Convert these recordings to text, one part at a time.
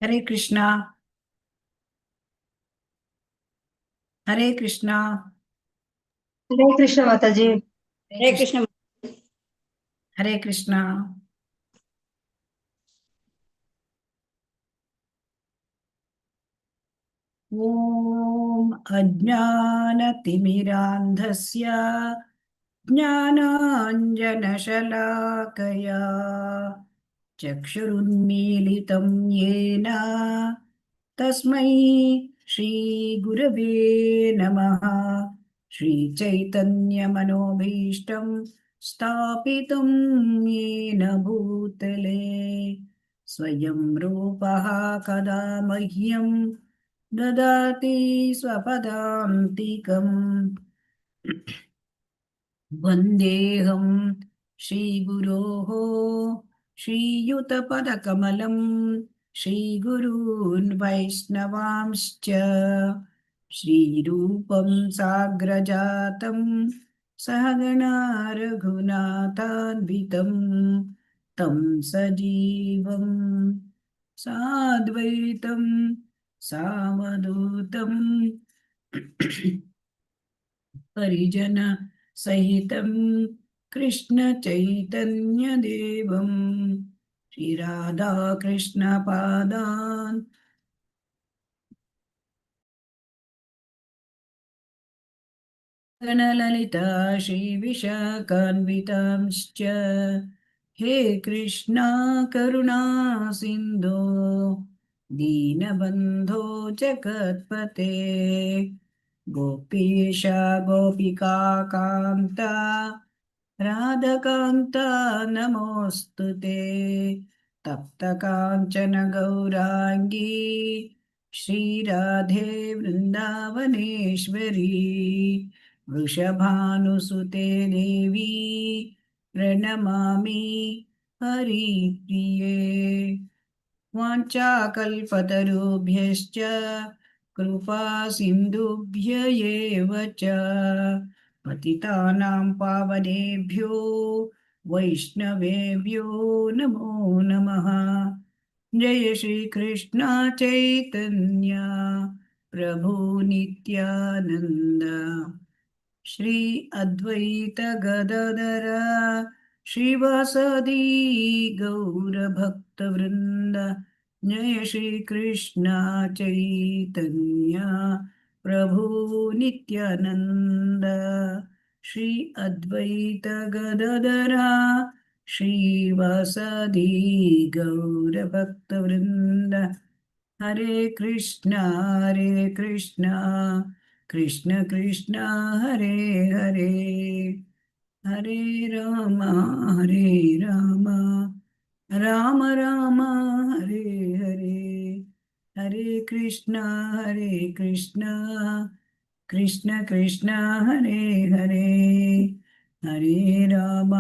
हरे कृष्णा। हरे कृष्णा। हरे कृष्ण माता जी। हरे हरे कृष्ण। कृष्ण। हरे कृष्णा। ॐ अज्ञानतिमिरान्धस्य ज्ञानाञ्जनशलाकया चक्षुरुन्मीलितं येन तस्मै श्रीगुरवे नमः। श्रीचैतन्यमनोभीष्टं स्थापितं येन भूतले स्वयं रूपः कदा मह्यं ददाति स्वपदान्तिकम्। वन्देऽहं श्रीगुरोः श्रीयुतपदकमलं श्रीगुरून् वैष्णवांश्च श्रीरूपं साग्रजातं सहगणा रघुनाथान्वितं तं सजीवं साद्वैतं सावधूतं परिजन सहितं कृष्ण चैतन्य देवं श्रीराधा कृष्ण पादान् गणललिता श्रीविशाखान्वितांश्च हे कृष्णा करुणा सिन्धो दीनबन्धो जगत्पते गोपीशा गोपिका कान्ता राधकान्ता नमोऽस्तु ते तप्तकाञ्चन गौराङ्गी श्रीराधे वृन्दावनेश्वरी वृषभानुसुते देवी प्रणमामि हरिप्रिये। वाञ्छाकल्पतरुभ्यश्च कृपा सिन्धुभ्य एव च पतितानां पावनेभ्यो वैष्णवेभ्यो नमो नमः। जय श्री कृष्ण चैतन्य प्रभु नित्यानंद श्री अद्वैत गदाधर श्रीवासदि गौरभक्तवृंद। जय श्री कृष्ण चैतन्य प्रभु नित्यानंद श्री अद्वैत गदाधर श्रीवासदि गौरभक्तवृंद। हरे कृष्णा कृष्ण कृष्ण हरे हरे हरे राम हरे राम राम राम हरे हरे हरे कृष्णा कृष्ण कृष्ण हरे हरे हरे राम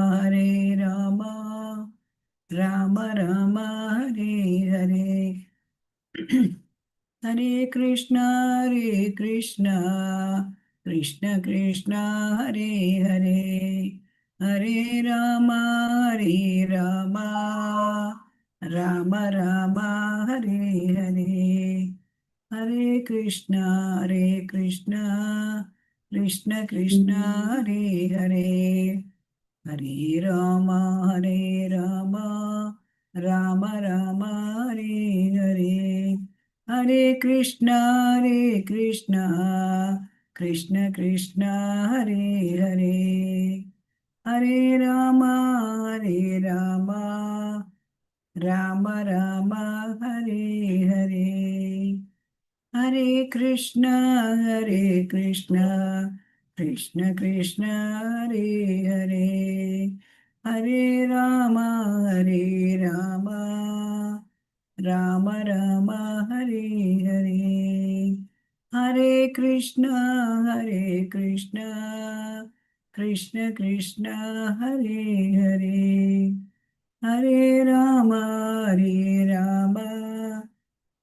राम राम हरे हरे हरे कृष्णा कृष्ण कृष्ण हरे हरे हरे राम राम राम हरे हरे हरे कृष्णा कृष्ण कृष्ण हरे हरे हरे राम राम राम हरे हरे हरे कृष्णा कृष्ण कृष्ण हरे हरे हरे राम राम राम हरे हरे हरे कृष्ण कृष्ण कृष्ण हरे हरे हरे राम राम राम हरे हरे हरे कृष्ण कृष्ण कृष्ण हरे हरे हरे राम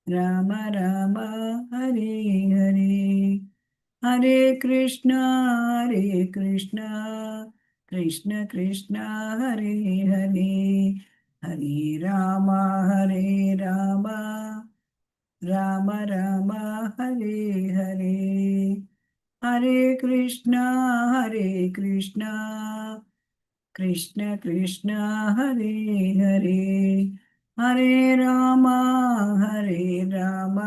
राम राम हरे हरे हरे कृष्ण कृष्ण कृष्ण हरे हरे हरे राम ರಾಮ ರಾಮ ಹರೇ ಹರೇ. ಹರೇ ಕೃಷ್ಣ ಹರೇ ಕೃಷ್ಣ ಕೃಷ್ಣ ಕೃಷ್ಣ ಹರೇ ಹರೇ. ಹರೇ ರಾಮ ಹರೇ ರಾಮ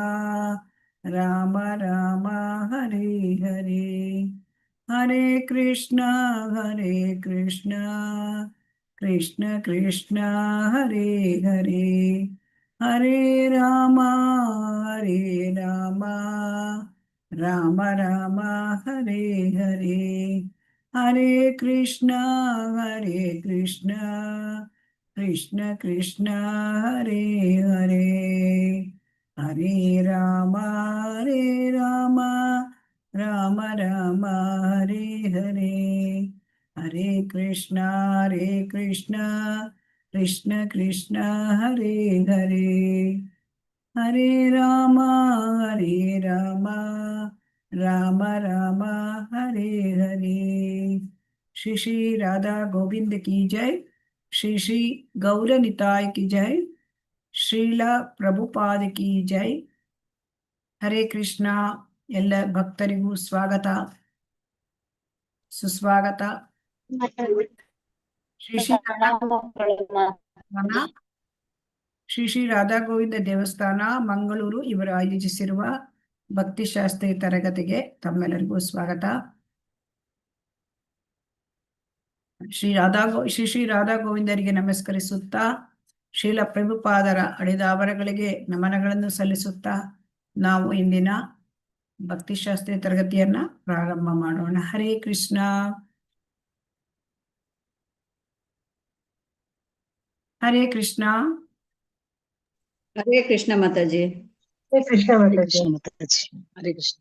ರಾಮ ರಾಮ ಹರೇ ಹರೇ. ಹರೇ ಕೃಷ್ಣ ಕೃಷ್ಣ ಕೃಷ್ಣ ಹರೇ ಹರೇ. ಹರೇ ರಾಮ ರಾಮ ರಾಮ ರಾಮ ಹರೇ ಹರೇ. ಹರೇ ಕೃಷ್ಣ ಕೃಷ್ಣ ಕೃಷ್ಣ ಹರೇ ಹರೇ. ಹರೇ ರಾಮ ರಾಮ ರಾಮ ರಾಮ ಹರೇ ಹರೇ. ಹರೇ ಕೃಷ್ಣ ಕೃಷ್ಣ ಕೃಷ್ಣ ಹರೇ ಹರೇ. ಹರೇ ರಾಮ ರಾಮ ರಾಮ ರಾಮ ಹರೇ ಹರೇ. श्री श्री राधा गोविंद की जय. श्री श्री गौर निताय की जय. श्रीला प्रभुपाद की जय. हरे कृष्ण. ಎಲ್ಲ ಭಕ್ತರಿಗೂ ಸ್ವಾಗತ ಸುಸ್ವಾಗತ. ಶ್ರೀ ಶ್ರೀ ಶ್ರೀ ಶ್ರೀ ರಾಧಾ ಗೋವಿಂದ ದೇವಸ್ಥಾನ ಮಂಗಳೂರು ಇವರು ಆಯೋಜಿಸಿರುವ ಭಕ್ತಿಶಾಸ್ತ್ರಿ ತರಗತಿಗೆ ತಮ್ಮೆಲ್ಲರಿಗೂ ಸ್ವಾಗತ. ಶ್ರೀ ಶ್ರೀ ರಾಧಾ ಗೋವಿಂದರಿಗೆ ನಮಸ್ಕರಿಸುತ್ತಾ ಶ್ರೀಲ ಪ್ರಭುಪಾದರ ಅಡಿದಾವರಗಳಿಗೆ ನಮನಗಳನ್ನು ಸಲ್ಲಿಸುತ್ತಾ ನಾವು ಇಂದಿನ ಭಕ್ತಿಶಾಸ್ತ್ರಿ ತರಗತಿಯನ್ನ ಪ್ರಾರಂಭ ಮಾಡೋಣ. ಹರೇ ಕೃಷ್ಣ. ಹರೇ ಕೃಷ್ಣ. ಹರೇ ಕೃಷ್ಣ ಮಾತಾಜಿ. ಹರೇ ಕೃಷ್ಣ ಮಾತಾಜಿ. ಹರೇ ಕೃಷ್ಣ.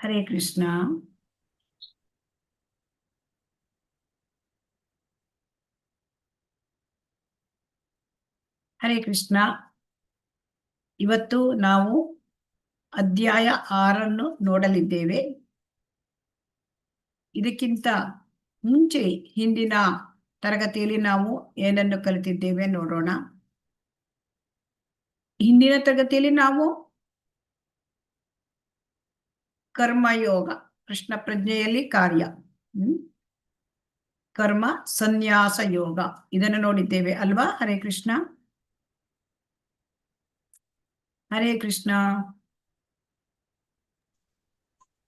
ಹರೇ ಕೃಷ್ಣ. ಹರೇ ಕೃಷ್ಣ. ಇವತ್ತು ನಾವು ಅಧ್ಯಾಯ 6 ನೋಡಲಿದ್ದೇವೆ. ಇದಕ್ಕಿಂತ ಮುಂಚೆ ಹಿಂದಿನ ತರಗತಿಯಲ್ಲಿ ನಾವು ಏನನ್ನು ಕಲಿತಿದ್ದೇವೆ ನೋಡೋಣ. ಹಿಂದಿನ ತರಗತಿಯಲ್ಲಿ ನಾವು ಕರ್ಮಯೋಗ, ಕೃಷ್ಣ ಪ್ರಜ್ಞೆಯಲ್ಲಿ ಕಾರ್ಯ, ಕರ್ಮ ಸನ್ಯಾಸ ಯೋಗ ಇದನ್ನು ನೋಡಿದ್ದೇವೆ ಅಲ್ವಾ? ಹರೇ ಕೃಷ್ಣ. ಹರೇ ಕೃಷ್ಣ.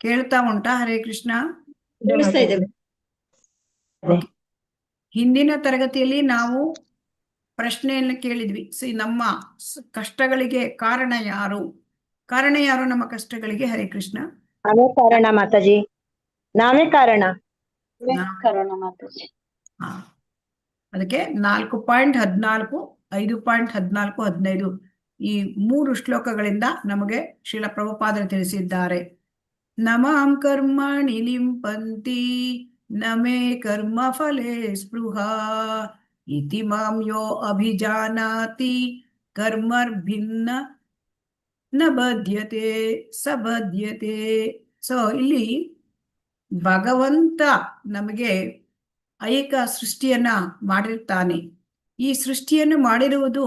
ಕೇಳ್ತಾ ಉಂಟಾ? ಹರೇ ಕೃಷ್ಣ. ಕೇಳಿಸ್ತಾ ಇದ್ದೇವೆ. ಹಿಂದಿನ ತರಗತಿಯಲ್ಲಿ ನಾವು ಪ್ರಶ್ನೆಯನ್ನು ಕೇಳಿದ್ವಿ. ನಮ್ಮ ಕಷ್ಟಗಳಿಗೆ ಕಾರಣ ಯಾರು? ಕಾರಣ ಯಾರು ನಮ್ಮ ಕಷ್ಟಗಳಿಗೆ? ಹರೇ ಕೃಷ್ಣ. ನಾವೇ ಕಾರಣ ಮಾತಾಜಿ, ನಾವೇ ಕಾರಣ. ಮಾತಾಜಿ. ಅದಕ್ಕೆ 4.14, 5.14, 15 ಈ 3 ಶ್ಲೋಕಗಳಿಂದ ನಮಗೆ ಶ್ರೀಲ ಪ್ರಭುಪಾದರು ತಿಳಿಸಿದ್ದಾರೆ. ನಮಾಂ ಕರ್ಮಣಿ ಲಿಂಪಂತಿ ನಮೇ ಕರ್ಮ ಫಲೇ ಸ್ಪೃಹ ಇತಿ ಮಾಂ ಯೋ ಅಭಿಜಾನಾತಿ ಕರ್ಮರ್ಭಿನ್ನ ನ ಬದ್ಯತೆ ಸ ಬದ್ಯತೆ. ಸೊ ಇಲ್ಲಿ ಭಗವಂತ ನಮಗೆ ಐಕ ಸೃಷ್ಟಿಯನ್ನ ಮಾಡಿರ್ತಾನೆ. ಈ ಸೃಷ್ಟಿಯನ್ನು ಮಾಡಿರುವುದು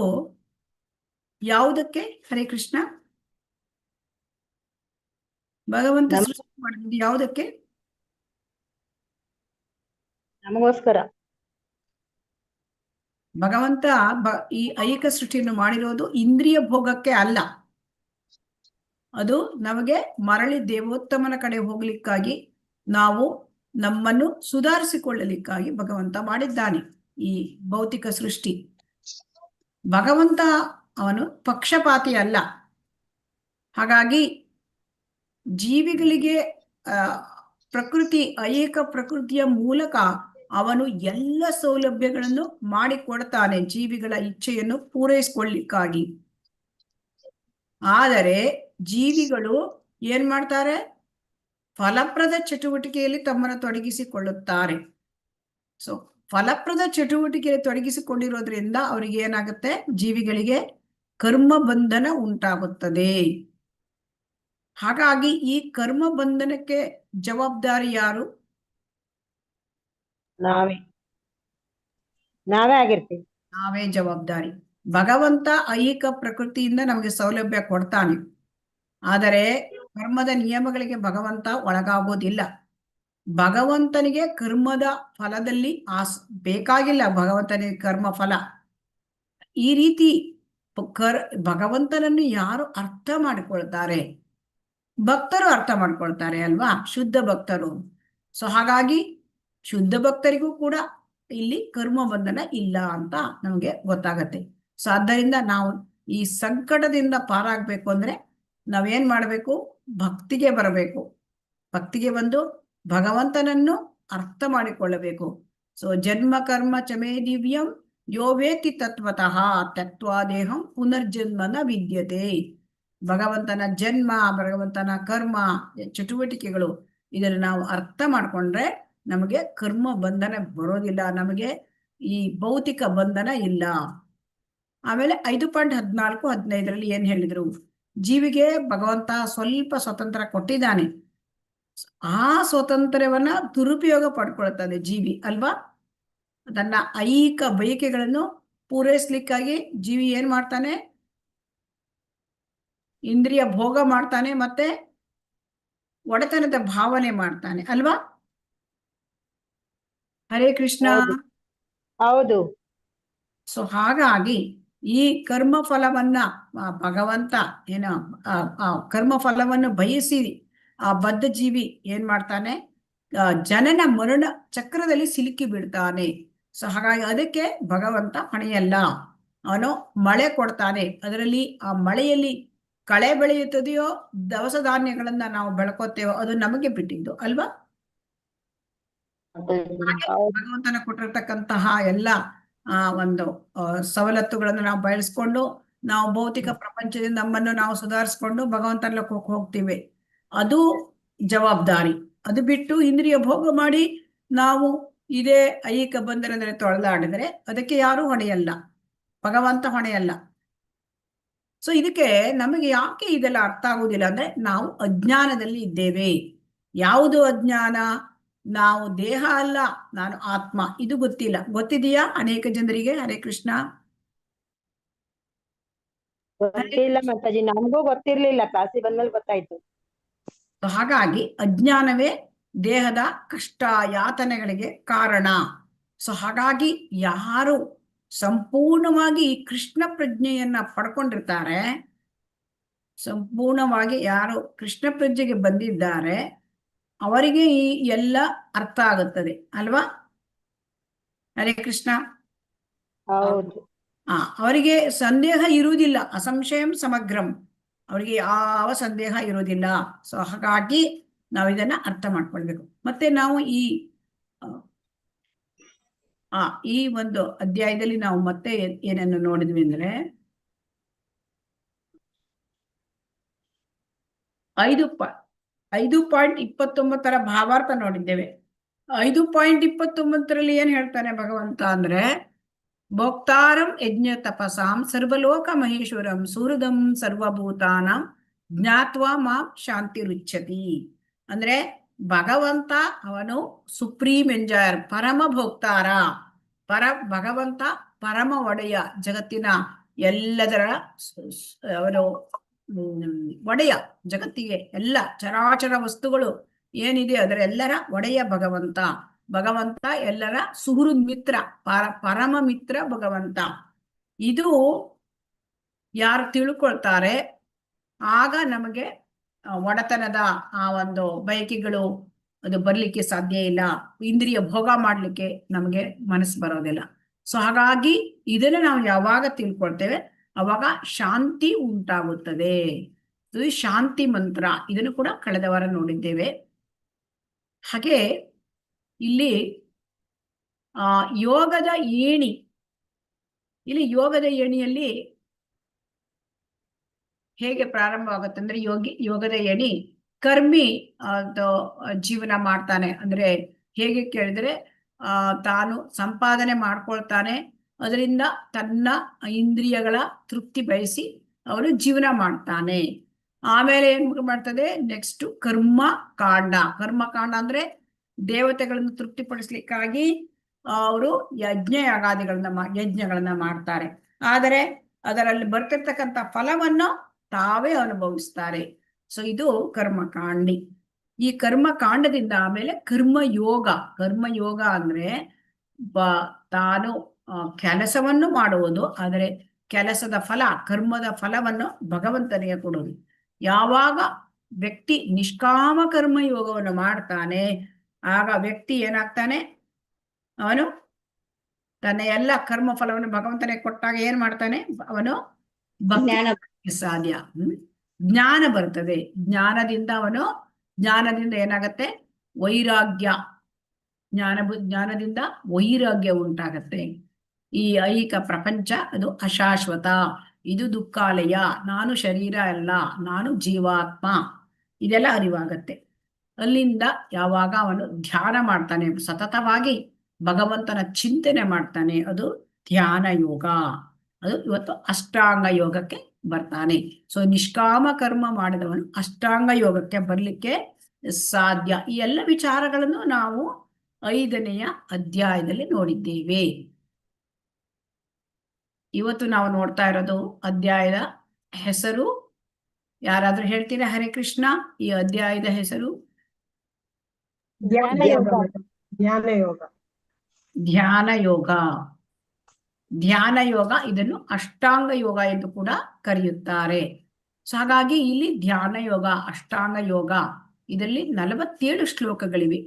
ಯಾವುದಕ್ಕೆ? ಹರೇ ಕೃಷ್ಣ. ಭಗವಂತ ಸೃಷ್ಟಿ ಮಾಡಿರುವುದು ಯಾವುದಕ್ಕೆ? ನಮಗೋಸ್ಕರ. ಭಗವಂತ ಈ ಐಕ ಸೃಷ್ಟಿಯನ್ನು ಮಾಡಿರೋದು ಇಂದ್ರಿಯ ಭೋಗಕ್ಕೆ ಅಲ್ಲ. ಅದು ನಮಗೆ ಮರಳಿ ದೇವೋತ್ತಮನ ಕಡೆ ಹೋಗ್ಲಿಕ್ಕಾಗಿ, ನಾವು ನಮ್ಮನ್ನು ಸುಧಾರಿಸಿಕೊಳ್ಳಲಿಕ್ಕಾಗಿ ಭಗವಂತ ಮಾಡಿದ್ದಾನೆ ಈ ಭೌತಿಕ ಸೃಷ್ಟಿ. ಭಗವಂತ ಅವನು ಪಕ್ಷಪಾತಿ ಅಲ್ಲ. ಹಾಗಾಗಿ ಜೀವಿಗಳಿಗೆ ಪ್ರಕೃತಿ, ಐಕ ಪ್ರಕೃತಿಯ ಮೂಲಕ ಅವನು ಎಲ್ಲ ಸೌಲಭ್ಯಗಳನ್ನು ಮಾಡಿಕೊಡ್ತಾನೆ ಜೀವಿಗಳ ಇಚ್ಛೆಯನ್ನು ಪೂರೈಸಿಕೊಳ್ಳಿಕ್ಕಾಗಿ. ಆದರೆ ಜೀವಿಗಳು ಏನ್ ಮಾಡ್ತಾರೆ? ಫಲಪ್ರದ ಚಟುವಟಿಕೆಯಲ್ಲಿ ತಮ್ಮನ್ನು ತೊಡಗಿಸಿಕೊಳ್ಳುತ್ತಾರೆ. ಸೊ ಫಲಪ್ರದ ಚಟುವಟಿಕೆಯಲ್ಲಿ ತೊಡಗಿಸಿಕೊಂಡಿರೋದ್ರಿಂದ ಅವರಿಗೆ ಏನಾಗುತ್ತೆ? ಜೀವಿಗಳಿಗೆ ಕರ್ಮ ಬಂಧನ ಉಂಟಾಗುತ್ತದೆ. ಹಾಗಾಗಿ ಈ ಕರ್ಮ ಬಂಧನಕ್ಕೆ ಜವಾಬ್ದಾರಿ ಯಾರು? ನಾವೇ ಆಗಿರ್ತೀವಿ. ನಾವೇ ಜವಾಬ್ದಾರಿ. ಭಗವಂತ ಐಹಿಕ ಪ್ರಕೃತಿಯಿಂದ ನಮಗೆ ಸೌಲಭ್ಯ ಕೊಡ್ತಾನೆ, ಆದರೆ ಕರ್ಮದ ನಿಯಮಗಳಿಗೆ ಭಗವಂತ ಒಳಗಾಗೋದಿಲ್ಲ. ಭಗವಂತನಿಗೆ ಕರ್ಮದ ಫಲದಲ್ಲಿ ಬೇಕಾಗಿಲ್ಲ, ಭಗವಂತನಿಗೆ ಕರ್ಮ ಫಲ. ಈ ರೀತಿ ಭಗವಂತನನ್ನು ಯಾರು ಅರ್ಥ ಮಾಡಿಕೊಳ್ತಾರೆ, ಭಕ್ತರು ಅರ್ಥ ಮಾಡ್ಕೊಳ್ತಾರೆ ಅಲ್ವಾ, ಶುದ್ಧ ಭಕ್ತರು. ಸೊ ಹಾಗಾಗಿ ಶುದ್ಧ ಭಕ್ತರಿಗೂ ಕೂಡ ಇಲ್ಲಿ ಕರ್ಮ ಬಂಧನ ಇಲ್ಲ ಅಂತ ನಮಗೆ ಗೊತ್ತಾಗತ್ತೆ. ಸೊ ಆದ್ದರಿಂದ ನಾವು ಈ ಸಂಕಟದಿಂದ ಪಾರಾಗಬೇಕು ಅಂದ್ರೆ ನಾವೇನ್ ಮಾಡಬೇಕು, ಭಕ್ತಿಗೆ ಬರಬೇಕು. ಭಕ್ತಿಗೆ ಬಂದು ಭಗವಂತನನ್ನು ಅರ್ಥ ಮಾಡಿಕೊಳ್ಳಬೇಕು. ಸೊ ಜನ್ಮ ಕರ್ಮ ಚಮೇ ದಿವ್ಯಂ ಯೋ ವೇತಿ ತತ್ವತಃ ತ್ಯಕ್ತ್ವಾ ದೇಹಂ ಪುನರ್ಜನ್ಮನ ವಿದ್ಯತೆ. ಭಗವಂತನ ಜನ್ಮ, ಭಗವಂತನ ಕರ್ಮ ಚಟುವಟಿಕೆಗಳು, ಇದನ್ನು ನಾವು ಅರ್ಥ ಮಾಡ್ಕೊಂಡ್ರೆ ನಮಗೆ ಕರ್ಮ ಬಂಧನ ಬರೋದಿಲ್ಲ, ನಮಗೆ ಈ ಭೌತಿಕ ಬಂಧನ ಇಲ್ಲ. ಆಮೇಲೆ 5.14-15 ಏನ್ ಹೇಳಿದ್ರು, ಜೀವಿಗೆ ಭಗವಂತ ಸ್ವಲ್ಪ ಸ್ವತಂತ್ರ ಕೊಟ್ಟಿದ್ದಾನೆ. ಆ ಸ್ವಾತಂತ್ರ್ಯವನ್ನ ದುರುಪಯೋಗ ಪಡ್ಕೊಳ್ತದೆ ಜೀವಿ ಅಲ್ವಾ. ತನ್ನ ಐಹಿಕ ಬಯಕೆಗಳನ್ನು ಪೂರೈಸ್ಲಿಕ್ಕಾಗಿ ಜೀವಿ ಏನ್ ಮಾಡ್ತಾನೆ, ಇಂದ್ರಿಯ ಭೋಗ ಮಾಡ್ತಾನೆ, ಮತ್ತೆ ಒಡೆತನದ ಭಾವನೆ ಮಾಡ್ತಾನೆ ಅಲ್ವಾ. ಹರೇ ಕೃಷ್ಣ. ಹೌದು. ಸೊ ಹಾಗಾಗಿ ಈ ಕರ್ಮ ಫಲವನ್ನ ಭಗವಂತ ಕರ್ಮ ಫಲವನ್ನು ಬಯಸಿ ಆ ಬದ್ಧ ಜೀವಿ ಏನ್ ಮಾಡ್ತಾನೆ, ಜನನ ಮರಣ ಚಕ್ರದಲ್ಲಿ ಸಿಲುಕಿ ಬಿಡ್ತಾನೆ. ಸೊ ಹಾಗಾಗಿ ಅದಕ್ಕೆ ಭಗವಂತ ಹೊಣೆಯಲ್ಲ. ಅವನು ಮಳೆ ಕೊಡ್ತಾನೆ, ಅದರಲ್ಲಿ ಆ ಮಳೆಯಲ್ಲಿ ಕಳೆ ಬೆಳೆಯುತ್ತದೆಯೋ ದವಸ ಧಾನ್ಯಗಳನ್ನ ನಾವು ಬೆಳ್ಕೋತೇವೋ ಅದು ನಮಗೆ ಬಿಟ್ಟಿದ್ದು ಅಲ್ವಾ. ಭಗವಂತನ ಕೊಟ್ಟಿರ್ತಕ್ಕಂತಹ ಎಲ್ಲ ಒಂದು ಸವಲತ್ತುಗಳನ್ನು ನಾವು ಬಳಸ್ಕೊಂಡು ನಾವು ಭೌತಿಕ ಪ್ರಪಂಚದಿಂದ ನಮ್ಮನ್ನು ನಾವು ಸುಧಾರಿಸ್ಕೊಂಡು ಭಗವಂತನ ಲೋಕಕ್ಕೆ ಹೋಗ್ತೀವಿ, ಅದು ಜವಾಬ್ದಾರಿ. ಅದು ಬಿಟ್ಟು ಇಂದ್ರಿಯ ಭೋಗ ಮಾಡಿ ನಾವು ಇದೇ ಐಹಿಕ ಬಂಧನದಲ್ಲಿ ತೊಳೆದಾಡಿದ್ರೆ ಅದಕ್ಕೆ ಯಾರು ಹೊಣೆಯಲ್ಲ, ಭಗವಂತ ಹೊಣೆಯಲ್ಲ. ಸೊ ಇದಕ್ಕೆ ನಮಗೆ ಯಾಕೆ ಇದೆಲ್ಲ ಅರ್ಥ ಆಗುವುದಿಲ್ಲ ಅಂದ್ರೆ ನಾವು ಅಜ್ಞಾನದಲ್ಲಿ ಇದ್ದೇವೆ. ಯಾವುದು ಅಜ್ಞಾನ? ನಾವು ದೇಹ ಅಲ್ಲ, ನಾನು ಆತ್ಮ, ಇದು ಗೊತ್ತಿಲ್ಲ. ಗೊತ್ತಿದೆಯಾ ಅನೇಕ ಜನರಿಗೆ? ಹರೇ ಕೃಷ್ಣ. ಗೊತ್ತಿಲ್ಲ ಮಾತಾಜಿ, ನಮಗೂ ಗೊತ್ತಿರ್ಲಿಲ್ಲ, ಕ್ಲಾಸಿಗೆ ಬಂದ್ಮೇಲೆ ಗೊತ್ತಾಯ್ತು. ಹಾಗಾಗಿ ಅಜ್ಞಾನವೇ ದೇಹದ ಕಷ್ಟ ಯಾತನೆಗಳಿಗೆ ಕಾರಣ. ಸೊ ಹಾಗಾಗಿ ಯಾರು ಸಂಪೂರ್ಣವಾಗಿ ಕೃಷ್ಣ ಪ್ರಜ್ಞೆಯನ್ನ ಪಡ್ಕೊಂಡಿರ್ತಾರೆ, ಸಂಪೂರ್ಣವಾಗಿ ಯಾರು ಕೃಷ್ಣ ಪ್ರಜ್ಞೆಗೆ ಬಂದಿದ್ದಾರೆ ಅವರಿಗೆ ಈ ಎಲ್ಲ ಅರ್ಥ ಆಗುತ್ತದೆ ಅಲ್ವಾ. ಹರೇ ಕೃಷ್ಣ. ಹೌದು. ಅವರಿಗೆ ಸಂದೇಹ ಇರುವುದಿಲ್ಲ, ಅಸಂಶಯಂ ಸಮಗ್ರಂ, ಅವರಿಗೆ ಯಾವ ಸಂದೇಹ ಇರುವುದಿಲ್ಲ. ಸೊ ಹಾಗಾಗಿ ನಾವು ಇದನ್ನ ಅರ್ಥ ಮಾಡ್ಕೊಳ್ಬೇಕು. ಮತ್ತೆ ನಾವು ಈ ಒಂದು ಅಧ್ಯಾಯದಲ್ಲಿ ನಾವು ಮತ್ತೆ ಏನನ್ನು ನೋಡಿದ್ವಿ ಅಂದ್ರೆ 5.29 ಭಾವಾರ್ಥ ನೋಡಿದ್ದೇವೆ. 5.29 ಏನ್ ಹೇಳ್ತಾನೆ ಭಗವಂತ ಅಂದ್ರೆ, ಭೋಕ್ತಾರಂ ಯಜ್ಞ ತಪಸಾಂ ಸರ್ವಲೋಕ ಮಹೇಶ್ವರಂ ಸುಹೃದಂ ಸರ್ವಭೂತಾನಾಂ ಜ್ಞಾತ್ವಾ ಮಾಂ ಶಾಂತಿ ರುಚ್ಯತಿ. ಅಂದ್ರೆ ಭಗವಂತ ಅವನು ಸುಪ್ರೀಂ ಎಂಜಾಯರ್, ಪರಮ ಭೋಕ್ತಾರ, ಭಗವಂತ ಪರಮ ಒಡೆಯ, ಜಗತ್ತಿನ ಎಲ್ಲದರ ಅವನು ಒಡೆಯ, ಜಗತ್ತಿಗೆ ಎಲ್ಲ ಚರಾಚರ ವಸ್ತುಗಳು ಏನಿದೆ ಅದರ ಎಲ್ಲರ ಒಡೆಯ ಭಗವಂತ. ಭಗವಂತ ಎಲ್ಲರ ಸುಹೃದ್ ಮಿತ್ರ, ಪರಮ ಮಿತ್ರ ಭಗವಂತ. ಇದು ಯಾರು ತಿಳ್ಕೊಳ್ತಾರೆ ಆಗ ನಮಗೆ ಒಡೆತನದ ಆ ಒಂದು ಬಯಕೆಗಳು ಅದು ಬರ್ಲಿಕ್ಕೆ ಸಾಧ್ಯ ಇಲ್ಲ, ಇಂದ್ರಿಯ ಭೋಗ ಮಾಡ್ಲಿಕ್ಕೆ ನಮಗೆ ಮನಸ್ಸು ಬರೋದಿಲ್ಲ. ಸೊ ಹಾಗಾಗಿ ಇದನ್ನ ನಾವು ಯಾವಾಗ ತಿಳ್ಕೊಳ್ತೇವೆ ಅವಾಗ ಶಾಂತಿ ಉಂಟಾಗುತ್ತದೆ. ಇದು ಶಾಂತಿ ಮಂತ್ರ, ಇದನ್ನು ಕೂಡ ಕಳೆದ ವಾರ ನೋಡಿದ್ದೇವೆ. ಹಾಗೆ ಇಲ್ಲಿ ಯೋಗದ ಏಣಿ, ಇಲ್ಲಿ ಯೋಗದ ಏಣಿಯಲ್ಲಿ ಹೇಗೆ ಪ್ರಾರಂಭವಾಗುತ್ತೆ ಅಂದ್ರೆ ಯೋಗದ ಏಣಿ ಕರ್ಮಿ ಜೀವನ ಮಾಡ್ತಾನೆ. ಅಂದ್ರೆ ಹೇಗೆ ಕೇಳಿದ್ರೆ ತಾನು ಸಂಪಾದನೆ ಮಾಡ್ಕೊಳ್ತಾನೆ, ಅದರಿಂದ ತನ್ನ ಇಂದ್ರಿಯಗಳ ತೃಪ್ತಿ ಬಯಸಿ ಅವನು ಜೀವನ ಮಾಡ್ತಾನೆ. ಆಮೇಲೆ ಏನ್ ಮಾಡ್ತದೆ, ನೆಕ್ಸ್ಟ್ ಕರ್ಮಕಾಂಡ. ಕರ್ಮಕಾಂಡ ಅಂದ್ರೆ ದೇವತೆಗಳನ್ನು ತೃಪ್ತಿಪಡಿಸ್ಲಿಕ್ಕಾಗಿ ಅವರು ಯಜ್ಞಗಳನ್ನ ಮಾಡ್ತಾರೆ. ಆದರೆ ಅದರಲ್ಲಿ ಬರ್ತಿರ್ತಕ್ಕಂಥ ಫಲವನ್ನು ತಾವೇ ಅನುಭವಿಸ್ತಾರೆ. ಸೊ ಇದು ಕರ್ಮಕಾಂಡಿ. ಈ ಕರ್ಮಕಾಂಡದಿಂದ ಆಮೇಲೆ ಕರ್ಮಯೋಗ ಅಂದ್ರೆ ತಾನು ಕೆಲಸವನ್ನು ಮಾಡುವುದು, ಆದರೆ ಕೆಲಸದ ಫಲ, ಕರ್ಮದ ಫಲವನ್ನು ಭಗವಂತನಿಗೆ ಕೊಡುವುದು. ಯಾವಾಗ ವ್ಯಕ್ತಿ ನಿಷ್ಕಾಮ ಕರ್ಮಯೋಗವನ್ನು ಮಾಡ್ತಾನೆ, ಆಗ ವ್ಯಕ್ತಿ ಏನಾಗ್ತಾನೆ, ಅವನು ತನ್ನ ಎಲ್ಲ ಕರ್ಮ ಫಲವನ್ನು ಭಗವಂತನಿಗೆ ಕೊಟ್ಟಾಗ ಏನ್ ಮಾಡ್ತಾನೆ, ಅವನು ಭಕ್ತಿ ಸಾಧ್ಯ. ಜ್ಞಾನ ಬರ್ತದೆ. ಜ್ಞಾನದಿಂದ ಏನಾಗತ್ತೆ, ವೈರಾಗ್ಯ. ಜ್ಞಾನದಿಂದ ವೈರಾಗ್ಯ ಉಂಟಾಗತ್ತೆ. ಈ ಐಹಿಕ ಪ್ರಪಂಚ ಅದು ಅಶಾಶ್ವತ, ಇದು ದುಃಖಾಲಯ, ನಾನು ಶರೀರ ಅಲ್ಲ, ನಾನು ಜೀವಾತ್ಮ, ಇದೆಲ್ಲ ಅರಿವಾಗತ್ತೆ. ಅಲ್ಲಿಂದ ಯಾವಾಗ ಅವನು ಧ್ಯಾನ ಮಾಡ್ತಾನೆ, ಸತತವಾಗಿ ಭಗವಂತನ ಚಿಂತನೆ ಮಾಡ್ತಾನೆ, ಅದು ಧ್ಯಾನ ಯೋಗ. ಅದು ಇವತ್ತು ಅಷ್ಟಾಂಗ ಯೋಗಕ್ಕೆ ಬರ್ತಾನೆ. ಸೊ ನಿಷ್ಕಾಮ ಕರ್ಮ ಮಾಡಿದವನು ಅಷ್ಟಾಂಗ ಯೋಗಕ್ಕೆ ಬರ್ಲಿಕ್ಕೆ ಸಾಧ್ಯ. ಈ ಎಲ್ಲ ವಿಚಾರಗಳನ್ನು ನಾವು 5ನೆಯ ಅಧ್ಯಾಯದಲ್ಲಿ ನೋಡಿದ್ದೇವೆ. ಇವತ್ತು ನಾವು ನೋಡ್ತಾ ಇರೋದು ಅಧ್ಯಾಯದ ಹೆಸರು ಯಾರಾದ್ರೂ ಹೇಳ್ತೀರಾ? ಹರೇ ಕೃಷ್ಣ, ಈ ಅಧ್ಯಾಯದ ಹೆಸರು ಧ್ಯಾನ ಯೋಗ. ಧ್ಯಾನ ಯೋಗ. ಧ್ಯಾನ ಯೋಗ, ಇದನ್ನು ಅಷ್ಟಾಂಗ ಯೋಗ ಎಂದು ಕೂಡ ಕರೆಯುತ್ತಾರೆ. ಸೊ ಹಾಗಾಗಿ ಇಲ್ಲಿ ಧ್ಯಾನ ಯೋಗ, ಅಷ್ಟಾಂಗ ಯೋಗ, ಇದರಲ್ಲಿ 47 ಶ್ಲೋಕಗಳಿವೆ.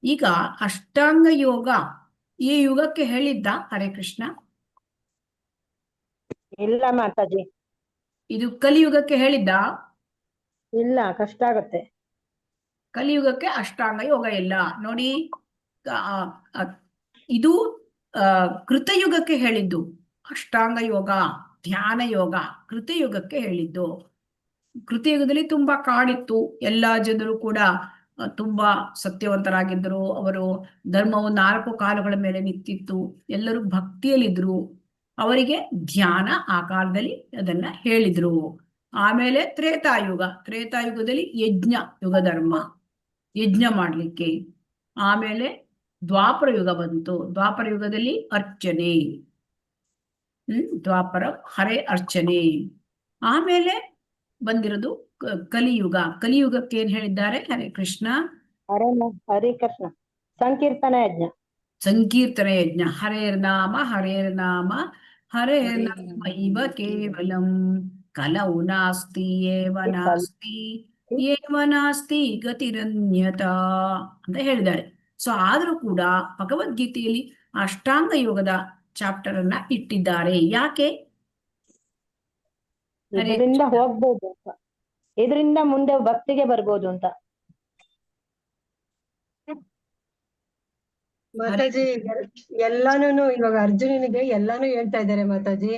ಈಗ ಅಷ್ಟಾಂಗ ಯೋಗ ಈ ಯುಗಕ್ಕೆ ಹೇಳಿದ್ದ ಹರೇ ಕೃಷ್ಣ? ಇಲ್ಲ ಮಾತಾಜಿ, ಇದು ಕಲಿಯುಗಕ್ಕೆ ಹೇಳಿದ್ದ? ಇಲ್ಲ, ಕಷ್ಟ ಆಗತ್ತೆ. ಕಲಿಯುಗಕ್ಕೆ ಅಷ್ಟಾಂಗ ಯೋಗ ಇಲ್ಲ ನೋಡಿ. ಇದು ಕೃತಯುಗಕ್ಕೆ ಹೇಳಿದ್ದು ಅಷ್ಟಾಂಗ ಯೋಗ, ಧ್ಯಾನ ಯೋಗ ಕೃತಯುಗಕ್ಕೆ ಹೇಳಿದ್ದು. ಕೃತಯುಗದಲ್ಲಿ ತುಂಬಾ ಕಾಡಿತ್ತು, ಎಲ್ಲಾ ಜನರು ಕೂಡ ತುಂಬಾ ಸತ್ಯವಂತರಾಗಿದ್ದರು. ಅವರು ಧರ್ಮವು 4 ಕಾಲುಗಳ ಮೇಲೆ ನಿಂತಿತ್ತು, ಎಲ್ಲರೂ ಭಕ್ತಿಯಲ್ಲಿದ್ರು. ಅವರಿಗೆ ಧ್ಯಾನ ಆ ಕಾಲದಲ್ಲಿ ಅದನ್ನ ಹೇಳಿದ್ರು. ಆಮೇಲೆ ತ್ರೇತಾಯುಗದಲ್ಲಿ ಯಜ್ಞ ಧರ್ಮ, ಯಜ್ಞ ಮಾಡ್ಲಿಕ್ಕೆ. ಆಮೇಲೆ ದ್ವಾಪರ ಯುಗ ಬಂತು. ದ್ವಾಪರ ಯುಗದಲ್ಲಿ ಅರ್ಚನೆ, ಹರೇ ಅರ್ಚನೆ. ಆಮೇಲೆ ಬಂದಿರೋದು ಕಲಿಯುಗ. ಕಲಿಯುಗಕ್ಕೆ ಏನ್ ಹೇಳಿದ್ದಾರೆ ಹರೇ ಕೃಷ್ಣ? ಹರೇ ಕೃಷ್ಣ ಸಂಕೀರ್ತನ ಯಜ್ಞ. ಹರೇರ್ನಾಮ ಇವ ಕೇವಲಂ ಕಲೌ ನಾಸ್ತಿ ಏವ ನಾಸ್ತಿ ಗತಿರನ್ಯತಾ ಅಂತ ಹೇಳಿದ್ದಾರೆ. ಸೊ ಆದ್ರೂ ಕೂಡ ಭಗವದ್ಗೀತೆಯಲ್ಲಿ ಅಷ್ಟಾಂಗ ಯೋಗದ ಚಾಪ್ಟರ್ ಅನ್ನ ಇಟ್ಟಿದ್ದಾರೆ. ಯಾಕೆ? ಇದರಿಂದ ಹೋಗ್ಬೋದು ಅಂತ, ಇದರಿಂದ ಮುಂದೆ ಭಕ್ತಿಗೆ ಬರ್ಬೋದು ಅಂತ. ಮಾತಾಜಿ ಎಲ್ಲಾನು ಇವಾಗ ಅರ್ಜುನನಿಗೆ ಎಲ್ಲಾನು ಹೇಳ್ತಾ ಇದ್ದಾರೆ ಮಾತಾಜಿ.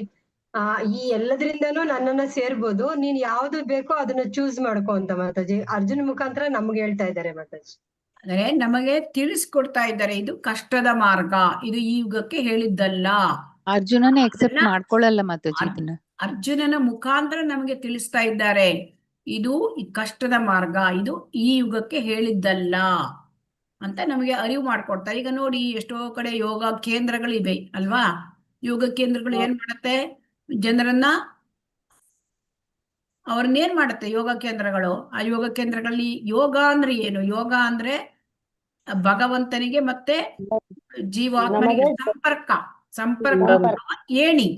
ಈ ಎಲ್ಲದ್ರಿಂದನೂ ನನ್ನನ್ನ ಸೇರ್ಬೋದು, ನೀನ್ ಯಾವ್ದು ಬೇಕೋ ಅದನ್ನ ಚೂಸ್ ಮಾಡ್ಕೊ ಅಂತ ಮಾತಾಜಿ ಅರ್ಜುನ ಮುಖಾಂತರ ನಮ್ಗೆ ಹೇಳ್ತಾ ಇದ್ದಾರೆ ಮಾತಾಜಿ. ಅಂದ್ರೆ ನಮಗೆ ತಿಳಿಸ್ಕೊಡ್ತಾ ಇದ್ದಾರೆ, ಇದು ಕಷ್ಟದ ಮಾರ್ಗ, ಇದು ಈ ಯುಗಕ್ಕೆ ಹೇಳಿದ್ದಲ್ಲ. ಅರ್ಜುನನೇ ಎಕ್ಸೆಪ್ಟ್ ಮಾಡ್ಕೊಳ್ಳಲ್ಲ ಮಾತಾಜಿ ಇದನ್ನ. ಅರ್ಜುನನ ಮುಖಾಂತರ ನಮಗೆ ತಿಳಿಸ್ತಾ ಇದ್ದಾರೆ, ಇದು ಈ ಕಷ್ಟದ ಮಾರ್ಗ, ಇದು ಈ ಯುಗಕ್ಕೆ ಹೇಳಿದ್ದಲ್ಲ ಅಂತ ನಮಗೆ ಅರಿವು ಮಾಡ್ಕೊಡ್ತಾರೆ. ಈಗ ನೋಡಿ, ಎಷ್ಟೋ ಕಡೆ ಯೋಗ ಕೇಂದ್ರಗಳಿವೆ ಅಲ್ವಾ? ಯೋಗ ಕೇಂದ್ರಗಳು ಏನ್ ಮಾಡುತ್ತೆ, ಜನರನ್ನ ಅವ್ರನ್ನೇನ್ ಮಾಡುತ್ತೆ ಯೋಗ ಕೇಂದ್ರಗಳು? ಆ ಯೋಗ ಕೇಂದ್ರಗಳಲ್ಲಿ ಯೋಗ ಅಂದ್ರೆ ಏನು? ಯೋಗ ಅಂದ್ರೆ ಭಗವಂತನಿಗೆ ಮತ್ತೆ ಜೀವಾತ್ಮನಿಗೆ ಸಂಪರ್ಕ ಏಣಿ.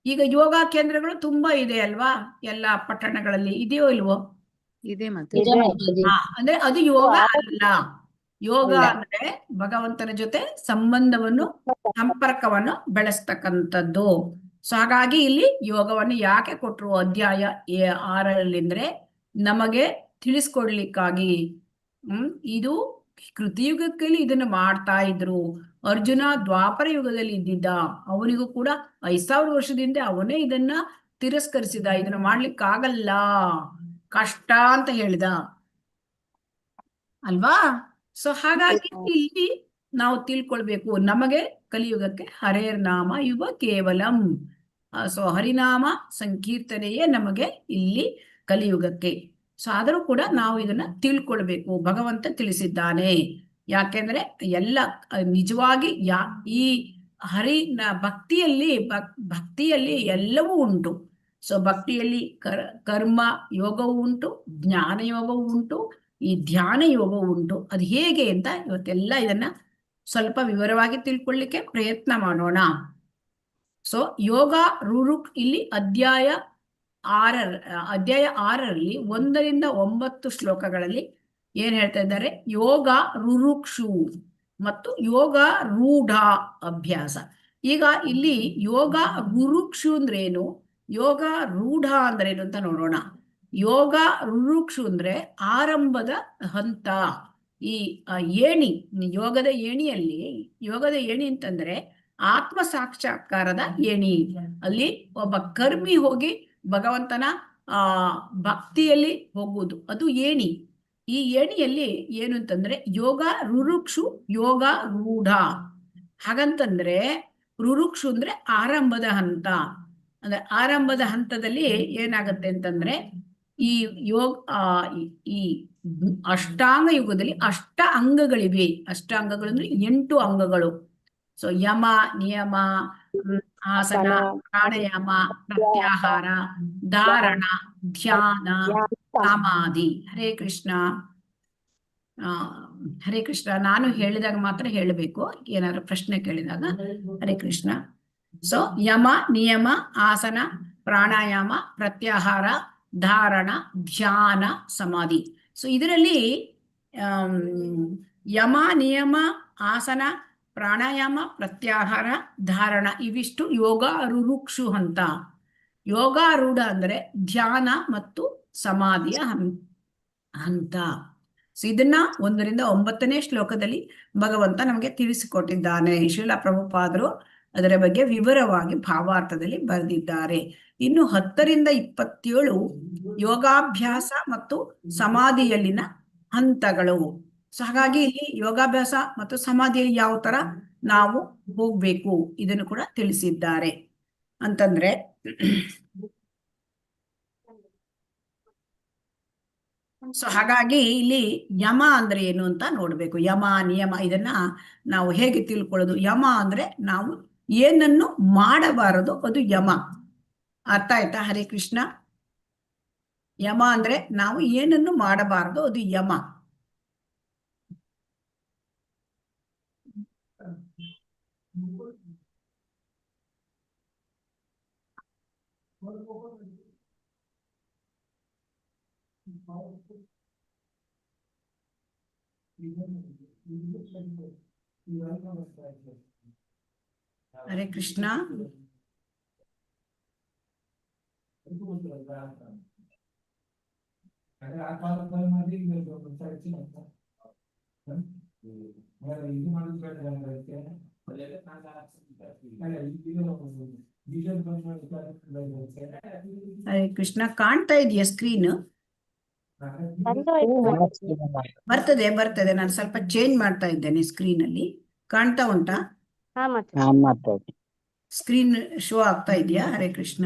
ಈಗ ಯೋಗ ಕೇಂದ್ರಗಳು ತುಂಬಾ ಇದೆ ಅಲ್ವಾ ಎಲ್ಲ ಪಟ್ಟಣಗಳಲ್ಲಿ, ಇದೆಯೋ ಇಲ್ವೋ? ಇದೆ ಮಾತಾಜಿ. ಅಂದ್ರೆ ಅದು ಯೋಗ ಅಲ್ಲ. ಯೋಗ ಅಂದ್ರೆ ಭಗವಂತನ ಜೊತೆ ಸಂಪರ್ಕವನ್ನು ಬೆಳೆಸ್ತಕ್ಕಂಥದ್ದು. ಸೊ ಹಾಗಾಗಿ ಇಲ್ಲಿ ಯೋಗವನ್ನು ಯಾಕೆ ಕೊಟ್ರು ಅಧ್ಯಾಯ 6ರಲ್ಲಿ ಅಂದ್ರೆ ನಮಗೆ ತಿಳಿಸ್ಕೊಡ್ಲಿಕ್ಕಾಗಿ. ಇದು ಕೃತಯುಗದಲ್ಲಿ ಇದನ್ನು ಮಾಡ್ತಾ ಇದ್ರು. ಅರ್ಜುನ ದ್ವಾಪರ ಯುಗದಲ್ಲಿ ಇದ್ದಿದ್ದ, ಅವನಿಗೂ ಕೂಡ 5000 ವರ್ಷದಿಂದ ಅವನೇ ಇದನ್ನ ತಿರಸ್ಕರಿಸಿದ. ಇದನ್ನ ಮಾಡ್ಲಿಕ್ಕಾಗಲ್ಲ, ಕಷ್ಟ ಅಂತ ಹೇಳಿದ ಅಲ್ವಾ? ಸೊ ಹಾಗಾಗಿ ಇಲ್ಲಿ ನಾವು ತಿಳ್ಕೊಳ್ಬೇಕು, ನಮಗೆ ಕಲಿಯುಗಕ್ಕೆ ಹರೇರ್ನಾಮ ಇವ ಕೇವಲಂ. ಸೊ ಹರಿನಾಮ ಸಂಕೀರ್ತನೆಯೇ ನಮಗೆ ಇಲ್ಲಿ ಕಲಿಯುಗಕ್ಕೆ. ಸೊ ಆದರೂ ಕೂಡ ನಾವು ಇದನ್ನ ತಿಳ್ಕೊಳ್ಬೇಕು, ಭಗವಂತ ತಿಳಿಸಿದ್ದಾನೆ. ಯಾಕೆಂದ್ರೆ ಎಲ್ಲ ನಿಜವಾಗಿ ಈ ಭಕ್ತಿಯಲ್ಲಿ ಎಲ್ಲವೂ ಉಂಟು. ಸೊ ಭಕ್ತಿಯಲ್ಲಿ ಕರ್ಮ ಯೋಗವೂ ಉಂಟು, ಜ್ಞಾನ ಯೋಗವೂ ಉಂಟು, ಈ ಧ್ಯಾನ ಯೋಗವೂ ಉಂಟು. ಅದು ಹೇಗೆ ಅಂತ ಇವತ್ತೆಲ್ಲ ಇದನ್ನ ಸ್ವಲ್ಪ ವಿವರವಾಗಿ ತಿಳ್ಕೊಳ್ಳಿಕ್ಕೆ ಪ್ರಯತ್ನ ಮಾಡೋಣ. ಸೊ ಯೋಗ ರುರುಕ್ ಇಲ್ಲಿ ಅಧ್ಯಾಯ 6ರಲ್ಲಿ 1ರಿಂದ 9 ಶ್ಲೋಕಗಳಲ್ಲಿ ಏನ್ ಹೇಳ್ತಾ ಇದ್ದಾರೆ? ಯೋಗ ರುರುಕ್ಷು ಮತ್ತು ಯೋಗ ರೂಢ ಅಭ್ಯಾಸ. ಈಗ ಇಲ್ಲಿ ಯೋಗ ರುರುಕ್ಷು ಅಂದ್ರೇನು, ಯೋಗ ರೂಢ ಅಂದ್ರೇನು ಅಂತ ನೋಡೋಣ. ಯೋಗ ರುರುಕ್ಷು ಅಂದ್ರೆ ಆರಂಭದ ಹಂತ. ಈ ಏಣಿ, ಯೋಗದ ಏಣಿ ಅಂತಂದ್ರೆ ಆತ್ಮ ಸಾಕ್ಷಾತ್ಕಾರದ ಏಣಿ. ಅಲ್ಲಿ ಒಬ್ಬ ಕರ್ಮಿ ಹೋಗಿ ಭಗವಂತನ ಭಕ್ತಿಯಲ್ಲಿ ಹೋಗುವುದು, ಅದು ಏಣಿ. ಈ ಏಣಿಯಲ್ಲಿ ಏನು ಅಂತಂದ್ರೆ ಯೋಗ ರುರುಕ್ಷು, ಯೋಗ ರೂಢ. ಹಾಗಂತಂದ್ರೆ ರುರುಕ್ಷು ಅಂದ್ರೆ ಆರಂಭದ ಹಂತ. ಅಂದ್ರೆ ಆರಂಭದ ಹಂತದಲ್ಲಿ ಏನಾಗತ್ತೆ ಅಂತಂದ್ರೆ ಈ ಈ ಅಷ್ಟಾಂಗ ಯುಗದಲ್ಲಿ ಅಷ್ಟ ಅಂಗಗಳಿವೆ. ಅಷ್ಟಾಂಗಗಳು ಅಂದ್ರೆ 8 ಅಂಗಗಳು. ಸೊ ಯಮ, ನಿಯಮ, ಆಸನ, ಪ್ರಾಣಾಯಾಮ, ಪ್ರತ್ಯಾಹಾರ, ಧಾರಣ, ಧ್ಯಾನ, ಸಮಾಧಿ. ಹರೇ ಕೃಷ್ಣ. ಹರೇ ಕೃಷ್ಣ. ನಾನು ಹೇಳಿದಾಗ ಮಾತ್ರ ಹೇಳಬೇಕು, ಏನಾದ್ರು ಪ್ರಶ್ನೆ ಕೇಳಿದಾಗ. ಹರೇ ಕೃಷ್ಣ. ಸೊ ಯಮ, ನಿಯಮ, ಆಸನ, ಪ್ರಾಣಾಯಾಮ, ಪ್ರತ್ಯಾಹಾರ, ಧಾರಣ, ಧ್ಯಾನ, ಸಮಾಧಿ. ಸೊ ಇದರಲ್ಲಿ ಯಮ, ನಿಯಮ, ಆಸನ, ಪ್ರಾಣಾಯಾಮ, ಪ್ರತ್ಯಾಹಾರ, ಧಾರಣ ಇವಿಷ್ಟು ಯೋಗ ರುರುಕ್ಷು ಹಂತ. ಯೋಗಾರೂಢ ಅಂದ್ರೆ ಧ್ಯಾನ ಮತ್ತು ಸಮಾಧಿಯ ಹಂತ. ಸೊ ಇದನ್ನ 1ರಿಂದ 9ನೇ ಶ್ಲೋಕದಲ್ಲಿ ಭಗವಂತ ನಮಗೆ ತಿಳಿಸಿಕೊಟ್ಟಿದ್ದಾನೆ. ಶ್ರೀಲ ಪ್ರಭುಪಾದರು ಅದರ ಬಗ್ಗೆ ವಿವರವಾಗಿ ಭಾವಾರ್ಥದಲ್ಲಿ ಬರೆದಿದ್ದಾರೆ. ಇನ್ನು 10ರಿಂದ 27 ಯೋಗಾಭ್ಯಾಸ ಮತ್ತು ಸಮಾಧಿಯಲ್ಲಿನ ಹಂತಗಳು. ಸೊ ಹಾಗಾಗಿ ಇಲ್ಲಿ ಯೋಗಾಭ್ಯಾಸ ಮತ್ತು ಸಮಾಧಿಯಲ್ಲಿ ಯಾವ ತರ ನಾವು ಹೋಗ್ಬೇಕು ಇದನ್ನು ಕೂಡ ತಿಳಿಸಿದ್ದಾರೆ. ಅಂತಂದ್ರೆ ಸೊ ಹಾಗಾಗಿ ಇಲ್ಲಿ ಯಮ ಅಂದ್ರೆ ಏನು ಅಂತ ನೋಡ್ಬೇಕು. ಯಮ, ನಿಯಮ ಇದನ್ನ ನಾವು ಹೇಗೆ ತಿಳ್ಕೊಳ್ಳೋದು? ಯಮ ಅಂದ್ರೆ ನಾವು ಏನನ್ನು ಮಾಡಬಾರದು, ಅದು ಯಮ. ಅರ್ಥ ಆಯ್ತಾ? ಹರೇ ಕೃಷ್ಣ. ಯಮ ಅಂದ್ರೆ ನಾವು ಏನನ್ನು ಮಾಡಬಾರದು, ಅದು ಯಮ. ಹರೇ ಕೃಷ್ಣ. ಹರೇ ಕೃಷ್ಣ. ಕಾಣ್ತಾ ಇದೆಯಾ ಸ್ಕ್ರೀನ್? ಬರ್ತದೆ. ನಾನು ಸ್ವಲ್ಪ ಚೇಂಜ್ ಮಾಡ್ತಾ ಇದ್ದೇನೆ ಸ್ಕ್ರೀನ್ ಅಲ್ಲಿ. ಕಾಣ್ತಾ ಉಂಟಾ? ಸ್ಕ್ರೀನ್ ಶೋ ಆಗ್ತಾ ಇದೆಯಾ? ಹರೇ ಕೃಷ್ಣ.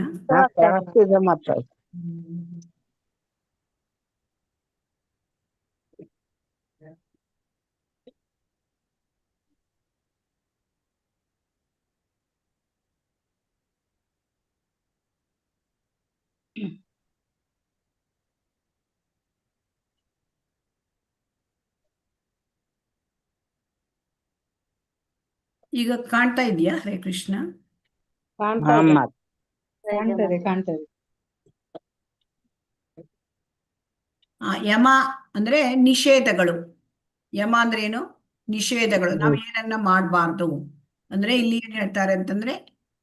ಈಗ ಕಾಣ್ತಾ ಇದೆಯಾ? ಹರೇ ಕೃಷ್ಣ. ಯಮ ಅಂದ್ರೆ ನಿಷೇಧಗಳು. ಯಮ ಅಂದ್ರೆ ಏನು? ನಿಷೇಧಗಳು. ನಾವು ಏನನ್ನ ಮಾಡಬಾರ್ದು ಅಂದ್ರೆ ಇಲ್ಲಿ ಏನ್ ಹೇಳ್ತಾರೆ ಅಂತಂದ್ರೆ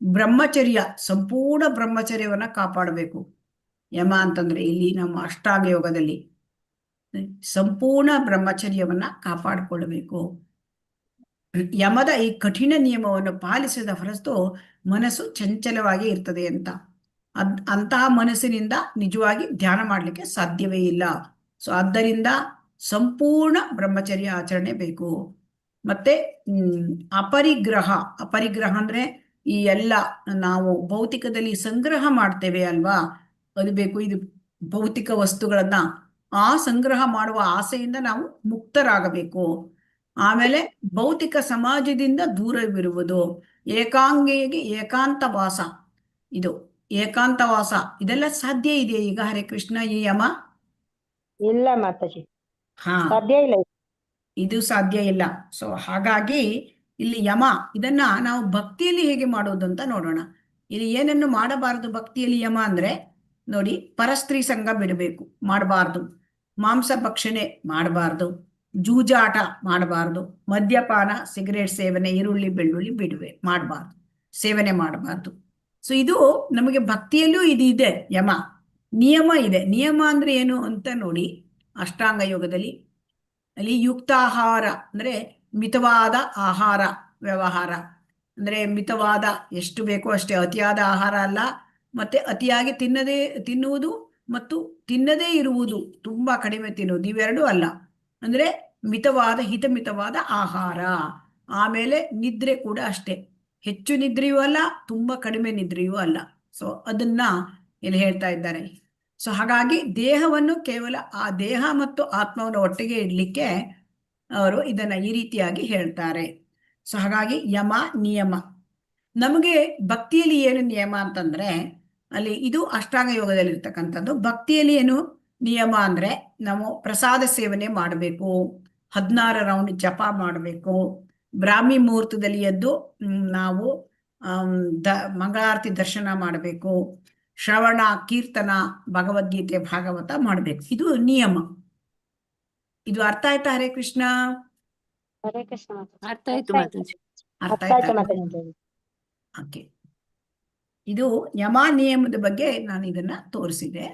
ಬ್ರಹ್ಮಚರ್ಯ, ಸಂಪೂರ್ಣ ಬ್ರಹ್ಮಚರ್ಯವನ್ನ ಕಾಪಾಡಬೇಕು. ಯಮ ಅಂತಂದ್ರೆ ಇಲ್ಲಿ ನಮ್ಮ ಅಷ್ಟಾಂಗ ಯೋಗದಲ್ಲಿ ಸಂಪೂರ್ಣ ಬ್ರಹ್ಮಚರ್ಯವನ್ನ ಕಾಪಾಡಿಕೊಳ್ಳಬೇಕು. ಯಮದ ಈ ಕಠಿಣ ನಿಯಮವನ್ನು ಪಾಲಿಸಿದ ಹೊರತು ಮನಸ್ಸು ಚಂಚಲವಾಗಿ ಇರ್ತದೆ ಅಂತ. ಅಂತಹ ಮನಸ್ಸಿನಿಂದ ನಿಜವಾಗಿ ಧ್ಯಾನ ಮಾಡ್ಲಿಕ್ಕೆ ಸಾಧ್ಯವೇ ಇಲ್ಲ. ಸೊ ಆದ್ದರಿಂದ ಸಂಪೂರ್ಣ ಬ್ರಹ್ಮಚರ್ಯ ಆಚರಣೆ ಬೇಕು. ಮತ್ತೆ ಅಪರಿಗ್ರಹ ಅಂದ್ರೆ ಈ ಎಲ್ಲ ನಾವು ಭೌತಿಕದಲ್ಲಿ ಸಂಗ್ರಹ ಮಾಡ್ತೇವೆ ಅಲ್ವಾ, ಅದು ಬೇಕು. ಇದು ಭೌತಿಕ ವಸ್ತುಗಳನ್ನ ಆ ಸಂಗ್ರಹ ಮಾಡುವ ಆಸೆಯಿಂದ ನಾವು ಮುಕ್ತರಾಗಬೇಕು. ಆಮೇಲೆ ಭೌತಿಕ ಸಮಾಜದಿಂದ ದೂರವಿರುವುದು, ಏಕಾಂಗಿಗೆ ಏಕಾಂತವಾಸ. ಇದು ಏಕಾಂತವಾಸ ಇದೆಲ್ಲ ಸಾಧ್ಯ ಇದೆ ಈಗ ಹರೇ ಕೃಷ್ಣ ಈ ಯಮ? ಇಲ್ಲ ಮಾತಾಜಿ, ಹಾ, ಸಾಧ್ಯ ಇಲ್ಲ. ಇದು ಸಾಧ್ಯ ಇಲ್ಲ. ಸೊ ಹಾಗಾಗಿ ಇಲ್ಲಿ ಯಮ ಇದನ್ನ ನಾವು ಭಕ್ತಿಯಲ್ಲಿ ಹೇಗೆ ಮಾಡೋದು ಅಂತ ನೋಡೋಣ. ಇಲ್ಲಿ ಏನನ್ನು ಮಾಡಬಾರದು ಭಕ್ತಿಯಲ್ಲಿ ಯಮ ಅಂದ್ರೆ ನೋಡಿ, ಪರಸ್ತ್ರೀ ಸಂಘ ಬಿಡಬೇಕು, ಮಾಡಬಾರ್ದು. ಮಾಂಸ ಭಕ್ಷಣೆ ಮಾಡಬಾರ್ದು, ಜೂಜಾಟ ಮಾಡಬಾರ್ದು, ಮದ್ಯಪಾನ, ಸಿಗರೇಟ್ ಸೇವನೆ, ಈರುಳ್ಳಿ ಬೆಳ್ಳುಳ್ಳಿ ಮಾಡಬಾರ್ದು, ಸೇವನೆ ಮಾಡಬಾರ್ದು. ಸೊ ಇದು ನಮಗೆ ಭಕ್ತಿಯಲ್ಲೂ ಇದು ಇದೆ, ಯಮ ನಿಯಮ ಇದೆ. ನಿಯಮ ಅಂದ್ರೆ ಏನು ಅಂತ ನೋಡಿ, ಅಷ್ಟಾಂಗ ಯೋಗದಲ್ಲಿ ಅಲ್ಲಿ ಯುಕ್ತಾಹಾರ ಅಂದ್ರೆ ಮಿತವಾದ ಆಹಾರ ವ್ಯವಹಾರ, ಅಂದ್ರೆ ಮಿತವಾದ, ಎಷ್ಟು ಬೇಕೋ ಅಷ್ಟೇ, ಅತಿಯಾದ ಆಹಾರ ಅಲ್ಲ, ಮತ್ತೆ ಅತಿಯಾಗಿ ತಿನ್ನುವುದು ಮತ್ತು ತಿನ್ನದೇ ಇರುವುದು, ತುಂಬಾ ಕಡಿಮೆ ತಿನ್ನುವುದು, ಇವೆರಡೂ ಅಲ್ಲ. ಅಂದ್ರೆ ಮಿತವಾದ, ಹಿತಮಿತವಾದ ಆಹಾರ. ಆಮೇಲೆ ನಿದ್ರೆ ಕೂಡ ಅಷ್ಟೇ, ಹೆಚ್ಚು ನಿದ್ರೆಯೂ ಅಲ್ಲ, ತುಂಬಾ ಕಡಿಮೆ ನಿದ್ರೆಯೂ ಅಲ್ಲ. ಸೊ ಅದನ್ನ ಇಲ್ಲಿ ಹೇಳ್ತಾ ಇದ್ದಾರೆ. ಸೊ ಹಾಗಾಗಿ ದೇಹವನ್ನು ಕೇವಲ ಆ ದೇಹ ಮತ್ತು ಆತ್ಮವನ್ನು ಒಟ್ಟಿಗೆ ಇಡ್ಲಿಕ್ಕೆ ಅವರು ಇದನ್ನ ಈ ರೀತಿಯಾಗಿ ಹೇಳ್ತಾರೆ. ಸೊ ಹಾಗಾಗಿ ಯಮ ನಿಯಮ. ನಮಗೆ ಭಕ್ತಿಯಲ್ಲಿ ಏನು ನಿಯಮ ಅಂತಂದ್ರೆ, ಅಲ್ಲಿ ಇದು ಅಷ್ಟಾಂಗ ಯೋಗದಲ್ಲಿ ಇರ್ತಕ್ಕಂಥದ್ದು. ಭಕ್ತಿಯಲ್ಲಿ ಏನು ನಿಯಮ ಅಂದ್ರೆ, ನಾವು ಪ್ರಸಾದ ಸೇವನೆ ಮಾಡಬೇಕು, 16 ರೌಂಡ್ ಜಪ ಮಾಡಬೇಕು, ಬ್ರಾಹ್ಮಿ ಮುಹೂರ್ತದಲ್ಲಿ ಎದ್ದು ನಾವು ಮಂಗಳಾರತಿ ದರ್ಶನ ಮಾಡಬೇಕು, ಶ್ರವಣ ಕೀರ್ತನ, ಭಗವದ್ಗೀತೆ ಭಾಗವತ ಮಾಡಬೇಕು. ಇದು ನಿಯಮ. ಇದು ಅರ್ಥ ಆಯ್ತಾ ಹರೇ ಕೃಷ್ಣ? ಹರೇ ಕೃಷ್ಣ. ಅರ್ಥ ಆಯ್ತು ಮಾತಾಜಿ. ಅರ್ಥ ಆಯ್ತಾ? ಓಕೆ, ಇದು ಯಮ ನಿಯಮದ ಬಗ್ಗೆ ನಾನು ಇದನ್ನ ತೋರಿಸಿದೆ.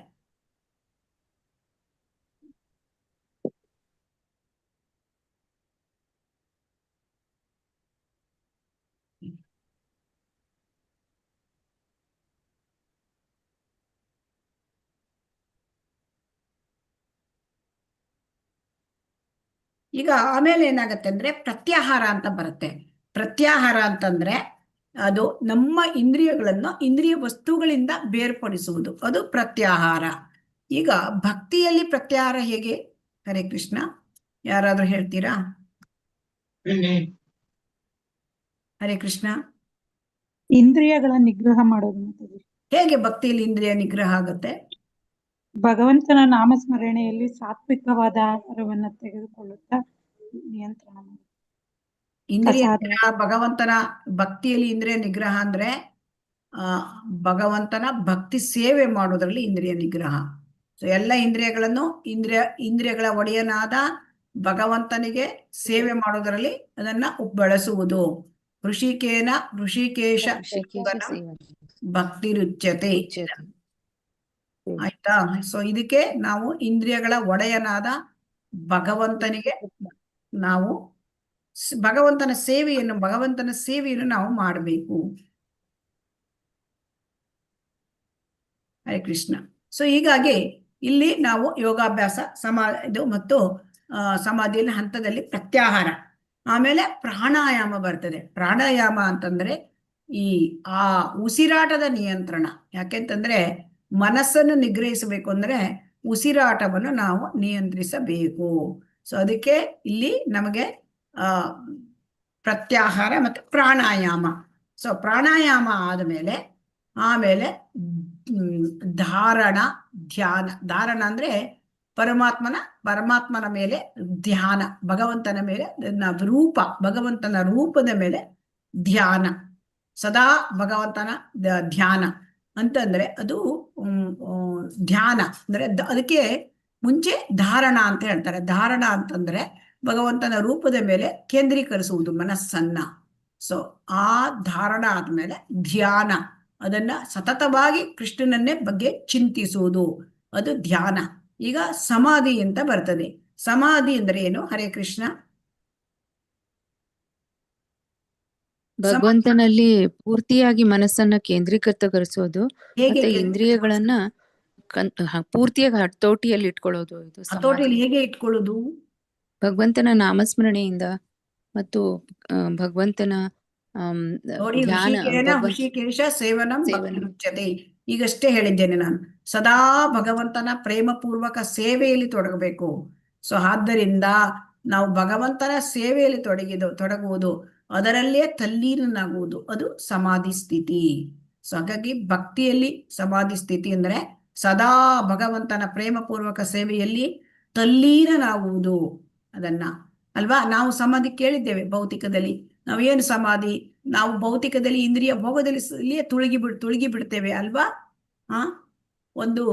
ಈಗ ಆಮೇಲೆ ಏನಾಗತ್ತೆ ಅಂದ್ರೆ ಪ್ರತ್ಯಾಹಾರ ಅಂತ ಬರುತ್ತೆ. ಪ್ರತ್ಯಾಹಾರ ಅಂತಂದ್ರೆ ಅದು ನಮ್ಮ ಇಂದ್ರಿಯಗಳನ್ನು ಇಂದ್ರಿಯ ವಸ್ತುಗಳಿಂದ ಬೇರ್ಪಡಿಸುವುದು, ಅದು ಪ್ರತ್ಯಾಹಾರ. ಈಗ ಭಕ್ತಿಯಲ್ಲಿ ಪ್ರತ್ಯಾಹಾರ ಹೇಗೆ ಹರೇ ಕೃಷ್ಣ? ಯಾರಾದ್ರೂ ಹೇಳ್ತೀರಾ? ಹರೇ ಕೃಷ್ಣ. ಇಂದ್ರಿಯಗಳ ನಿಗ್ರಹ ಮಾಡೋದು ಮಾತಾಜಿ. ಹೇಗೆ ಭಕ್ತಿಯಲ್ಲಿ ಇಂದ್ರಿಯ ನಿಗ್ರಹ ಆಗುತ್ತೆ? ಭಗವಂತನ ನಾಮಸ್ಮರಣೆಯಲ್ಲಿ ಸಾತ್ವಿಕವಾದ ಆಹಾರವನ್ನ ತೆಗೆದುಕೊಳ್ಳುತ್ತಾ ನಿಯಂತ್ರಣ ಮಾಡಿ. ಇಂದ್ರಿಯ ನಿಗ್ರಹ, ಭಗವಂತನ ಭಕ್ತಿಯಲ್ಲಿ ಇಂದ್ರಿಯ ನಿಗ್ರಹ ಅಂದ್ರೆ ಭಗವಂತನ ಭಕ್ತಿ ಸೇವೆ ಮಾಡೋದ್ರಲ್ಲಿ ಇಂದ್ರಿಯ ನಿಗ್ರಹ. ಸೊ ಎಲ್ಲ ಇಂದ್ರಿಯಗಳನ್ನು ಇಂದ್ರಿಯಗಳ ಒಡೆಯನಾದ ಭಗವಂತನಿಗೆ ಸೇವೆ ಮಾಡೋದರಲ್ಲಿ ಅದನ್ನ ಬಳಸುವುದು. ಋಷಿಕೇಶ ಭಕ್ತಿ ರುಚ್ಯತೆ. ಆಯ್ತಾ? ಸೊ ಇದಕ್ಕೆ ನಾವು ಇಂದ್ರಿಯಗಳ ಒಡೆಯನಾದ ಭಗವಂತನಿಗೆ ನಾವು ಭಗವಂತನ ಸೇವೆಯನ್ನು ನಾವು ಮಾಡಬೇಕು. ಹರೇ ಕೃಷ್ಣ. ಸೊ ಹೀಗಾಗಿ ಇಲ್ಲಿ ನಾವು ಯೋಗಾಭ್ಯಾಸ ಇದು ಮತ್ತು ಸಮಾಧಿಯಲ್ಲಿ ಹಂತದಲ್ಲಿ ಪ್ರತ್ಯಾಹಾರ, ಆಮೇಲೆ ಪ್ರಾಣಾಯಾಮ ಬರ್ತದೆ. ಪ್ರಾಣಾಯಾಮ ಅಂತಂದ್ರೆ ಆ ಉಸಿರಾಟದ ನಿಯಂತ್ರಣ. ಯಾಕೆಂತಂದ್ರೆ ಮನಸ್ಸನ್ನು ನಿಗ್ರಹಿಸಬೇಕು ಅಂದ್ರೆ ಉಸಿರಾಟವನ್ನು ನಾವು ನಿಯಂತ್ರಿಸಬೇಕು. ಸೊ ಅದಕ್ಕೆ ಇಲ್ಲಿ ನಮಗೆ ಪ್ರತ್ಯಾಹಾರ ಮತ್ತು ಪ್ರಾಣಾಯಾಮ. ಸೊ ಪ್ರಾಣಾಯಾಮ ಆಮೇಲೆ ಧಾರಣ, ಧ್ಯಾನ. ಧಾರಣ ಅಂದ್ರೆ ಪರಮಾತ್ಮನ ಮೇಲೆ ಧ್ಯಾನ, ಭಗವಂತನ ಮೇಲೆ ಭಗವಂತನ ರೂಪದ ಮೇಲೆ ಧ್ಯಾನ, ಸದಾ ಭಗವಂತನ ಧ್ಯಾನ ಅಂತಂದ್ರೆ ಅದು ಧ್ಯಾನ ಅಂದ್ರೆ ಅದಕ್ಕೆ ಮುಂಚೆ ಧಾರಣ ಅಂತ ಹೇಳ್ತಾರೆ. ಧಾರಣ ಅಂತಂದ್ರೆ ಭಗವಂತನ ರೂಪದ ಮೇಲೆ ಕೇಂದ್ರೀಕರಿಸುವುದು ಮನಸ್ಸನ್ನ. ಸೊ ಆ ಧಾರಣ ಆದ್ಮೇಲೆ ಧ್ಯಾನ, ಅದನ್ನ ಸತತವಾಗಿ ಕೃಷ್ಣನನ್ನೇ ಬಗ್ಗೆ ಚಿಂತಿಸುವುದು, ಅದು ಧ್ಯಾನ. ಈಗ ಸಮಾಧಿ ಅಂತ ಬರ್ತದೆ. ಸಮಾಧಿ ಅಂದ್ರೆ ಏನು ಹರೇ ಕೃಷ್ಣ? ಭಗವಂತನಲ್ಲಿ ಪೂರ್ತಿಯಾಗಿ ಮನಸ್ಸನ್ನ ಕೇಂದ್ರೀಕೃತಗೊಳಿಸೋದು, ಹೇಗೆ ಮತ್ತೆ ಇಂದ್ರಿಯಗಳನ್ನ ಪೂರ್ತಿಯಾಗಿ ಹತೋಟಿಯಲ್ಲಿ ಇಟ್ಕೊಳ್ಳೋದು. ಇದು ಹತೋಟಿಯಲ್ಲಿ ಹೇಗೆ ಇಟ್ಕೊಳ್ಳೋದು? ಭಗವಂತನ ನಾಮಸ್ಮರಣೆಯಿಂದ ಮತ್ತು ಭಗವಂತನ ನೋಡಿ, ಋಷಿಕೇಶ ಸೇವನಂ ಭಕ್ತಿ ರುಚ್ಯತೆ. ಈಗಷ್ಟೇ ಹೇಳಿದ್ದೇನೆ ನಾನು, ಸದಾ ಭಗವಂತನ ಪ್ರೇಮಪೂರ್ವಕ ಸೇವೆಯಲ್ಲಿ ತೊಡಗಬೇಕು. ಸೊ ಆದ್ದರಿಂದ ನಾವು ಭಗವಂತನ ಸೇವೆಯಲ್ಲಿ ತೊಡಗುವುದು, ಅದರಲ್ಲೇ ತಲ್ಲೀನನಾಗುವುದು, ಅದು ಸಮಾಧಿ ಸ್ಥಿತಿ. ಸೊ ಹಾಗಾಗಿ ಭಕ್ತಿಯಲ್ಲಿ ಸಮಾಧಿ ಸ್ಥಿತಿ ಅಂದ್ರೆ ಸದಾ ಭಗವಂತನ ಪ್ರೇಮಪೂರ್ವಕ ಸೇವೆಯಲ್ಲಿ ತಲ್ಲೀನನಾಗುವುದು. ಅದನ್ನ ಅಲ್ವಾ ನಾವು ಸಮಾಧಿ ಕೇಳಿದ್ದೇವೆ. ಭೌತಿಕದಲ್ಲಿ ನಾವೇನು ಸಮಾಧಿ, ನಾವು ಭೌತಿಕದಲ್ಲಿ ಇಂದ್ರಿಯ ಭೋಗದಲ್ಲಿ ಇಲ್ಲಿಯೇ ತುಳುಗಿ ಬಿಡ್ತೇವೆ ಅಲ್ವಾ. ಒಂದು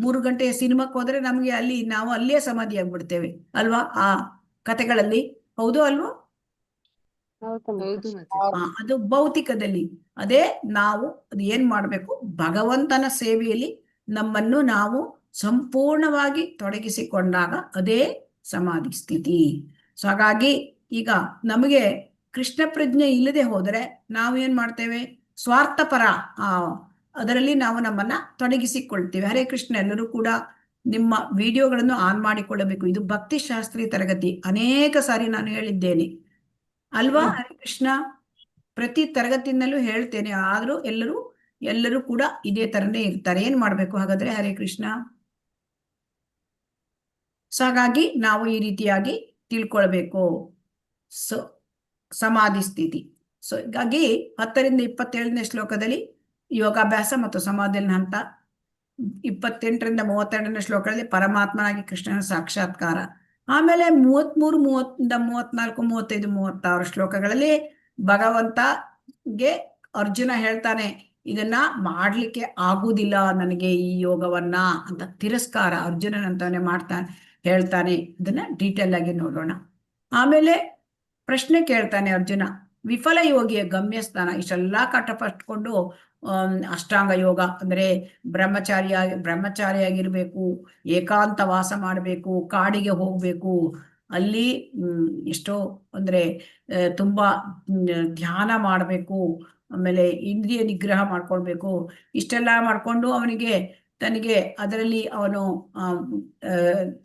3 ಗಂಟೆಯ ಸಿನಿಮಾಕ್ಕೆ ಹೋದ್ರೆ ನಮ್ಗೆ ನಾವು ಅಲ್ಲೇ ಸಮಾಧಿ ಆಗ್ಬಿಡ್ತೇವೆ ಅಲ್ವಾ, ಆ ಕಥೆಗಳಲ್ಲಿ. ಹೌದು ಅಲ್ವಾ? ಹೌದು ಮಾತಾಜಿ. ಅದು ಭೌತಿಕದಲ್ಲಿ. ಅದೇ ನಾವು ಅದು ಏನ್ ಮಾಡ್ಬೇಕು, ಭಗವಂತನ ಸೇವೆಯಲ್ಲಿ ನಮ್ಮನ್ನು ನಾವು ಸಂಪೂರ್ಣವಾಗಿ ತೊಡಗಿಸಿಕೊಂಡಾಗ ಅದೇ ಸಮಾಧಿ ಸ್ಥಿತಿ. ಸೊ ಹಾಗಾಗಿ ಈಗ ನಮಗೆ ಕೃಷ್ಣ ಪ್ರಜ್ಞೆ ಇಲ್ಲದೆ ಹೋದರೆ ನಾವು ಏನ್ ಮಾಡ್ತೇವೆ, ಸ್ವಾರ್ಥಪರ ಅದರಲ್ಲಿ ನಾವು ನಮ್ಮನ್ನ ತೊಡಗಿಸಿಕೊಳ್ತೇವೆ. ಹರೇ ಕೃಷ್ಣ. ಎಲ್ಲರೂ ಕೂಡ ನಿಮ್ಮ ವಿಡಿಯೋಗಳನ್ನು ಆನ್ ಮಾಡಿಕೊಳ್ಳಬೇಕು. ಇದು ಭಕ್ತಿ ಶಾಸ್ತ್ರೀಯ ತರಗತಿ. ಅನೇಕ ಸಾರಿ ನಾನು ಹೇಳಿದ್ದೇನೆ ಅಲ್ವಾ ಹರೇ ಕೃಷ್ಣ. ಪ್ರತಿ ತರಗತಿಯಿಂದಲೂ ಹೇಳ್ತೇನೆ. ಆದ್ರೂ ಎಲ್ಲರೂ ಕೂಡ ಇದೇ ತರನೇ ಇರ್ತಾರೆ. ಏನ್ ಮಾಡ್ಬೇಕು ಹಾಗಾದ್ರೆ ಹರೇ ಕೃಷ್ಣ? ಸೊ ಹಾಗಾಗಿ ನಾವು ಈ ರೀತಿಯಾಗಿ ತಿಳ್ಕೊಳ್ಬೇಕು. ಸೊ ಸಮಾಧಿ ಸ್ಥಿತಿ. ಸೊ ಹೀಗಾಗಿ 10ರಿಂದ 27ನೇ ಶ್ಲೋಕದಲ್ಲಿ ಯೋಗಾಭ್ಯಾಸ ಮತ್ತು ಸಮಾಧಿಯ ಹಂತ, 28ರಿಂದ 32ನೇ ಶ್ಲೋಕದಲ್ಲಿ ಪರಮಾತ್ಮನಾಗಿ ಕೃಷ್ಣನ ಸಾಕ್ಷಾತ್ಕಾರ, ಆಮೇಲೆ 33, 30, 34, 35, 36 ಶ್ಲೋಕಗಳಲ್ಲಿ ಭಗವಂತಗೆ ಅರ್ಜುನ ಹೇಳ್ತಾನೆ, ಇದನ್ನ ಮಾಡ್ಲಿಕ್ಕೆ ಆಗುವುದಿಲ್ಲ ನನಗೆ ಈ ಯೋಗವನ್ನ ಅಂತ ತಿರಸ್ಕಾರ ಅರ್ಜುನನಂತವನೇ ಹೇಳ್ತಾನೆ. ಇದನ್ನ ಡೀಟೇಲ್ ಆಗಿ ನೋಡೋಣ. ಆಮೇಲೆ ಪ್ರಶ್ನೆ ಕೇಳ್ತಾನೆ ಅರ್ಜುನ, ವಿಫಲ ಯೋಗಿಯ ಗಮ್ಯಸ್ಥಾನ. ಇಷ್ಟೆಲ್ಲಾ ಕಷ್ಟಪಟ್ಟುಕೊಂಡು ಅಷ್ಟಾಂಗ ಯೋಗ ಅಂದ್ರೆ ಬ್ರಹ್ಮಚಾರಿಯಾಗಿರ್ಬೇಕು, ಏಕಾಂತ ವಾಸ ಮಾಡಬೇಕು, ಕಾಡಿಗೆ ಹೋಗ್ಬೇಕು, ಅಲ್ಲಿ ಎಷ್ಟೋ ಅಂದ್ರೆ ತುಂಬಾ ಧ್ಯಾನ ಮಾಡಬೇಕು, ಆಮೇಲೆ ಇಂದ್ರಿಯ ನಿಗ್ರಹ ಮಾಡ್ಕೊಳ್ಬೇಕು. ಇಷ್ಟೆಲ್ಲ ಮಾಡ್ಕೊಂಡು ತನಗೆ ಅದರಲ್ಲಿ ಅವನು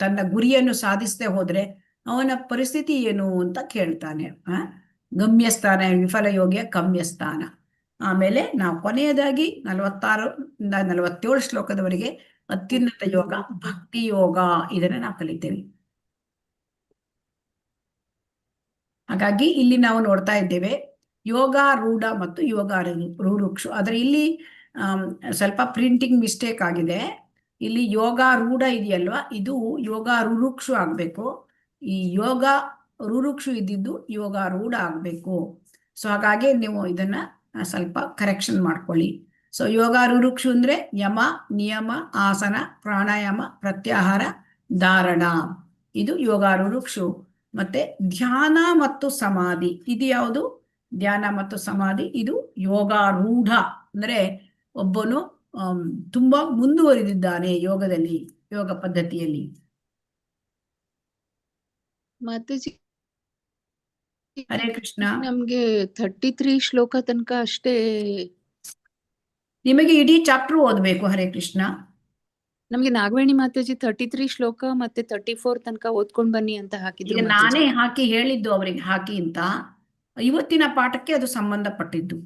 ತನ್ನ ಗುರಿಯನ್ನು ಸಾಧಿಸದೆ ಹೋದ್ರೆ ಅವನ ಪರಿಸ್ಥಿತಿ ಏನು ಅಂತ ಕೇಳ್ತಾನೆ. ಗಮ್ಯಸ್ಥಾನ, ವಿಫಲ ಯೋಗಿಯ ಗಮ್ಯಸ್ಥಾನ. ಆಮೇಲೆ ನಾವು ಕೊನೆಯದಾಗಿ 46ರಿಂದ 47 ಶ್ಲೋಕದವರೆಗೆ ಅತ್ಯುನ್ನತ ಯೋಗ, ಭಕ್ತಿ ಯೋಗ, ಇದನ್ನ ನಾವು ಕಲಿತೇವೆ. ಹಾಗಾಗಿ ಇಲ್ಲಿ ನಾವು ನೋಡ್ತಾ ಇದ್ದೇವೆ ಯೋಗಾರೂಢ ಮತ್ತು ಯೋಗಾರೂಢುಕ್ಷು. ಆದ್ರೆ ಇಲ್ಲಿ ಸ್ವಲ್ಪ ಪ್ರಿಂಟಿಂಗ್ ಮಿಸ್ಟೇಕ್ ಆಗಿದೆ. ಇಲ್ಲಿ ಯೋಗಾರೂಢ ಇದೆಯಲ್ವಾ, ಇದು ಯೋಗಾರೂಢುಕ್ಷು ಆಗ್ಬೇಕು. ಈ ಯೋಗ ರುರುಕ್ಷು ಇದ್ದಿದ್ದು ಯೋಗಾರೂಢ ಆಗ್ಬೇಕು. ಸೊ ಹಾಗಾಗಿ ನೀವು ಇದನ್ನ ಸ್ವಲ್ಪ ಕರೆಕ್ಷನ್ ಮಾಡ್ಕೊಳ್ಳಿ. ಸೊ ಯೋಗಾರೂಢುಕ್ಷು ಅಂದ್ರೆ ಯಮ, ನಿಯಮ, ಆಸನ, ಪ್ರಾಣಾಯಾಮ, ಪ್ರತ್ಯಾಹಾರ, ಧಾರಣ, ಇದು ಯೋಗಾರೂಢುಕ್ಷು. ಮತ್ತೆ ಧ್ಯಾನ ಮತ್ತು ಸಮಾಧಿ, ಇದು ಯಾವುದು? ಧ್ಯಾನ ಮತ್ತು ಸಮಾಧಿ ಇದು ಯೋಗಾರೂಢ. ಅಂದ್ರೆ ಒಬ್ಬನು ತುಂಬಾ ಮುಂದುವರಿದಿದ್ದಾನೆ ಯೋಗದಲ್ಲಿ, ಯೋಗ ಪದ್ಧತಿಯಲ್ಲಿ. ಮಾತಾಜಿ ಹರೇ ಕೃಷ್ಣ. ನಮ್ಗೆ 33 ಶ್ಲೋಕ ತನಕ ಅಷ್ಟೇ. ನಿಮಗೆ ಇಡೀ ಚಾಪ್ಟರ್ ಓದ್ಬೇಕು ಹರೇ ಕೃಷ್ಣ. ನಮ್ಗೆ ನಾಗವೇಣಿ ಮಾತಾಜಿ 33 ಶ್ಲೋಕ ಮತ್ತೆ 34 ತನಕ ಓದ್ಕೊಂಡ್ ಬನ್ನಿ ಅಂತ ಹಾಕಿದ್ರು. ಈಗ ನಾನೇ ಹಾಕಿ ಹೇಳಿದ್ದು ಅವರಿಗೆ ಹಾಕಿ ಅಂತ. ಇವತ್ತಿನ ಪಾಠಕ್ಕೆ ಅದು ಸಂಬಂಧಪಟ್ಟಿದ್ದು.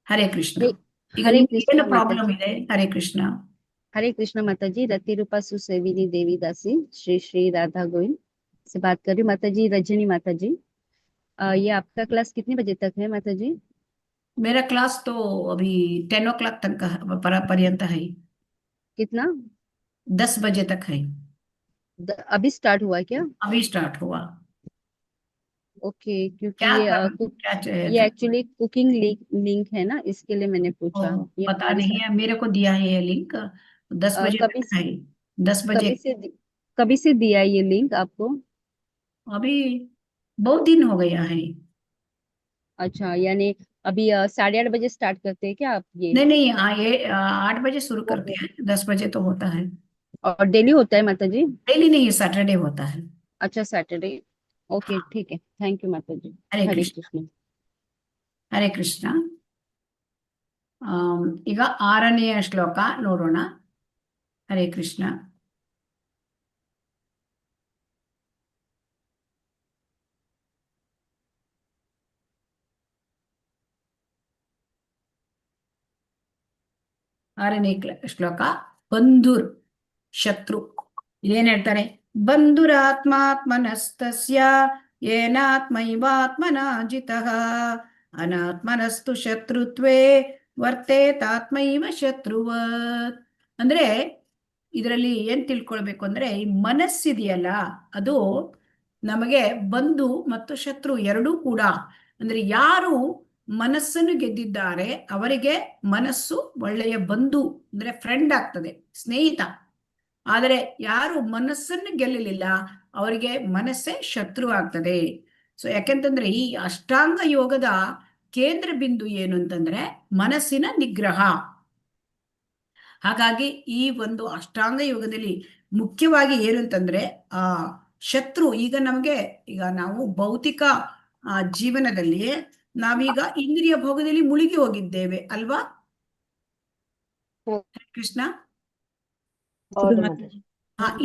ಹರೇ ಕೃಷ್ಣ. ಈಗ ಏನು ಪ್ರಾಬ್ಲಮ್ ಇದೆ ಹರೇ ಕೃಷ್ಣ? हरे कृष्ण माता जी। रति रूपा सुसेविनी देवी दासी श्री श्री राधा गोविंद से बात कर रही हूँ माता जी। रजनी माता जी, ये आपका क्लास कितने बजे तक है माता जी? मेरा क्लास तो अभी 10 o'clock तक पर्यंत है। कितना? 10 बजे तक है। अभी स्टार्ट हुआ क्या? अभी स्टार्ट हुआ। ओके, क्योंकि क्या ये एक्चुअली कुकिंग लिंक है ना, इसके लिए मैंने पूछा। ये पता नहीं है, मेरे को दिया है ये लिंक 10 बजे तक है। 10 बजे कभी से दिया ये लिंक आपको? अभी बहुत दिन हो गया है। अच्छा, यानी अभी 8:30 बजे स्टार्ट करते हैं क्या आप ये? नहीं, ये 8 बजे शुरू करते हैं, 10 बजे तो होता है। और डेली होता है माता जी? डेली नहीं, सैटरडे होता है। अच्छा, सैटरडे। ओके, ठीक है। थैंक यू माता जी। हरे हरे कृष्ण। कृष्ण। ಹರೇ ಕೃಷ್ಣ. ಈಗ 6ನೆಯ ಶ್ಲೋಕ ನೋಡೋಣ. ಹರೇ ಕೃಷ್ಣ. ಆರನೇ ಶ್ಲೋಕ ಬಂಧುರ್ ಶತ್ರು. ಇದೇನ್ ಹೇಳ್ತಾರೆ? ಬಂಧುರಾತ್ಮಾತ್ಮನಸ್ತಸ್ಯ ಏನಾತ್ಮೈವಾತ್ಮನಾ ಜಿತಃ ಅನಾತ್ಮನಸ್ತು ಶತ್ರುತ್ವೇ ವರ್ತೇತಾತ್ಮೈವ ಶತ್ರುವತ್. ಅಂದ್ರೆ ಇದರಲ್ಲಿ ಏನ್ ತಿಳ್ಕೊಳ್ಬೇಕು ಅಂದ್ರೆ ಈ ಮನಸ್ಸಿದೆಯಲ್ಲ ಅದು ನಮಗೆ ಬಂಧು ಮತ್ತು ಶತ್ರು ಎರಡೂ ಕೂಡ. ಅಂದ್ರೆ ಯಾರು ಮನಸ್ಸನ್ನು ಗೆದ್ದಿದ್ದಾರೆ ಅವರಿಗೆ ಮನಸ್ಸು ಒಳ್ಳೆಯ ಬಂಧು ಅಂದ್ರೆ ಫ್ರೆಂಡ್ ಆಗ್ತದೆ, ಸ್ನೇಹಿತ. ಆದರೆ ಯಾರು ಮನಸ್ಸನ್ನು ಗೆಲ್ಲಲಿಲ್ಲ ಅವರಿಗೆ ಮನಸ್ಸೇ ಶತ್ರು ಆಗ್ತದೆ. ಸೊ ಯಾಕೆಂತಂದ್ರೆ ಈ ಅಷ್ಟಾಂಗ ಯೋಗದ ಕೇಂದ್ರ ಬಿಂದು ಏನು ಅಂತಂದ್ರೆ ಮನಸ್ಸಿನ ನಿಗ್ರಹ. ಹಾಗಾಗಿ ಈ ಒಂದು ಅಷ್ಟಾಂಗ ಯೋಗದಲ್ಲಿ ಮುಖ್ಯವಾಗಿ ಏನು ಅಂತಂದ್ರೆ ಆ ಶತ್ರು ಈಗ ನಾವು ಭೌತಿಕ ಜೀವನದಲ್ಲಿ ನಾವೀಗ ಇಂದ್ರಿಯ ಭೋಗದಲ್ಲಿ ಮುಳುಗಿ ಹೋಗಿದ್ದೇವೆ ಅಲ್ವಾ ಕೃಷ್ಣ? ಹೌದು ಮಾತಾಜಿ.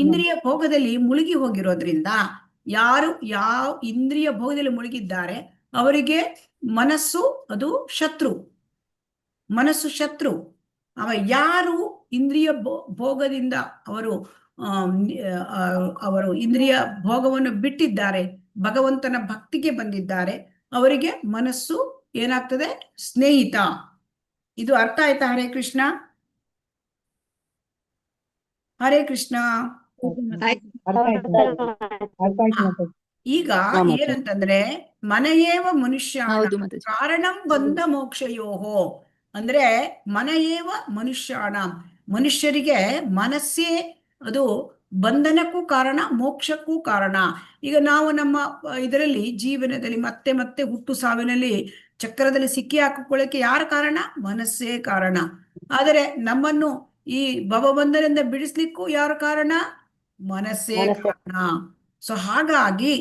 ಇಂದ್ರಿಯ ಭೋಗದಲ್ಲಿ ಮುಳುಗಿ ಹೋಗಿರೋದ್ರಿಂದ ಯಾವ ಇಂದ್ರಿಯ ಭೋಗದಲ್ಲಿ ಮುಳುಗಿದ್ದಾರೆ ಅವರಿಗೆ ಮನಸ್ಸು ಅದು ಶತ್ರು, ಮನಸ್ಸು ಶತ್ರು. ಯಾರು ಇಂದ್ರಿಯ ಭೋಗದಿಂದ ಅವರು ಇಂದ್ರಿಯ ಭೋಗವನ್ನು ಬಿಟ್ಟಿದ್ದಾರೆ, ಭಗವಂತನ ಭಕ್ತಿಗೆ ಬಂದಿದ್ದಾರೆ, ಅವರಿಗೆ ಮನಸ್ಸು ಏನಾಗ್ತದೆ? ಸ್ನೇಹಿತ. ಇದು ಅರ್ಥ ಆಯ್ತಾ? ಹರೇ ಕೃಷ್ಣ. ಹರೇ ಕೃಷ್ಣ. ಈಗ ಏನಂತಂದ್ರೆ ಮನಯೇವ ಮನುಷ್ಯ ಹೌದು ಮಾತಾಜಿ. ಕಾರಣಂ ಬಂಧ ಮೋಕ್ಷಯೋಹೋ. ಅಂದ್ರೆ ಮನಯೇವ ಮನುಷ್ಯಾಣ, ಮನುಷ್ಯರಿಗೆ ಮನಸ್ಸೇ ಅದು ಬಂಧನಕ್ಕೂ ಕಾರಣ, ಮೋಕ್ಷಕ್ಕೂ ಕಾರಣ. ಈಗ ನಾವು ನಮ್ಮ ಇದರಲ್ಲಿ ಜೀವನದಲ್ಲಿ ಮತ್ತೆ ಮತ್ತೆ ಹುಟ್ಟು ಸಾವಿನಲ್ಲಿ ಚಕ್ರದಲ್ಲಿ ಸಿಕ್ಕಿ ಹಾಕಿಕೊಳ್ಳಕ್ಕೆ ಯಾರ ಕಾರಣ? ಮನಸ್ಸೇ ಕಾರಣ. ಆದರೆ ನಮ್ಮನ್ನು ಈ ಭವಬಂಧನದಿಂದ ಬಿಡಿಸ್ಲಿಕ್ಕೂ ಯಾರ ಕಾರಣ? ಮನಸ್ಸೇ ಕಾರಣ. ಸೊ ಹಾಗಾಗಿ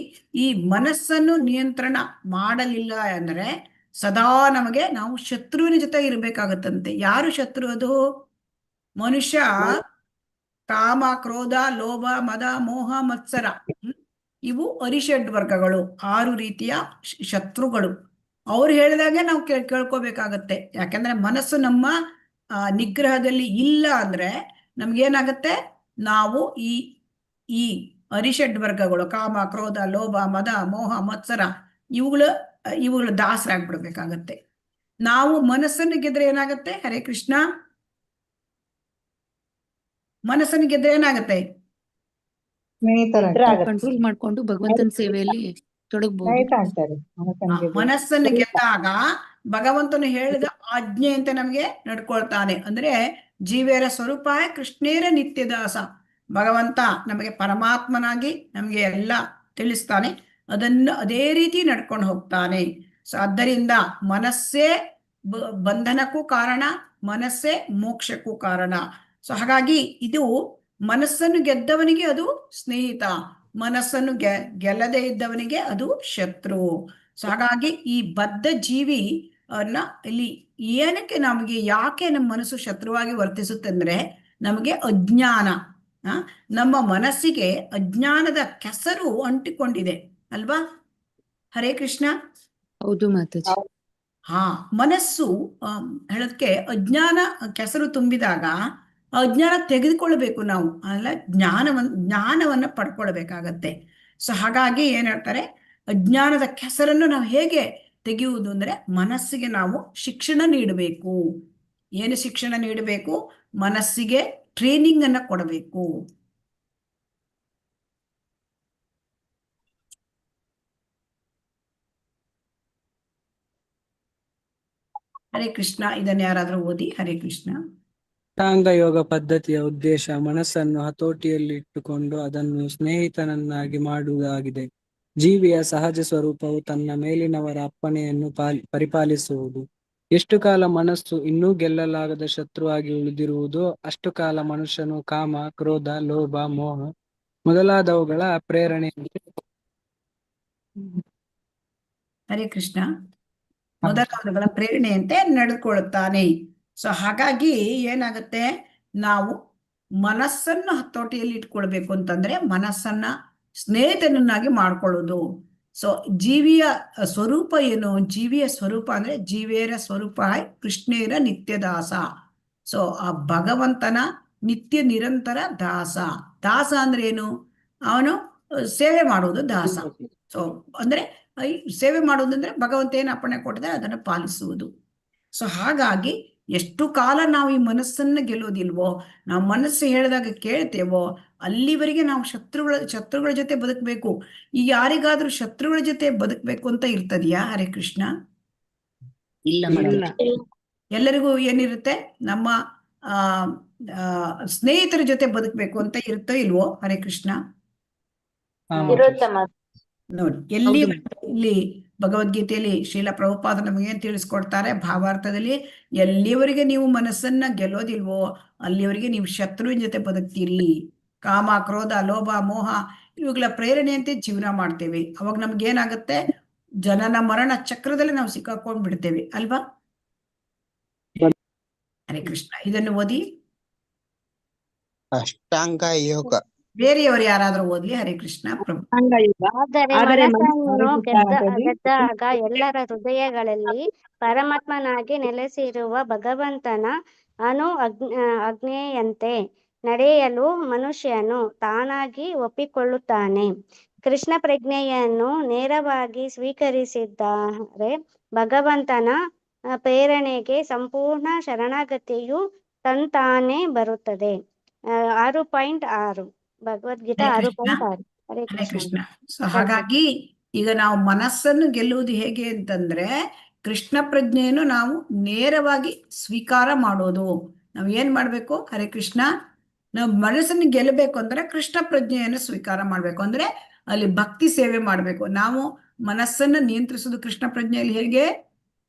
ಈ ಮನಸ್ಸನ್ನು ನಿಯಂತ್ರಣ ಮಾಡಲಿಲ್ಲ ಅಂದ್ರೆ ಸದಾ ನಾವು ಶತ್ರುವಿನ ಜೊತೆ ಇರ್ಬೇಕಾಗತ್ತಂತೆ. ಯಾರು ಶತ್ರು? ಅದು ಮನುಷ್ಯ ಕಾಮ, ಕ್ರೋಧ, ಲೋಭ, ಮದ, ಮೋಹ, ಮತ್ಸರ, ಇವು ಅರಿಷಡ್ ವರ್ಗಗಳು, 6 ರೀತಿಯ ಶತ್ರುಗಳು. ಅವ್ರು ಹೇಳಿದಾಗೆ ನಾವು ಕೇಳ್ಕೋಬೇಕಾಗತ್ತೆ. ಯಾಕಂದ್ರೆ ಮನಸ್ಸು ನಮ್ಮ ನಿಗ್ರಹದಲ್ಲಿ ಇಲ್ಲ ಅಂದ್ರೆ ನಮ್ಗೇನಾಗತ್ತೆ? ನಾವು ಈ ಅರಿಷಡ್ ವರ್ಗಗಳು ಕಾಮ, ಕ್ರೋಧ, ಲೋಭ, ಮದ, ಮೋಹ, ಮತ್ಸರ ಇವುಗಳು ದಾಸರಾಗ್ಬಿಡ್ಬೇಕಾಗತ್ತೆ. ನಾವು ಮನಸ್ಸನ್ನು ಗೆದ್ರೆ ಏನಾಗತ್ತೆ? ಹರೇ ಕೃಷ್ಣ. ಮನಸ್ಸನ್ನು ಗೆದ್ರೆ ಏನಾಗತ್ತೆ? ಕಂಟ್ರೋಲ್ ಮಾಡ್ಕೊಂಡು ಭಗವಂತನ ಸೇವೆಯಲ್ಲಿ ತೊಡಗಬಹುದು. ಮನಸ್ಸನ್ನು ಗೆದ್ದಾಗ ಭಗವಂತನು ಹೇಳಿದ ಆಜ್ಞೆ ಅಂತ ನಮ್ಗೆ ನಡ್ಕೊಳ್ತಾನೆ. ಅಂದ್ರೆ ಜೀವೇರ ಸ್ವರೂಪ ಕೃಷ್ಣೇರ ನಿತ್ಯದಾಸ. ಭಗವಂತ ನಮಗೆ ಪರಮಾತ್ಮನಾಗಿ ನಮ್ಗೆ ಎಲ್ಲ ತಿಳಿಸ್ತಾನೆ, ಅದನ್ನು ಅದೇ ರೀತಿ ನಡ್ಕೊಂಡು ಹೋಗ್ತಾನೆ. ಸೊ ಆದ್ದರಿಂದ ಮನಸ್ಸೇ ಬಂಧನಕ್ಕೂ ಕಾರಣ, ಮನಸ್ಸೇ ಮೋಕ್ಷಕ್ಕೂ ಕಾರಣ. ಸೊ ಹಾಗಾಗಿ ಇದು ಮನಸ್ಸನ್ನು ಗೆದ್ದವನಿಗೆ ಅದು ಸ್ನೇಹಿತ, ಮನಸ್ಸನ್ನು ಗೆಲ್ಲದೆ ಇದ್ದವನಿಗೆ ಅದು ಶತ್ರು. ಸೊ ಹಾಗಾಗಿ ಈ ಬದ್ಧ ಜೀವಿ ಇಲ್ಲಿ ಏನಕ್ಕೆ ಯಾಕೆ ನಮ್ಮ ಮನಸ್ಸು ಶತ್ರುವಾಗಿ ವರ್ತಿಸುತ್ತೆ ಅಂದ್ರೆ ನಮಗೆ ಅಜ್ಞಾನ. ನಮ್ಮ ಮನಸ್ಸಿಗೆ ಅಜ್ಞಾನದ ಕೆಸರು ಅಂಟಿಕೊಂಡಿದೆ ಅಲ್ವಾ? ಹರೇ ಕೃಷ್ಣ. ಹೌದು ಮಾತಾಜಿ. ಮನಸ್ಸು ಹೇಳೋದಕ್ಕೆ ಅಜ್ಞಾನ ಕೆಸರು ತುಂಬಿದಾಗ ಅಜ್ಞಾನ ತೆಗೆದುಕೊಳ್ಬೇಕು ನಾವು, ಅಲ್ಲ ಜ್ಞಾನವನ್ನ ಪಡ್ಕೊಳ್ಬೇಕಾಗತ್ತೆ. ಸೊ ಹಾಗಾಗಿ ಏನ್ ಹೇಳ್ತಾರೆ, ಅಜ್ಞಾನದ ಕೆಸರನ್ನು ನಾವು ಹೇಗೆ ತೆಗೆಯುವುದು ಅಂದ್ರೆ ಮನಸ್ಸಿಗೆ ನಾವು ಶಿಕ್ಷಣ ನೀಡಬೇಕು. ಏನು ಶಿಕ್ಷಣ ನೀಡಬೇಕು? ಮನಸ್ಸಿಗೆ ಟ್ರೈನಿಂಗ್ ಅನ್ನ ಕೊಡಬೇಕು. ಹರೇ ಕೃಷ್ಣ. ಇದನ್ನ ಯಾರಾದ್ರೂ ಓದಿ. ಹರೇ ಕೃಷ್ಣ. ಅಷ್ಟಾಂಗ ಯೋಗ ಪದ್ಧತಿಯ ಉದ್ದೇಶ ಮನಸ್ಸನ್ನು ಹತೋಟಿಯಲ್ಲಿ ಇಟ್ಟುಕೊಂಡು ಅದನ್ನು ಸ್ನೇಹಿತನನ್ನಾಗಿ ಮಾಡುವುದಾಗಿದೆ. ಜೀವಿಯ ಸಹಜ ಸ್ವರೂಪವು ತನ್ನ ಮೇಲಿನವರ ಅಪ್ಪಣೆಯನ್ನು ಪರಿಪಾಲಿಸುವುದು. ಎಷ್ಟು ಕಾಲ ಮನಸ್ಸು ಇನ್ನೂ ಗೆಲ್ಲಲಾಗದ ಶತ್ರುವಾಗಿ ಉಳಿದಿರುವುದೋ ಅಷ್ಟು ಕಾಲ ಮನುಷ್ಯನು ಕಾಮ, ಕ್ರೋಧ, ಲೋಭ, ಮೋಹ ಮೊದಲಾದವುಗಳ ಪ್ರೇರಣೆ. ಹರೇ ಕೃಷ್ಣ. ಮೊದಲಾದವುಗಳ ಪ್ರೇರಣೆಯಂತೆ ನಡೆದುಕೊಳ್ಳುತ್ತಾನೆ. ಸೊ ಹಾಗಾಗಿ ಏನಾಗುತ್ತೆ, ನಾವು ಮನಸ್ಸನ್ನು ಹತೋಟಿಯಲ್ಲಿ ಇಟ್ಕೊಳ್ಬೇಕು ಅಂತಂದ್ರೆ ಮನಸ್ಸನ್ನ ಸ್ನೇಹಿತನನ್ನಾಗಿ ಮಾಡ್ಕೊಳ್ಳೋದು. ಸೊ ಜೀವಿಯ ಸ್ವರೂಪ ಏನು? ಜೀವಿಯ ಸ್ವರೂಪ ಅಂದ್ರೆ ಜೀವೇರ ಸ್ವರೂಪ ಕೃಷ್ಣೇರ ನಿತ್ಯದಾಸ. ಸೊ ಆ ಭಗವಂತನ ನಿತ್ಯ ನಿರಂತರ ದಾಸ. ದಾಸ ಅಂದ್ರೆ ಏನು? ಅವನು ಸೇವೆ ಮಾಡುವುದು ದಾಸ. ಸೊ ಅಂದ್ರೆ ಈ ಸೇವೆ ಮಾಡುವುದಂದ್ರೆ ಭಗವಂತ ಏನು ಅಪ್ಪಣೆ ಕೊಟ್ಟಿದ್ದಾರೆ ಅದನ್ನು ಪಾಲಿಸುವುದು. ಸೊ ಹಾಗಾಗಿ ಎಷ್ಟು ಕಾಲ ನಾವು ಈ ಮನಸ್ಸನ್ನು ಗೆಲ್ಲೋದಿಲ್ವೋ, ನಾವು ಮನಸ್ಸು ಹೇಳಿದಾಗ ಕೇಳ್ತೇವೋ ಅಲ್ಲಿವರೆಗೆ ನಾವು ಶತ್ರುಗಳ ಜೊತೆ ಬದುಕಬೇಕು. ಈಗ ಯಾರಿಗಾದ್ರೂ ಶತ್ರುಗಳ ಜೊತೆ ಬದುಕಬೇಕು ಅಂತ ಇರ್ತದೆಯಾ? ಹರೇ ಕೃಷ್ಣ. ಇಲ್ಲ ಮಾತಾಜಿ. ಎಲ್ಲರಿಗೂ ಏನಿರುತ್ತೆ, ನಮ್ಮ ಆ ಸ್ನೇಹಿತರ ಜೊತೆ ಬದುಕಬೇಕು ಅಂತ ಇರುತ್ತೋ ಇಲ್ವೋ? ಹರೇ ಕೃಷ್ಣ. ಇರುತ್ತೆ ಮಾತಾಜಿ. ನೋಡಿ, ಇಲ್ಲಿ ಭಗವದ್ಗೀತೆಯಲ್ಲಿ ಶ್ರೀಲ ಪ್ರಭುಪಾದ ನಮಗೆ ಏನ್ ತಿಳಿಸ್ಕೊಡ್ತಾರೆ, ಭಾವಾರ್ಥದಲ್ಲಿ ಎಲ್ಲಿವರೆಗೆ ನೀವು ಮನಸ್ಸನ್ನ ಗೆಲ್ಲೋದಿಲ್ವೋ ಅಲ್ಲಿವರೆಗೆ ನೀವು ಶತ್ರುವಿನ ಜೊತೆ ಬದುಕ್ತೀರಿ. ಕಾಮ, ಕ್ರೋಧ, ಲೋಭ, ಮೋಹ ಇವುಗಳ ಪ್ರೇರಣೆಯಂತೆ ಜೀವನ ಮಾಡ್ತೇವೆ. ಅವಾಗ ನಮ್ಗೇನಾಗತ್ತೆ, ಜನನ ಮರಣ ಚಕ್ರದಲ್ಲಿ ನಾವು ಸಿಕ್ಕಾಕೊಂಡ್ ಬಿಡ್ತೇವೆ ಅಲ್ವಾ? ಹರೇ ಕೃಷ್ಣ. ಇದನ್ನು ಓದಿ. ಅಷ್ಟಾಂಗ ಯೋಗ. ಬೇರೆಯವರು ಯಾರಾದ್ರೂ ಓದ್ಲಿ. ಹರೇ ಕೃಷ್ಣ ಪ್ರಭು. ಆದರೆ ಮನಸ್ಸನ್ನು ಗೆದ್ದಾಗ ಎಲ್ಲರ ಹೃದಯಗಳಲ್ಲಿ ಪರಮಾತ್ಮನಾಗಿ ನೆಲೆಸಿರುವ ಭಗವಂತನ ಆಜ್ಞೆಯಂತೆ ನಡೆಯಲು ಮನುಷ್ಯನು ತಾನಾಗಿ ಒಪ್ಪಿಕೊಳ್ಳುತ್ತಾನೆ. ಕೃಷ್ಣ ಪ್ರಜ್ಞೆಯನ್ನು ನೇರವಾಗಿ ಸ್ವೀಕರಿಸಿದರೆ ಭಗವಂತನ ಪ್ರೇರಣೆಗೆ ಸಂಪೂರ್ಣ ಶರಣಾಗತಿಯು ತಂತಾನೇ ಬರುತ್ತದೆ. 6.6 ಭಗವದ್ಗೀತಾ 6.6. ಹರೇ ಹರೇ ಕೃಷ್ಣ. ಕೃಷ್ಣ. ಸೊ ಹಾಗಾಗಿ ಈಗ ನಾವು ಮನಸ್ಸನ್ನು ಗೆಲ್ಲುವುದು ಹೇಗೆ ಅಂತಂದ್ರೆ, ಕೃಷ್ಣ ಪ್ರಜ್ಞೆಯನ್ನು ನಾವು ನೇರವಾಗಿ ಸ್ವೀಕಾರ ಮಾಡೋದು. ನಾವು ಏನ್ ಮಾಡ್ಬೇಕು? ಹರೇ ಕೃಷ್ಣ. ನಾವು ಮನಸ್ಸನ್ನು ಗೆಲ್ಲಬೇಕು ಅಂದ್ರೆ ಕೃಷ್ಣ ಪ್ರಜ್ಞೆಯನ್ನು ಸ್ವೀಕಾರ ಮಾಡ್ಬೇಕು. ಅಂದ್ರೆ ಅಲ್ಲಿ ಭಕ್ತಿ ಸೇವೆ ಮಾಡ್ಬೇಕು. ನಾವು ಮನಸ್ಸನ್ನು ನಿಯಂತ್ರಿಸೋದು ಕೃಷ್ಣ ಪ್ರಜ್ಞೆಯಲ್ಲಿ ಹೇಗೆ?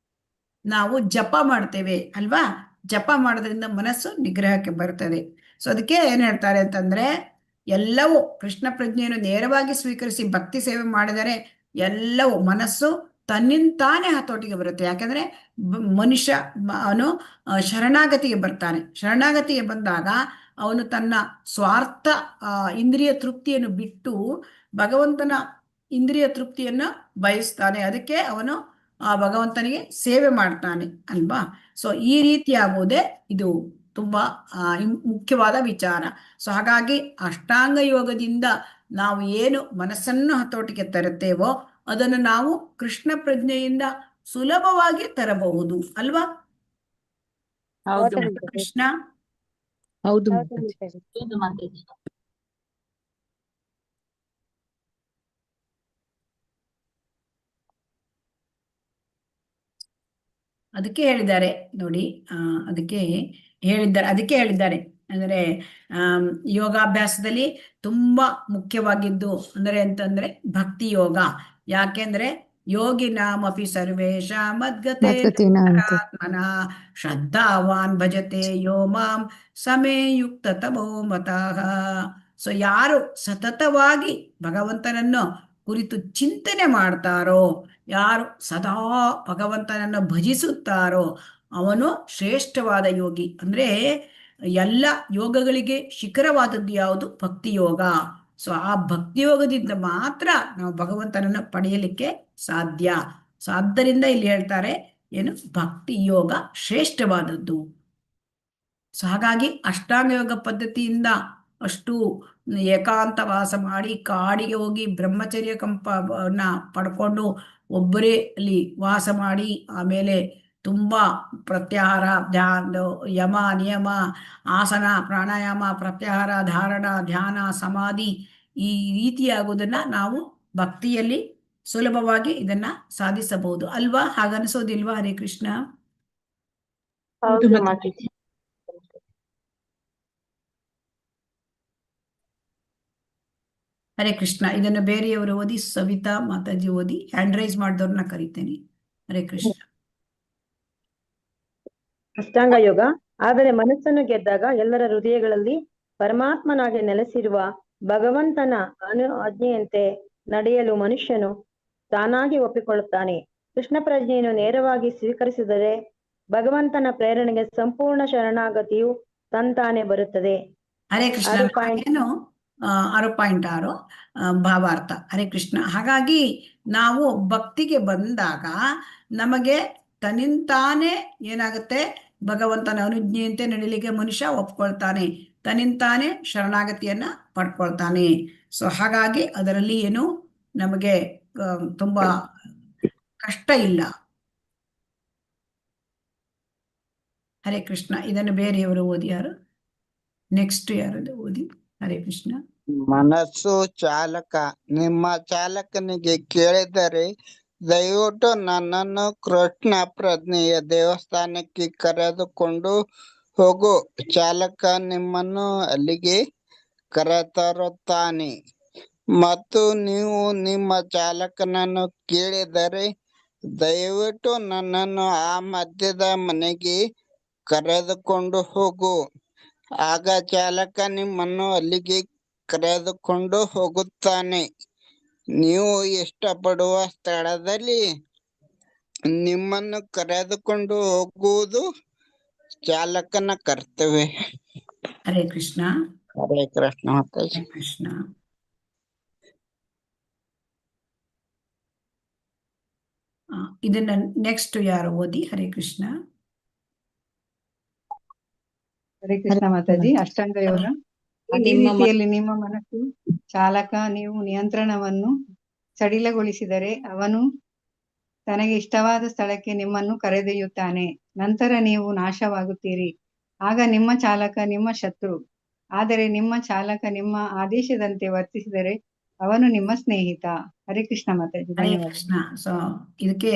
ನಾವು ಜಪ ಮಾಡ್ತೇವೆ ಅಲ್ವಾ? ಜಪ ಮಾಡೋದ್ರಿಂದ ಮನಸ್ಸು ನಿಗ್ರಹಕ್ಕೆ ಬರ್ತದೆ. ಸೊ ಅದಕ್ಕೆ ಏನ್ ಹೇಳ್ತಾರೆ ಅಂತಂದ್ರೆ, ಎಲ್ಲವೂ ಕೃಷ್ಣ ಪ್ರಜ್ಞೆಯನ್ನು ನೇರವಾಗಿ ಸ್ವೀಕರಿಸಿ ಭಕ್ತಿ ಸೇವೆ ಮಾಡಿದರೆ ಎಲ್ಲವೂ ಮನಸ್ಸು ತನ್ನಿಂತಾನೇ ಹತೋಟಿಗೆ ಬರುತ್ತೆ. ಯಾಕಂದ್ರೆ ಮನುಷ್ಯ ಅವನು ಶರಣಾಗತಿಗೆ ಬರ್ತಾನೆ. ಶರಣಾಗತಿಗೆ ಬಂದಾಗ ಅವನು ತನ್ನ ಸ್ವಾರ್ಥ ಇಂದ್ರಿಯ ತೃಪ್ತಿಯನ್ನು ಬಿಟ್ಟು ಭಗವಂತನ ಇಂದ್ರಿಯ ತೃಪ್ತಿಯನ್ನ ಬಯಸ್ತಾನೆ. ಅದಕ್ಕೆ ಅವನು ಆ ಭಗವಂತನಿಗೆ ಸೇವೆ ಮಾಡ್ತಾನೆ ಅಲ್ವಾ? ಸೊ ಈ ರೀತಿ ಆಗುವುದೇ ಇದು ತುಂಬಾ ಮುಖ್ಯವಾದ ವಿಚಾರ. ಸೊ ಹಾಗಾಗಿ ಅಷ್ಟಾಂಗ ಯೋಗದಿಂದ ನಾವು ಏನು ಮನಸ್ಸನ್ನು ಹತೋಟಿಗೆ ತರುತ್ತೇವೋ ಅದನ್ನು ನಾವು ಕೃಷ್ಣ ಪ್ರಜ್ಞೆಯಿಂದ ಸುಲಭವಾಗಿ ತರಬಹುದು ಅಲ್ವಾ? ಕೃಷ್ಣ. ಹೌದು ಮಾತಾಜಿ. ಅದಕ್ಕೆ ಹೇಳಿದ್ದಾರೆ ನೋಡಿ, ಅದಕ್ಕೆ ಹೇಳಿದ್ದಾರೆ ಅಂದರೆ ಯೋಗಾಭ್ಯಾಸದಲ್ಲಿ ತುಂಬಾ ಮುಖ್ಯವಾಗಿದ್ದು ಅಂದರೆ ಅಂತಂದ್ರೆ ಭಕ್ತಿ ಯೋಗ. ಯಾಕೆಂದ್ರೆ ಯೋಗಿನಾಮಪಿ ಸರ್ವೇಶ ಮದ್ಗತೇನ ಶ್ರದ್ಧಾವಾನ್ ಭಜತೆ ಯೋ ಮಾಂ ಸಮೇ ಯುಕ್ತ ತಮೋ ಮತಃ. ಸೊ ಯಾರು ಸತತವಾಗಿ ಭಗವಂತನನ್ನು ಕುರಿತು ಚಿಂತನೆ ಮಾಡ್ತಾರೋ, ಯಾರು ಸದಾ ಭಗವಂತನನ್ನು ಭಜಿಸುತ್ತಾರೋ ಅವನು ಶ್ರೇಷ್ಠವಾದ ಯೋಗಿ. ಅಂದ್ರೆ ಎಲ್ಲ ಯೋಗಗಳಿಗೆ ಶಿಖರವಾದದ್ದು ಯಾವುದು? ಭಕ್ತಿ ಯೋಗ. ಸೊ ಆ ಭಕ್ತಿ ಯೋಗದಿಂದ ಮಾತ್ರ ನಾವು ಭಗವಂತನನ್ನು ಪಡೆಯಲಿಕ್ಕೆ ಸಾಧ್ಯ. ಸೊ ಆದ್ದರಿಂದ ಇಲ್ಲಿ ಹೇಳ್ತಾರೆ ಏನು? ಭಕ್ತಿ ಯೋಗ ಶ್ರೇಷ್ಠವಾದದ್ದು. ಸೊ ಹಾಗಾಗಿ ಅಷ್ಟಾಂಗ ಯೋಗ ಪದ್ಧತಿಯಿಂದ ಅಷ್ಟು ಏಕಾಂತವಾಸ ಮಾಡಿ ಕಾಡಿಗೆ ಹೋಗಿ ಬ್ರಹ್ಮಚರ್ಯ ಕಂಪವನ್ನ ಪಡ್ಕೊಂಡು ಒಬ್ಬರೇ ಅಲ್ಲಿ ವಾಸ ಮಾಡಿ, ಆಮೇಲೆ ತುಂಬಾ ಪ್ರತ್ಯಾಹಾರ, ಯಮ ನಿಯಮ, ಆಸನ, ಪ್ರಾಣಾಯಾಮ, ಪ್ರತ್ಯಾಹಾರ, ಧಾರಣ, ಧ್ಯಾನ, ಸಮಾಧಿ ಈ ರೀತಿಯಾಗುವುದನ್ನ ನಾವು ಭಕ್ತಿಯಲ್ಲಿ ಸುಲಭವಾಗಿ ಇದನ್ನ ಸಾಧಿಸಬಹುದು ಅಲ್ವಾ? ಹಾಗನ್ನಿಸೋದಿಲ್ವಾ? ಹರೇ ಕೃಷ್ಣ. ಹೌದು ಮಾತಾಜಿ. ಹರೇ ಕೃಷ್ಣ. ಇದನ್ನು ಬೇರೆಯವರು ಓದಿ. ಸವಿತಾ ಮಾತಾಜಿ ಓದಿ. ಹ್ಯಾಂಡ್ ರೈಸ್ ಮಾಡಿದವ್ರನ್ನ ಕರಿತೇನೆ. ಹರೇ ಕೃಷ್ಣ. ಅಷ್ಟಾಂಗ ಯೋಗ. ಆದರೆ ಮನಸ್ಸನ್ನು ಗೆದ್ದಾಗ ಎಲ್ಲರ ಹೃದಯಗಳಲ್ಲಿ ಪರಮಾತ್ಮನಾಗಿ ನೆಲೆಸಿರುವ ಭಗವಂತನ ಆಜ್ಞೆಯಂತೆ ನಡೆಯಲು ಮನುಷ್ಯನು ತಾನಾಗಿ ಒಪ್ಪಿಕೊಳ್ಳುತ್ತಾನೆ. ಕೃಷ್ಣ ಪ್ರಜ್ಞೆಯನ್ನು ನೇರವಾಗಿ ಸ್ವೀಕರಿಸಿದರೆ ಭಗವಂತನ ಪ್ರೇರಣೆಗೆ ಸಂಪೂರ್ಣ ಶರಣಾಗತಿಯು ತಂತಾನೆ ಬರುತ್ತದೆ. ಹರೇ ಕೃಷ್ಣ. 6.6 ಭಾವಾರ್ಥ. ಹರೇ ಕೃಷ್ಣ. ಹಾಗಾಗಿ ನಾವು ಭಕ್ತಿಗೆ ಬಂದಾಗ ನಮಗೆ ತನ್ನಿಂತಾನೇ ಏನಾಗುತ್ತೆ? ಭಗವಂತನ ಅನುಜ್ಞೆಯಂತೆ ನಡಿಲಿಕ್ಕೆ ಮನುಷ್ಯ ಒಪ್ಕೊಳ್ತಾನೆ, ತನ್ನಿಂತಾನೇ ಶರಣಾಗತಿಯನ್ನ ಪಡ್ಕೊಳ್ತಾನೆ. ಸೊ ಹಾಗಾಗಿ ಅದರಲ್ಲಿ ಏನು ನಮಗೆ ತುಂಬಾ ಕಷ್ಟ ಇಲ್ಲ. ಹರೇ ಕೃಷ್ಣ. ಇದನ್ನು ಬೇರೆಯವರು ಓದಿ. ಯಾರು ನೆಕ್ಸ್ಟ್ ಯಾರದು ಓದಿ? ಹರೇ ಕೃಷ್ಣ. ಮನಸ್ಸು ಚಾಲಕ. ನಿಮ್ಮ ಚಾಲಕನಿಗೆ ಕೇಳಿದರೆ ದಯವಿಟ್ಟು ನನ್ನನ್ನು ಕೃಷ್ಣ ಪ್ರಜ್ಞೆಯ ದೇವಸ್ಥಾನಕ್ಕೆ ಕರೆದುಕೊಂಡು ಹೋಗು. ಚಾಲಕ ನಿಮ್ಮನ್ನು ಅಲ್ಲಿಗೆ ಕರೆತರುತ್ತಾನೆ. ಮತ್ತು ನೀವು ನಿಮ್ಮ ಚಾಲಕನನ್ನು ಕೇಳಿದರೆ ದಯವಿಟ್ಟು ನನ್ನನ್ನು ಆ ಮಧ್ಯದ ಮನೆಗೆ ಕರೆದುಕೊಂಡು ಹೋಗು. ಆಗ ಚಾಲಕ ನಿಮ್ಮನ್ನು ಅಲ್ಲಿಗೆ ಕರೆದುಕೊಂಡು ಹೋಗುತ್ತಾನೆ. ನೀವು ಇಷ್ಟಪಡುವ ಸ್ಥಳದಲ್ಲಿ ನಿಮ್ಮನ್ನು ಕರೆದುಕೊಂಡು ಹೋಗುವುದು ಚಾಲಕನ ಕರ್ತವ್ಯ. ಹರೇ ಕೃಷ್ಣ. ಹರೇ ಕೃಷ್ಣ ಮಾತಾಜಿ. ಹರೇ ಕೃಷ್ಣ. ಇದನ್ನ ನೆಕ್ಸ್ಟ್ ಯಾರು ಓದಿ? ಹರೇ ಕೃಷ್ಣ. ಹರೇ ಕೃಷ್ಣ ಮಾತಾಜಿ. ಅಷ್ಟಾಂಗ ಯೋಗ. ಅದೇ ರೀತಿಯಲ್ಲಿ ನಿಮ್ಮ ಮನಸ್ಸು ಚಾಲಕ. ನೀವು ನಿಯಂತ್ರಣವನ್ನು ಸಡಿಲಗೊಳಿಸಿದರೆ ಅವನು ತನಗೆ ಇಷ್ಟವಾದ ಸ್ಥಳಕ್ಕೆ ನಿಮ್ಮನ್ನು ಕರೆದೊಯ್ಯುತ್ತಾನೆ. ನಂತರ ನೀವು ನಾಶವಾಗುತ್ತೀರಿ. ಆಗ ನಿಮ್ಮ ಚಾಲಕ ನಿಮ್ಮ ಶತ್ರು. ಆದರೆ ನಿಮ್ಮ ಚಾಲಕ ನಿಮ್ಮ ಆದೇಶದಂತೆ ವರ್ತಿಸಿದರೆ ಅವನು ನಿಮ್ಮ ಸ್ನೇಹಿತ. ಹರೇ ಕೃಷ್ಣ ಮಾತಾಜಿ. ಹರೇ ಧನ್ಯವಾದ. ಕೃಷ್ಣ. ಸೊ ಇದಕ್ಕೆ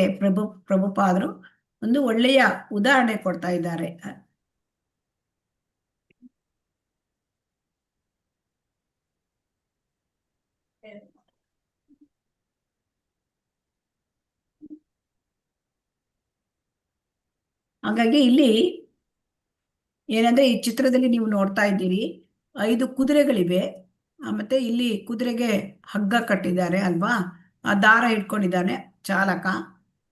ಪ್ರಭುಪಾದರು ಒಂದು ಒಳ್ಳೆಯ ಉದಾಹರಣೆ ಕೊಡ್ತಾ ಇದ್ದಾರೆ. ಹಾಗಾಗಿ ಇಲ್ಲಿ ಏನಂದ್ರೆ ಈ ಚಿತ್ರದಲ್ಲಿ ನೀವು ನೋಡ್ತಾ ಇದ್ದೀರಿ 5 ಕುದುರೆಗಳಿವೆ. ಮತ್ತೆ ಇಲ್ಲಿ ಕುದುರೆಗೆ ಹಗ್ಗ ಕಟ್ಟಿದ್ದಾರೆ ಅಲ್ವಾ, ಆ ದಾರ ಇಟ್ಕೊಂಡಿದ್ದಾನೆ ಚಾಲಕ.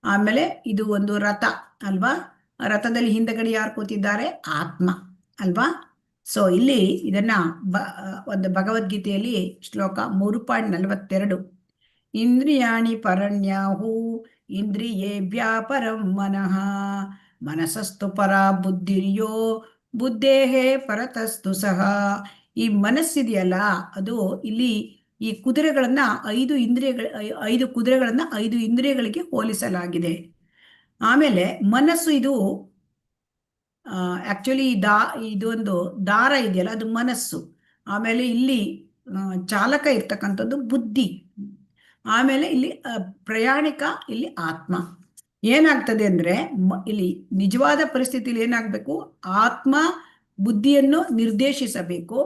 ಆಮೇಲೆ ಇದು ಒಂದು ರಥ ಅಲ್ವಾ, ಆ ರಥದಲ್ಲಿ ಹಿಂದಗಡೆ ಯಾರು ಕೂತಿದ್ದಾರೆ? ಆತ್ಮ ಅಲ್ವಾ. ಸೊ ಇಲ್ಲಿ ಇದನ್ನ ಒಂದು ಭಗವದ್ಗೀತೆಯಲ್ಲಿ ಶ್ಲೋಕ 3.42 ಇಂದ್ರಿಯಾಣಿ ಪರಣ್ಯಾಹು ಇಂದ್ರಿಯೇಭ್ಯಃ ಪರಂ ಮನಃ ಮನಸಸ್ತು ಪರ ಬುದ್ಧಿರ್ಯೋ ಬುದ್ಧೇಹೇ ಪರತಸ್ತು ಸಹ. ಈ ಮನಸ್ಸಿದೆಯಲ್ಲ, ಅದು ಇಲ್ಲಿ ಈ ಕುದುರೆಗಳನ್ನ 5 ಕುದುರೆಗಳನ್ನ 5 ಇಂದ್ರಿಯಗಳಿಗೆ ಹೋಲಿಸಲಾಗಿದೆ. ಆಮೇಲೆ ಮನಸ್ಸು ಇದು ಆಕ್ಚುಲಿ ಇದೊಂದು ದಾರ ಇದೆಯಲ್ಲ, ಅದು ಮನಸ್ಸು. ಆಮೇಲೆ ಇಲ್ಲಿ ಚಾಲಕ ಇರ್ತಕ್ಕಂಥದ್ದು ಬುದ್ಧಿ. ಆಮೇಲೆ ಇಲ್ಲಿ ಪ್ರಯಾಣಿಕ ಇಲ್ಲಿ ಆತ್ಮ. ಏನಾಗ್ತದೆ ಅಂದ್ರೆ ಇಲ್ಲಿ ನಿಜವಾದ ಪರಿಸ್ಥಿತಿಯಲ್ಲಿ ಏನಾಗಬೇಕು? ಆತ್ಮ ಬುದ್ಧಿಯನ್ನು ನಿರ್ದೇಶಿಸಬೇಕು.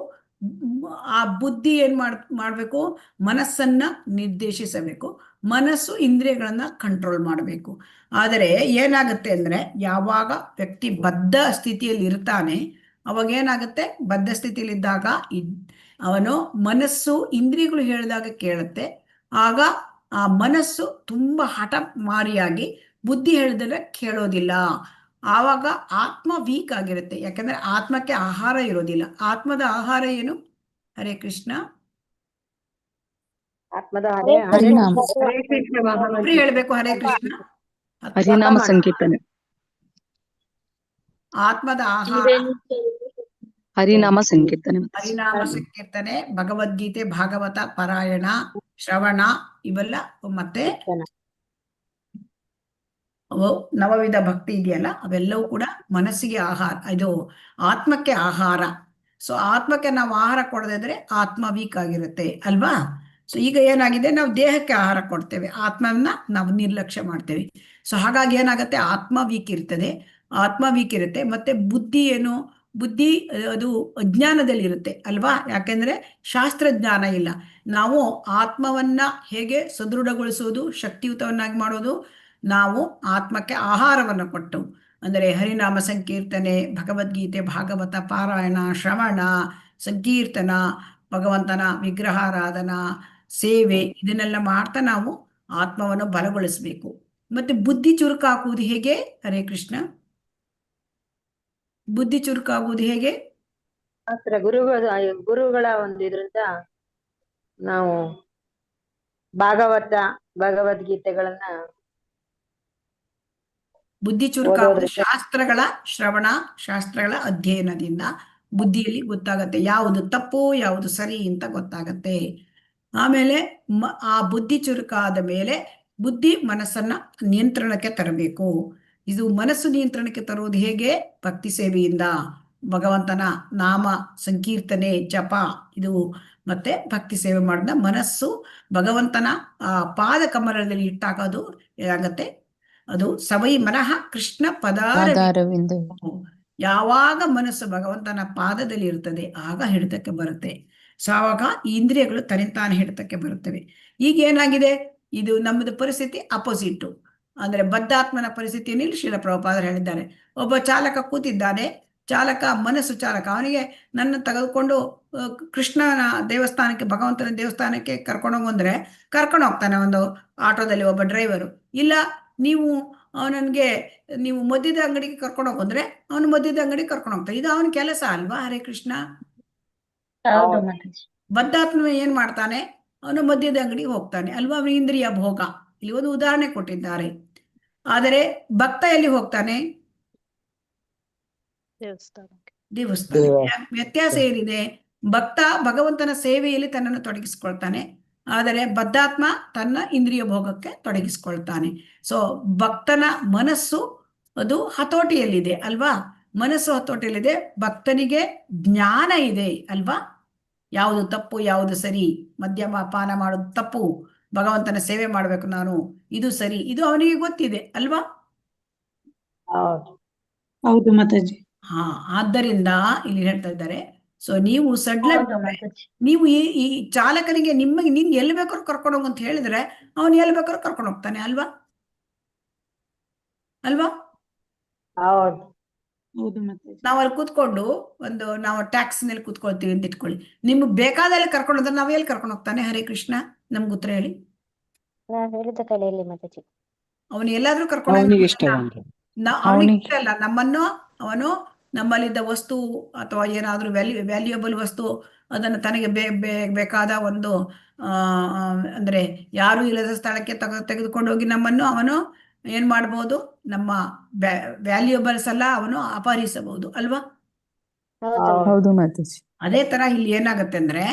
ಆ ಬುದ್ಧಿ ಏನ್ ಮಾಡಬೇಕು? ಮನಸ್ಸನ್ನ ನಿರ್ದೇಶಿಸಬೇಕು. ಮನಸ್ಸು ಇಂದ್ರಿಯಗಳನ್ನ ಕಂಟ್ರೋಲ್ ಮಾಡಬೇಕು. ಆದರೆ ಏನಾಗುತ್ತೆ ಅಂದ್ರೆ ಯಾವಾಗ ವ್ಯಕ್ತಿ ಬದ್ಧ ಸ್ಥಿತಿಯಲ್ಲಿ ಇರ್ತಾನೆ, ಅವಾಗ ಏನಾಗುತ್ತೆ? ಬದ್ಧ ಸ್ಥಿತಿಯಲ್ಲಿ ಇದ್ದಾಗ ಅವನು ಮನಸ್ಸು ಇಂದ್ರಿಯಗಳು ಹೇಳಿದಾಗ ಕೇಳುತ್ತೆ. ಆಗ ಆ ಮನಸ್ಸು ತುಂಬಾ ಹಠ ಮಾರಿಯಾಗಿ ಬುದ್ಧಿ ಹೇಳಿದ್ರೆ ಕೇಳೋದಿಲ್ಲ. ಆವಾಗ ಆತ್ಮ ವೀಕ್ ಆಗಿರುತ್ತೆ. ಯಾಕಂದ್ರೆ ಆತ್ಮಕ್ಕೆ ಆಹಾರ ಇರೋದಿಲ್ಲ. ಆತ್ಮದ ಆಹಾರ ಏನು? ಹರೇ ಕೃಷ್ಣ. ಆತ್ಮದ ಹರಿನಾಮ. ಹರೇ ಕೃಷ್ಣ ಮಹಾರಾಜ್. ಒಬ್ರು ಹೇಳ್ಬೇಕು ಹರೇ ಕೃಷ್ಣ. ಹರಿನಾಮ ಸಂಕೀರ್ತನೆ. ಆತ್ಮದ ಆಹಾರ ಹರಿನಾಮ ಸಂಕೀರ್ತನೆ. ಹರಿನಾಮ ಸಂಕೀರ್ತನೆ, ಭಗವದ್ಗೀತೆ, ಭಾಗವತ ಪಾರಾಯಣ, ಶ್ರವಣ, ಇವೆಲ್ಲ ಮತ್ತೆ ನವವಿಧ ಭಕ್ತಿ ಇದೆಯಲ್ಲ, ಅವೆಲ್ಲವೂ ಕೂಡ ಮನಸ್ಸಿಗೆ ಆಹಾರ, ಇದು ಆತ್ಮಕ್ಕೆ ಆಹಾರ. ಸೊ ಆತ್ಮಕ್ಕೆ ನಾವು ಆಹಾರ ಕೊಡದಿದ್ರೆ ಆತ್ಮ ವೀಕ್ ಆಗಿರುತ್ತೆ ಅಲ್ವಾ. ಸೊ ಈಗ ಏನಾಗಿದೆ, ನಾವು ದೇಹಕ್ಕೆ ಆಹಾರ ಕೊಡ್ತೇವೆ, ಆತ್ಮವನ್ನ ನಾವು ನಿರ್ಲಕ್ಷ್ಯ ಮಾಡ್ತೇವೆ. ಸೊ ಹಾಗಾಗಿ ಏನಾಗುತ್ತೆ? ಆತ್ಮ ವೀಕ್ ಇರ್ತದೆ, ಆತ್ಮ ವೀಕ್ ಇರುತ್ತೆ. ಮತ್ತೆ ಬುದ್ಧಿ ಏನು? ಬುದ್ಧಿ ಅದು ಅಜ್ಞಾನದಲ್ಲಿ ಇರುತ್ತೆ ಅಲ್ವಾ. ಯಾಕೆಂದ್ರೆ ಶಾಸ್ತ್ರಜ್ಞಾನ ಇಲ್ಲ. ನಾವು ಆತ್ಮವನ್ನ ಹೇಗೆ ಸದೃಢಗೊಳಿಸೋದು, ಶಕ್ತಿಯುತವನ್ನಾಗಿ ಮಾಡೋದು? ನಾವು ಆತ್ಮಕ್ಕೆ ಆಹಾರವನ್ನು ಕೊಟ್ಟು, ಅಂದರೆ ಹರಿನಾಮ ಸಂಕೀರ್ತನೆ, ಭಗವದ್ಗೀತೆ, ಭಾಗವತ ಪಾರಾಯಣ, ಶ್ರವಣ, ಸಂಕೀರ್ತನ, ಭಗವಂತನ ವಿಗ್ರಹಾರಾಧನಾ, ಸೇವೆ, ಇದನ್ನೆಲ್ಲ ಮಾಡ್ತಾ ನಾವು ಆತ್ಮವನ್ನು ಬಲಗೊಳಿಸಬೇಕು. ಮತ್ತೆ ಬುದ್ಧಿ ಚುರುಕಾಗುವುದು ಹೇಗೆ? ಹರೇ ಕೃಷ್ಣ. ಬುದ್ಧಿ ಚುರುಕಾಗುವುದು ಹೇಗೆ? ಗುರುಗಳ ಒಂದು ಇದರಿಂದ ನಾವು ಭಗವದ್ಗೀತೆಗಳನ್ನ ಬುದ್ಧಿ ಚುರುಕಾಗುವುದು ಶಾಸ್ತ್ರಗಳ ಶ್ರವಣ, ಶಾಸ್ತ್ರಗಳ ಅಧ್ಯಯನದಿಂದ ಬುದ್ಧಿಯಲ್ಲಿ ಗೊತ್ತಾಗತ್ತೆ ಯಾವುದು ತಪ್ಪು ಯಾವುದು ಸರಿ ಅಂತ ಗೊತ್ತಾಗತ್ತೆ. ಆಮೇಲೆ ಆ ಬುದ್ಧಿ ಚುರುಕಾದ ಮೇಲೆ ಬುದ್ಧಿ ಮನಸ್ಸನ್ನ ನಿಯಂತ್ರಣಕ್ಕೆ ತರಬೇಕು. ಇದು ಮನಸ್ಸು ನಿಯಂತ್ರಣಕ್ಕೆ ತರುವುದು ಹೇಗೆ? ಭಕ್ತಿ ಸೇವೆಯಿಂದ, ಭಗವಂತನ ನಾಮ ಸಂಕೀರ್ತನೆ ಜಪ ಇದು ಮತ್ತೆ ಭಕ್ತಿ ಸೇವೆ ಮಾಡಿದ ಮನಸ್ಸು ಭಗವಂತನ ಪಾದ ಕಮಲದಲ್ಲಿ ಇಟ್ಟಾಗ ಅದು ಏನಾಗತ್ತೆ? ಅದು ಸವೈ ಮನಃ ಕೃಷ್ಣ ಪದಾರವಿಂದ. ಯಾವಾಗ ಮನಸ್ಸು ಭಗವಂತನ ಪಾದದಲ್ಲಿ ಇರ್ತದೆ ಆಗ ಹಿಡಿತಕ್ಕೆ ಬರುತ್ತೆ. ಸೊ ಆವಾಗ ಈ ಇಂದ್ರಿಯಗಳು ತನಿತಾನೆ ಹಿಡಿತಕ್ಕೆ ಬರುತ್ತವೆ. ಈಗ ಏನಾಗಿದೆ? ಇದು ನಮ್ಮದು ಪರಿಸ್ಥಿತಿ ಅಪೋಸಿಟ್. ಅಂದ್ರೆ ಬದ್ಧಾತ್ಮನ ಪರಿಸ್ಥಿತಿಯಲ್ಲಿ ಶ್ರೀಲ ಪ್ರಭುಪಾದರು ಹೇಳಿದ್ದಾರೆ. ಒಬ್ಬ ಚಾಲಕ ಕೂತಿದ್ದಾನೆ, ಚಾಲಕ ಮನಸ್ಸು ಚಾಲಕ, ಅವನಿಗೆ ನನ್ನ ತೆಗೆದುಕೊಂಡು ಕೃಷ್ಣನ ದೇವಸ್ಥಾನಕ್ಕೆ, ಭಗವಂತನ ದೇವಸ್ಥಾನಕ್ಕೆ ಕರ್ಕೊಂಡೋಗಂದ್ರೆ ಕರ್ಕೊಂಡು ಹೋಗ್ತಾನೆ ಒಂದು ಆಟೋದಲ್ಲಿ ಒಬ್ಬ ಡ್ರೈವರು. ಇಲ್ಲ ನೀವು ನನಗೆ ನೀವು ಮದ್ಯದ ಅಂಗಡಿಗೆ ಕರ್ಕೊಂಡು ಹೋಗಂದ್ರೆ ಅವನು ಮದ್ಯದ ಅಂಗಡಿಗೆ ಕರ್ಕೊಂಡು ಹೋಗ್ತಾನೆ. ಇದು ಅವನ ಕೆಲಸ ಅಲ್ವಾ? ಹರೇ ಕೃಷ್ಣ. ಬದ್ಧಾತ್ಮ ಏನ್ ಮಾಡ್ತಾನೆ? ಅವನು ಮದ್ಯದ ಅಂಗಡಿಗೆ ಹೋಗ್ತಾನೆ ಅಲ್ವಾ? ಅವನ ಇಂದ್ರಿಯ ಭೋಗ. ಇಲ್ಲಿ ಒಂದು ಉದಾಹರಣೆ ಕೊಟ್ಟಿದ್ದಾರೆ. ಆದರೆ ಭಕ್ತ ಎಲ್ಲಿ ಹೋಗ್ತಾನೆ? ದೇವಸ್ಥಾನ. ವ್ಯತ್ಯಾಸ ಏನಿದೆ? ಭಕ್ತ ಭಗವಂತನ ಸೇವೆಯಲ್ಲಿ ತನ್ನನ್ನು ತೊಡಗಿಸ್ಕೊಳ್ತಾನೆ, ಆದರೆ ಬದ್ಧಾತ್ಮ ತನ್ನ ಇಂದ್ರಿಯ ಭೋಗಕ್ಕೆ ತೊಡಗಿಸ್ಕೊಳ್ತಾನೆ. ಸೊ ಭಕ್ತನ ಮನಸ್ಸು ಅದು ಹತೋಟಿಯಲ್ಲಿದೆ ಅಲ್ವಾ? ಮನಸ್ಸು ಹತೋಟಿಯಲ್ಲಿದೆ. ಭಕ್ತನಿಗೆ ಜ್ಞಾನ ಇದೆ ಅಲ್ವಾ? ಯಾವುದು ತಪ್ಪು, ಯಾವುದು ಸರಿ, ಮದ್ಯಮ ಪಾನ ಮಾಡೋದು ತಪ್ಪು, ಭಗವಂತನ ಸೇವೆ ಮಾಡ್ಬೇಕು ನಾನು, ಇದು ಸರಿ, ಇದು ಅವನಿಗೆ ಗೊತ್ತಿದೆ ಅಲ್ವಾ? ಹೌದು ಮಾತಾಜಿ. ಹಾ, ಆದ್ದರಿಂದ ಇಲ್ಲಿ ಹೇಳ್ತಾ ಇದ್ದಾರೆ. ಸೊ ನೀವು ನೀವು ಈ ಚಾಲಕನಿಗೆ ನಿನ್ಗೆ ಎಲ್ಲಿ ಬೇಕಾದ್ರೂ ಕರ್ಕೊಂಡು ಹೋಗು ಅಂತ ಹೇಳಿದ್ರೆ ಅವನು ಎಲ್ಲಿ ಬೇಕಾದ್ರೂ ಕರ್ಕೊಂಡು ಹೋಗ್ತಾನೆ ಅಲ್ವಾ? ಅಲ್ವಾ? ನಾವು ಅಲ್ಲಿ ಕೂತ್ಕೊಂಡು ನಾವು ಟ್ಯಾಕ್ಸಿ ನಲ್ಲಿ ಕೂತ್ಕೊಳ್ತೀವಿ ಅಂತ ಇಟ್ಕೊಳ್ಳಿ. ನಿಮ್ಗೆ ಬೇಕಾದಲ್ಲಿ ಕರ್ಕೊಂಡು ಹೋದ್ರೆ ನಾವ್ ಎಲ್ಲಿ ಕರ್ಕೊಂಡು ಹೋಗ್ತಾನೆ? ಹರೇ ಕೃಷ್ಣ, ನಮ್ಗೆ ಉತ್ತರ ಹೇಳಿ. ಅವನು ಎಲ್ಲಾದ್ರೂ ಕರ್ಕೊಂಡು ಅವನಿಗೆ ಇಷ್ಟ ಅಲ್ಲ, ನಮ್ಮನ್ನು ಅವನು ನಮ್ಮಲ್ಲಿದ್ದ ವಸ್ತು ಅಥವಾ ಏನಾದ್ರೂ ವ್ಯಾಲ್ಯೂಯಬಲ್ ವಸ್ತು ಅದನ್ನು ತನಗೆ ಬೇಕಾದ ಒಂದು ಅಂದ್ರೆ ಯಾರು ಇಲ್ಲದ ಸ್ಥಳಕ್ಕೆ ತೆಗೆದುಕೊಂಡು ಹೋಗಿ ನಮ್ಮನ್ನು ಅವನು ಏನ್ ಮಾಡಬಹುದು? ನಮ್ಮ ವ್ಯಾಲ್ಯೂಯಬಲ್ಸ್ ಎಲ್ಲ ಅವನು ಅಪಹರಿಸಬಹುದು ಅಲ್ವಾ? ಅದೇ ತರ ಇಲ್ಲಿ ಏನಾಗತ್ತೆ ಅಂದ್ರೆ,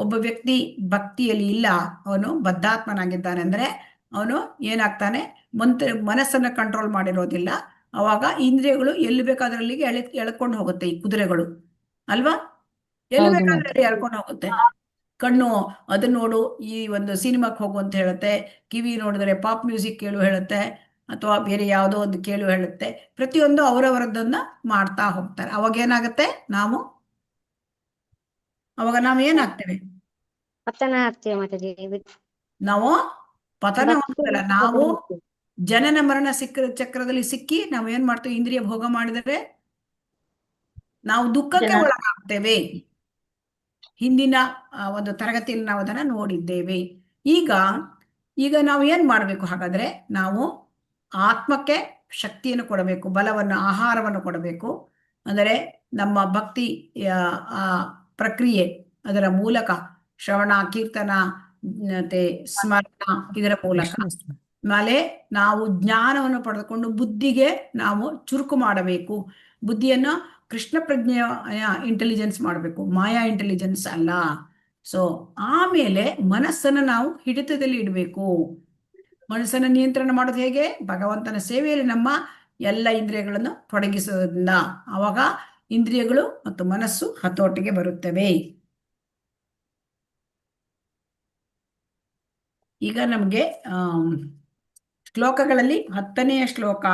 ಒಬ್ಬ ವ್ಯಕ್ತಿ ಭಕ್ತಿಯಲ್ಲಿ ಇಲ್ಲ, ಅವನು ಬದ್ಧಾತ್ಮನಾಗಿದ್ದಾನೆ ಅಂದ್ರೆ ಅವನು ಏನಾಗ್ತಾನೆ? ಮನಸ್ಸನ್ನ ಕಂಟ್ರೋಲ್ ಮಾಡಿರೋದಿಲ್ಲ. ಅವಾಗ ಇಂದ್ರಿಯಗಳು ಎಲ್ಲಿ ಬೇಕಾದ್ರಲ್ಲಿಗೆ ಎಳ್ಕೊಂಡು ಹೋಗುತ್ತೆ ಈ ಕುದುರೆಗಳು ಅಲ್ವಾ? ಎಲ್ಲಿ ಬೇಕಾದ್ರೆ ಎಳ್ಕೊಂಡು ಹೋಗುತ್ತೆ. ಕಣ್ಣು ಅದನ್ನ ನೋಡು, ಈ ಒಂದು ಸಿನಿಮಾಕ್ಕೆ ಹೋಗು ಅಂತ ಹೇಳುತ್ತೆ. ಕಿವಿ ನೋಡಿದ್ರೆ ಪಾಪ್ ಮ್ಯೂಸಿಕ್ ಕೇಳು ಹೇಳುತ್ತೆ, ಅಥವಾ ಬೇರೆ ಯಾವುದೋ ಒಂದು ಕೇಳು ಹೇಳುತ್ತೆ. ಪ್ರತಿಯೊಂದು ಅವರವರದ್ದನ್ನ ಮಾಡ್ತಾ ಹೋಗ್ತಾರೆ. ಅವಾಗ ಏನಾಗುತ್ತೆ? ಅವಾಗ ನಾವು ಏನಾಗ್ತೇವೆ? ನಾವು ಪತನ ಹೋಗ್ತಲ್ಲ, ನಾವು ಜನನ ಮರಣ ಚಕ್ರದಲ್ಲಿ ಸಿಕ್ಕಿ ನಾವು ಏನ್ ಮಾಡ್ತೇವೆ? ಇಂದ್ರಿಯ ಭೋಗ ಮಾಡಿದರೆ ನಾವು ದುಃಖಕ್ಕೆ ಒಳಗಾಗ್ತೇವೆ. ಹಿಂದಿನ ಒಂದು ತರಗತಿಯಲ್ಲಿ ನಾವು ಅದನ್ನ ನೋಡಿದ್ದೇವೆ. ಈಗ ನಾವು ಏನ್ ಮಾಡ್ಬೇಕು? ಹಾಗಾದ್ರೆ ನಾವು ಆತ್ಮಕ್ಕೆ ಶಕ್ತಿಯನ್ನು ಕೊಡಬೇಕು, ಬಲವನ್ನು, ಆಹಾರವನ್ನು ಕೊಡಬೇಕು. ಅಂದರೆ ನಮ್ಮ ಭಕ್ತಿ ಪ್ರಕ್ರಿಯೆ ಅದರ ಮೂಲಕ ಶ್ರವಣ, ಕೀರ್ತನ ಮತ್ತೆ ಸ್ಮರಣ, ಇದರ ಮೂಲಕ ಮೇಲೆ ನಾವು ಜ್ಞಾನವನ್ನು ಪಡೆದುಕೊಂಡು ಬುದ್ಧಿಗೆ ನಾವು ಚುರುಕು ಮಾಡಬೇಕು. ಬುದ್ಧಿಯನ್ನು ಕೃಷ್ಣ ಪ್ರಜ್ಞೆಯ ಇಂಟೆಲಿಜೆನ್ಸ್ ಮಾಡಬೇಕು, ಮಾಯಾ ಇಂಟೆಲಿಜೆನ್ಸ್ ಅಲ್ಲ. ಸೊ ಆಮೇಲೆ ಮನಸ್ಸನ್ನು ನಾವು ಹಿಡಿತದಲ್ಲಿ ಇಡಬೇಕು. ಮನಸ್ಸನ್ನು ನಿಯಂತ್ರಣ ಮಾಡೋದು ಹೇಗೆ? ಭಗವಂತನ ಸೇವೆಯಲ್ಲಿ ನಮ್ಮ ಎಲ್ಲ ಇಂದ್ರಿಯಗಳನ್ನು ತೊಡಗಿಸೋದ್ರಿಂದ. ಆವಾಗ ಇಂದ್ರಿಯಗಳು ಮತ್ತು ಮನಸ್ಸು ಹತೋಟಿಗೆ ಬರುತ್ತವೆ. ಈಗ ನಮಗೆ ಶ್ಲೋಕಗಳಲ್ಲಿ 10ನೇ ಶ್ಲೋಕ,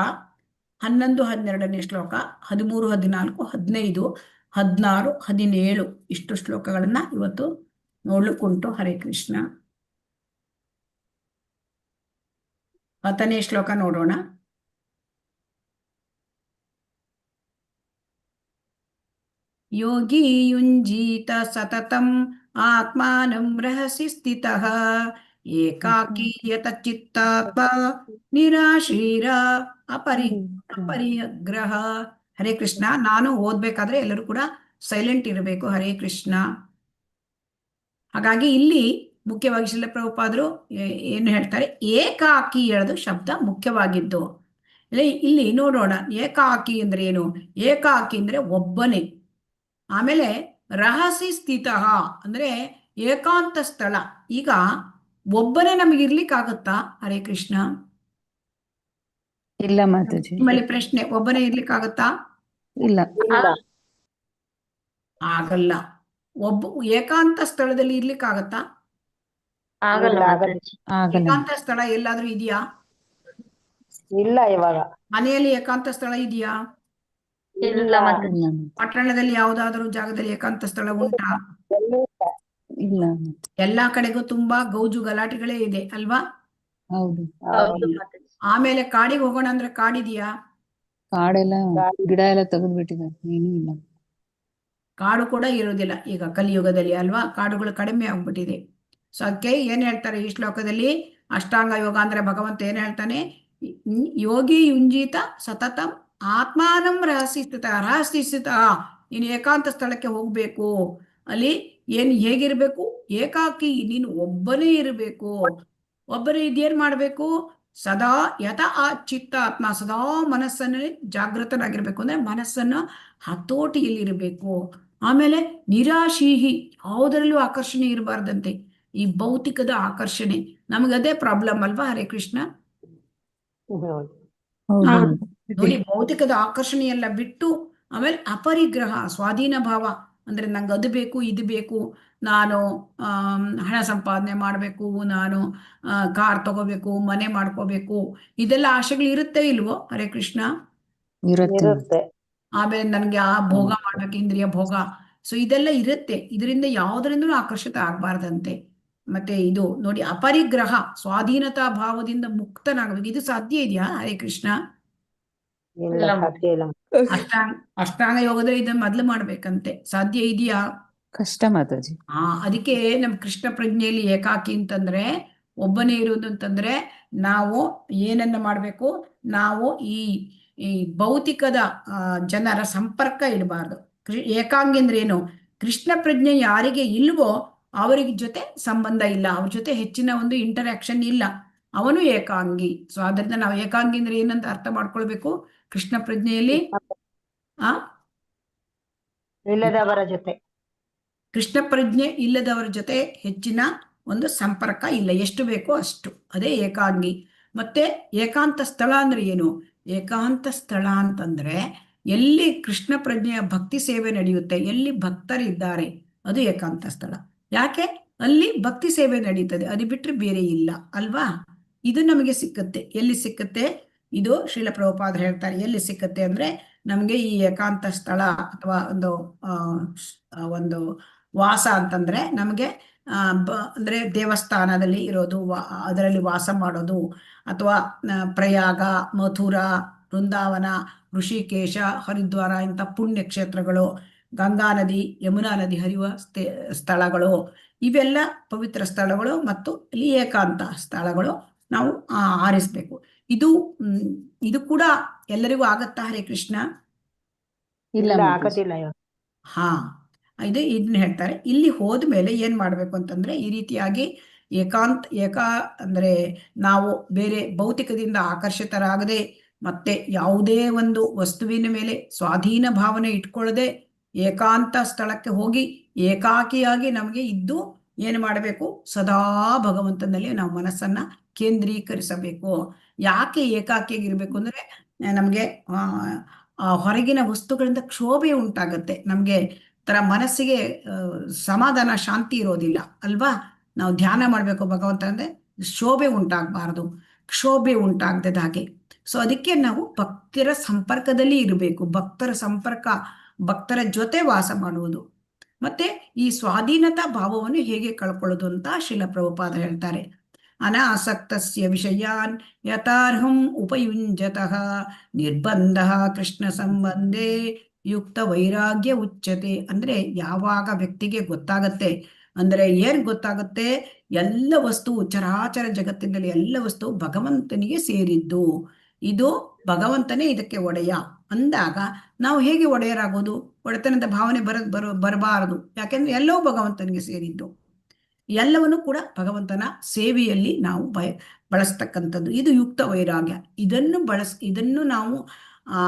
11, 12ನೇ ಶ್ಲೋಕ, 13, 14, 15, 16, 17 ಇಷ್ಟು ಶ್ಲೋಕಗಳನ್ನ ಇವತ್ತು ನೋಡ್ಲಿಕ್ಕುಂಟು. ಹರೇ ಕೃಷ್ಣ. 10ನೇ ಶ್ಲೋಕ ನೋಡೋಣ. ಯೋಗಿ ಯುಂಜೀತ ಸತತಂ ಆತ್ಮಾನಂ ರಹಸಿ ಸ್ಥಿತಃ ಏಕಾಕಿ ಯತಚಿತ್ತಾತ್ಮ ನಿರಾಶೀರ ಅಪರಿಗ್ರಹ. ಹರೇ ಕೃಷ್ಣ. ನಾನು ಓದ್ಬೇಕಾದ್ರೆ ಎಲ್ಲರೂ ಕೂಡ ಸೈಲೆಂಟ್ ಇರಬೇಕು. ಹರೇ ಕೃಷ್ಣ. ಹಾಗಾಗಿ ಇಲ್ಲಿ ಮುಖ್ಯವಾಗಿ ಶ್ರೀಲ ಪ್ರಭುಪಾದರು ಏನು ಹೇಳ್ತಾರೆ? ಏಕಾಕಿ ಹೇಳೋದು ಶಬ್ದ ಮುಖ್ಯವಾಗಿದ್ದು. ಇಲ್ಲಿ ನೋಡೋಣ, ಏಕಾಕಿ ಅಂದ್ರೆ ಏನು? ಏಕಾಕಿ ಅಂದ್ರೆ ಒಬ್ಬನೇ. ಆಮೇಲೆ ರಹಸಿ ಸ್ಥಿತ ಅಂದ್ರೆ ಏಕಾಂತ ಸ್ಥಳ. ಈಗ ಒಬ್ಬನೇ ನಮಗೆ ಇರ್ಲಿಕ್ಕಾಗತ್ತಾ? ಹರೇ ಕೃಷ್ಣ. ಇಲ್ಲ ಮಾತಾಜಿ. ನಿಮ್ಮಲ್ಲಿ ಪ್ರಶ್ನೆ, ಒಬ್ಬನೇ ಇರ್ಲಿಕ್ಕಾಗತ್ತಾ? ಇಲ್ಲ. ಆಗಲ್ಲ. ಏಕಾಂತ ಸ್ಥಳದಲ್ಲಿ ಇರ್ಲಿಕ್ಕಾಗತ್ತಾ? ಆಗಲ್ಲ. ಏಕಾಂತ ಸ್ಥಳ ಎಲ್ಲಾದ್ರೂ ಇದೆಯಾ? ಇಲ್ಲ. ಇವಾಗ ಮನೆಯಲ್ಲಿ ಏಕಾಂತ ಸ್ಥಳ ಇದೆಯಾ? ಇಲ್ಲ. ಪಟ್ಟಣದಲ್ಲಿ ಯಾವುದಾದ್ರೂ ಜಾಗದಲ್ಲಿ ಏಕಾಂತ ಸ್ಥಳ ಉಂಟಾ? ಇಲ್ಲ. ಎಲ್ಲಾ ಕಡೆಗೂ ತುಂಬಾ ಗೌಜು ಗಲಾಟೆಗಳೇ ಇದೆ ಅಲ್ವಾ? ಹೌದು. ಆಮೇಲೆ ಕಾಡಿಗೆ ಹೋಗೋಣ ಅಂದ್ರೆ ಕಾಡಿದೆಯಾ? ಕಾಡೆಲ್ಲ ಗಿಡ ಎಲ್ಲ ತೆಗೆದ್ಬಿಟ್ಟಿದ್ದಾರೆ, ಏನೂ ಇಲ್ಲ. ಕಾಡು ಕೂಡ ಇರೋದಿಲ್ಲ ಈಗ ಕಲಿಯುಗದಲ್ಲಿ ಅಲ್ವಾ? ಕಾಡುಗಳು ಕಡಿಮೆ ಆಗ್ಬಿಟ್ಟಿದೆ. ಸೊ ಅದಕ್ಕೆ ಏನ್ ಹೇಳ್ತಾರೆ ಈ ಶ್ಲೋಕದಲ್ಲಿ? ಅಷ್ಟಾಂಗ ಯೋಗ ಅಂದ್ರೆ ಭಗವಂತ ಏನ್ ಹೇಳ್ತಾನೆ? ಯೋಗಿ ಯುಂಜಿತ ಸತತಂ ಆತ್ಮಾನಂ ರಹಸ್ಯಸ್ಥಿತ. ನೀನು ಏಕಾಂತ ಸ್ಥಳಕ್ಕೆ ಹೋಗ್ಬೇಕು. ಅಲ್ಲಿ ಹೇಗಿರ್ಬೇಕು? ಏಕಾಕಿ, ನೀನು ಒಬ್ಬನೇ ಇರಬೇಕು. ಒಬ್ಬನೇ ಇದೇನ್ ಮಾಡ್ಬೇಕು? ಸದಾ ಯಥ ಆ ಚಿತ್ತ ಆತ್ಮ, ಸದಾ ಮನಸ್ಸನ್ನು ಜಾಗೃತನಾಗಿರ್ಬೇಕು. ಅಂದ್ರೆ ಮನಸ್ಸನ್ನು ಹತೋಟಿಯಲ್ಲಿರಬೇಕು. ಆಮೇಲೆ ನಿರಾಶೀಹಿ, ಯಾವುದರಲ್ಲೂ ಆಕರ್ಷಣೆ ಇರಬಾರ್ದಂತೆ. ಈ ಭೌತಿಕದ ಆಕರ್ಷಣೆ ನಮಗದೇ ಪ್ರಾಬ್ಲಮ್ ಅಲ್ವಾ? ಹರೇ ಕೃಷ್ಣ. ನೋಡಿ, ಭೌತಿಕದ ಆಕರ್ಷಣೆ ಎಲ್ಲ ಬಿಟ್ಟು ಆಮೇಲೆ ಅಪರಿಗ್ರಹ, ಸ್ವಾಧೀನ ಭಾವ. ಅಂದ್ರೆ ನಂಗೆ ಅದು ಬೇಕು, ಇದು ಬೇಕು, ನಾನು ಹಣ ಸಂಪಾದನೆ ಮಾಡಬೇಕು, ನಾನು ಕಾರ್ ತಗೋಬೇಕು, ಮನೆ ಮಾಡ್ಕೋಬೇಕು, ಇದೆಲ್ಲ ಆಶೆಗಳು ಇರುತ್ತೆ ಇಲ್ವೋ? ಹರೇ ಕೃಷ್ಣ. ಇರುತ್ತೆ. ಆಮೇಲೆ ನನ್ಗೆ ಆ ಭೋಗ ಮಾಡ್ಬೇಕು, ಇಂದ್ರಿಯ ಭೋಗ. ಸೊ ಇದೆಲ್ಲ ಇರುತ್ತೆ. ಇದರಿಂದ ಯಾವುದರಿಂದಲೂ ಆಕರ್ಷಿತ ಆಗ್ಬಾರ್ದಂತೆ. ಮತ್ತೆ ಇದು ನೋಡಿ, ಅಪರಿಗ್ರಹ, ಸ್ವಾಧೀನತಾ ಭಾವದಿಂದ ಮುಕ್ತನಾಗಬೇಕು. ಇದು ಸಾಧ್ಯ ಇದೆಯಾ? ಹರೇ ಕೃಷ್ಣ. ಅಷ್ಟಾಂಗ ಯೋಗದಲ್ಲಿ ಇದನ್ನ ಮೊದಲು ಮಾಡ್ಬೇಕಂತೆ. ಸಾಧ್ಯ ಇದೆಯಾ? ಕಷ್ಟ ಮಾತಾಜಿ. ಅದಕ್ಕೆ ನಮ್ ಕೃಷ್ಣ ಪ್ರಜ್ಞೆಯಲ್ಲಿ ಏಕಾಕಿ ಅಂತಂದ್ರೆ, ಒಬ್ಬನೇ ಇರುವುದು ಅಂತಂದ್ರೆ, ನಾವು ಏನನ್ನ ಮಾಡ್ಬೇಕು? ನಾವು ಈ ಭೌತಿಕದ ಜನರ ಸಂಪರ್ಕ ಇಡಬಾರ್ದು. ಏಕಾಂಗಿ ಅಂದ್ರೆ ಏನು? ಕೃಷ್ಣ ಪ್ರಜ್ಞೆ ಯಾರಿಗೆ ಇಲ್ವೋ ಅವರಿಗೆ ಜೊತೆ ಸಂಬಂಧ ಇಲ್ಲ, ಅವ್ರ ಜೊತೆ ಹೆಚ್ಚಿನ ಒಂದು ಇಂಟರಾಕ್ಷನ್ ಇಲ್ಲ, ಅವನು ಏಕಾಂಗಿ. ಸೊ ಅದರಿಂದ ನಾವು ಏಕಾಂಗಿ ಅಂದ್ರೆ ಏನಂತ ಅರ್ಥ ಮಾಡ್ಕೊಳ್ಬೇಕು? ಕೃಷ್ಣ ಪ್ರಜ್ಞೆಯಲ್ಲಿ ಇಲ್ಲದವರ ಜೊತೆ, ಕೃಷ್ಣ ಪ್ರಜ್ಞೆ ಇಲ್ಲದವರ ಜೊತೆ ಹೆಚ್ಚಿನ ಒಂದು ಸಂಪರ್ಕ ಇಲ್ಲ, ಎಷ್ಟು ಬೇಕೋ ಅಷ್ಟು, ಅದೇ ಏಕಾಂಗಿ. ಮತ್ತೆ ಏಕಾಂತ ಸ್ಥಳ ಅಂದ್ರೆ ಏನು? ಏಕಾಂತ ಸ್ಥಳ ಅಂತಂದ್ರೆ ಎಲ್ಲಿ ಕೃಷ್ಣ ಪ್ರಜ್ಞೆಯ ಭಕ್ತಿ ಸೇವೆ ನಡೆಯುತ್ತೆ, ಎಲ್ಲಿ ಭಕ್ತರಿದ್ದಾರೆ, ಅದು ಏಕಾಂತ ಸ್ಥಳ. ಯಾಕೆ? ಅಲ್ಲಿ ಭಕ್ತಿ ಸೇವೆ ನಡೀತದೆ, ಅದು ಬಿಟ್ಟರೆ ಬೇರೆ ಇಲ್ಲ ಅಲ್ವಾ? ಇದು ನಮಗೆ ಸಿಕ್ಕತ್ತೆ. ಎಲ್ಲಿ ಸಿಕ್ಕತ್ತೆ? ಇದು ಶ್ರೀಲ ಪ್ರಭುಪಾದರು ಹೇಳ್ತಾರೆ. ಎಲ್ಲಿ ಸಿಕ್ಕತ್ತೆ ಅಂದ್ರೆ, ನಮ್ಗೆ ಈ ಏಕಾಂತ ಸ್ಥಳ ಅಥವಾ ಒಂದು ವಾಸ ಅಂತಂದ್ರೆ ನಮಗೆ ಅಂದ್ರೆ ದೇವಸ್ಥಾನದಲ್ಲಿ ಇರೋದು, ಅದರಲ್ಲಿ ವಾಸ ಮಾಡೋದು, ಅಥವಾ ಪ್ರಯಾಗ, ಮಥುರಾ, ವೃಂದಾವನ, ಋಷಿಕೇಶ, ಹರಿದ್ವಾರ ಇಂಥ ಪುಣ್ಯ ಕ್ಷೇತ್ರಗಳು, ಗಂಗಾ ನದಿ, ಯಮುನಾ ನದಿ ಹರಿಯುವ ಸ್ಥಳಗಳು, ಇವೆಲ್ಲ ಪವಿತ್ರ ಸ್ಥಳಗಳು. ಮತ್ತು ಇಲ್ಲಿ ಏಕಾಂತ ಸ್ಥಳಗಳು ನಾವು ಆರಿಸ್ಬೇಕು. ಇದು ಕೂಡ ಎಲ್ಲರಿಗೂ ಆಗತ್ತಾ? ಹರೇ ಕೃಷ್ಣ. ಆಗೋದಿಲ್ಲ. ಇದನ್ನ ಹೇಳ್ತಾರೆ. ಇಲ್ಲಿ ಹೋದ್ಮೇಲೆ ಏನ್ ಮಾಡ್ಬೇಕು ಅಂತಂದ್ರೆ, ಈ ರೀತಿಯಾಗಿ ಅಂದ್ರೆ ನಾವು ಬೇರೆ ಭೌತಿಕದಿಂದ ಆಕರ್ಷಿತರಾಗದೆ, ಮತ್ತೆ ಯಾವುದೇ ಒಂದು ವಸ್ತುವಿನ ಮೇಲೆ ಸ್ವಾಧೀನ ಭಾವನೆ ಇಟ್ಕೊಳ್ಳದೆ ಏಕಾಂತ ಸ್ಥಳಕ್ಕೆ ಹೋಗಿ ಏಕಾಕಿಯಾಗಿ ನಮಗೆ ಇದ್ದು ಏನು ಮಾಡಬೇಕು? ಸದಾ ಭಗವಂತನಲ್ಲಿ ನಾವು ಮನಸ್ಸನ್ನ ಕೇಂದ್ರೀಕರಿಸಬೇಕು. ಯಾಕೆ ಏಕಾಕಿಯಾಗಿರ್ಬೇಕು ಅಂದ್ರೆ, ನಮಗೆ ಹೊರಗಿನ ವಸ್ತುಗಳಿಂದ ಕ್ಷೋಭೆ ಉಂಟಾಗತ್ತೆ, ನಮಗೆ ಮನಸ್ಸಿಗೆ ಸಮಾಧಾನ, ಶಾಂತಿ ಇರೋದಿಲ್ಲ ಅಲ್ವಾ? ನಾವು ಧ್ಯಾನ ಮಾಡ್ಬೇಕು ಭಗವಂತ ಅಂದ್ರೆ ಶೋಭೆ ಉಂಟಾಗಬಾರದು, ಕ್ಷೋಭೆ ಉಂಟಾಗದ ಹಾಗೆ. ಸೊ ಅದಕ್ಕೆ ನಾವು ಭಕ್ತರ ಸಂಪರ್ಕದಲ್ಲಿ ಇರಬೇಕು. ಭಕ್ತರ ಸಂಪರ್ಕ, ಭಕ್ತರ ಜೊತೆ ವಾಸ ಮಾಡುವುದು. ಮತ್ತೆ ಈ ಸ್ವಾಧೀನತಾ ಭಾವವನ್ನು ಹೇಗೆ ಕಳ್ಕೊಳ್ಳೋದು ಅಂತ ಶ್ರೀಲ ಪ್ರಭುಪಾದ ಹೇಳ್ತಾರೆ. ಅನಾಸಕ್ತಸ್ಯ ವಿಷಯಾನ್ ಯಥಾರ್ಹಂ ಉಪಯುಂಜತಃ ನಿರ್ಬಂಧ ಕೃಷ್ಣ ಸಂಬಂಧೇ ಯುಕ್ತ ವೈರಾಗ್ಯ ಉಚ್ಯತೆ. ಅಂದ್ರೆ ಯಾವಾಗ ವ್ಯಕ್ತಿಗೆ ಗೊತ್ತಾಗತ್ತೆ ಅಂದ್ರೆ, ಏನ್ ಗೊತ್ತಾಗುತ್ತೆ? ಎಲ್ಲ ವಸ್ತು, ಚರಾಚರ ಜಗತ್ತಿನಲ್ಲಿ ಎಲ್ಲ ವಸ್ತು ಭಗವಂತನಿಗೆ ಸೇರಿದ್ದು, ಇದು ಭಗವಂತನೇ ಇದಕ್ಕೆ ಒಡೆಯ ಅಂದಾಗ ನಾವು ಹೇಗೆ ಒಡೆಯರಾಗೋದು? ಒಡೆತನದ ಭಾವನೆ ಬರಬಾರದು. ಯಾಕೆಂದ್ರೆ ಎಲ್ಲವೂ ಭಗವಂತನಿಗೆ ಸೇರಿದ್ದು, ಎಲ್ಲವನ್ನೂ ಕೂಡ ಭಗವಂತನ ಸೇವೆಯಲ್ಲಿ ನಾವು ಬಳಸ್ತಕ್ಕಂಥದ್ದು. ಇದು ಯುಕ್ತ ವೈರಾಗ್ಯ. ಇದನ್ನು ನಾವು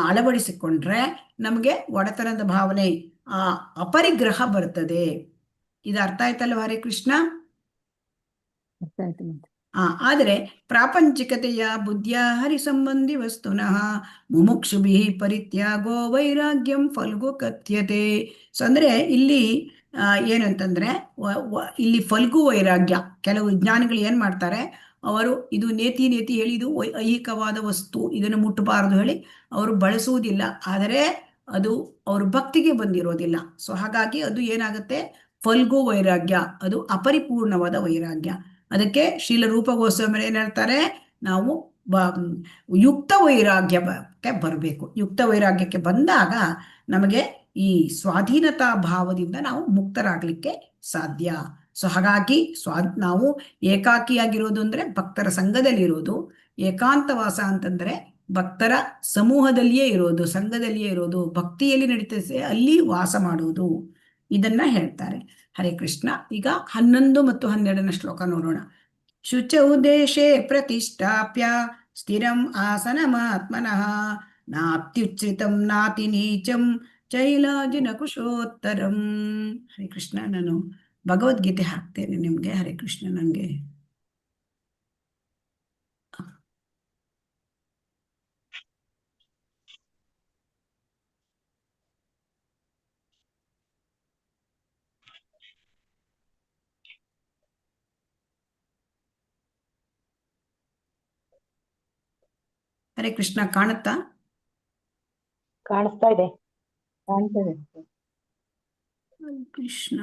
ಅಳವಡಿಸಿಕೊಂಡ್ರೆ ನಮಗೆ ಒಡೆತನದ ಭಾವನೆ, ಅಪರಿಗ್ರಹ ಬರ್ತದೆ. ಇದು ಅರ್ಥ ಆಯ್ತಲ್ವ ಹರೇ ಕೃಷ್ಣ? ಅರ್ಥ ಆಯ್ತು ಮಾತಾಜಿ. ಆದರೆ ಪ್ರಾಪಂಚಿಕತೆಯ ಬುದ್ಧಿಯ ಹರಿಸಂಬಂಧಿ ವಸ್ತುನಃ ಮುಮುಕ್ಷುಭಿ ಪರಿತ್ಯಾಗೋ ವೈರಾಗ್ಯಂ ಫಲ್ಗು ಕಥ್ಯತೆ. ಸೊ ಅಂದ್ರೆ ಇಲ್ಲಿ ಏನಂತಂದ್ರೆ ಇಲ್ಲಿ ಫಲ್ಗು ವೈರಾಗ್ಯ, ಕೆಲವು ವಿಜ್ಞಾನಿಗಳು ಏನ್ ಮಾಡ್ತಾರೆ, ಅವರು ಇದು ನೇತಿ ಹೇಳಿದು ಐಹಿಕವಾದ ವಸ್ತು, ಇದನ್ನು ಮುಟ್ಟಬಾರದು ಹೇಳಿ ಅವರು ಬಳಸುವುದಿಲ್ಲ. ಆದರೆ ಅದು ಅವ್ರ ಭಕ್ತಿಗೆ ಬಂದಿರೋದಿಲ್ಲ. ಸೊ ಹಾಗಾಗಿ ಅದು ಏನಾಗುತ್ತೆ, ಫಲ್ಗು ವೈರಾಗ್ಯ, ಅದು ಅಪರಿಪೂರ್ಣವಾದ ವೈರಾಗ್ಯ. ಅದಕ್ಕೆ ಶ್ರೀಲ ರೂಪ ಗೋಸ್ವಾಮಿ ಏನ್ ಹೇಳ್ತಾರೆ, ನಾವು ಯುಕ್ತ ವೈರಾಗ್ಯಕ್ಕೆ ಬರಬೇಕು. ಯುಕ್ತ ವೈರಾಗ್ಯಕ್ಕೆ ಬಂದಾಗ ನಮಗೆ ಈ ಸ್ವಾಧೀನತಾ ಭಾವದಿಂದ ನಾವು ಮುಕ್ತರಾಗ್ಲಿಕ್ಕೆ ಸಾಧ್ಯ. ಸೊ ಹಾಗಾಗಿ ನಾವು ಏಕಾಕಿಯಾಗಿರೋದು ಅಂದ್ರೆ ಭಕ್ತರ ಸಂಘದಲ್ಲಿರೋದು, ಏಕಾಂತವಾಸ ಅಂತಂದ್ರೆ ಭಕ್ತರ ಸಮೂಹದಲ್ಲಿಯೇ ಇರೋದು, ಸಂಘದಲ್ಲಿಯೇ ಇರೋದು, ಭಕ್ತಿಯಲ್ಲಿ ನಡೀತದೆ ಅಲ್ಲಿ ವಾಸ ಮಾಡುವುದು, ಇದನ್ನ ಹೇಳ್ತಾರೆ. ಹರೇ ಕೃಷ್ಣ. ಈಗ 11 ಮತ್ತು 12ನೇ ಶ್ಲೋಕ ನೋಡೋಣ. ಶುಚೌ ದೇಶೇ ಪ್ರತಿಷ್ಠಾಪ್ಯ ಸ್ಥಿರಂ ಆಸನಮಾತ್ಮನಃ ನಾತ್ಯುಚ್ಛ್ರಿತಂ ನಾತಿ ನೀಚಂ ಚೈಲಾಜಿನ ಕುಶೋತ್ತರಂ. ಹರೇ ಕೃಷ್ಣ. ನಾನು ಭಗವದ್ಗೀತೆ ಹಾಕ್ತೇನೆ ನಿಮ್ಗೆ. ಹರೇ ಕೃಷ್ಣ. ನಂಗೆ ಹರೇ ಕೃಷ್ಣ. ಕಾಣುತ್ತಾ? ಕಾಣಿಸ್ತಾ ಇದೆ. ಕಾಣ್ತದೆ. ಹರೇ ಕೃಷ್ಣ.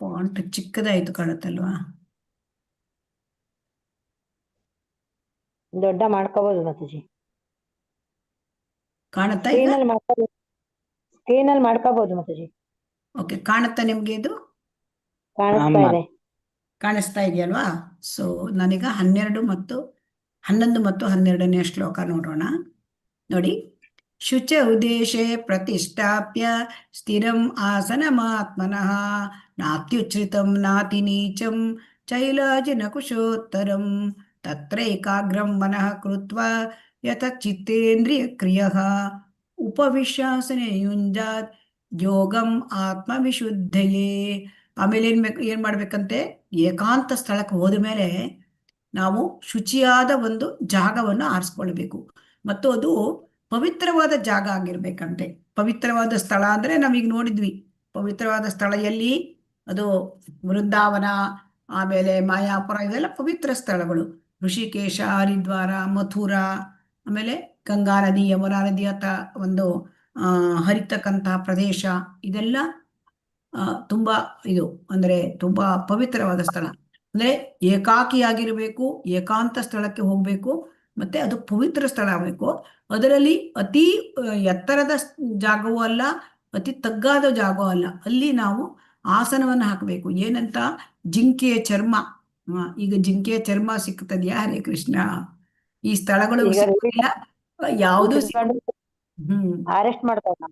ಫಾಂಟ್ ಚಿಕ್ಕದಾಯ್ತು ಕಾಣುತ್ತಲ್ವಾ? ದೊಡ್ಡ ಮಾಡ್ಕೋಬಹುದು ಮಾತಾಜಿ. ಕಾಣುತ್ತಾ ಈಗ? ಸ್ಕ್ರೀನಲ್ಲಿ ಮಾಡ್ಕೋಬಹುದು ಮಾತಾಜಿ. ಓಕೆ, ಕಾಣುತ್ತಾ ನಿಮ್ಗೆ? ಇದು ಕಾಣಿಸ್ತಾ ಇದೆ. ಕಾಣಿಸ್ತಾ ಇದೆಯಲ್ವಾ? ಸೊ ನಾನೀಗ 11 ಮತ್ತು 12ನೇ ಶ್ಲೋಕ ನೋಡೋಣ. ನೋಡಿ. ಶುಚ ಉದ್ದೇಶೆ ಪ್ರತಿಷ್ಠಾಪ್ಯ ಸ್ಥಿರಂ ಆಸನಮಾತ್ಮನಃ ನಾತ್ಯುಚ್ಛ್ರಿತಂ ನಾತಿ ನೀಚಂ ಚೈಲಾಜಿನ ಕುಶೋತ್ತರಂ ತತ್ರೈಕಾಗ್ರಂ ಮನಃ ಕೃತ್ವಾ ಯತ ಚಿತ್ತೇಂದ್ರಿಯ ಕ್ರಿಯಃ ಉಪವಿಶ್ಯಾಸನೆ ಯುಂಜಾತ್ ಯೋಗಂ ಆತ್ಮವಿಶುದ್ಧಯೇ. ಆಮೇಲೆ ಏನ್ ಮಾಡ್ಬೇಕಂತೆ, ಏಕಾಂತ ಸ್ಥಳಕ್ಕೆ ಹೋದ ಮೇಲೆ ನಾವು ಶುಚಿಯಾದ ಒಂದು ಜಾಗವನ್ನು ಆರಿಸ್ಕೊಳ್ಬೇಕು. ಮತ್ತು ಅದು ಪವಿತ್ರವಾದ ಜಾಗ ಆಗಿರ್ಬೇಕಂತೆ. ಪವಿತ್ರವಾದ ಸ್ಥಳ ಅಂದ್ರೆ ನಾವೀಗ ನೋಡಿದ್ವಿ, ಪವಿತ್ರವಾದ ಸ್ಥಳ ಎಲ್ಲಿ? ಅದು ವೃಂದಾವನ, ಆಮೇಲೆ ಮಾಯಾಪುರ, ಇದೆಲ್ಲ ಪವಿತ್ರ ಸ್ಥಳಗಳು. ಋಷಿಕೇಶ, ಹರಿದ್ವಾರ, ಮಥುರಾ, ಆಮೇಲೆ ಗಂಗಾ ನದಿ, ಯಮುನಾ ನದಿ ಒಂದು ಹರಿತಕ್ಕಂತಹ ಪ್ರದೇಶ, ಇದೆಲ್ಲ ತುಂಬಾ ಇದು ಅಂದ್ರೆ ತುಂಬಾ ಪವಿತ್ರವಾದ ಸ್ಥಳ. ಅಂದ್ರೆ ಏಕಾಕಿಯಾಗಿರ್ಬೇಕು, ಏಕಾಂತ ಸ್ಥಳಕ್ಕೆ ಹೋಗ್ಬೇಕು, ಮತ್ತೆ ಅದು ಪವಿತ್ರ ಸ್ಥಳ ಆಗಬೇಕು. ಅದರಲ್ಲಿ ಅತಿ ಎತ್ತರದ ಜಾಗವೂ ಅಲ್ಲ, ಅತಿ ತಗ್ಗಾದ ಜಾಗವೂ ಅಲ್ಲ. ಅಲ್ಲಿ ನಾವು ಆಸನವನ್ನು ಹಾಕಬೇಕು. ಏನಂತ? ಜಿಂಕೆಯ ಚರ್ಮ. ಈಗ ಜಿಂಕೆಯ ಚರ್ಮ ಸಿಗ್ತದ್ಯಾ? ಹರೇ ಕೃಷ್ಣ. ಈ ಸ್ಥಳಗಳು ಸಿಕ್ಕಿಲ್ಲ, ಯಾವುದು ಅರೆಸ್ಟ್ ಮಾಡ್ತಾರೆ.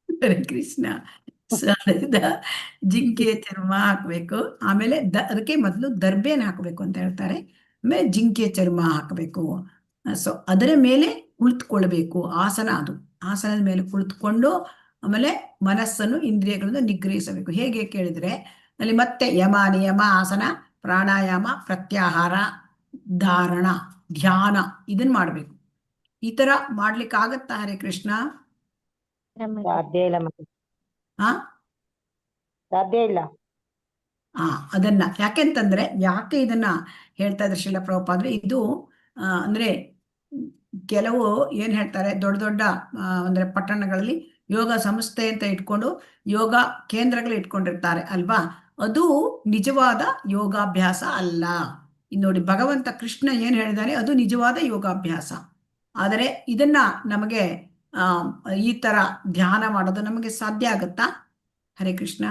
ಹರೇ ಕೃಷ್ಣ. ಜಿಂಕೆಯ ಚರ್ಮ ಹಾಕ್ಬೇಕು. ಆಮೇಲೆ ಅದಕ್ಕೆ ಮೊದಲು ದರ್ಬೇನ ಹಾಕಬೇಕು ಅಂತ ಹೇಳ್ತಾರೆ. ಆಮೇಲೆ ಜಿಂಕೆಯ ಚರ್ಮ ಹಾಕಬೇಕು. ಸೊ ಅದರ ಮೇಲೆ ಕುಳಿತುಕೊಳ್ಬೇಕು. ಆಸನ ಅದು. ಆಸನದ ಮೇಲೆ ಕುಳಿತುಕೊಂಡು ಆಮೇಲೆ ಮನಸ್ಸನ್ನು ಇಂದ್ರಿಯಗಳನ್ನು ನಿಗ್ರಹಿಸಬೇಕು. ಹೇಗೆ ಕೇಳಿದ್ರೆ ಅಲ್ಲಿ ಮತ್ತೆ ಯಮ, ನಿಯಮ, ಆಸನ, ಪ್ರಾಣಾಯಾಮ, ಪ್ರತ್ಯಾಹಾರ, ಧಾರಣ, ಧ್ಯಾನ ಇದನ್ನ ಮಾಡ್ಬೇಕು. ಈ ತರ ಮಾಡ್ಲಿಕ್ಕೆ ಆಗತ್ತಾ? ಹರೇ ಕೃಷ್ಣ. ಸಾಧ್ಯ ಇಲ್ಲ ಮಾತಾಜಿ. ಹಾ, ಸಾಧ್ಯ ಇಲ್ಲ. ಅದನ್ನ ಯಾಕೆ ಇದನ್ನ ಹೇಳ್ತಾ ಇದ್ರೆ ಶ್ರೀಲ ಪ್ರಭುಪಾದ್ರೆ, ಇದು ಅಂದ್ರೆ ಕೆಲವು ಏನ್ ಹೇಳ್ತಾರೆ, ದೊಡ್ಡ ದೊಡ್ಡ ಅಂದ್ರೆ ಪಟ್ಟಣಗಳಲ್ಲಿ ಯೋಗ ಸಂಸ್ಥೆ ಅಂತ ಇಟ್ಕೊಂಡು ಯೋಗ ಕೇಂದ್ರಗಳು ಇಟ್ಕೊಂಡಿರ್ತಾರೆ ಅಲ್ವಾ? ಅದು ನಿಜವಾದ ಯೋಗಾಭ್ಯಾಸ ಅಲ್ಲ. ನೋಡಿ, ಭಗವಂತ ಕೃಷ್ಣ ಏನ್ ಹೇಳಿದಾನೆ ಅದು ನಿಜವಾದ ಯೋಗಾಭ್ಯಾಸ. ಆದರೆ ಇದನ್ನ ನಮಗೆ ಈ ತರ ಧ್ಯಾನ ಮಾಡೋದು ನಮಗೆ ಸಾಧ್ಯ ಆಗತ್ತಾ? ಹರೇ ಕೃಷ್ಣ.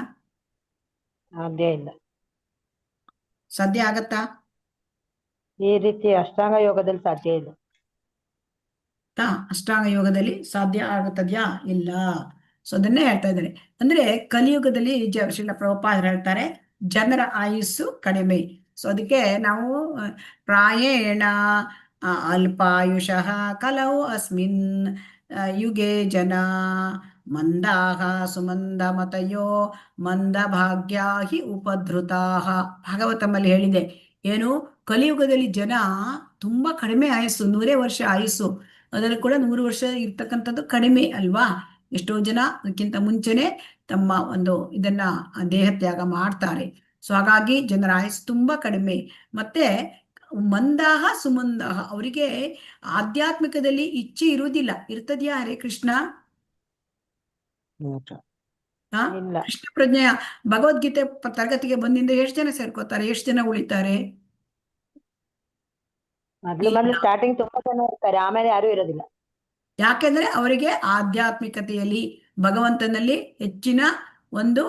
ಸಾಧ್ಯ ಇಲ್ಲ. ಸಾಧ್ಯ ಆಗತ್ತಾ? ಈ ರೀತಿ ಅಷ್ಟಾಂಗ ಯೋಗದಲ್ಲಿ ಸಾಧ್ಯ ಇಲ್ಲ. ಅಷ್ಟಾಂಗ ಯೋಗದಲ್ಲಿ ಸಾಧ್ಯ ಆಗುತ್ತದ್ಯಾ? ಇಲ್ಲ. ಸೊ ಅದನ್ನೇ ಹೇಳ್ತಾ ಇದ್ದಾರೆ. ಅಂದ್ರೆ ಕಲಿಯುಗದಲ್ಲಿ ಶ್ರೀಲ ಪ್ರಭುಪಾದರು ಹೇಳ್ತಾರೆ ಜನರ ಆಯುಸ್ಸು ಕಡಿಮೆ. ಸೊ ಅದಕ್ಕೆ ನಾವು ಪ್ರಾಯೇಣ ಅಲ್ಪಾಯುಷಃ ಕಲವು ಅಸ್ಮಿನ್ ಯುಗೆ ಜನ ಮಂದಾಹ ಸುಮಂದ ಮತಯೋ ಮಂದ ಭಾಗ್ಯ ಹಿ ಉಪಧೃತಾಹ. ಭಾಗವತಮಲ್ಲಿ ಹೇಳಿದೆ ಏನು, ಕಲಿಯುಗದಲ್ಲಿ ಜನ ತುಂಬಾ ಕಡಿಮೆ ಆಯಸ್ಸು, 100 ವರ್ಷ ಆಯಸ್ಸು. ಅದರಲ್ಲಿ ಕೂಡ 100 ವರ್ಷ ಇರ್ತಕ್ಕಂಥದ್ದು ಕಡಿಮೆ ಅಲ್ವಾ. ಎಷ್ಟೋ ಜನ ಅದಕ್ಕಿಂತ ಮುಂಚೆನೆ ತಮ್ಮ ಒಂದು ಇದನ್ನ ದೇಹತ್ಯಾಗ ಮಾಡ್ತಾರೆ. ಸೊ ಹಾಗಾಗಿ ಜನರ ಆಯಸ್ಸು ತುಂಬಾ ಕಡಿಮೆ. ಮತ್ತೆ ಮಂದಾಹ ಸುಮಂದಾಹ, ಅವರಿಗೆ ಆಧ್ಯಾತ್ಮಿಕದಲ್ಲಿ ಇಚ್ಛೆ ಇರುವುದಿಲ್ಲ. ಇರ್ತದ್ಯಾ ಹರೇ ಕೃಷ್ಣ? ಕೃಷ್ಣ ಪ್ರಜ್ಞೆಯ ಭಗವದ್ಗೀತೆ ತರಗತಿಗೆ ಬಂದಿಂದ ಎಷ್ಟು ಜನ ಸೇರ್ಕೋತಾರೆ, ಎಷ್ಟು ಜನ ಉಳಿತಾರೆ? ಮೊದಲು ಸ್ಟಾರ್ಟಿಂಗ್ ತುಂಬಾ ಜನ ಇರ್ತಾರೆ, ಆಮೇಲೆ ಯಾರು ಇರೋದಿಲ್ಲ. ಯಾಕೆಂದ್ರೆ ಅವರಿಗೆ ಆಧ್ಯಾತ್ಮಿಕತೆಯಲ್ಲಿ ಭಗವಂತನಲ್ಲಿ ಹೆಚ್ಚಿನ ಒಂದು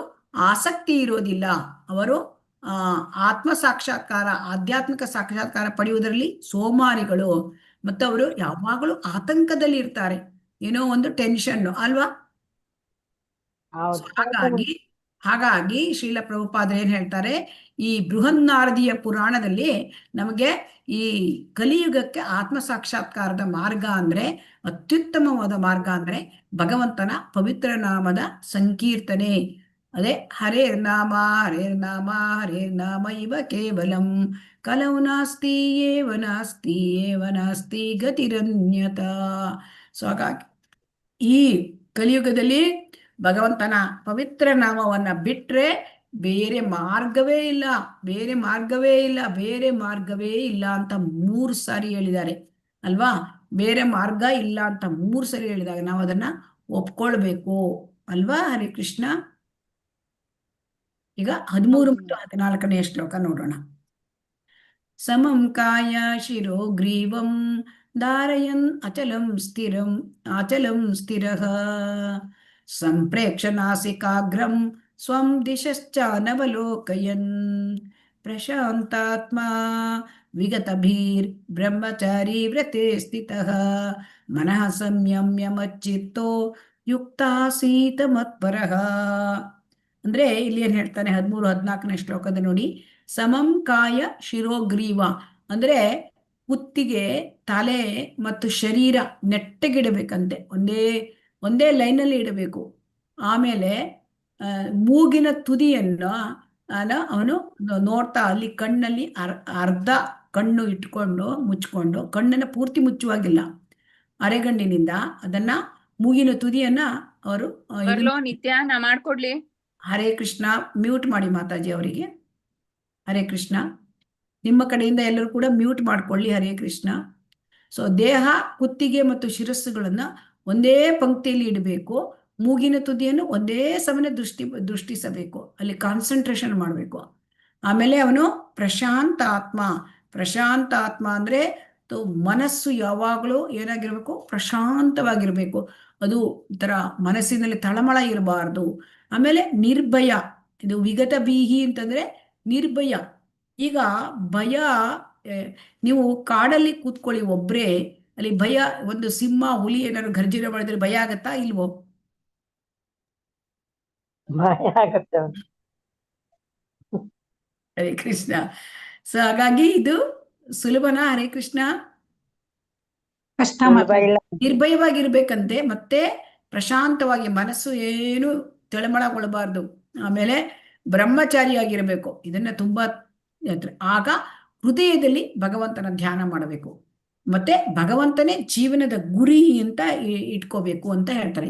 ಆಸಕ್ತಿ ಇರೋದಿಲ್ಲ. ಅವರು ಆತ್ಮ ಸಾಕ್ಷಾತ್ಕಾರ, ಆಧ್ಯಾತ್ಮಿಕ ಸಾಕ್ಷಾತ್ಕಾರ ಪಡೆಯುವುದರಲ್ಲಿ ಸೋಮಾರಿಗಳು. ಮತ್ತು ಅವರು ಯಾವಾಗಲೂ ಆತಂಕದಲ್ಲಿ ಇರ್ತಾರೆ, ಏನೋ ಒಂದು ಟೆನ್ಷನ್ ಅಲ್ವಾ. ಹಾಗಾಗಿ ಶ್ರೀಲ ಪ್ರಭುಪಾದರು ಏನ್ ಹೇಳ್ತಾರೆ, ಈ ಬೃಹನ್ನಾರದಿಯ ಪುರಾಣದಲ್ಲಿ ನಮಗೆ ಈ ಕಲಿಯುಗಕ್ಕೆ ಆತ್ಮ ಸಾಕ್ಷಾತ್ಕಾರದ ಮಾರ್ಗ ಅಂದ್ರೆ, ಅತ್ಯುತ್ತಮವಾದ ಮಾರ್ಗ ಅಂದ್ರೆ ಭಗವಂತನ ಪವಿತ್ರ ನಾಮದ ಸಂಕೀರ್ತನೆ. ಅದೇ ಹರೇರ್ ನಾಮ ಹರೇರ್ ನಾಮ ಹರೇರ್ ನಾಮ ಇವ ಕೇವಲಂ ಕಲವು ನಾಸ್ತಿ ಏವ ನಾಸ್ತಿ ಏವ ನಾಸ್ತಿ ಗತಿರನ್ಯತ. ಸೊ ಹಾಗಾಗಿ ಈ ಕಲಿಯುಗದಲ್ಲಿ ಭಗವಂತನ ಪವಿತ್ರ ನಾಮವನ್ನ ಬಿಟ್ರೆ ಬೇರೆ ಮಾರ್ಗವೇ ಇಲ್ಲ, ಬೇರೆ ಮಾರ್ಗವೇ ಇಲ್ಲ, ಬೇರೆ ಮಾರ್ಗವೇ ಇಲ್ಲ ಅಂತ 3 ಸಾರಿ ಹೇಳಿದ್ದಾರೆ ಅಲ್ವಾ. ಬೇರೆ ಮಾರ್ಗ ಇಲ್ಲ ಅಂತ 3 ಸರಿ ಹೇಳಿದಾಗ ನಾವು ಅದನ್ನ ಒಪ್ಕೊಳ್ಬೇಕು ಅಲ್ವಾ. ಹರೇ ಕೃಷ್ಣ. ಈಗ 13 ಮತ್ತು 14ನೇ ಶ್ಲೋಕ ನೋಡೋಣ. ಸಮಂ ಕಾಯ ಶಿರೋ ಗ್ರೀವಂ ಧಾರಯನ್ ಅಚಲಂ ಸ್ಥಿರಃ ಸಂಪ್ರೇಕ್ಷ ನಾಸಿಕಾಗ್ರಂ ಸ್ವಂ ದಿಶಶ್ಚಾನವಲೋಕಯನ್ ಪ್ರಶಾಂತಾತ್ಮ ವಿಗತಭೀರ್ ಬ್ರಹ್ಮಚಾರಿ ವ್ರತೆ ಸ್ಥಿತಃ ಮನಃ ಸಂಯಮ್ಯ ಮಚ್ಚಿತ್ತೋ ಯುಕ್ತಾಸೀತ ಮತ್ಪರಃ. ಅಂದ್ರೆ ಇಲ್ಲಿ ಏನ್ ಹೇಳ್ತಾನೆ 13, 14ನೇ ಶ್ಲೋಕದ ನೋಡಿ. ಸಮಂ ಕಾಯ ಶಿರೋಗ್ರೀವ ಅಂದ್ರೆ ಕುತ್ತಿಗೆ, ತಲೆ ಮತ್ತು ಶರೀರ ನೆಟ್ಟಗಿಡಬೇಕಂತೆ, ಒಂದೇ ಲೈನಲ್ಲಿ ಇಡಬೇಕು. ಆಮೇಲೆ ಮೂಗಿನ ತುದಿಯನ್ನು ಅವನು ನೋಡ್ತಾ ಅಲ್ಲಿ ಕಣ್ಣಲ್ಲಿ ಅರ್ಧ ಕಣ್ಣು ಇಟ್ಕೊಂಡು ಮುಚ್ಕೊಂಡು, ಕಣ್ಣನ್ನ ಪೂರ್ತಿ ಮುಚ್ಚುವಾಗಿಲ್ಲ, ಅರೆಗಣ್ಣಿನಿಂದ ಅದನ್ನ ಮೂಗಿನ ತುದಿಯನ್ನ ಅವರು ನಿತ್ಯ ನಾ ಮಾಡ್ಕೊಡ್ಲಿ. ಹರೇ ಕೃಷ್ಣ. ಮ್ಯೂಟ್ ಮಾಡಿ ಮಾತಾಜಿ ಅವರಿಗೆ. ಹರೇ ಕೃಷ್ಣ. ನಿಮ್ಮ ಕಡೆಯಿಂದ ಎಲ್ಲರೂ ಕೂಡ ಮ್ಯೂಟ್ ಮಾಡ್ಕೊಳ್ಳಿ. ಹರೇ ಕೃಷ್ಣ. ಸೊ ದೇಹ, ಕುತ್ತಿಗೆ ಮತ್ತು ಶಿರಸ್ಸುಗಳನ್ನ ಒಂದೇ ಪಂಕ್ತಿಯಲ್ಲಿ ಇಡಬೇಕು. ಮೂಗಿನ ತುದಿಯನ್ನು ಒಂದೇ ಸಮನೆ ದೃಷ್ಟಿಸಬೇಕು, ಅಲ್ಲಿ ಕಾನ್ಸಂಟ್ರೇಷನ್ ಮಾಡಬೇಕು. ಆಮೇಲೆ ಅವನು ಪ್ರಶಾಂತ ಆತ್ಮ ಅಂದ್ರೆ ಮನಸ್ಸು ಯಾವಾಗಲೂ ಏನಾಗಿರ್ಬೇಕು, ಪ್ರಶಾಂತವಾಗಿರ್ಬೇಕು. ಅದು ಈ ತರ ಮನಸ್ಸಿನಲ್ಲಿ ತಳಮಳ ಇರಬಾರ್ದು. ಆಮೇಲೆ ನಿರ್ಭಯ, ಇದು ವಿಗತ ಬೀಹಿ ಅಂತಂದ್ರೆ ನಿರ್ಭಯ. ಈಗ ಭಯ, ನೀವು ಕಾಡಲ್ಲಿ ಕೂತ್ಕೊಳ್ಳಿ ಒಬ್ರೇ, ಅಲ್ಲಿ ಭಯ, ಒಂದು ಸಿಂಹ ಹುಲಿ ಏನಾದ್ರು ಗರ್ಜನೆ ಮಾಡಿದ್ರೆ ಭಯ ಆಗತ್ತಾ ಇಲ್ವೋ? ಭಯ ಆಗತ್ತೆ. ಹರೇ ಕೃಷ್ಣ. ಸೊ ಹಾಗಾಗಿ ಇದು ಸುಲಭನಾ? ಹರೇ ಕೃಷ್ಣ. ನಿರ್ಭಯವಾಗಿರ್ಬೇಕಂತೆ, ಮತ್ತೆ ಪ್ರಶಾಂತವಾಗಿ, ಮನಸ್ಸು ಏನು ತಳಮಳಗೊಳ್ಳಬಾರ್ದು. ಆಮೇಲೆ ಬ್ರಹ್ಮಚಾರಿಯಾಗಿರ್ಬೇಕು. ಇದನ್ನ ತುಂಬಾ ಆಗ ಹೃದಯದಲ್ಲಿ ಭಗವಂತನ ಧ್ಯಾನ ಮಾಡಬೇಕು. ಮತ್ತೆ ಭಗವಂತನೇ ಜೀವನದ ಗುರಿ ಅಂತ ಇಟ್ಕೋಬೇಕು ಅಂತ ಹೇಳ್ತಾರೆ.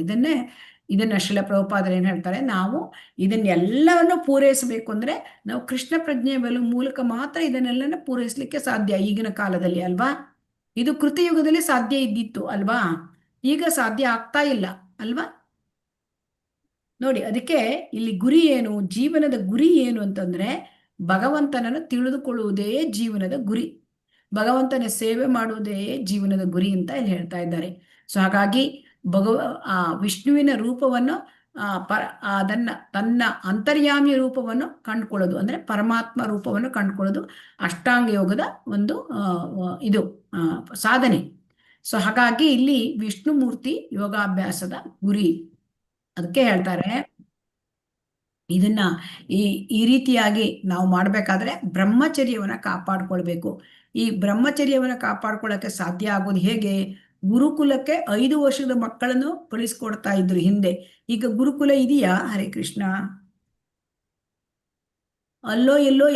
ಇದನ್ನ ಶ್ರೀಲ ಪ್ರಭುಪಾದರು ಏನ್ ಹೇಳ್ತಾರೆ, ನಾವು ಇದನ್ನೆಲ್ಲವನ್ನು ಪೂರೈಸಬೇಕು ಅಂದ್ರೆ ನಾವು ಕೃಷ್ಣ ಪ್ರಜ್ಞೆಯ ಮೂಲಕ ಮಾತ್ರ ಇದನ್ನೆಲ್ಲ ಪೂರೈಸಲಿಕ್ಕೆ ಸಾಧ್ಯ ಈಗಿನ ಕಾಲದಲ್ಲಿ ಅಲ್ವಾ. ಇದು ಕೃತಯುಗದಲ್ಲಿ ಸಾಧ್ಯ ಇದ್ದಿತ್ತು ಅಲ್ವಾ, ಈಗ ಸಾಧ್ಯ ಆಗ್ತಾ ಇಲ್ಲ ಅಲ್ವಾ. ನೋಡಿ, ಅದಕ್ಕೆ ಇಲ್ಲಿ ಗುರಿ ಏನು, ಜೀವನದ ಗುರಿ ಏನು ಅಂತಂದ್ರೆ ಭಗವಂತನನ್ನು ತಿಳಿದುಕೊಳ್ಳುವುದೇ ಜೀವನದ ಗುರಿ, ಭಗವಂತನ ಸೇವೆ ಮಾಡುವುದೇ ಜೀವನದ ಗುರಿ ಅಂತ ಇಲ್ಲಿ ಹೇಳ್ತಾ ಇದ್ದಾರೆ. ಸೊ ಹಾಗಾಗಿ ವಿಷ್ಣುವಿನ ರೂಪವನ್ನು ಅದನ್ನ ತನ್ನ ಅಂತರ್ಯಾಮಿ ರೂಪವನ್ನು ಕಂಡುಕೊಳ್ಳೋದು ಅಂದ್ರೆ ಪರಮಾತ್ಮ ರೂಪವನ್ನು ಕಂಡುಕೊಳ್ಳೋದು ಅಷ್ಟಾಂಗ ಯೋಗದ ಒಂದು ಇದು ಸಾಧನೆ. ಸೊ ಹಾಗಾಗಿ ಇಲ್ಲಿ ವಿಷ್ಣುಮೂರ್ತಿ ಯೋಗಾಭ್ಯಾಸದ ಗುರಿ. ಅದಕ್ಕೆ ಹೇಳ್ತಾರೆ ಇದನ್ನ ಈ ರೀತಿಯಾಗಿ ನಾವು ಮಾಡ್ಬೇಕಾದ್ರೆ ಬ್ರಹ್ಮಚರ್ಯವನ್ನ ಕಾಪಾಡ್ಕೊಳ್ಬೇಕು. ಈ ಬ್ರಹ್ಮಚರ್ಯವನ್ನ ಕಾಪಾಡ್ಕೊಳ್ಳಕ್ಕೆ ಸಾಧ್ಯ ಆಗೋದು ಹೇಗೆ? ಗುರುಕುಲಕ್ಕೆ 5 ವರ್ಷದ ಮಕ್ಕಳನ್ನು ಕಳಿಸ್ಕೊಡ್ತಾ ಇದ್ರು ಹಿಂದೆ. ಈಗ ಗುರುಕುಲ ಇದೆಯಾ? ಹರೇ ಕೃಷ್ಣ.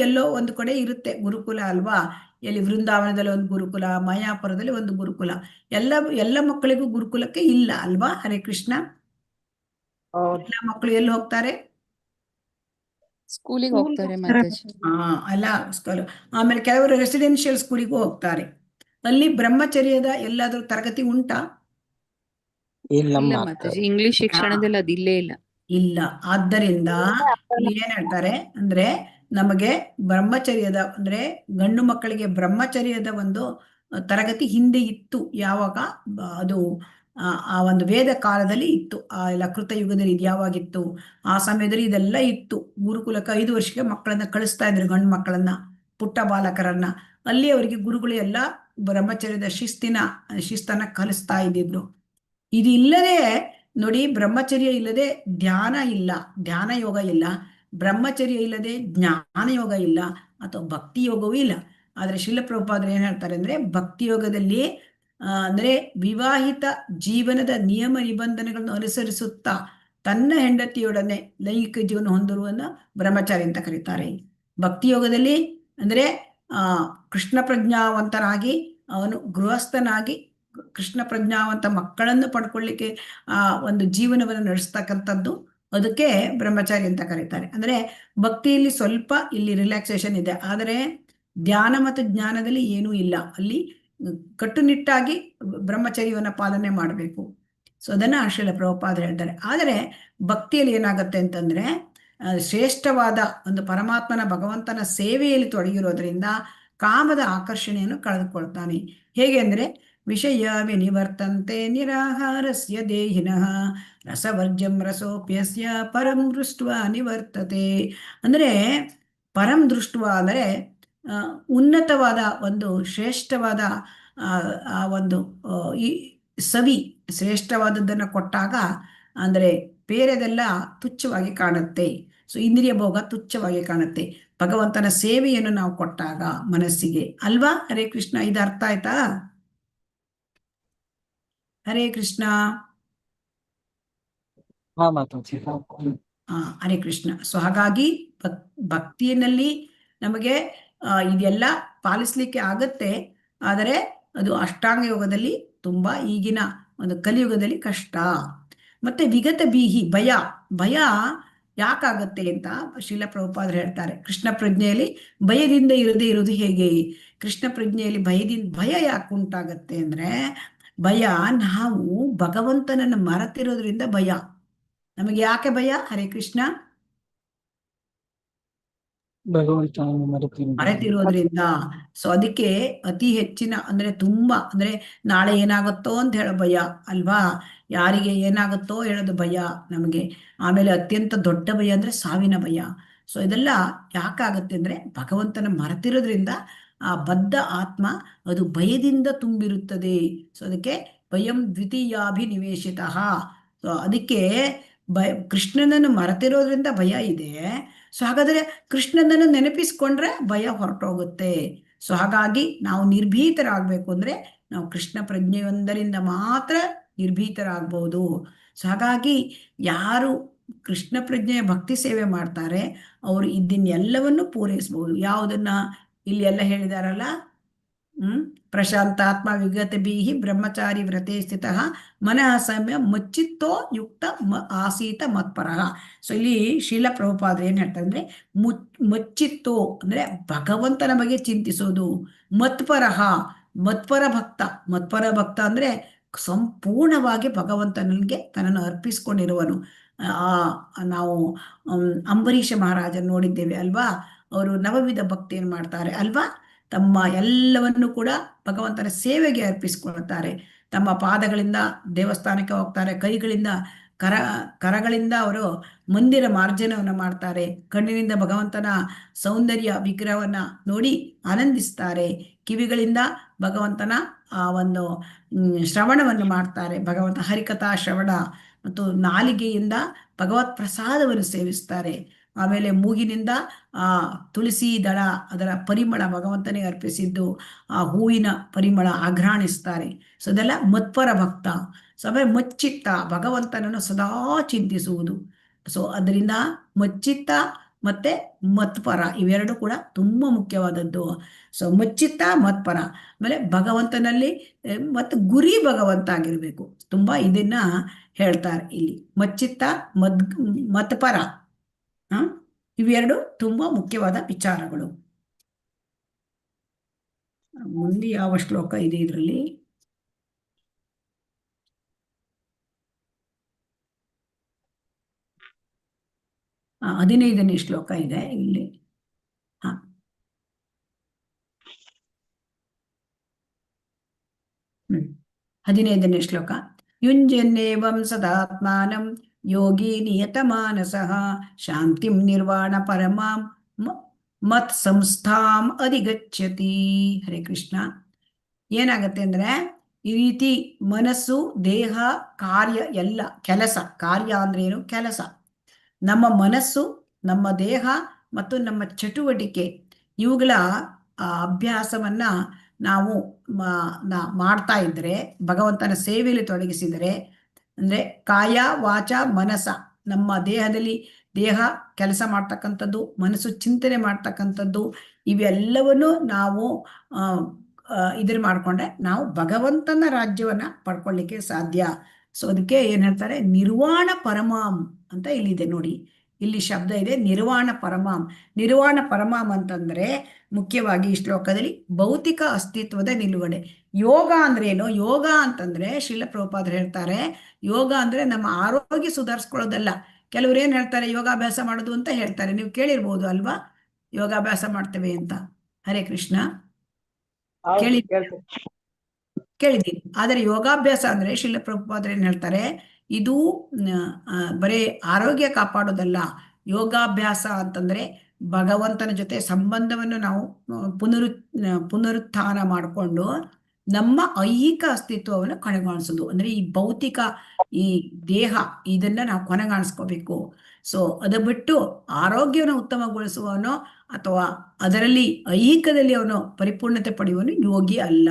ಎಲ್ಲೋ ಒಂದು ಕಡೆ ಇರುತ್ತೆ ಗುರುಕುಲ ಅಲ್ವಾ? ಎಲ್ಲಿ ವೃಂದಾವನದಲ್ಲಿ ಒಂದು ಗುರುಕುಲ, ಮಾಯಾಪುರದಲ್ಲಿ ಒಂದು ಗುರುಕುಲ. ಎಲ್ಲ ಮಕ್ಕಳಿಗೂ ಗುರುಕುಲಕ್ಕೆ ಇಲ್ಲ ಅಲ್ವಾ? ಹರೇ ಕೃಷ್ಣ. ಎಲ್ಲ ಮಕ್ಕಳು ಎಲ್ಲಿ ಹೋಗ್ತಾರೆ? ಸ್ಕೂಲಿಗೆ ಹೋಗ್ತಾರೆ ಮಾತಾಜಿ. ಅಲ್ಲ ಸ್ಕೂಲ್. ಆಮೇಲೆ ಕೆಲವರು ರೆಸಿಡೆನ್ಷಿಯಲ್ ಸ್ಕೂಲಿಗೂ ಹೋಗ್ತಾರೆ. ಅಲ್ಲಿ ಬ್ರಹ್ಮಚರ್ಯದ ಎಲ್ಲಾದ್ರೂ ತರಗತಿ ಉಂಟಾ? ಇಲ್ಲ ಮಾತಾಜಿ, ಇಂಗ್ಲಿಷ್ ಶಿಕ್ಷಣದಲ್ಲಿ ಅದು ಇಲ್ಲೇ ಇಲ್ಲ. ಇಲ್ಲ. ಆದ್ದರಿಂದ ಇಲ್ಲಿ ಏನ್ ಹೇಳ್ತಾರೆ ಅಂದ್ರೆ ನಮಗೆ ಬ್ರಹ್ಮಚರ್ಯದ ಅಂದ್ರೆ ಗಂಡು ಮಕ್ಕಳಿಗೆ ಬ್ರಹ್ಮಚರ್ಯದ ಒಂದು ತರಗತಿ ಹಿಂದೆ ಇತ್ತು. ಯಾವಾಗ ಅದು ಆ ಒಂದು ವೇದ ಕಾಲದಲ್ಲಿ ಇತ್ತು. ಆ ಎಲ್ಲ ಕೃತಯುಗದಲ್ಲಿ ಇದು ಯಾವಾಗಿತ್ತು ಆ ಸಮಯದಲ್ಲಿ ಇದೆಲ್ಲ ಇತ್ತು. ಗುರುಕುಲಕ್ಕೆ 5 ವರ್ಷಕ್ಕೆ ಮಕ್ಕಳನ್ನ ಕಳಿಸ್ತಾ ಇದ್ರು, ಗಂಡು ಮಕ್ಕಳನ್ನ, ಪುಟ್ಟ ಬಾಲಕರನ್ನ. ಅಲ್ಲಿ ಅವರಿಗೆ ಗುರುಗಳು ಎಲ್ಲ ಬ್ರಹ್ಮಚರ್ಯದ ಶಿಸ್ತನ್ನ ಕಲಿಸ್ತಾ ಇದ್ದಿದ್ರು. ಇದು ಇಲ್ಲದೆ ನೋಡಿ, ಬ್ರಹ್ಮಚರ್ಯ ಇಲ್ಲದೆ ಧ್ಯಾನ ಇಲ್ಲ, ಧ್ಯಾನ ಯೋಗ ಇಲ್ಲ. ಬ್ರಹ್ಮಚರ್ಯ ಇಲ್ಲದೆ ಜ್ಞಾನ ಯೋಗ ಇಲ್ಲ, ಅಥವಾ ಭಕ್ತಿ ಯೋಗವೂ ಇಲ್ಲ. ಆದ್ರೆ ಶ್ರೀಲ ಪ್ರಭುಪಾದರು ಏನ್ ಹೇಳ್ತಾರೆ ಅಂದ್ರೆ ಭಕ್ತಿ ಯೋಗದಲ್ಲಿ ಅಂದ್ರೆ ವಿವಾಹಿತ ಜೀವನದ ನಿಯಮ ನಿಬಂಧನೆಗಳನ್ನು ಅನುಸರಿಸುತ್ತಾ ತನ್ನ ಹೆಂಡತಿಯೊಡನೆ ಲೈಂಗಿಕ ಜೀವನ ಹೊಂದಿರುವನ್ನ ಬ್ರಹ್ಮಚಾರಿ ಅಂತ ಕರೀತಾರೆ. ಭಕ್ತಿ ಯೋಗದಲ್ಲಿ ಅಂದ್ರೆ ಕೃಷ್ಣ ಪ್ರಜ್ಞಾವಂತನಾಗಿ ಅವನು ಗೃಹಸ್ಥನಾಗಿ ಕೃಷ್ಣ ಪ್ರಜ್ಞಾವಂತ ಮಕ್ಕಳನ್ನು ಪಡ್ಕೊಳ್ಳಿಕ್ಕೆ ಒಂದು ಜೀವನವನ್ನು ನಡೆಸ್ತಕ್ಕಂಥದ್ದು, ಅದಕ್ಕೆ ಬ್ರಹ್ಮಚಾರಿ ಅಂತ ಕರೀತಾರೆ. ಅಂದ್ರೆ ಭಕ್ತಿಯಲ್ಲಿ ಸ್ವಲ್ಪ ಇಲ್ಲಿ ರಿಲ್ಯಾಕ್ಸೇಷನ್ ಇದೆ, ಆದರೆ ಧ್ಯಾನ ಮತ್ತು ಜ್ಞಾನದಲ್ಲಿ ಏನೂ ಇಲ್ಲ. ಅಲ್ಲಿ ಕಟ್ಟುನಿಟ್ಟಾಗಿ ಬ್ರಹ್ಮಚರ್ಯವನ್ನ ಪಾಲನೆ ಮಾಡಬೇಕು. ಸೊ ಅದನ್ನ ಶ್ರೀಲ ಪ್ರಭುಪಾದರು ಹೇಳ್ತಾರೆ. ಆದರೆ ಭಕ್ತಿಯಲ್ಲಿ ಏನಾಗುತ್ತೆ ಅಂತಂದ್ರೆ ಶ್ರೇಷ್ಠವಾದ ಒಂದು ಪರಮಾತ್ಮನ ಭಗವಂತನ ಸೇವೆಯಲ್ಲಿ ತೊಡಗಿರೋದ್ರಿಂದ ಕಾಮದ ಆಕರ್ಷಣೆಯನ್ನು ಕಳೆದುಕೊಳ್ತಾನೆ. ಹೇಗೆ ಅಂದ್ರೆ ವಿಷಯ ವಿನಿವರ್ತಂತೆ ನಿರಾಹಾರಸ್ಯ ದೇಹಿನಃ ರಸವರ್ಜಂ ರಸೋಪ್ಯಸ್ಯ ಪರಂ ದೃಷ್ಟ್ವಾ ನಿವರ್ತತೆ. ಅಂದ್ರೆ ಪರಂ ದೃಷ್ಟ್ವಾ ಅಂದರೆ ಉನ್ನತವಾದ ಒಂದು ಶ್ರೇಷ್ಠವಾದ ಆ ಒಂದು ಈ ಸವಿ ಶ್ರೇಷ್ಠವಾದದ್ದನ್ನು ಕೊಟ್ಟಾಗ ಅಂದ್ರೆ ಬೇರೆದೆಲ್ಲ ತುಚ್ಛವಾಗಿ ಕಾಣುತ್ತೆ. ಸೊ ಇಂದ್ರಿಯ ಭೋಗ ತುಚ್ಛವಾಗಿ ಕಾಣುತ್ತೆ. ಭಗವಂತನ ಸೇವೆಯನ್ನು ನಾವು ಕೊಟ್ಟಾಗ ಮನಸ್ಸಿಗೆ ಅಲ್ವಾ? ಹರೇ ಕೃಷ್ಣ. ಇದು ಅರ್ಥ ಆಯ್ತಾ? ಹರೇ ಕೃಷ್ಣ. ಹರೇ ಕೃಷ್ಣ. ಸೊ ಹಾಗಾಗಿ ಭಕ್ತಿಯಲ್ಲಿ ನಮಗೆ ಇದೆಲ್ಲ ಪಾಲಿಸ್ಲಿಕ್ಕೆ ಆಗತ್ತೆ, ಆದರೆ ಅದು ಅಷ್ಟಾಂಗ ಯೋಗದಲ್ಲಿ ತುಂಬಾ ಈಗಿನ ಒಂದು ಕಲಿಯುಗದಲ್ಲಿ ಕಷ್ಟ. ಮತ್ತೆ ವಿಗತ ಬೀಹಿ ಭಯ ಯಾಕಾಗತ್ತೆ ಅಂತ ಶ್ರೀಲ ಪ್ರಭುಪಾದರು ಹೇಳ್ತಾರೆ. ಕೃಷ್ಣ ಪ್ರಜ್ಞೆಯಲ್ಲಿ ಭಯದಿಂದ ಇರದೇ ಇರೋದು ಹೇಗೆ? ಕೃಷ್ಣ ಪ್ರಜ್ಞೆಯಲ್ಲಿ ಭಯ ಯಾಕೆ ಉಂಟಾಗತ್ತೆ ಅಂದ್ರೆ ಭಯ ನಾವು ಭಗವಂತನನ್ನು ಮರೆತಿರೋದ್ರಿಂದ ಭಯ. ನಮಗೆ ಯಾಕೆ ಭಯ? ಹರೇ ಕೃಷ್ಣ. ಮರೆತಿರೋದ್ರಿಂದ. ಸೊ ಅದಕ್ಕೆ ಅತಿ ಹೆಚ್ಚಿನ ಅಂದ್ರೆ ತುಂಬಾ ಅಂದ್ರೆ ನಾಳೆ ಏನಾಗುತ್ತೋ ಅಂತ ಹೇಳೋ ಭಯ ಅಲ್ವಾ? ಯಾರಿಗೆ ಏನಾಗುತ್ತೋ ಹೇಳೋದು ಭಯ ನಮಗೆ. ಆಮೇಲೆ ಅತ್ಯಂತ ದೊಡ್ಡ ಭಯ ಅಂದ್ರೆ ಸಾವಿನ ಭಯ. ಸೊ ಇದೆಲ್ಲ ಯಾಕಾಗತ್ತೆ ಅಂದ್ರೆ ಭಗವಂತನ ಮರೆತಿರೋದ್ರಿಂದ ಆ ಬದ್ಧ ಆತ್ಮ ಅದು ಭಯದಿಂದ ತುಂಬಿರುತ್ತದೆ. ಸೊ ಅದಕ್ಕೆ ಭಯಂ ದ್ವಿತೀಯಾಭಿನಿವೇಶಿತ. ಸೊ ಅದಕ್ಕೆ ಕೃಷ್ಣನನ್ನು ಮರೆತಿರೋದ್ರಿಂದ ಭಯ ಇದೆ. ಸೊ ಹಾಗಾದ್ರೆ ಕೃಷ್ಣನನ್ನು ನೆನಪಿಸ್ಕೊಂಡ್ರೆ ಭಯ ಹೊರಟೋಗುತ್ತೆ. ಸೊ ಹಾಗಾಗಿ ನಾವು ನಿರ್ಭೀತರಾಗಬೇಕು ಅಂದ್ರೆ ನಾವು ಕೃಷ್ಣ ಪ್ರಜ್ಞೆಯೊಂದರಿಂದ ಮಾತ್ರ ನಿರ್ಭೀತರಾಗಬಹುದು. ಸೊ ಹಾಗಾಗಿ ಯಾರು ಕೃಷ್ಣ ಪ್ರಜ್ಞೆಯ ಭಕ್ತಿ ಸೇವೆ ಮಾಡ್ತಾರೆ ಅವರು ಇದನ್ನೆಲ್ಲವನ್ನು ಪೂರೈಸಬಹುದು. ಯಾವುದನ್ನ ಇಲ್ಲಿ ಎಲ್ಲ ಹೇಳಿದಾರಲ್ಲ, ಪ್ರಶಾಂತಾತ್ಮ ವಿಗತ ಬೀಹಿ ಬ್ರಹ್ಮಚಾರಿ ವ್ರತೆ ಸ್ಥಿತ ಮನಃ ಸಮ್ಯ ಮಚ್ಚಿತ್ತೋ ಯುಕ್ತ ಆಸೀತ ಮತ್ಪರಃ. ಸೊ ಇಲ್ಲಿ ಶ್ರೀಲ ಪ್ರಭುಪಾದರು ಏನ್ ಹೇಳ್ತಾರೆ ಅಂದ್ರೆ ಮಚ್ಚಿತ್ತೋ ಅಂದ್ರೆ ಭಗವಂತನ ಬಗ್ಗೆ ಚಿಂತಿಸೋದು. ಮತ್ಪರಃ ಮತ್ಪರ ಭಕ್ತ ಅಂದ್ರೆ ಸಂಪೂರ್ಣವಾಗಿ ಭಗವಂತನಿಗೆ ತನ್ನನ್ನು ಅರ್ಪಿಸ್ಕೊಂಡಿರುವನು. ನಾವು ಅಂಬರೀಷ ಮಹಾರಾಜನ್ ನೋಡಿದ್ದೇವೆ ಅಲ್ವಾ? ಅವರು ನವವಿಧ ಭಕ್ತಿಯನ್ನು ಮಾಡ್ತಾರೆ ಅಲ್ವಾ? ತಮ್ಮ ಎಲ್ಲವನ್ನು ಕೂಡ ಭಗವಂತನ ಸೇವೆಗೆ ಅರ್ಪಿಸ್ಕೊಳ್ತಾರೆ. ತಮ್ಮ ಪಾದಗಳಿಂದ ದೇವಸ್ಥಾನಕ್ಕೆ ಹೋಗ್ತಾರೆ, ಕೈಗಳಿಂದ ಕರಗಳಿಂದ ಅವರು ಮಂದಿರ ಮಾರ್ಜನವನ್ನು ಮಾಡ್ತಾರೆ. ಕಣ್ಣಿನಿಂದ ಭಗವಂತನ ಸೌಂದರ್ಯ ವಿಗ್ರಹವನ್ನ ನೋಡಿ ಆನಂದಿಸ್ತಾರೆ. ಕಿವಿಗಳಿಂದ ಭಗವಂತನ ಆ ಒಂದು ಶ್ರವಣವನ್ನು ಮಾಡ್ತಾರೆ, ಭಗವಂತ ಹರಿಕಥಾ ಶ್ರವಣ. ಮತ್ತು ನಾಲಿಗೆಯಿಂದ ಭಗವತ್ ಪ್ರಸಾದವನ್ನು ಸೇವಿಸ್ತಾರೆ. ಆಮೇಲೆ ಮೂಗಿನಿಂದ ಆ ತುಳಸಿ ದಳ, ಅದರ ಪರಿಮಳ ಭಗವಂತನಿಗೆ ಅರ್ಪಿಸಿದ್ದು ಆ ಹೂವಿನ ಪರಿಮಳ ಆಘ್ರಾಣಿಸ್ತಾರೆ. ಸೊ ಅದೆಲ್ಲ ಮತ್ಪರ ಭಕ್ತ. ಸೊ ಆಮೇಲೆ ಮಚ್ಚಿತ್ತ, ಭಗವಂತನನ್ನು ಸದಾ ಚಿಂತಿಸುವುದು. ಸೊ ಅದರಿಂದ ಮಚ್ಚಿತ್ತ ಮತ್ತೆ ಮತ್ಪರ ಇವೆರಡು ಕೂಡ ತುಂಬಾ ಮುಖ್ಯವಾದದ್ದು. ಸೊ ಮಚ್ಚಿತ್ತ ಮತ್ಪರ, ಆಮೇಲೆ ಭಗವಂತನಲ್ಲಿ ಮತ್ತು ಗುರಿ ಭಗವಂತ ಆಗಿರ್ಬೇಕು. ತುಂಬಾ ಇದನ್ನ ಹೇಳ್ತಾರೆ ಇಲ್ಲಿ. ಮಚ್ಚಿತ್ತ ಮತ್ಪರ ಇವೆರಡು ತುಂಬಾ ಮುಖ್ಯವಾದ ವಿಚಾರಗಳು. ಮುಂದೆ ಯಾವ ಶ್ಲೋಕ ಇದೆ ಇದರಲ್ಲಿ? 15ನೇ ಶ್ಲೋಕ ಇದೆ ಇಲ್ಲಿ. 15ನೇ ಶ್ಲೋಕ. ಯುಂಜನ್ನೇವಂ ಸದಾತ್ಮಾನಂ ಯೋಗಿ ನಿಯತಮಾನಸಃ ಶಾಂತಿಂ ನಿರ್ವಾಣ ಪರಮಾಂ ಮತ್ ಸಂಸ್ಥಾಂ ಅಧಿಗಚ್ಚತಿ. ಹರೇ ಕೃಷ್ಣ. ಏನಾಗತ್ತೆ ಅಂದ್ರೆ, ಈ ರೀತಿ ಮನಸ್ಸು, ದೇಹ, ಕಾರ್ಯ ಎಲ್ಲ ಕೆಲಸ. ಕಾರ್ಯ ಅಂದ್ರೆ ಏನು? ಕೆಲಸ. ನಮ್ಮ ಮನಸ್ಸು, ನಮ್ಮ ದೇಹ ಮತ್ತು ನಮ್ಮ ಚಟುವಟಿಕೆ ಇವುಗಳ ಅಭ್ಯಾಸವನ್ನ ನಾವು ಮಾಡ್ತಾ ಇದ್ರೆ, ಭಗವಂತನ ಸೇವೆಯಲ್ಲಿ ತೊಡಗಿಸಿದರೆ, ಅಂದ್ರೆ ಕಾಯ ವಾಚ ಮನಸ, ನಮ್ಮ ದೇಹದಲ್ಲಿ ದೇಹ ಕೆಲಸ ಮಾಡ್ತಕ್ಕಂಥದ್ದು, ಮನಸ್ಸು ಚಿಂತನೆ ಮಾಡ್ತಕ್ಕಂಥದ್ದು, ಇವೆಲ್ಲವನ್ನು ನಾವು ಇದ್ರ ಮಾಡ್ಕೊಂಡ್ರೆ ನಾವು ಭಗವಂತನ ರಾಜ್ಯವನ್ನ ಪಡ್ಕೊಳ್ಳಿಕ್ಕೆ ಸಾಧ್ಯ. ಸೊ ಅದಕ್ಕೆ ಏನ್ ಹೇಳ್ತಾರೆ? ನಿರ್ವಾಣ ಪರಮಾಂ ಅಂತ ಇಲ್ಲಿದೆ ನೋಡಿ. ಇಲ್ಲಿ ಶಬ್ದ ಇದೆ ನಿರ್ವಾಣ ಪರಮಾಂ. ನಿರ್ವಾಣ ಪರಮಾಂ ಅಂತಂದ್ರೆ ಮುಖ್ಯವಾಗಿ ಈ ಶ್ಲೋಕದಲ್ಲಿ ಭೌತಿಕ ಅಸ್ತಿತ್ವದ ನಿಲುಗಡೆ. ಯೋಗ ಅಂದ್ರೆ ಏನು? ಯೋಗ ಅಂತಂದ್ರೆ ಶ್ರೀಲ ಪ್ರಭುಪಾದರು ಹೇಳ್ತಾರೆ, ಯೋಗ ಅಂದ್ರೆ ನಮ್ಮ ಆರೋಗ್ಯ ಸುಧಾರಿಸ್ಕೊಳ್ಳೋದಲ್ಲ. ಕೆಲವ್ರು ಏನ್ ಹೇಳ್ತಾರೆ? ಯೋಗಾಭ್ಯಾಸ ಮಾಡೋದು ಅಂತ ಹೇಳ್ತಾರೆ. ನೀವು ಕೇಳಿರ್ಬೋದು ಅಲ್ವಾ, ಯೋಗಾಭ್ಯಾಸ ಮಾಡ್ತೇವೆ ಅಂತ. ಹರೇ ಕೃಷ್ಣ. ಕೇಳಿದ್ದೀನಿ. ಆದರೆ ಯೋಗಾಭ್ಯಾಸ ಅಂದ್ರೆ ಶ್ರೀಲ ಪ್ರಭುಪಾದರು ಏನ್ ಹೇಳ್ತಾರೆ? ಇದು ಬರೀ ಆರೋಗ್ಯ ಕಾಪಾಡೋದಲ್ಲ. ಯೋಗಾಭ್ಯಾಸ ಅಂತಂದ್ರೆ ಭಗವಂತನ ಜೊತೆ ಸಂಬಂಧವನ್ನು ನಾವು ಪುನರುತ್ಥಾನ ಮಾಡಿಕೊಂಡು ನಮ್ಮ ಐಹಿಕ ಅಸ್ತಿತ್ವವನ್ನು ಕೊನೆಗಾಣಿಸೋದು. ಅಂದ್ರೆ ಈ ಭೌತಿಕ ಈ ದೇಹ ಇದನ್ನ ನಾವು ಕೊನೆಗಾಣಿಸ್ಕೋಬೇಕು. ಸೊ ಅದು ಬಿಟ್ಟು ಆರೋಗ್ಯವನ್ನು ಉತ್ತಮಗೊಳಿಸುವವನು ಅಥವಾ ಅದರಲ್ಲಿ ಐಹಿಕದಲ್ಲಿ ಅವನು ಪರಿಪೂರ್ಣತೆ ಪಡೆಯುವನು ಯೋಗಿ ಅಲ್ಲ.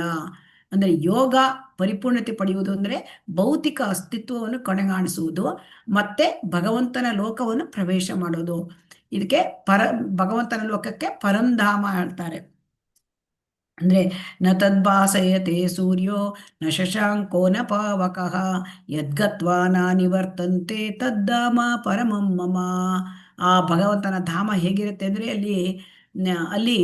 ಅಂದ್ರೆ ಯೋಗ ಪರಿಪೂರ್ಣತೆ ಪಡೆಯುವುದು ಅಂದ್ರೆ ಭೌತಿಕ ಅಸ್ತಿತ್ವವನ್ನು ಕೊನೆಗಾಣಿಸುವುದು ಮತ್ತೆ ಭಗವಂತನ ಲೋಕವನ್ನು ಪ್ರವೇಶ ಮಾಡೋದು. ಇದಕ್ಕೆ ಭಗವಂತನ ಲೋಕಕ್ಕೆ ಪರಂಧಾಮ ಹೇಳ್ತಾರೆ. ಅಂದ್ರೆ ನ ತದ್ಭಾಸಯತೆ ಸೂರ್ಯೋ ನ ಶಶಾಂಕೋ ನ ಪಾವಕಃ ಯದ್ಗತ್ವಾ ನ ನಿವರ್ತಂತೆ ತದ್ದಾಮ ಪರಮಂ ಮಮ. ಆ ಭಗವಂತನ ಧಾಮ ಹೇಗಿರುತ್ತೆ ಅಂದ್ರೆ ಅಲ್ಲಿ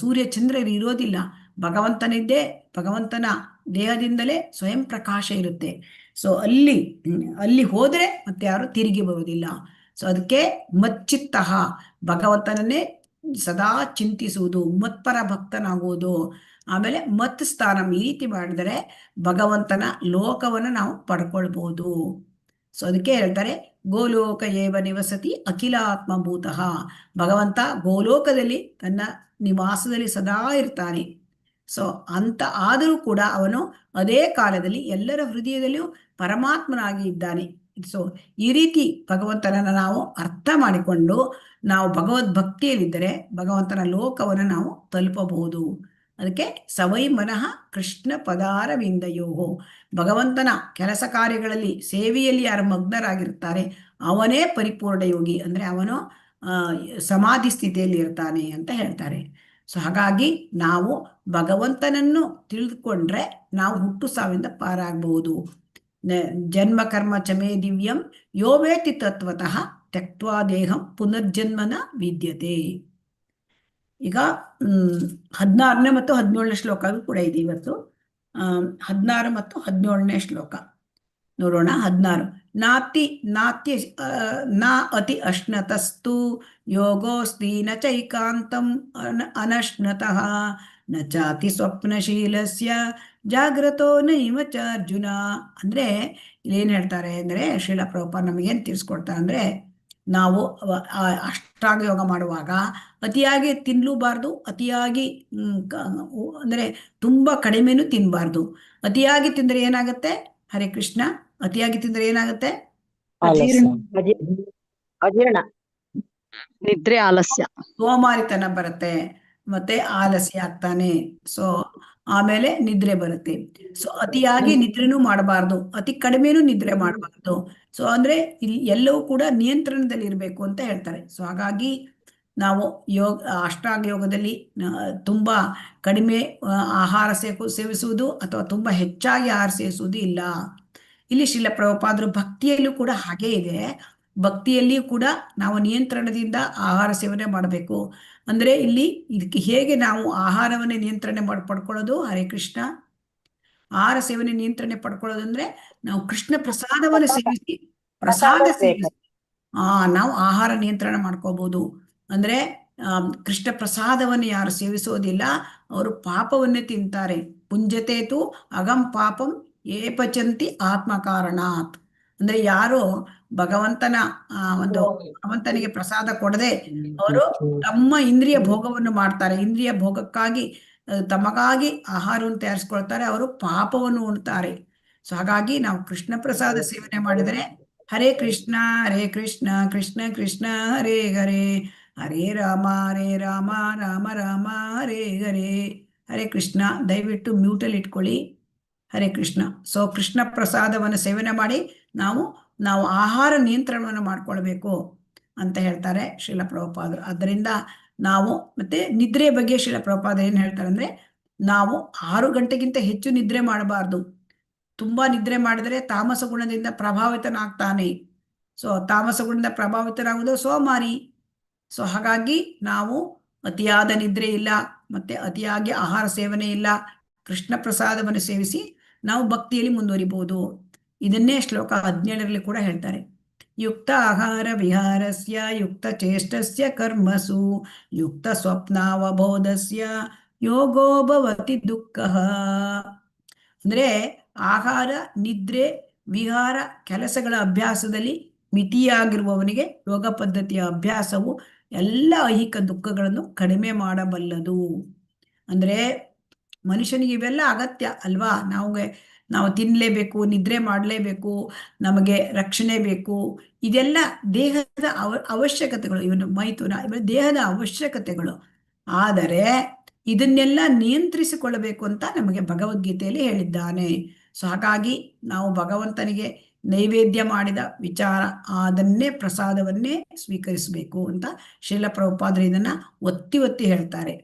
ಸೂರ್ಯ ಚಂದ್ರರು ಇರೋದಿಲ್ಲ. ಭಗವಂತನಿದ್ದೇ, ಭಗವಂತನ ದೇಹದಿಂದಲೇ ಸ್ವಯಂ ಪ್ರಕಾಶ ಇರುತ್ತೆ. ಸೊ ಅಲ್ಲಿ ಹೋದ್ರೆ ಮತ್ತೆ ಯಾರು ತಿರುಗಿ ಬರುವುದಿಲ್ಲ. ಸೊ ಅದಕ್ಕೆ ಮಚ್ಚಿತ್ತ, ಭಗವಂತನನ್ನೇ ಸದಾ ಚಿಂತಿಸುವುದು, ಮತ್ಪರ ಭಕ್ತನಾಗುವುದು. ಆಮೇಲೆ ಮತ್ ಸ್ಥಾನಂ, ಈ ರೀತಿ ಮಾಡಿದರೆ ಭಗವಂತನ ಲೋಕವನ್ನು ನಾವು ಪಡ್ಕೊಳ್ಬಹುದು. ಸೊ ಅದಕ್ಕೆ ಹೇಳ್ತಾರೆ ಗೋಲೋಕ ಏವ ನಿವಸತಿ ಅಖಿಲಾತ್ಮಭೂತಃ. ಭಗವಂತ ಗೋಲೋಕದಲ್ಲಿ ತನ್ನ ನಿವಾಸದಲ್ಲಿ ಸದಾ ಇರ್ತಾನೆ. ಸೊ ಅಂತ ಆದರೂ ಕೂಡ ಅವನು ಅದೇ ಕಾಲದಲ್ಲಿ ಎಲ್ಲರ ಹೃದಯದಲ್ಲಿಯೂ ಪರಮಾತ್ಮನಾಗಿ ಇದ್ದಾನೆ. ಸೊ ಈ ರೀತಿ ಭಗವಂತನನ್ನು ನಾವು ಅರ್ಥ ಮಾಡಿಕೊಂಡು ನಾವು ಭಗವದ್ ಭಕ್ತಿಯಲ್ಲಿದ್ದರೆ ಭಗವಂತನ ಲೋಕವನ್ನು ನಾವು ತಲುಪಬಹುದು. ಅದಕ್ಕೆ ಸವೈ ಮನಃ ಕೃಷ್ಣ ಪದಾರವಿಂದಯೋಹೋ. ಭಗವಂತನ ಕೆಲಸ ಕಾರ್ಯಗಳಲ್ಲಿ ಸೇವೆಯಲ್ಲಿ ಯಾರು ಮಗ್ನರಾಗಿರ್ತಾರೆ ಅವನೇ ಪರಿಪೂರ್ಣ ಯೋಗಿ. ಅಂದ್ರೆ ಅವನು ಸಮಾಧಿ ಸ್ಥಿತಿಯಲ್ಲಿ ಇರ್ತಾನೆ ಅಂತ ಹೇಳ್ತಾರೆ. ಸೊ ಹಾಗಾಗಿ ನಾವು ಭಗವಂತನನ್ನು ತಿಳಿದುಕೊಂಡ್ರೆ ನಾವು ಹುಟ್ಟು ಸಾವಿಂದ ಪಾರಾಗಬಹುದು. ಜನ್ಮ ಕರ್ಮ ಚಮೇ ದಿವ್ಯಂ ಯೋವೇತಿ ತತ್ವತಃ ತ್ಯಕ್ತ್ವಾ ದೇಹಂ ಪುನರ್ಜನ್ಮನ ವಿದ್ಯತೆ. ಈಗ 16ನೇ ಮತ್ತು 17ನೇ ಶ್ಲೋಕ ಕೂಡ ಇದೆ ಇವತ್ತು. 16 ಮತ್ತು 17ನೇ ಶ್ಲೋಕ ನೋಡೋಣ. 16 ನ ಅತಿ ಅಶ್ನತಸ್ತು ಯೋಗೋಸ್ತಿ ನ ಚೈಕಾಂತಂ ಅನಶ್ನತಃ ನ ಚಾತಿ ಸ್ವಪ್ನಶೀಲಸ್ಯ ಜಾಗ್ರತೋ ನೈವ ಚ ಅರ್ಜುನ. ಅಂದ್ರೆ ಇಲ್ಲೇನ್ ಹೇಳ್ತಾರೆ ಅಂದ್ರೆ ಶ್ರೀಲ ಪ್ರಭುಪಾದ ನಮಗೇನ್ ತಿಳಿಸ್ಕೊಡ್ತಾರೆ ಅಂದ್ರೆ ನಾವು ಅಷ್ಟಾಂಗ ಯೋಗ ಮಾಡುವಾಗ ಅತಿಯಾಗಿ ತಿನ್ಲೂಬಾರ್ದು, ಅತಿಯಾಗಿ ಅಂದ್ರೆ ತುಂಬಾ ಕಡಿಮೆನೂ ತಿನ್ಬಾರ್ದು. ಅತಿಯಾಗಿ ತಿಂದ್ರೆ ಏನಾಗುತ್ತೆ? ಹರೇ ಕೃಷ್ಣ, ಅತಿಯಾಗಿ ತಿಂದ್ರೆ ಏನಾಗುತ್ತೆ? ಅಜೀರ್ಣ, ನಿದ್ರೆ, ಆಲಸ್ಯ, ಸೋಮಾರಿತನ ಬರುತ್ತೆ, ಮತ್ತೆ ಆಲಸ್ಯ ಆಗ್ತಾನೆ. ಸೊ ಆಮೇಲೆ ನಿದ್ರೆ ಬರುತ್ತೆ. ಸೊ ಅತಿಯಾಗಿ ನಿದ್ರೆನೂ ಮಾಡಬಾರ್ದು, ಅತಿ ಕಡಿಮೆನೂ ನಿದ್ರೆ ಮಾಡಬಾರ್ದು. ಸೊ ಅಂದ್ರೆ ಇಲ್ಲಿ ಎಲ್ಲವೂ ಕೂಡ ನಿಯಂತ್ರಣದಲ್ಲಿ ಇರಬೇಕು ಅಂತ ಹೇಳ್ತಾರೆ. ಸೊ ಹಾಗಾಗಿ ನಾವು ಅಷ್ಟಾಂಗ ಯೋಗದಲ್ಲಿ ತುಂಬಾ ಕಡಿಮೆ ಆಹಾರ ಸೇವಿಸುವುದು ಅಥವಾ ತುಂಬಾ ಹೆಚ್ಚಾಗಿ ಆಹಾರ ಸೇವಿಸುವುದು ಇಲ್ಲ. ಇಲ್ಲಿ ಶ್ರೀಲ ಪ್ರಭುಪಾದರು ಭಕ್ತಿಯಲ್ಲೂ ಕೂಡ ಹಾಗೇ ಇದೆ. ಭಕ್ತಿಯಲ್ಲಿಯೂ ಕೂಡ ನಾವು ನಿಯಂತ್ರಣದಿಂದ ಆಹಾರ ಸೇವನೆ ಮಾಡಬೇಕು. ಅಂದ್ರೆ ಇಲ್ಲಿ ಇದಕ್ಕೆ ಹೇಗೆ ನಾವು ಆಹಾರವನ್ನೇ ನಿಯಂತ್ರಣೆ ಪಡ್ಕೊಳ್ಳೋದು? ಹರೇ ಕೃಷ್ಣ, ಆಹಾರ ಸೇವನೆ ನಿಯಂತ್ರಣೆ ಪಡ್ಕೊಳ್ಳೋದು ಅಂದ್ರೆ ನಾವು ಕೃಷ್ಣ ಪ್ರಸಾದವನ್ನು ಸೇವಿಸಿ, ಪ್ರಸಾದ ಸೇವಿಸಿ ನಾವು ಆಹಾರ ನಿಯಂತ್ರಣ ಮಾಡ್ಕೋಬಹುದು. ಅಂದ್ರೆ ಕೃಷ್ಣ ಪ್ರಸಾದವನ್ನು ಯಾರು ಸೇವಿಸೋದಿಲ್ಲ ಅವರು ಪಾಪವನ್ನೇ ತಿಂತಾರೆ. ಪುಂಜತೇತು ಅಗಂ ಪಾಪಂ ಏ ಪಚಂತಿ ಆತ್ಮ ಕಾರಣಾತ್. ಅಂದ್ರೆ ಯಾರು ಭಗವಂತನ ಭಗವಂತನಿಗೆ ಪ್ರಸಾದ ಕೊಡದೆ ಅವರು ತಮ್ಮ ಇಂದ್ರಿಯ ಭೋಗವನ್ನು ಮಾಡ್ತಾರೆ, ಇಂದ್ರಿಯ ಭೋಗಕ್ಕಾಗಿ ತಮಗಾಗಿ ಆಹಾರವನ್ನು ತಯಾರಿಸ್ಕೊಳ್ತಾರೆ, ಅವರು ಪಾಪವನ್ನು ಉಣ್ತಾರೆ. ಸೊ ಹಾಗಾಗಿ ನಾವು ಕೃಷ್ಣ ಪ್ರಸಾದ ಸೇವನೆ ಮಾಡಿದರೆ ಹರೇ ಕೃಷ್ಣ ಕೃಷ್ಣ ಕೃಷ್ಣ ಹರೇ ಹರೇ, ಹರೇ ರಾಮ ರಾಮ ರಾಮ ಹರೇ ಹರೇ. ಹರೇ ಕೃಷ್ಣ. ದಯವಿಟ್ಟು ಮ್ಯೂಟಲ್ಲಿ ಇಟ್ಕೊಳ್ಳಿ. ಹರೇ ಕೃಷ್ಣ. ಸೊ ಕೃಷ್ಣ ಪ್ರಸಾದವನ್ನು ಸೇವನೆ ಮಾಡಿ ನಾವು ಆಹಾರ ನಿಯಂತ್ರಣವನ್ನು ಮಾಡ್ಕೊಳ್ಬೇಕು ಅಂತ ಹೇಳ್ತಾರೆ ಶ್ರೀಲ ಪ್ರಭುಪಾದರು. ಅದರಿಂದ ನಾವು ಮತ್ತೆ ನಿದ್ರೆ ಬಗ್ಗೆ ಶ್ರೀಲ ಪ್ರಭುಪಾದರು ಏನ್ ಹೇಳ್ತಾರೆ ಅಂದ್ರೆ ನಾವು 6 ಗಂಟೆಗಿಂತ ಹೆಚ್ಚು ನಿದ್ರೆ ಮಾಡಬಾರ್ದು. ತುಂಬಾ ನಿದ್ರೆ ಮಾಡಿದರೆ ತಾಮಸ ಗುಣದಿಂದ ಪ್ರಭಾವಿತನಾಗ್ತಾನೆ. ಸೊ ತಾಮಸ ಗುಣದಿಂದ ಪ್ರಭಾವಿತನಾಗುವುದು ಸೋಮಾರಿ. ಸೊ ಹಾಗಾಗಿ ನಾವು ಅತಿಯಾದ ನಿದ್ರೆ ಇಲ್ಲ, ಮತ್ತೆ ಅತಿಯಾಗಿ ಆಹಾರ ಸೇವನೆ ಇಲ್ಲ, ಕೃಷ್ಣ ಪ್ರಸಾದವನ್ನು ಸೇವಿಸಿ ನಾವು ಭಕ್ತಿಯಲ್ಲಿ ಮುಂದುವರಿಬಹುದು. ಇದನ್ನೇ ಶ್ಲೋಕ 17ರಲ್ಲಿ ಕೂಡ ಹೇಳ್ತಾರೆ. ಯುಕ್ತ ಆಹಾರ ವಿಹಾರಸ್ಯ ಯುಕ್ತ ಚೇಷ್ಟಸ್ಯ ಕರ್ಮಸು ಯುಕ್ತ ಸ್ವಪ್ನಾವಬೋಧಸ್ಯ ಯೋಗೋ ಭವತಿ ದುಃಖಃ. ಅಂದ್ರೆ ಆಹಾರ, ನಿದ್ರೆ, ವಿಹಾರ, ಕೆಲಸಗಳ ಅಭ್ಯಾಸದಲ್ಲಿ ಮಿತಿಯಾಗಿರುವವನಿಗೆ ಯೋಗ ಪದ್ಧತಿಯ ಅಭ್ಯಾಸವು ಎಲ್ಲ ಐಹಿಕ ದುಃಖಗಳನ್ನು ಕಡಿಮೆ ಮಾಡಬಲ್ಲದು. ಅಂದ್ರೆ ಮನುಷ್ಯನಿಗೆ ಇವೆಲ್ಲ ಅಗತ್ಯ ಅಲ್ವಾ? ನಾವು ತಿನ್ಲೇಬೇಕು, ನಿದ್ರೆ ಮಾಡಲೇಬೇಕು, ನಮಗೆ ರಕ್ಷಣೆ ಬೇಕು, ಇದೆಲ್ಲ ದೇಹದ ಅವಶ್ಯಕತೆಗಳು. ಇವನು ಮೈಥುನ ಇವೆಲ್ಲ ದೇಹದ ಅವಶ್ಯಕತೆಗಳು. ಆದರೆ ಇದನ್ನೆಲ್ಲ ನಿಯಂತ್ರಿಸಿಕೊಳ್ಳಬೇಕು ಅಂತ ನಮಗೆ ಭಗವದ್ಗೀತೆಯಲ್ಲಿ ಹೇಳಿದ್ದಾನೆ. ಸೊ ಹಾಗಾಗಿ ನಾವು ಭಗವಂತನಿಗೆ ನೈವೇದ್ಯ ಮಾಡಿದ ವಿಚಾರ ಅದನ್ನೇ ಪ್ರಸಾದವನ್ನೇ ಸ್ವೀಕರಿಸಬೇಕು ಅಂತ ಶ್ರೀಲ ಪ್ರಭುಪಾದರು ಇದನ್ನ ಒತ್ತಿ ಒತ್ತಿ ಹೇಳ್ತಾರೆ.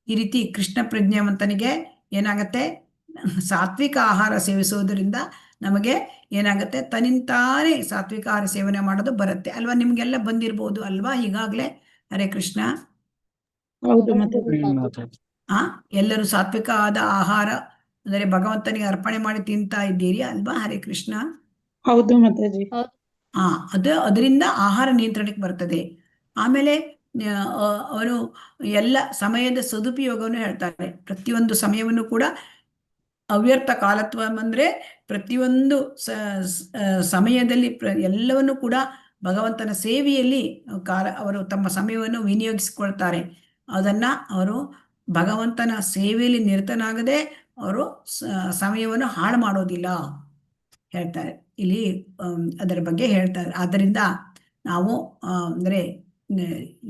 ಈ ರೀತಿ ಕೃಷ್ಣ ಪ್ರಜ್ಞಾವಂತನಿಗೆ ಏನಾಗತ್ತೆ? ಸಾತ್ವಿಕ ಆಹಾರ ಸೇವಿಸುವುದರಿಂದ ನಮಗೆ ಏನಾಗುತ್ತೆ? ತನ್ನಿಂತಾನೇ ಸಾತ್ವಿಕ ಆಹಾರ ಸೇವನೆ ಮಾಡೋದು ಬರುತ್ತೆ ಅಲ್ವಾ? ನಿಮ್ಗೆಲ್ಲ ಬಂದಿರ್ಬೋದು ಅಲ್ವಾ ಈಗಾಗ್ಲೇ? ಹರೇ ಕೃಷ್ಣ. ಎಲ್ಲರೂ ಸಾತ್ವಿಕ ಆದ ಆಹಾರ ಅಂದರೆ ಭಗವಂತನಿಗೆ ಅರ್ಪಣೆ ಮಾಡಿ ತಿಂತಾ ಇದ್ದೀರಿ ಅಲ್ವಾ? ಹರೇ ಕೃಷ್ಣ. ಹೌದು ಮಾತಾಜಿ. ಅದರಿಂದ ಆಹಾರ ನಿಯಂತ್ರಣಕ್ಕೆ ಬರ್ತದೆ. ಆಮೇಲೆ ಅವರು ಎಲ್ಲ ಸಮಯದ ಸದುಪಯೋಗವನ್ನು ಹೇಳ್ತಾರೆ. ಪ್ರತಿಯೊಂದು ಸಮಯವನ್ನು ಕೂಡ ಅವ್ಯರ್ಥ ಕಾಲತ್ವ ಅಂದ್ರೆ ಪ್ರತಿಯೊಂದು ಸಮಯದಲ್ಲಿ ಎಲ್ಲವನ್ನು ಕೂಡ ಭಗವಂತನ ಸೇವೆಯಲ್ಲಿ ಅವರು ತಮ್ಮ ಸಮಯವನ್ನು ವಿನಿಯೋಗಿಸಿಕೊಳ್ತಾರೆ. ಅದನ್ನ ಅವರು ಭಗವಂತನ ಸೇವೆಯಲ್ಲಿ ನಿರತನಾಗದೆ ಅವರು ಸಮಯವನ್ನು ಹಾಳು ಮಾಡೋದಿಲ್ಲ ಹೇಳ್ತಾರೆ. ಇಲ್ಲಿ ಅದರ ಬಗ್ಗೆ ಹೇಳ್ತಾರೆ. ಆದ್ದರಿಂದ ನಾವು ಅಂದ್ರೆ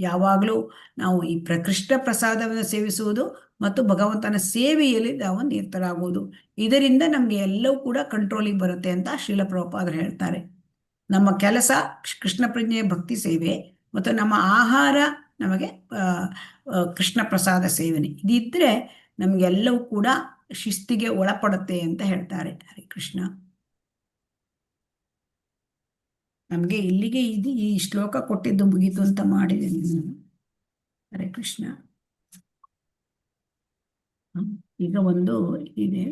ಯಾವಾಗಲೂ ನಾವು ಈ ಕೃಷ್ಣ ಪ್ರಸಾದವನ್ನು ಸೇವಿಸುವುದು ಮತ್ತು ಭಗವಂತನ ಸೇವೆಯಲ್ಲಿ ನಾವು ನಿರತರಾಗುವುದು, ಇದರಿಂದ ನಮ್ಗೆ ಎಲ್ಲವೂ ಕೂಡ ಕಂಟ್ರೋಲಿಗೆ ಬರುತ್ತೆ ಅಂತ ಶ್ರೀಲ ಪ್ರಭುಪಾದರು ಹೇಳ್ತಾರೆ. ನಮ್ಮ ಕೆಲಸ ಕೃಷ್ಣ ಪ್ರಜ್ಞೆಯ ಭಕ್ತಿ ಸೇವೆ ಮತ್ತು ನಮ್ಮ ಆಹಾರ ನಮಗೆ ಕೃಷ್ಣ ಪ್ರಸಾದ ಸೇವನೆ, ಇದಿದ್ರೆ ನಮ್ಗೆಲ್ಲವೂ ಕೂಡ ಶಿಸ್ತಿಗೆ ಒಳಪಡುತ್ತೆ ಅಂತ ಹೇಳ್ತಾರೆ. ಹರೇ ಕೃಷ್ಣ. ನಮ್ಗೆ ಇಲ್ಲಿಗೆ ಈ ಶ್ಲೋಕ ಕೊಟ್ಟಿದ್ದು ಮುಗೀತು ಅಂತ ಮಾಡಿದ್ದೀನಿ ನಾನು. ಹರೇ ಕೃಷ್ಣ. ಈಗ ಒಂದು ಇದೆ.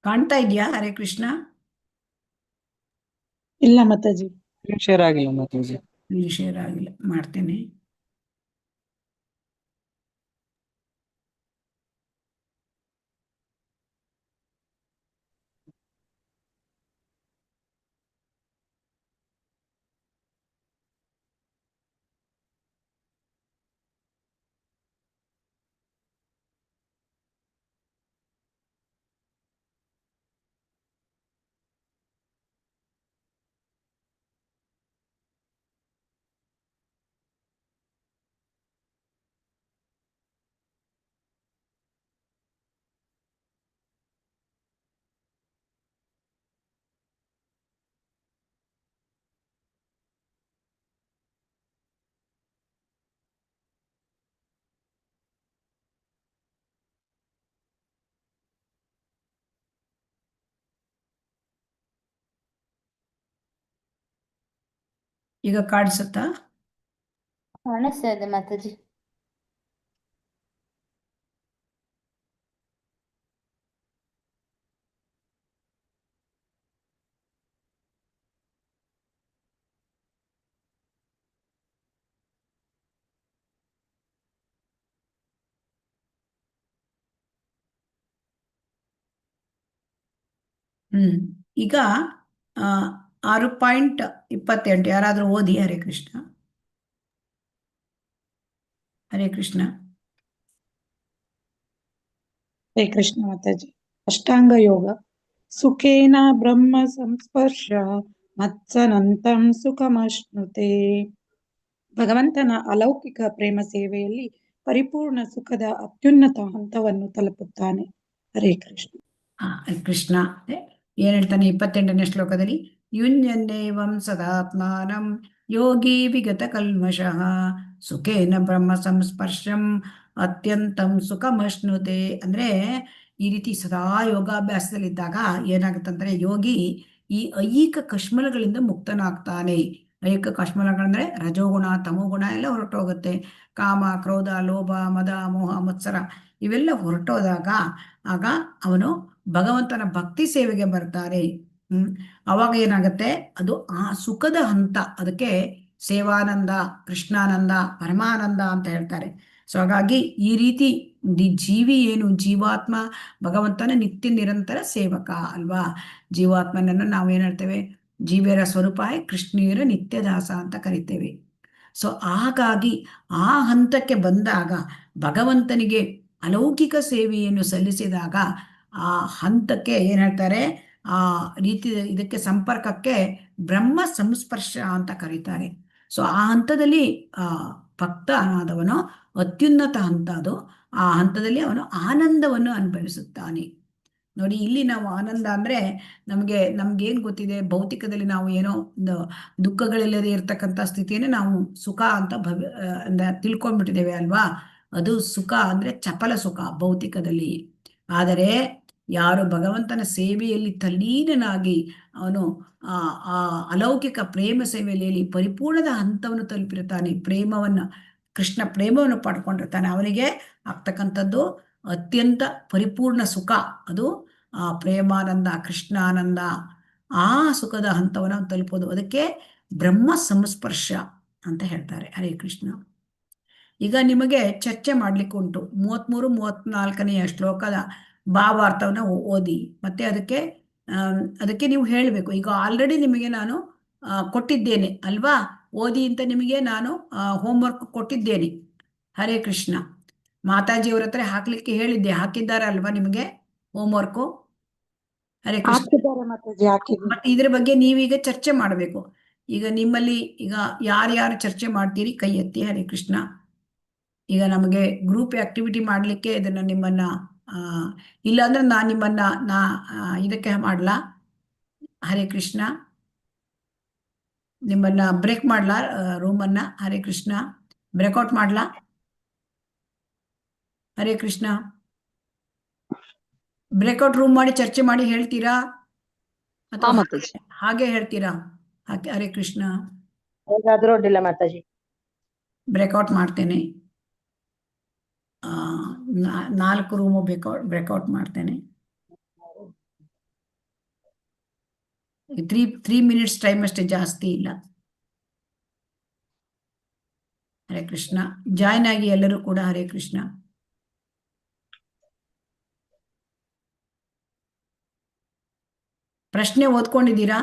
ಕಾಣ್ತಾ ಇದೆಯಾ? ಹರೇ ಕೃಷ್ಣ. ಇಲ್ಲ ಮಾತಾಜಿ. ಶೇರ್ ಆಗಿಲ್ಲ ಮಾತಾಜಿ. ಶೇರ್ ಆಗಿಲ್ಲ, ಮಾಡ್ತೇನೆ. ಈಗ ಕಾಣಿಸುತ್ತಾ? ಕಾಣಿಸ್ತಾ ಇದೆ ಮಾತಾಜಿ. ಈಗ 6.28 ಯಾರಾದ್ರೂ ಓದಿ. ಹರೇ ಕೃಷ್ಣ. ಹರೇ ಕೃಷ್ಣ. ಹರೇ ಕೃಷ್ಣ ಮಾತಾಜಿ. ಅಷ್ಟಾಂಗ ಯೋಗ. ಸುಖೇನ ಬ್ರಹ್ಮ ಸಂಸ್ಪರ್ಶ ಮತ್ಸನಂತಂ ಸುಖಮಶ್ನುತೆ. ಭಗವಂತನ ಅಲೌಕಿಕ ಪ್ರೇಮ ಸೇವೆಯಲ್ಲಿ ಪರಿಪೂರ್ಣ ಸುಖದ ಅತ್ಯುನ್ನತ ಹಂತವನ್ನು ತಲುಪುತ್ತಾನೆ. ಹರೇ ಕೃಷ್ಣ. ಕೃಷ್ಣ ಏನ್ ಹೇಳ್ತಾನೆ 28ನೇ ಶ್ಲೋಕದಲ್ಲಿ? ಯುಂಜನ್ನೇವಂ ಸದಾತ್ಮಾನಂ ಯೋಗಿ ವಿಗತ ಕಲ್ಮಷಃ ಸುಖೇನ ಬ್ರಹ್ಮ ಸಂಸ್ಪರ್ಶಂ ಅತ್ಯಂತಂ ಸುಖಮಶ್ನುತೆ. ಅಂದ್ರೆ ಈ ರೀತಿ ಸದಾ ಯೋಗಾಭ್ಯಾಸದಲ್ಲಿದ್ದಾಗ ಏನಾಗುತ್ತಂದ್ರೆ ಯೋಗಿ ಈ ಐಹಿಕ ಕಶ್ಮಲಗಳಿಂದ ಮುಕ್ತನಾಗ್ತಾನೆ. ಐಹಿಕ ಕಶ್ಮಲಗಳಂದ್ರೆ ರಜೋಗುಣ, ತಮೋಗುಣ ಎಲ್ಲ ಹೊರಟೋಗುತ್ತೆ. ಕಾಮ, ಕ್ರೋಧ, ಲೋಭ, ಮದ, ಮೋಹ, ಮತ್ಸರ ಇವೆಲ್ಲ ಹೊರಟೋದಾಗ ಆಗ ಅವನು ಭಗವಂತನ ಭಕ್ತಿ ಸೇವೆಗೆ ಬರ್ತಾರೆ. ಅವಾಗ ಏನಾಗತ್ತೆ, ಅದು ಆ ಸುಖದ ಹಂತ. ಅದಕ್ಕೆ ಸೇವಾನಂದ, ಕೃಷ್ಣಾನಂದ, ಪರಮಾನಂದ ಅಂತ ಹೇಳ್ತಾರೆ. ಸೊ ಹಾಗಾಗಿ ಈ ರೀತಿ ಜೀವಿ ಏನು, ಜೀವಾತ್ಮ ಭಗವಂತನ ನಿತ್ಯ ನಿರಂತರ ಸೇವಕ ಅಲ್ವಾ. ಜೀವಾತ್ಮನನ್ನು ನಾವು ಏನ್ ಹೇಳ್ತೇವೆ? ಜೀವಿಯರ ಸ್ವರೂಪ ಕೃಷ್ಣೀಯರ ನಿತ್ಯದಾಸ ಅಂತ ಕರಿತೇವೆ. ಸೊ ಹಾಗಾಗಿ ಆ ಹಂತಕ್ಕೆ ಬಂದಾಗ ಭಗವಂತನಿಗೆ ಅಲೌಕಿಕ ಸೇವೆಯನ್ನು ಸಲ್ಲಿಸಿದಾಗ ಆ ಹಂತಕ್ಕೆ ಏನ್ ಹೇಳ್ತಾರೆ, ಆ ರೀತಿ ಇದಕ್ಕೆ ಸಂಪರ್ಕಕ್ಕೆ ಬ್ರಹ್ಮ ಸಂಸ್ಪರ್ಶ ಅಂತ ಕರೀತಾರೆ. ಸೊ ಆ ಹಂತದಲ್ಲಿ ಭಕ್ತ ಅನ್ನೋದವನು ಅತ್ಯುನ್ನತ ಹಂತ. ಅದು ಆ ಹಂತದಲ್ಲಿ ಅವನು ಆನಂದವನ್ನು ಅನುಭವಿಸುತ್ತಾನೆ. ನೋಡಿ, ಇಲ್ಲಿ ನಾವು ಆನಂದ ಅಂದ್ರೆ ನಮ್ಗೇನ್ ಗೊತ್ತಿದೆ, ಭೌತಿಕದಲ್ಲಿ ನಾವು ಏನೋ ದುಃಖಗಳಿಲ್ಲದೆ ಇರ್ತಕ್ಕಂಥ ಸ್ಥಿತಿಯನ್ನೇ ನಾವು ಸುಖ ಅಂತ ತಿಳ್ಕೊಂಡ್ಬಿಟ್ಟಿದ್ದೇವೆ ಅಲ್ವಾ. ಅದು ಸುಖ ಅಂದ್ರೆ ಚಪಲ ಸುಖ ಭೌತಿಕದಲ್ಲಿ. ಆದರೆ ಯಾರು ಭಗವಂತನ ಸೇವೆಯಲ್ಲಿ ತಲ್ಲೀನನಾಗಿ ಅವನು ಆ ಅಲೌಕಿಕ ಪ್ರೇಮ ಸೇವೆಯಲ್ಲಿ ಪರಿಪೂರ್ಣದ ಹಂತವನ್ನು ತಲುಪಿರ್ತಾನೆ, ಪ್ರೇಮವನ್ನು, ಕೃಷ್ಣ ಪ್ರೇಮವನ್ನು ಪಡ್ಕೊಂಡಿರ್ತಾನೆ, ಅವನಿಗೆ ಆಗ್ತಕ್ಕಂಥದ್ದು ಅತ್ಯಂತ ಪರಿಪೂರ್ಣ ಸುಖ. ಅದು ಆ ಪ್ರೇಮಾನಂದ, ಕೃಷ್ಣಾನಂದ, ಆ ಸುಖದ ಹಂತವನ್ನು ತಲುಪೋದು. ಅದಕ್ಕೆ ಬ್ರಹ್ಮ ಸಂಸ್ಪರ್ಶ ಅಂತ ಹೇಳ್ತಾರೆ. ಹರೇ ಕೃಷ್ಣ. ಈಗ ನಿಮಗೆ ಚರ್ಚೆ ಮಾಡ್ಲಿಕ್ಕೆ ಉಂಟು. 33-34ನೇ ಶ್ಲೋಕದ ಭಾವಾರ್ಥವನ್ನು ಓದಿ, ಮತ್ತೆ ಅದಕ್ಕೆ ನೀವು ಹೇಳಬೇಕು. ಈಗ ಆಲ್ರೆಡಿ ನಿಮಗೆ ನಾನು ಕೊಟ್ಟಿದ್ದೇನೆ ಅಲ್ವಾ, ಓದಿ ಅಂತ ನಿಮಗೆ ನಾನು ಹೋಮ್ವರ್ಕ್ ಕೊಟ್ಟಿದ್ದೇನೆ. ಹರೇ ಕೃಷ್ಣ. ಮಾತಾಜಿಯವ್ರ ಹತ್ರ ಹಾಕ್ಲಿಕ್ಕೆ ಹೇಳಿದ್ದೆ, ಹಾಕಿದ್ದಾರೆ ಅಲ್ವಾ ನಿಮಗೆ ಹೋಮ್ವರ್ಕು? ಹರೇ ಕೃಷ್ಣ. ಮತ್ತೆ ಇದ್ರ ಬಗ್ಗೆ ನೀವೀಗ ಚರ್ಚೆ ಮಾಡಬೇಕು. ಈಗ ನಿಮ್ಮಲ್ಲಿ ಈಗ ಯಾರ್ಯಾರು ಚರ್ಚೆ ಮಾಡ್ತೀರಿ ಕೈ ಎತ್ತಿ. ಹರೇ ಕೃಷ್ಣ. ಈಗ ನಮಗೆ ಗ್ರೂಪ್ ಆಕ್ಟಿವಿಟಿ ಮಾಡಲಿಕ್ಕೆ ಇದನ್ನ ನಿಮ್ಮನ್ನ ಇಲ್ಲಾಂದ್ರೆ ನಾನು ನಿಮ್ಮನ್ನ ಇದಕ್ಕೆ ಮಾಡ್ಲಾ? ಹರೇ ಕೃಷ್ಣ. ನಿಮ್ಮನ್ನ ಬ್ರೇಕ್ ಮಾಡ್ಲಾ ರೂಮನ್ನ? ಹರೇ ಕೃಷ್ಣ. ಬ್ರೇಕ್ಔಟ್ ಮಾಡ್ಲಾ? ಹರೇ ಕೃಷ್ಣ. ಬ್ರೇಕ್ಔಟ್ ರೂಮ್ ಮಾಡಿ ಚರ್ಚೆ ಮಾಡಿ ಹೇಳ್ತೀರಾ ಅಥವಾ ಹಾಗೆ ಹೇಳ್ತೀರಾ? ಹರೇ ಕೃಷ್ಣ. ಹೇಗಾದ್ರೂ ಅಡ್ಡಿಲ್ಲ ಮಾತಾಜಿ. ಬ್ರೇಕ್ಔಟ್ ಮಾಡ್ತೇನೆ. 4 ರೂಮು ಬ್ರೇಕ್ಔಟ್ ಮಾಡ್ತೇನೆ. ತ್ರೀ ಮಿನಿಟ್ಸ್ ಟೈಮ್ ಅಷ್ಟೇ, ಜಾಸ್ತಿ ಇಲ್ಲ. ಹರೇ ಕೃಷ್ಣ. ಜಾಯ್ನ್ ಆಗಿ ಎಲ್ಲರೂ ಕೂಡ. ಹರೇ ಕೃಷ್ಣ. ಪ್ರಶ್ನೆ ಓದ್ಕೊಂಡಿದ್ದೀರಾ?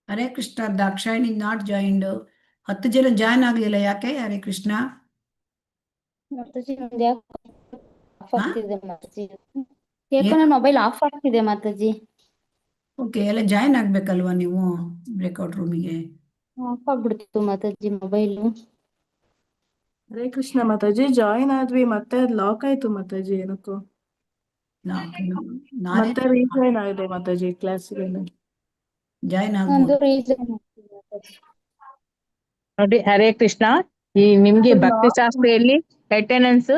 ಹರೇ ಕೃಷ್ಣ. Dakshayini not joined. 10 ಜನ ಜಾಯ್ನ್ ಆಗಲಿಲ್ಲ, ಯಾಕೆ? ಹರೇ ಕೃಷ್ಣ. ಮಾತಾಜಿ ನಂದು ಯಾಕೋ ಆಫ್ ಹಾ? ಆಗ್ತಿದೆ ಮಾತಾಜಿ. ಯಾಕೋ ನನ್ನ ಮೊಬೈಲ್ ಆಫ್ ಆಗ್ತಿದೆ ಮಾತಾಜಿ. ಓಕೆ, ಎಲ್ಲ ಜಾಯ್ನ್ ಆಗ್ಬೇಕಲ್ವಾ ನೀವು ಬ್ರೇಕ್ಔಟ್ ರೂಮಿಗೆ? ಆಫ್ ಆಗ್ಬಿಡ್ತು ಮಾತಾಜಿ ಮೊಬೈಲು. ಹರೇ ಕೃಷ್ಣ ಮಾತಾಜಿ. ಜಾಯಿನ್ ಆದ್ವಿ, ಮತ್ತೆ ಅದು ಲಾಕ್ ಆಯ್ತು ಮಾತಾಜಿ ಏನಕ್ಕೋ. ನಾನೇ ಮತ್ತೆ ರೀಜಾಯಿನ್ ಆಗಿದೆ ಮಾತಾಜಿ ಕ್ಲಾಸ್ಗೆ. ಜಾಯ್ನ್ ನಂದು ಆಗ್ಬೋದು. ರೀಸನ್ ಮಾತಾಜಿ. ನೋಡಿ ಹರೇ ಕೃಷ್ಣ, ಈ ನಿಮ್ಗೆ ಭಕ್ತಿ ಶಾಸ್ತ್ರೆಯಲ್ಲಿ ಅಟೆಂಡೆನ್ಸ್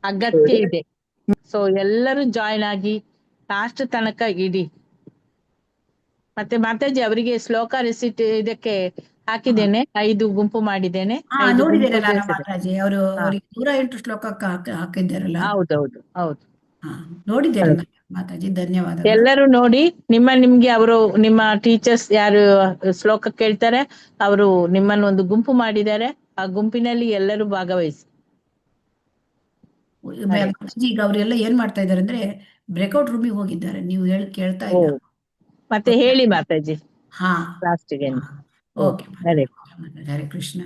ಅಗತ್ಯ ಇದೆ. ಸೊ ಎಲ್ಲರೂ ಜಾಯಿನ್ ಆಗಿ ಲಾಸ್ಟ್ ತನಕ ಇಡಿ. ಮತ್ತೆ ಮಾತಾಜಿ ಅವರಿಗೆ ಶ್ಲೋಕ ರಿಸಿಟ್ ಇದಕ್ಕೆ ಹಾಕಿದ್ದೇನೆ, 5 ಗುಂಪು ಮಾಡಿದ್ದೇನೆ. ಹಾ, 5 ನೋಡಿದ್ದೇನೆ ಗುಂಪು ನಾನು ಸೇರಿಸಿದೆ. ಮಾತಾಜಿ. ಅವರು ಅವರಿಗೆ 108 ಶ್ಲೋಕಕ್ಕೆ ಹಾಕಿದ್ದಾರಲ್ಲ. ಹೌದೌದು ಹೌದು. ಹಾ, ನೋಡಿದ್ದೇನೆ ನಾನು ಮಾತಾಜಿ. ಧನ್ಯವಾದಗಳು. ಎಲ್ಲರೂ ನೋಡಿ, ನಿಮ್ಗೆ ಅವರು ನಿಮ್ಮ ಟೀಚರ್ಸ್ ಯಾರು ಶ್ಲೋಕ ಕೇಳ್ತಾರೆ ಅವರು ನಿಮ್ಮನ್ನು ಒಂದು ಗುಂಪು ಮಾಡಿದ್ದಾರೆ. ಆ ಗುಂಪಿನಲ್ಲಿ ಎಲ್ಲರೂ ಭಾಗವಹಿಸಿ. ಮಾತಾಜಿ, ಈಗ ಅವರೆಲ್ಲ ಏನ್ ಮಾಡ್ತಾ ಇದ್ದಾರೆ ಅಂದ್ರೆ ಬ್ರೇಕ್ಔಟ್ ರೂಮಿಗೆ ಹೋಗಿದ್ದಾರೆ. ನೀವು ಕೇಳ್ತಾ ಓ, ಇಲ್ಲ. ಮತ್ತೆ ಹೇಳಿ ಮಾತಾಜಿ ಹಾ, ಲಾಸ್ಟಿಗೆ. ಓಕೆ. ಹರೇ ಹರೇ ಕೃಷ್ಣ.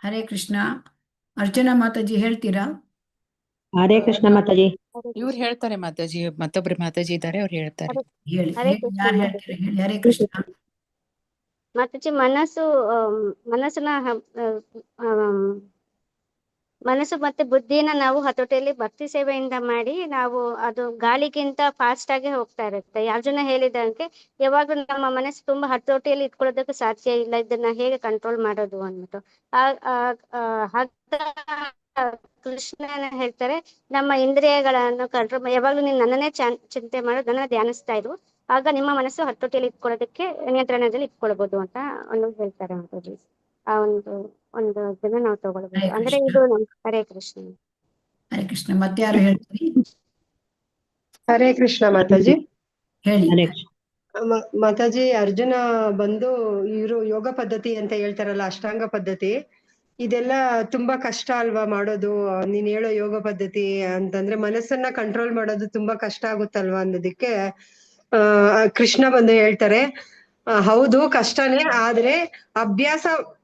ಹರೇ ಕೃಷ್ಣ. ಅರ್ಚನಾ ಮಾತಾಜಿ ಹೇಳ್ತೀರಾ? ಹರೇ ಕೃಷ್ಣ ಮಾತಾಜಿ. ಇವ್ರು ಹೇಳ್ತಾರೆ ಮಾತಾಜಿ, ಮತ್ತೊಬ್ರು ಮಾತಾಜಿ ಇದ್ದಾರೆ, ಅವ್ರು ಹೇಳ್ತಾರೆ. ಹೇಳಿ, ಹರೇ ಕೃಷ್ಣ ಯಾರು ಮಾತಾಜಿ. ಹೇಳ್ತೀರಾ ಹೇಳಿ. ಹರೇ ಕೃಷ್ಣ. ಮಾತಾಜಿ, ಮನಸ್ಸನ್ನ ಮನಸ್ಸು ಮತ್ತೆ ಬುದ್ಧಿನ ನಾವು ಹತೋಟಿಯಲ್ಲಿ ಭಕ್ತಿ ಸೇವೆಯಿಂದ ಮಾಡಿ ನಾವು ಅದು ಗಾಳಿಗಿಂತ ಫಾಸ್ಟ್ ಆಗಿ ಹೋಗ್ತಾ ಇರುತ್ತೆ. ಅರ್ಜುನ ಹೇಳಿದಂಗೆ ಯಾವಾಗ ನಮ್ಮ ಮನಸ್ಸು ತುಂಬಾ ಹತೋಟಿಯಲ್ಲಿ ಇಟ್ಕೊಳ್ಳೋದಕ್ಕೆ ಸಾಧ್ಯ ಇಲ್ಲ, ಇದನ್ನ ಹೇಗೆ ಕಂಟ್ರೋಲ್ ಮಾಡೋದು ಅಂದ್ಬಿಟ್ಟು ಕೃಷ್ಣನ ಹೇಳ್ತಾರೆ, ನಮ್ಮ ಇಂದ್ರಿಯಗಳನ್ನು ಕಂಟ್ರೋಲ್ ಯಾವಾಗ್ಲೂ ನೀನು ನನ್ನನ್ನೇ ಚಿಂತೆ ಮಾಡೋದು, ನನ್ನ ಧ್ಯಾನಿಸ್ತಾ ಇರು, ಆಗ ನಿಮ್ಮ ಮನಸ್ಸು ಹತೋಟಿಯಲ್ಲಿ ಇಟ್ಕೊಳ್ಳೋದಕ್ಕೆ ನಿಯಂತ್ರಣದಲ್ಲಿ ಇಟ್ಕೊಳ್ಬಹುದು ಅಂತ ಒಂದು ಹೇಳ್ತಾರೆ ಮಾತಾಜಿ. ಆ ಒಂದು ಇದನ್ನ ನಾವು ತಗೊಳ್ಬಹುದು. ಅಂದ್ರೆ ಇದು ಹರೇ ಕೃಷ್ಣ. ಹರೇ ಕೃಷ್ಣ. ಮತ್ತೆ ಯಾರು ಹೇಳ್ತೀರಿ? ಹರೇ ಕೃಷ್ಣ ಮಾತಾಜಿ. ಹೇಳಿ. ಮಾತಾಜಿ, ಅರ್ಜುನ ಬಂದು ಇವರು ಯೋಗ ಪದ್ಧತಿ ಅಂತ ಹೇಳ್ತಾರಲ್ಲ, ಅಷ್ಟಾಂಗ ಪದ್ಧತಿ, ಇದೆಲ್ಲ ತುಂಬಾ ಕಷ್ಟ ಅಲ್ವಾ ಮಾಡೋದು? ನೀನ್ ಹೇಳೋ ಯೋಗ ಪದ್ಧತಿ ಅಂತಂದ್ರೆ ಮನಸ್ಸನ್ನ ಕಂಟ್ರೋಲ್ ಮಾಡೋದು ತುಂಬಾ ಕಷ್ಟ ಆಗುತ್ತಲ್ವಾ ಅನ್ನೋದಕ್ಕೆ ಕೃಷ್ಣ ಬಂದು ಹೇಳ್ತಾರೆ, ಹೌದು ಕಷ್ಟನೇ, ಆದ್ರೆ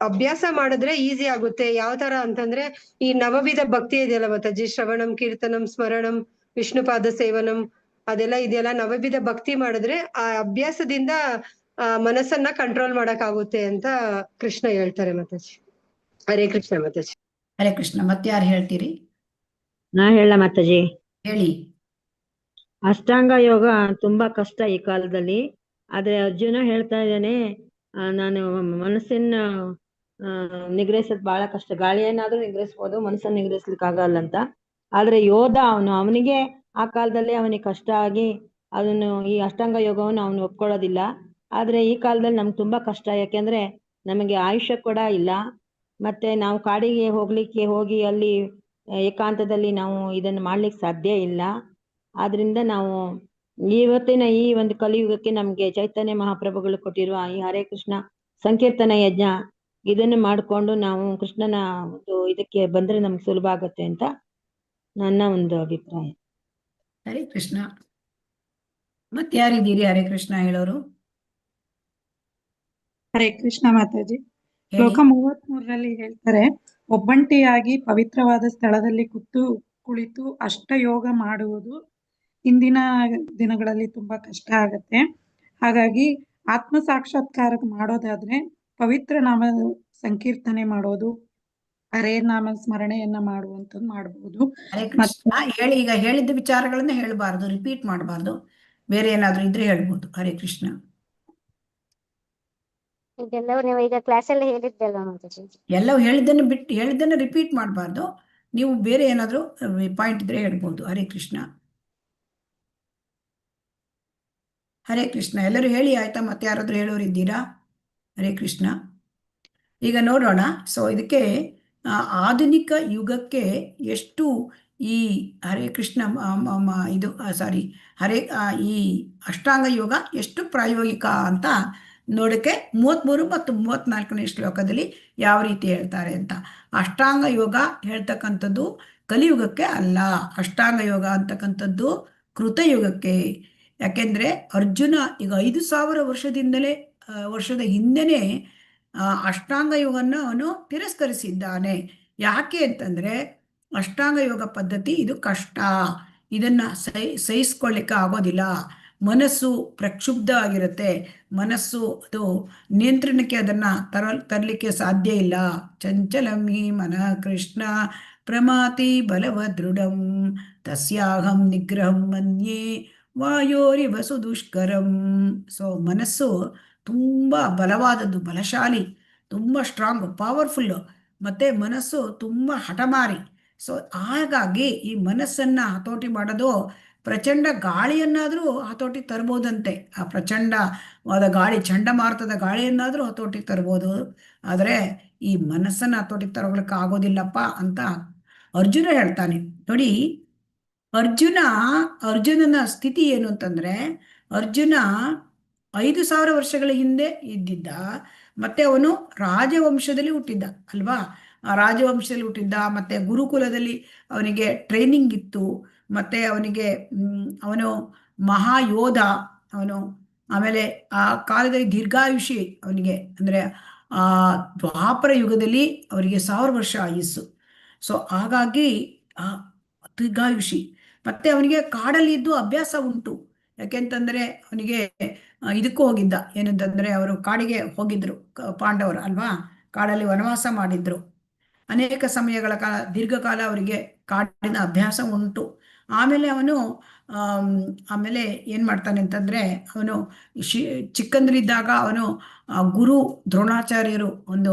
ಅಭ್ಯಾಸ ಮಾಡಿದ್ರೆ ಈಸಿ ಆಗುತ್ತೆ. ಯಾವ ತರ ಅಂತಂದ್ರೆ ಈ ನವವಿಧ ಭಕ್ತಿ ಇದೆಯಲ್ಲ ಮಾತಾಜಿ, ಶ್ರವಣಂ, ಕೀರ್ತನಂ, ಸ್ಮರಣಂ, ವಿಷ್ಣುಪಾದ ಸೇವನಂ, ಅದೆಲ್ಲ ಇದೆಯಲ್ಲ, ನವವಿಧ ಭಕ್ತಿ ಮಾಡಿದ್ರೆ ಆ ಅಭ್ಯಾಸದಿಂದ ಮನಸ್ಸನ್ನ ಕಂಟ್ರೋಲ್ ಮಾಡಕ್ ಆಗುತ್ತೆ ಅಂತ ಕೃಷ್ಣ ಹೇಳ್ತಾರೆ ಮಾತಾಜಿ. ಹರೇ ಕೃಷ್ಣ ಮಾತಾಜಿ. ಹರೇ ಕೃಷ್ಣ. ಮತ್ತೆ ಯಾರು ಹೇಳ್ತೀರಿ? ನಾ ಹೇಳ ಮಾತಾಜಿ. ಹೇಳಿ. ಅಷ್ಟಾಂಗ ಯೋಗ ತುಂಬಾ ಕಷ್ಟ ಈ ಕಾಲದಲ್ಲಿ. ಆದ್ರೆ ಅರ್ಜುನ ಹೇಳ್ತಾ ಇದ್ದಾನೆ, ನಾನು ಮನಸ್ಸನ್ನ ನಿಗ್ರಹಿಸೋದ್ ಬಹಳ ಕಷ್ಟ. ಗಾಳಿಯನ್ನಾದ್ರೂ ನಿಗ್ರಹಿಸ್ಬೋದು, ಮನಸ್ಸನ್ನ ನಿಗ್ರಹಿಸ್ಲಿಕ್ಕೆ ಆಗಲ್ಲ ಅಂತ. ಆದ್ರೆ ಯೋಧ ಅವನಿಗೆ ಆ ಕಾಲದಲ್ಲಿ ಅವನಿಗೆ ಕಷ್ಟ ಆಗಿ ಅದನ್ನು ಈ ಅಷ್ಟಾಂಗ ಯೋಗವನ್ನು ಅವನು ಒಪ್ಕೊಳ್ಳೋದಿಲ್ಲ. ಆದ್ರೆ ಈ ಕಾಲದಲ್ಲಿ ನಮ್ಗೆ ತುಂಬಾ ಕಷ್ಟ, ಯಾಕೆಂದ್ರೆ ನಮಗೆ ಆಯುಷ್ಯ ಕೂಡ ಇಲ್ಲ. ಮತ್ತೆ ನಾವು ಕಾಡಿಗೆ ಹೋಗಿ ಅಲ್ಲಿ ಏಕಾಂತದಲ್ಲಿ ನಾವು ಇದನ್ನು ಮಾಡ್ಲಿಕ್ಕೆ ಸಾಧ್ಯ ಇಲ್ಲ. ಆದ್ರಿಂದ ನಾವು ಇವತ್ತಿನ ಈ ಒಂದು ಕಲಿಯುಗಕ್ಕೆ ನಮ್ಗೆ ಚೈತನ್ಯ ಮಹಾಪ್ರಭುಗಳು ಕೊಟ್ಟಿರುವ ಈ ಹರೇ ಕೃಷ್ಣ ಸಂಕೀರ್ತನ ಯಜ್ಞ, ಇದನ್ನು ಮಾಡಿಕೊಂಡು ನಾವು ಕೃಷ್ಣನ ಒಂದು ಇದಕ್ಕೆ ಬಂದ್ರೆ ನಮ್ಗೆ ಸುಲಭ ಆಗತ್ತೆ ಅಂತ ನನ್ನ ಒಂದು ಅಭಿಪ್ರಾಯ. ಹರೇ ಕೃಷ್ಣ. ಮತ್ತೆ ಯಾರಿದ್ದೀರಿ ಹರೇ ಕೃಷ್ಣ ಹೇಳೋರು? ಹರೇ ಕೃಷ್ಣ ಮಾತಾಜಿ. ಶ್ಲೋಕ 33ರಲ್ಲಿ ಹೇಳ್ತಾರೆ, ಒಬ್ಬಂಟಿಯಾಗಿ ಪವಿತ್ರವಾದ ಸ್ಥಳದಲ್ಲಿ ಕುಳಿತು ಅಷ್ಟಯೋಗ ಮಾಡುವುದು ಇಂದಿನ ದಿನಗಳಲ್ಲಿ ತುಂಬಾ ಕಷ್ಟ ಆಗತ್ತೆ. ಹಾಗಾಗಿ ಆತ್ಮ ಸಾಕ್ಷಾತ್ಕಾರ ಮಾಡೋದಾದ್ರೆ ಪವಿತ್ರ ನಾಮ ಸಂಕೀರ್ತನೆ ಮಾಡೋದು, ಹರೇ ನಾಮ ಸ್ಮರಣೆಯನ್ನ ಮಾಡುವಂಥದ್ದು ಮಾಡಬಹುದು. ಹರೇ ಕೃಷ್ಣ. ಹೇಳಿ. ಈಗ ಹೇಳಿದ್ದ ವಿಚಾರಗಳನ್ನ ಹೇಳ್ಬಾರ್ದು, ರಿಪೀಟ್ ಮಾಡಬಾರ್ದು. ಬೇರೆ ಏನಾದ್ರು ಇದ್ರೆ ಹೇಳ್ಬೋದು. ಹರೇ ಕೃಷ್ಣ. ಇದೆಲ್ಲವೂ ನೀವು ಈಗ ಕ್ಲಾಸಲ್ಲಿ ಹೇಳಿದ್ದಲ್ಲ ಮಾತಾಜಿ. ಎಲ್ಲವೂ ಹೇಳಿದ್ದನ್ನ ರಿಪೀಟ್ ಮಾಡಬಾರ್ದು. ನೀವು ಬೇರೆ ಏನಾದ್ರು ಪಾಯಿಂಟ್ ಇದ್ರೆ ಹೇಳ್ಬೋದು. ಹರೇ ಕೃಷ್ಣ. ಹರೇ ಕೃಷ್ಣ. ಎಲ್ಲರೂ ಹೇಳಿ ಆಯ್ತಾ? ಮತ್ತೆ ಯಾರಾದ್ರೂ ಹೇಳೋರು ಇದ್ದೀರಾ? ಹರೇ ಕೃಷ್ಣ. ಈಗ ನೋಡೋಣ. ಸೊ ಇದಕ್ಕೆ ಆಧುನಿಕ ಯುಗಕ್ಕೆ ಎಷ್ಟು ಈ ಹರೇ ಕೃಷ್ಣ ಇದು ಸಾರಿ ಈ ಅಷ್ಟಾಂಗ ಯೋಗ ಎಷ್ಟು ಪ್ರಾಯೋಗಿಕ ಅಂತ ನೋಡಕ್ಕೆ 33 ಮತ್ತು 34ನೇ ಶ್ಲೋಕದಲ್ಲಿ ಯಾವ ರೀತಿ ಹೇಳ್ತಾರೆ ಅಂತ. ಅಷ್ಟಾಂಗ ಯೋಗ ಹೇಳ್ತಕ್ಕಂಥದ್ದು ಕಲಿಯುಗಕ್ಕೆ ಅಲ್ಲ. ಅಷ್ಟಾಂಗ ಯೋಗ ಅಂತಕ್ಕಂಥದ್ದು ಕೃತಯುಗಕ್ಕೆ. ಯಾಕೆಂದ್ರೆ ಅರ್ಜುನ ಈಗ 5000 ವರ್ಷದ ಹಿಂದೆನೆ ಅಷ್ಟಾಂಗ ಯೋಗವನ್ನು ಅವನು ತಿರಸ್ಕರಿಸಿದ್ದಾನೆ. ಯಾಕೆ ಅಂತಂದ್ರೆ ಅಷ್ಟಾಂಗ ಯೋಗ ಪದ್ಧತಿ ಇದು ಕಷ್ಟ, ಇದನ್ನ ಸಹಿಸ್ಕೊಳ್ಳಿಕ್ಕೆ ಆಗೋದಿಲ್ಲ. ಮನಸ್ಸು ಪ್ರಕ್ಷುಬ್ಧ ಆಗಿರುತ್ತೆ. ಮನಸ್ಸು ಅದು ನಿಯಂತ್ರಣಕ್ಕೆ ಅದನ್ನ ತರಲಿಕ್ಕೆ ಸಾಧ್ಯ ಇಲ್ಲ. ಚಂಚಲಮಿ ಮನ ಕೃಷ್ಣ ಪ್ರಮಾತಿ ಬಲವದೃಢಂ ತಸ್ಯಾಹಂ ನಿಗ್ರಹಂ ಮನ್ಯೇ ವಾಯೋರಿವ ಸುದುಷ್ಕರಂ. ಸೊ ಮನಸ್ಸು ತುಂಬ ಬಲವಾದದ್ದು, ಬಲಶಾಲಿ, ತುಂಬ ಸ್ಟ್ರಾಂಗ್, ಪವರ್ಫುಲ್ಲು. ಮತ್ತೆ ಮನಸ್ಸು ತುಂಬ ಹಠಮಾರಿ. ಸೊ ಹಾಗಾಗಿ ಈ ಮನಸ್ಸನ್ನ ಹತೋಟಿ ಮಾಡೋದು ಪ್ರಚಂಡ ಗಾಳಿಯನ್ನಾದರೂ ಹತೋಟಿ ತರ್ಬೋದಂತೆ. ಆ ಪ್ರಚಂಡವಾದ ಗಾಳಿ, ಚಂಡಮಾರುತದ ಗಾಳಿಯನ್ನಾದರೂ ಹತೋಟಿ ತರ್ಬೋದು. ಆದರೆ ಈ ಮನಸ್ಸನ್ನ ಹತೋಟಿ ತರೋಗ್ಲಿಕ್ಕೆ ಆಗೋದಿಲ್ಲಪ್ಪ ಅಂತ ಅರ್ಜುನ ಹೇಳ್ತಾನೆ. ನೋಡಿ, ಅರ್ಜುನನ ಸ್ಥಿತಿ ಏನು ಅಂತಂದ್ರೆ, ಅರ್ಜುನ 5000 ವರ್ಷಗಳ ಹಿಂದೆ ಇದ್ದಿದ್ದ. ಮತ್ತೆ ಅವನು ರಾಜವಂಶದಲ್ಲಿ ಹುಟ್ಟಿದ್ದ ಅಲ್ವಾ? ಆ ರಾಜವಂಶದಲ್ಲಿ ಹುಟ್ಟಿದ್ದ. ಮತ್ತೆ ಗುರುಕುಲದಲ್ಲಿ ಅವನಿಗೆ ಟ್ರೈನಿಂಗ್ ಇತ್ತು. ಮತ್ತೆ ಅವನು ಮಹಾಯೋಧ ಅವನು. ಆಮೇಲೆ ಆ ಕಾಲದಲ್ಲಿ ದೀರ್ಘಾಯುಷಿ ಅವನಿಗೆ, ಅಂದ್ರೆ ಆ ದ್ವಾಪರ ಯುಗದಲ್ಲಿ ಅವರಿಗೆ 1000 ವರ್ಷ ಆಯುಸ್ಸು. ಸೊ ಹಾಗಾಗಿ ಆ ದೀರ್ಘಾಯುಷಿ. ಮತ್ತೆ ಅವನಿಗೆ ಕಾಡಲ್ಲಿ ಇದ್ದು ಅಭ್ಯಾಸ ಉಂಟು. ಯಾಕೆಂತಂದ್ರೆ ಅವನಿಗೆ ಇದಕ್ಕೂ ಹೋಗಿದ್ದ. ಏನಂತಂದ್ರೆ ಅವರು ಕಾಡಿಗೆ ಹೋಗಿದ್ರು, ಪಾಂಡವರು ಅಲ್ವಾ? ಕಾಡಲ್ಲಿ ವನವಾಸ ಮಾಡಿದ್ರು. ಅನೇಕ ಸಮಯಗಳ ಕಾಲ ದೀರ್ಘಕಾಲ ಅವರಿಗೆ ಕಾಡಿನ ಅಭ್ಯಾಸ ಉಂಟು. ಆಮೇಲೆ ಅವನು ಆಮೇಲೆ ಏನ್ ಮಾಡ್ತಾನೆ ಅಂತಂದ್ರೆ, ಅವನು ಚಿಕ್ಕಂದ್ರಿದ್ದಾಗ ಅವನು ಗುರು ದ್ರೋಣಾಚಾರ್ಯರು ಒಂದು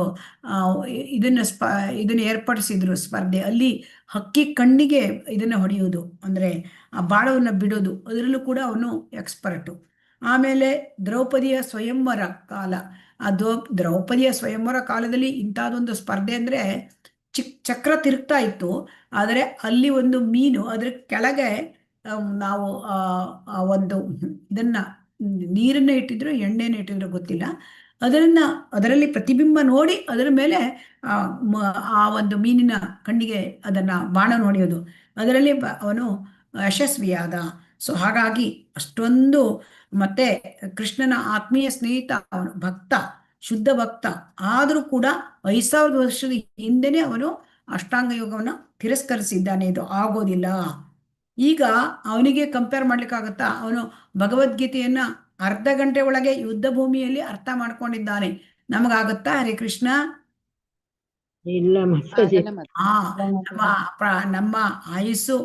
ಇದನ್ನ ಏರ್ಪಡಿಸಿದ್ರು ಸ್ಪರ್ಧೆ. ಅಲ್ಲಿ ಹಕ್ಕಿ ಕಣ್ಣಿಗೆ ಇದನ್ನ ಹೊಡೆಯೋದು, ಅಂದ್ರೆ ಆ ಬಾಣವನ್ನ ಬಿಡೋದು, ಅದರಲ್ಲೂ ಕೂಡ ಅವನು ಎಕ್ಸ್ಪರ್ಟು. ಆಮೇಲೆ ದ್ರೌಪದಿಯ ಸ್ವಯಂವರ ಕಾಲ, ದ್ರೌಪದಿಯ ಸ್ವಯಂವರ ಕಾಲದಲ್ಲಿ ಇಂಥದ್ದೊಂದು ಸ್ಪರ್ಧೆ ಅಂದ್ರೆ ಚಕ್ರ ತಿರುಗ್ತಾ ಇತ್ತು, ಆದರೆ ಅಲ್ಲಿ ಒಂದು ಮೀನು ಅದ್ರ ಕೆಳಗೆ ನಾವು ಒಂದು ಇದನ್ನ ನೀರನ್ನ ಇಟ್ಟಿದ್ರು ಎಣ್ಣೆನ ಇಟ್ಟಿದ್ರು ಗೊತ್ತಿಲ್ಲ, ಅದರಲ್ಲಿ ಪ್ರತಿಬಿಂಬ ನೋಡಿ ಅದರ ಮೇಲೆ ಆ ಒಂದು ಮೀನಿನ ಕಣ್ಣಿಗೆ ಅದನ್ನ ಬಾಣ ಹೊಡೆಯೋದು, ಅದರಲ್ಲಿ ಅವನು ಯಶಸ್ವಿಯಾದ. ಸೊ ಹಾಗಾಗಿ ಅಷ್ಟೊಂದು, ಮತ್ತೆ ಕೃಷ್ಣನ ಆತ್ಮೀಯ ಸ್ನೇಹಿತ, ಅವನು ಭಕ್ತ, ಶುದ್ಧ ಭಕ್ತ, ಆದರೂ ಕೂಡ 5000 ವರ್ಷದ ಹಿಂದೆನೆ ಅವನು ಅಷ್ಟಾಂಗ ಯೋಗವನ್ನು ತಿರಸ್ಕರಿಸಿದ್ದಾನೆ. ಇದು ಆಗೋದಿಲ್ಲ. ಈಗ ಅವನಿಗೆ ಕಂಪೇರ್ ಮಾಡ್ಲಿಕ್ಕಾಗತ್ತಾ? ಅವನು ಭಗವದ್ಗೀತೆಯನ್ನ ಅರ್ಧ ಗಂಟೆ ಒಳಗೆ ಯುದ್ಧ ಭೂಮಿಯಲ್ಲಿ ಅರ್ಥ ಮಾಡ್ಕೊಂಡಿದ್ದಾನೆ. ನಮಗಾಗತ್ತಾ? ಹರೇ ಕೃಷ್ಣ. ಇಲ್ಲ ಮಾತಾಜಿ. ನಮ್ಮ ಆಯುಸ್ಸು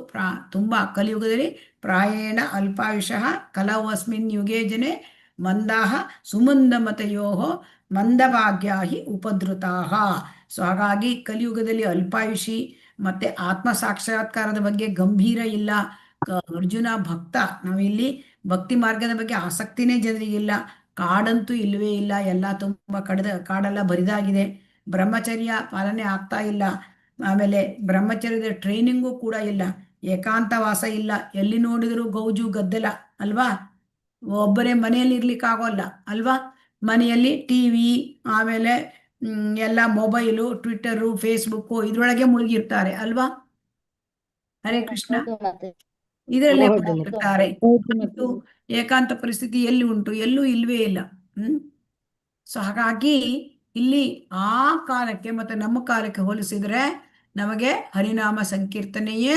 ತುಂಬಾ ಕಲಿಯುಗದಲ್ಲಿ ಪ್ರಾಯೇಣ ಅಲ್ಪಾಯುಷಃ ಕಲವಸ್ಮಿನ್ ಯುಗೇ ಜನೆ ಮಂದಾಹ ಸುಮಂದ ಮತಯೋಹೋ ಮಂದಭಾಗ್ಯಾಹಿ ಉಪದ್ರುತಾಹ. ಸೊ ಹಾಗಾಗಿ ಕಲಿಯುಗದಲ್ಲಿ ಅಲ್ಪಾಯುಷಿ, ಮತ್ತೆ ಆತ್ಮ ಸಾಕ್ಷಾತ್ಕಾರದ ಬಗ್ಗೆ ಗಂಭೀರ ಇಲ್ಲ. ಅರ್ಜುನ ಭಕ್ತ, ನಾವಿಲ್ಲಿ ಭಕ್ತಿ ಮಾರ್ಗದ ಬಗ್ಗೆ ಆಸಕ್ತಿನೇ ಜನರಿಗಿಲ್ಲ. ಕಾಡಂತೂ ಇಲ್ಲವೇ ಇಲ್ಲ, ಎಲ್ಲ ತುಂಬಾ ಕಾಡೆಲ್ಲ ಬರಿದಾಗಿದೆ. ಬ್ರಹ್ಮಚರ್ಯ ಪಾಲನೆ ಆಗ್ತಾ ಇಲ್ಲ. ಆಮೇಲೆ ಬ್ರಹ್ಮಚರ್ಯದ ಟ್ರೈನಿಂಗು ಕೂಡ ಇಲ್ಲ. ಏಕಾಂತವಾಸ ಇಲ್ಲ. ಎಲ್ಲಿ ನೋಡಿದ್ರು ಗೌಜು ಗದ್ದಲ ಅಲ್ವಾ? ಒಬ್ಬರೇ ಮನೆಯಲ್ಲಿ ಇರ್ಲಿಕ್ಕಾಗೋಲ್ಲ ಅಲ್ವಾ? ಮನೆಯಲ್ಲಿ ಟಿವಿ, ಆಮೇಲೆ ಎಲ್ಲ ಮೊಬೈಲು, ಟ್ವಿಟ್ಟರು, ಫೇಸ್ಬುಕ್ಕು ಇದ್ರೊಳಗೆ ಮುಳುಗಿರ್ತಾರೆ ಅಲ್ವಾ? ಹರೇ ಕೃಷ್ಣ. ಇದರಲ್ಲೇ ಮುಳುಗಿರ್ತಾರೆ. ಏಕಾಂತ ಪರಿಸ್ಥಿತಿ ಎಲ್ಲಿ ಉಂಟು? ಎಲ್ಲೂ ಇಲ್ವೇ ಇಲ್ಲ. ಸೊ ಹಾಗಾಗಿ ಇಲ್ಲಿ ಆ ಕಾಲಕ್ಕೆ ಮತ್ತೆ ನಮ್ಮ ಕಾಲಕ್ಕೆ ಹೋಲಿಸಿದ್ರೆ ನಮಗೆ ಹರಿನಾಮ ಸಂಕೀರ್ತನೆಯೇ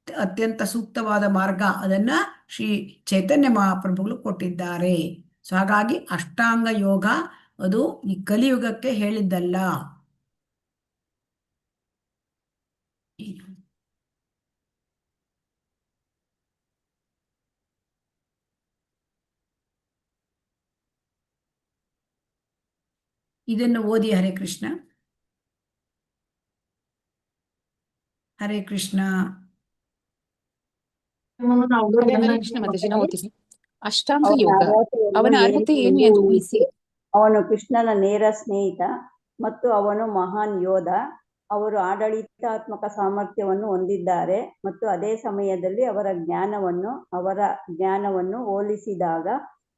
ಅತ್ಯಂತ ಸೂಕ್ತವಾದ ಮಾರ್ಗ. ಅದನ್ನ ಶ್ರೀ ಚೈತನ್ಯ ಮಹಾಪ್ರಭುಗಳು ಕೊಟ್ಟಿದ್ದಾರೆ. ಸೊ ಹಾಗಾಗಿ ಅಷ್ಟಾಂಗ ಯೋಗ ಅದು ಈ ಕಲಿಯುಗಕ್ಕೆ ಹೇಳಿದ್ದಲ್ಲ. ಇದನ್ನು ಓದಿ. ಹರೇ ಕೃಷ್ಣ. ಹರೇ ಕೃಷ್ಣ. ಹರೇ ಕೃಷ್ಣ ಮಾತಾಜಿ, ನಾವು ಓದ್ತೀವಿ. ಅಷ್ಟಾಂಗ ಯೋಗ, ಅವನ ಅರ್ಹತೆ ಏನು ಎಂದು ಊಹಿಸಿ. ಅವನು ಕೃಷ್ಣನ ನೇರ ಸ್ನೇಹಿತ ಮತ್ತು ಅವನು ಮಹಾನ್ ಯೋಧ. ಅವರು ಆಡಳಿತಾತ್ಮಕ ಸಾಮರ್ಥ್ಯವನ್ನು ಹೊಂದಿದ್ದಾರೆ ಮತ್ತು ಅದೇ ಸಮಯದಲ್ಲಿ ಅವರ ಜ್ಞಾನವನ್ನು ಹೋಲಿಸಿದಾಗ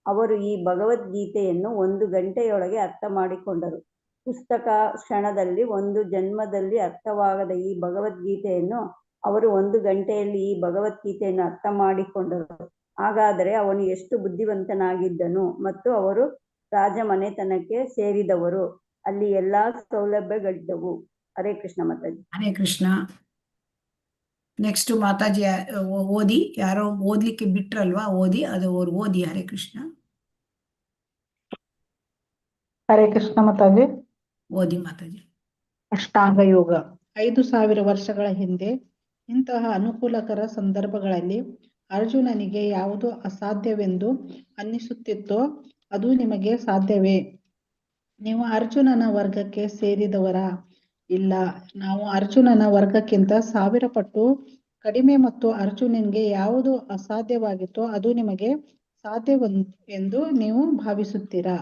ಅವರು ಈ ಭಗವದ್ಗೀತೆಯನ್ನು 1 ಗಂಟೆಯೊಳಗೆ ಅರ್ಥ ಮಾಡಿಕೊಂಡರು. ಪುಸ್ತಕ ಕ್ಷಣದಲ್ಲಿ 1 ಜನ್ಮದಲ್ಲಿ ಅರ್ಥವಾಗದ ಈ ಭಗವದ್ಗೀತೆಯನ್ನು ಅವರು 1 ಗಂಟೆಯಲ್ಲಿ ಈ ಭಗವದ್ಗೀತೆಯನ್ನು ಅರ್ಥ ಮಾಡಿಕೊಂಡರು. ಹಾಗಾದರೆ ಅವನು ಎಷ್ಟು ಬುದ್ಧಿವಂತನಾಗಿದ್ದನು. ಮತ್ತು ಅವರು ರಾಜಮನೆತನಕ್ಕೆ ಸೇರಿದವರು, ಅಲ್ಲಿ ಎಲ್ಲಾ ಸೌಲಭ್ಯಗಳಿದ್ದವು. ಹರೇ ಕೃಷ್ಣ ಮಾತಾಜಿ. ಹರೇ ಕೃಷ್ಣ. ನೆಕ್ಸ್ಟ್ ಮಾತಾಜಿ ಓದಿ. ಯಾರೋ ಓದ್ಲಿಕ್ಕೆ ಬಿಟ್ರಲ್ವಾ? ಓದಿ, ಅದು ಅವ್ರು ಓದಿ. ಹರೇ ಕೃಷ್ಣ. ಹರೇ ಕೃಷ್ಣ ಮಾತಾಜಿ. ಓದಿ ಮಾತಾಜಿ. ಅಷ್ಟಾಂಗ ಯೋಗ. 5000 ವರ್ಷಗಳ ಹಿಂದೆ ಇಂತಹ ಅನುಕೂಲಕರ ಸಂದರ್ಭಗಳಲ್ಲಿ ಅರ್ಜುನನಿಗೆ ಯಾವುದು ಅಸಾಧ್ಯವೆಂದು ಅನ್ನಿಸುತ್ತಿತ್ತೋ ಅದು ನಿಮಗೆ ಸಾಧ್ಯವೇ? ನೀವು ಅರ್ಜುನನ ವರ್ಗಕ್ಕೆ ಸೇರಿದವರಾ? ಇಲ್ಲ, ನಾವು ಅರ್ಜುನನ ವರ್ಗಕ್ಕಿಂತ 1000 ಪಟ್ಟು ಕಡಿಮೆ. ಮತ್ತು ಅರ್ಜುನನಿಗೆ ಯಾವುದು ಅಸಾಧ್ಯವಾಗಿತ್ತೋ ಅದು ನಿಮಗೆ ಸಾಧ್ಯವೆಂದು ನೀವು ಭಾವಿಸುತ್ತೀರಾ?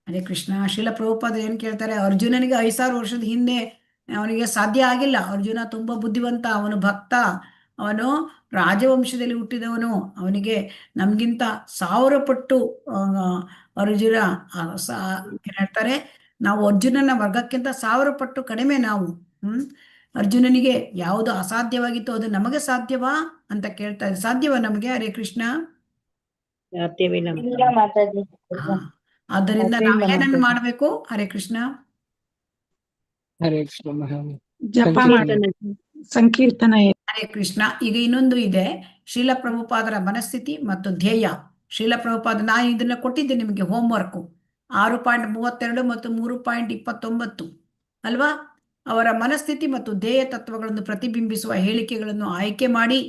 ಹರೇ ಕೃಷ್ಣ. ಶ್ರೀಲ ಪ್ರಭುಪಾದ ಏನ್ ಕೇಳ್ತಾರೆ? ಅರ್ಜುನನಿಗೆ 5000 ವರ್ಷದ ಹಿಂದೆ ಅವನಿಗೆ ಸಾಧ್ಯ ಆಗಿಲ್ಲ. ಅರ್ಜುನ ತುಂಬಾ ಬುದ್ಧಿವಂತ, ಅವನು ಭಕ್ತ, ಅವನು ರಾಜವಂಶದಲ್ಲಿ ಹುಟ್ಟಿದವನು. ಅವನಿಗೆ ನಮ್ಗಿಂತ 1000 ಪಟ್ಟು ಅರ್ಜುನ ಏನ್ ಹೇಳ್ತಾರೆ? ನಾವು ಅರ್ಜುನನ ವರ್ಗಕ್ಕಿಂತ 1000 ಪಟ್ಟು ಕಡಿಮೆ ನಾವು. ಅರ್ಜುನನಿಗೆ ಯಾವುದು ಅಸಾಧ್ಯವಾಗಿತ್ತು ಅದು ನಮಗೆ ಸಾಧ್ಯವಾ ಅಂತ ಕೇಳ್ತಾರೆ. ಸಾಧ್ಯವಾ ನಮಗೆ? ಹರೇ ಕೃಷ್ಣ. ಆದ್ದರಿಂದ ನಾವು ಏನನ್ನು ಮಾಡಬೇಕು? ಹರೇ ಕೃಷ್ಣ. ಹರೇ ಕೃಷ್ಣ. ಜಪ ಮಾಡಿ ಸಂಕೀರ್ತನ. ಹರೇ ಕೃಷ್ಣ. ಈಗ ಇನ್ನೊಂದು ಇದೆ, ಶ್ರೀಲ ಪ್ರಭುಪಾದರ ಮನಸ್ಥಿತಿ ಮತ್ತು ಧ್ಯೇಯ. ಶ್ರೀಲ ಪ್ರಭುಪಾದ, ನಾನು ಇದನ್ನ ಕೊಟ್ಟಿದ್ದೆ ನಿಮಗೆ ಹೋಮ್ವರ್ಕು 6.32 ಮತ್ತು 3.29 ಅಲ್ವಾ? ಅವರ ಮನಸ್ಥಿತಿ ಮತ್ತು ಧ್ಯೇಯ ತತ್ವಗಳನ್ನು ಪ್ರತಿಬಿಂಬಿಸುವ ಹೇಳಿಕೆಗಳನ್ನು ಆಯ್ಕೆ ಮಾಡಿ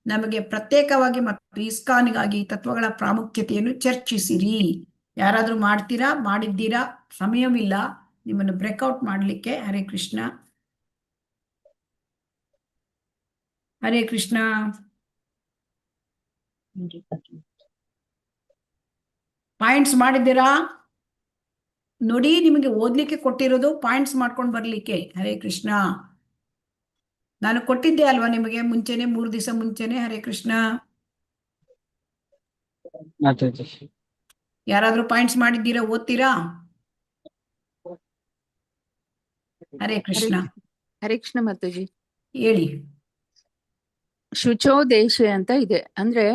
ನಮಗೆ ಪ್ರತ್ಯೇಕವಾಗಿ ಮತ್ತು ಇಸ್ಕಾನ್ಗಾಗಿ ತತ್ವಗಳ ಪ್ರಾಮುಖ್ಯತೆಯನ್ನು ಚರ್ಚಿಸಿರಿ. ಯಾರಾದ್ರೂ ಮಾಡ್ತೀರಾ? ಮಾಡಿದ್ದೀರಾ? ಸಮಯವಿಲ್ಲ ನಿಮ್ಮನ್ನು ಬ್ರೇಕ್ಔಟ್ ಮಾಡಲಿಕ್ಕೆ. ಹರೇ ಕೃಷ್ಣ. ಹರೇ ಕೃಷ್ಣ. ಪಾಯಿಂಟ್ಸ್ ಮಾಡಿದ್ದೀರಾ? ನೋಡಿ, ನಿಮಗೆ ಓದ್ಲಿಕ್ಕೆ ಕೊಟ್ಟಿರೋದು ಪಾಯಿಂಟ್ಸ್ ಮಾಡ್ಕೊಂಡು ಬರ್ಲಿಕ್ಕೆ. ಹರೇ ಕೃಷ್ಣ. ನಾನು ಕೊಟ್ಟಿದ್ದೆ ಅಲ್ವಾ ನಿಮಗೆ ಮುಂಚೆನೆ, 3 ದಿವಸ ಮುಂಚೆನೆ. ಹರೇ ಕೃಷ್ಣ. ಯಾರಾದ್ರೂ ಪಾಯಿಂಟ್ಸ್ ಮಾಡಿದ್ದೀರಾ? ಓದ್ತೀರಾ? ಹರೇ ಕೃಷ್ಣ. ಹರೇ ಕೃಷ್ಣ ಮಾತಾಜಿ. ಹೇಳಿ. ಶುಚೋದೇಶ ಅಂತ ಇದೆ. ಅಂದ್ರೆ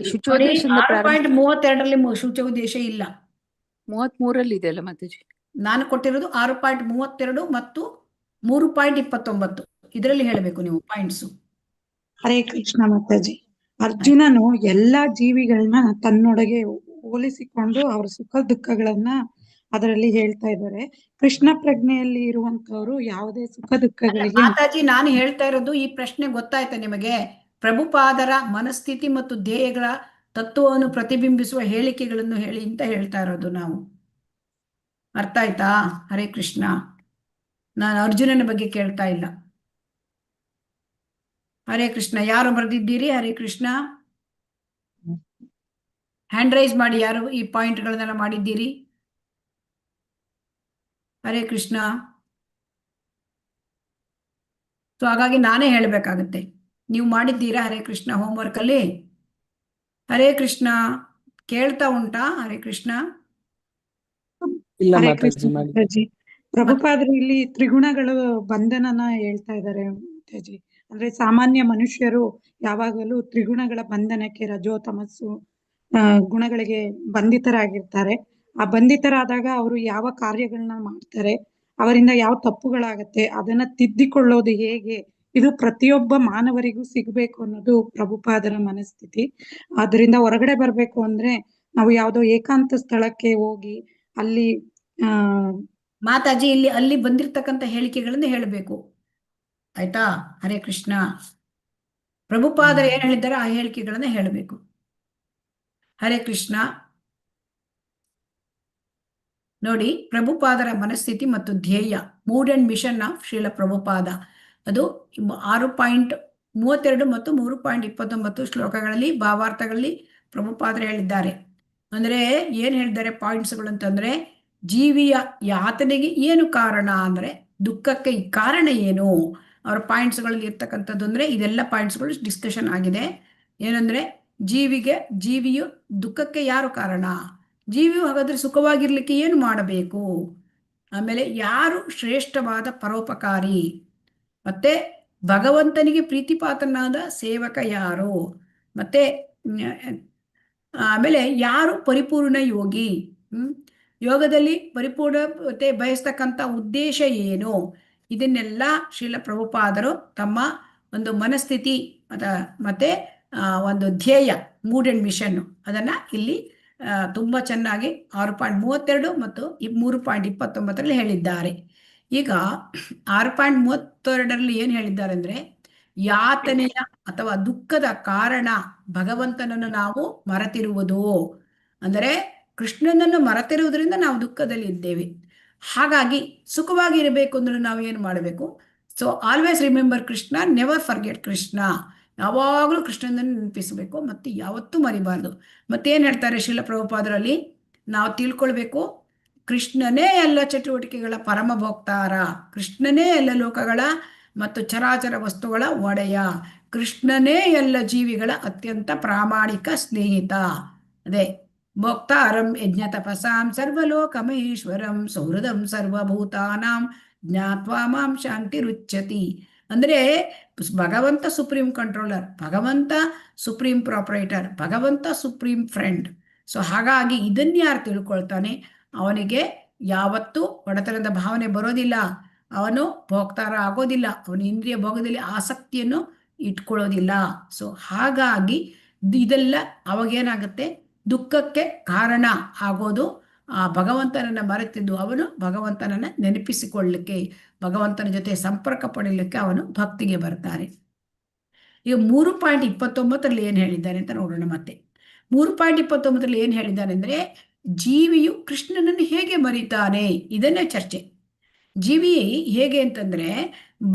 ಶುಚೋದೇಶದಿಂದ 6.32ರಲ್ಲಿ ಶುಚೋದೇಶ ಇಲ್ಲ, 33 ಇದೆ ಅಲ್ಲ ಮಾತಾಜಿ? ನಾನು ಕೊಟ್ಟಿರೋದು 6.32 ಮತ್ತು 3.29. ಇದರಲ್ಲಿ ಹೇಳಬೇಕು ನೀವು ಪಾಯಿಂಟ್ಸ್. ಹರೇ ಕೃಷ್ಣ ಮಾತಾಜಿ. ಅರ್ಜುನನು ಎಲ್ಲಾ ಜೀವಿಗಳನ್ನ ತನ್ನೊಳಗೆ ಹೋಲಿಸಿಕೊಂಡು ಅವರ ಸುಖ ದುಃಖಗಳನ್ನ ಅದರಲ್ಲಿ ಹೇಳ್ತಾ ಇದ್ದಾರೆ. ಕೃಷ್ಣ ಪ್ರಜ್ಞೆಯಲ್ಲಿ ಇರುವಂತವ್ರು ಯಾವುದೇ ಸುಖ ದುಃಖಗಳಿಗೆ ಮಾತಾಜಿ, ನಾನು ಹೇಳ್ತಾ ಇರೋದು ಈ ಪ್ರಶ್ನೆ ಗೊತ್ತಾಯ್ತಾ ನಿಮಗೆ? ಪ್ರಭುಪಾದರ ಮನಸ್ಥಿತಿ ಮತ್ತು ಧ್ಯೇಯಗಳ ತತ್ವವನ್ನು ಪ್ರತಿಬಿಂಬಿಸುವ ಹೇಳಿಕೆಗಳನ್ನು ಹೇಳಿ ಅಂತ ಹೇಳ್ತಾ ಇರೋದು ನಾವು. ಅರ್ಥ ಆಯ್ತಾ? ಹರೇ ಕೃಷ್ಣ. ನಾನು ಅರ್ಜುನನ ಬಗ್ಗೆ ಕೇಳ್ತಾ ಇಲ್ಲ. ಹರೇ ಕೃಷ್ಣ. ಯಾರು ಬರೆದಿದ್ದೀರಿ? ಹರೇ ಕೃಷ್ಣ. ಹ್ಯಾಂಡ್ ರೈಸ್ ಮಾಡಿ ಯಾರು ಈ ಪಾಯಿಂಟ್ಗಳನ್ನೆಲ್ಲ ಮಾಡಿದ್ದೀರಿ? ಹರೇ ಕೃಷ್ಣ. ಸೊ ಹಾಗಾಗಿ ನಾನೇ ಹೇಳಬೇಕಾಗತ್ತೆ. ನೀವು ಮಾಡಿದ್ದೀರಾ ಹರೇ ಕೃಷ್ಣ ಹೋಮ್ವರ್ಕ್ ಅಲ್ಲಿ? ಹರೇ ಕೃಷ್ಣ. ಕೇಳ್ತಾ ಉಂಟಾ? ಹರೇ ಕೃಷ್ಣ. ಹರೇ ಕೃಷ್ಣ ಮಾತಾಜಿ. ಪ್ರಭುಪಾದರು ಇಲ್ಲಿ ತ್ರಿಗುಣಗಳು ಬಂಧನನ ಹೇಳ್ತಾ ಇದ್ದಾರೆ ಮಾತಾಜಿ. ಅಂದ್ರೆ ಸಾಮಾನ್ಯ ಮನುಷ್ಯರು ಯಾವಾಗಲೂ ತ್ರಿಗುಣಗಳ ಬಂಧನಕ್ಕೆ, ರಜೋ ತಮಸ್ಸು ಗುಣಗಳಿಗೆ ಬಂಧಿತರಾಗಿರ್ತಾರೆ. ಆ ಬಂಧಿತರಾದಾಗ ಅವರು ಯಾವ ಕಾರ್ಯಗಳನ್ನ ಮಾಡ್ತಾರೆ, ಅವರಿಂದ ಯಾವ ತಪ್ಪುಗಳಾಗತ್ತೆ, ಅದನ್ನ ತಿದ್ದಿಕೊಳ್ಳೋದು ಹೇಗೆ, ಇದು ಪ್ರತಿಯೊಬ್ಬ ಮಾನವರಿಗೂ ಸಿಗ್ಬೇಕು ಅನ್ನೋದು ಪ್ರಭುಪಾದರ ಮನಸ್ಥಿತಿ. ಅದರಿಂದ ಹೊರಗಡೆ ಬರ್ಬೇಕು ಅಂದ್ರೆ ನಾವು ಯಾವುದೋ ಏಕಾಂತ ಸ್ಥಳಕ್ಕೆ ಹೋಗಿ ಅಲ್ಲಿ ಮಾತಾಜಿ ಅಲ್ಲಿ ಬಂದಿರ್ತಕ್ಕಂಥ ಹೇಳಿಕೆಗಳನ್ನು ಹೇಳಬೇಕು. ಆಯ್ತಾ? ಹರೇ ಕೃಷ್ಣ. ಪ್ರಭುಪಾದರು ಏನ್ ಹೇಳಿದ್ದಾರೆ ಆ ಹೇಳಿಕೆಗಳನ್ನ ಹೇಳಬೇಕು. ಹರೇ ಕೃಷ್ಣ. ನೋಡಿ, ಪ್ರಭುಪಾದರ ಮನಸ್ಥಿತಿ ಮತ್ತು ಧ್ಯೇಯ, mood and mission of Srila Prabhupada, ಅದು 6.32 ಮತ್ತು 3.29 ಶ್ಲೋಕಗಳಲ್ಲಿ ಭಾವಾರ್ಥಗಳಲ್ಲಿ ಪ್ರಭುಪಾದರು ಹೇಳಿದ್ದಾರೆ. ಅಂದ್ರೆ ಏನ್ ಹೇಳಿದ್ದಾರೆ ಪಾಯಿಂಟ್ಸ್ಗಳು ಅಂತಂದ್ರೆ, ಜೀವಿಯ ಯಾತನೆಗೆ ಏನು ಕಾರಣ ಅಂದ್ರೆ, ದುಃಖಕ್ಕೆ ಕಾರಣ ಏನು, ಅವರ ಪಾಯಿಂಟ್ಸ್ಗಳಲ್ಲಿ ಇರ್ತಕ್ಕಂಥದ್ದು. ಅಂದ್ರೆ ಇದೆಲ್ಲ ಪಾಯಿಂಟ್ಸ್ಗಳು ಡಿಸ್ಕಷನ್ ಆಗಿದೆ. ಏನಂದ್ರೆ ಜೀವಿಯು ದುಃಖಕ್ಕೆ ಯಾರು ಕಾರಣ, ಜೀವಿಯು ಹಾಗಾದ್ರೆ ಸುಖವಾಗಿರ್ಲಿಕ್ಕೆ ಏನು ಮಾಡಬೇಕು, ಆಮೇಲೆ ಯಾರು ಶ್ರೇಷ್ಠವಾದ ಪರೋಪಕಾರಿ, ಮತ್ತೆ ಭಗವಂತನಿಗೆ ಪ್ರೀತಿಪಾತ್ರನಾದ ಸೇವಕ ಯಾರು, ಮತ್ತೆ ಆಮೇಲೆ ಯಾರು ಪರಿಪೂರ್ಣ ಯೋಗಿ, ಯೋಗದಲ್ಲಿ ಪರಿಪೂರ್ಣತೆ ಬಯಸ್ತಕ್ಕಂಥ ಉದ್ದೇಶ ಏನು, ಇದನ್ನೆಲ್ಲ ಶ್ರೀಲ ಪ್ರಭುಪಾದರು ತಮ್ಮ ಒಂದು ಮನಸ್ಥಿತಿ ಮತ್ತೆ ಒಂದು ಧ್ಯೇಯ, ಮೂಡ್ ಅಂಡ್ ಮಿಷನ್, ಅದನ್ನ ಇಲ್ಲಿ ತುಂಬಾ ಚೆನ್ನಾಗಿ 6.32 ಮತ್ತು 3.29 ಹೇಳಿದ್ದಾರೆ. ಈಗ 6.32 ಏನ್ ಹೇಳಿದ್ದಾರೆ ಅಂದ್ರೆ, ಯಾತನೆಯ ಅಥವಾ ದುಃಖದ ಕಾರಣ ಭಗವಂತನನ್ನು ನಾವು ಮರೆತಿರುವುದು. ಅಂದರೆ ಕೃಷ್ಣನನ್ನು ಮರೆತಿರುವುದರಿಂದ ನಾವು ದುಃಖದಲ್ಲಿ ಇದ್ದೇವೆ. ಹಾಗಾಗಿ ಸುಖವಾಗಿ ಇರಬೇಕು ಅಂದ್ರೆ ನಾವು ಏನು ಮಾಡಬೇಕು? So always remember Krishna, never forget Krishna. ಯಾವಾಗಲೂ ಕೃಷ್ಣನನ್ನು ನೆನಪಿಸಬೇಕು ಮತ್ತು ಯಾವತ್ತೂ ಮರಿಬಾರ್ದು. ಮತ್ತೇನು ಹೇಳ್ತಾರೆ ಶ್ರೀಲ ಪ್ರಭುಪಾದರಲ್ಲಿ? ನಾವು ತಿಳ್ಕೊಳ್ಬೇಕು, ಕೃಷ್ಣನೇ ಎಲ್ಲ ಚಟುವಟಿಕೆಗಳ ಪರಮ ಭೋಕ್ತಾರ, ಕೃಷ್ಣನೇ ಎಲ್ಲ ಲೋಕಗಳ ಮತ್ತು ಚರಾಚರ ವಸ್ತುಗಳ ಒಡೆಯ, ಕೃಷ್ಣನೇ ಎಲ್ಲ ಜೀವಿಗಳ ಅತ್ಯಂತ ಪ್ರಾಮಾಣಿಕ ಸ್ನೇಹಿತ. ಅದೇ ಭೋಕ್ತಾರಂ ಯಜ್ಞ ತಪಸಾಂ ಸರ್ವಲೋಕ ಮಹೇಶ್ವರಂ ಸೌಹೃದಂ ಸರ್ವಭೂತಾನಾಂ ಜ್ಞಾತ್ವಾ ಮಾಂ ಶಾಂತಿ ರುಚ್ಯತಿ. ಅಂದ್ರೆ ಭಗವಂತ ಸುಪ್ರೀಂ ಕಂಟ್ರೋಲರ್, ಭಗವಂತ ಸುಪ್ರೀಂ ಪ್ರಾಪರೇಟರ್, ಭಗವಂತ ಸುಪ್ರೀಂ ಫ್ರೆಂಡ್. ಸೊ ಹಾಗಾಗಿ ಇದನ್ನ ಯಾರು ತಿಳ್ಕೊಳ್ತಾನೆ ಅವನಿಗೆ ಯಾವತ್ತೂ ಒಡೆತನದ ಭಾವನೆ ಬರೋದಿಲ್ಲ, ಅವನು ಭೋಕ್ತಾರ ಆಗೋದಿಲ್ಲ, ಅವನು ಇಂದ್ರಿಯ ಭೋಗದಲ್ಲಿ ಆಸಕ್ತಿಯನ್ನು ಇಟ್ಕೊಳ್ಳೋದಿಲ್ಲ. ಸೊ ಹಾಗಾಗಿ ಇದೆಲ್ಲ ಅವಾಗೇನಾಗುತ್ತೆ, ದುಃಖಕ್ಕೆ ಕಾರಣ ಆಗೋದು ಆ ಭಗವಂತನನ್ನ ಮರೆತಿದ್ದು ಅವನು ಭಗವಂತನನ್ನ ನೆನಪಿಸಿಕೊಳ್ಳಲಿಕ್ಕೆ, ಭಗವಂತನ ಜೊತೆ ಸಂಪರ್ಕ ಪಡೀಲಿಕ್ಕೆ ಅವನು ಭಕ್ತಿಗೆ ಬರ್ತಾರೆ. ಈಗ 3.29 ಏನು ಹೇಳಿದ್ದಾರೆ ಅಂತ ನೋಡೋಣ. ಮತ್ತೆ 3.29 ಏನು ಹೇಳಿದ್ದಾನೆ ಅಂದ್ರೆ, ಜೀವಿಯು ಕೃಷ್ಣನನ್ನು ಹೇಗೆ ಮರೀತಾನೆ, ಇದನ್ನೇ ಚರ್ಚೆ. ಜೀವಿ ಹೇಗೆ ಅಂತಂದ್ರೆ,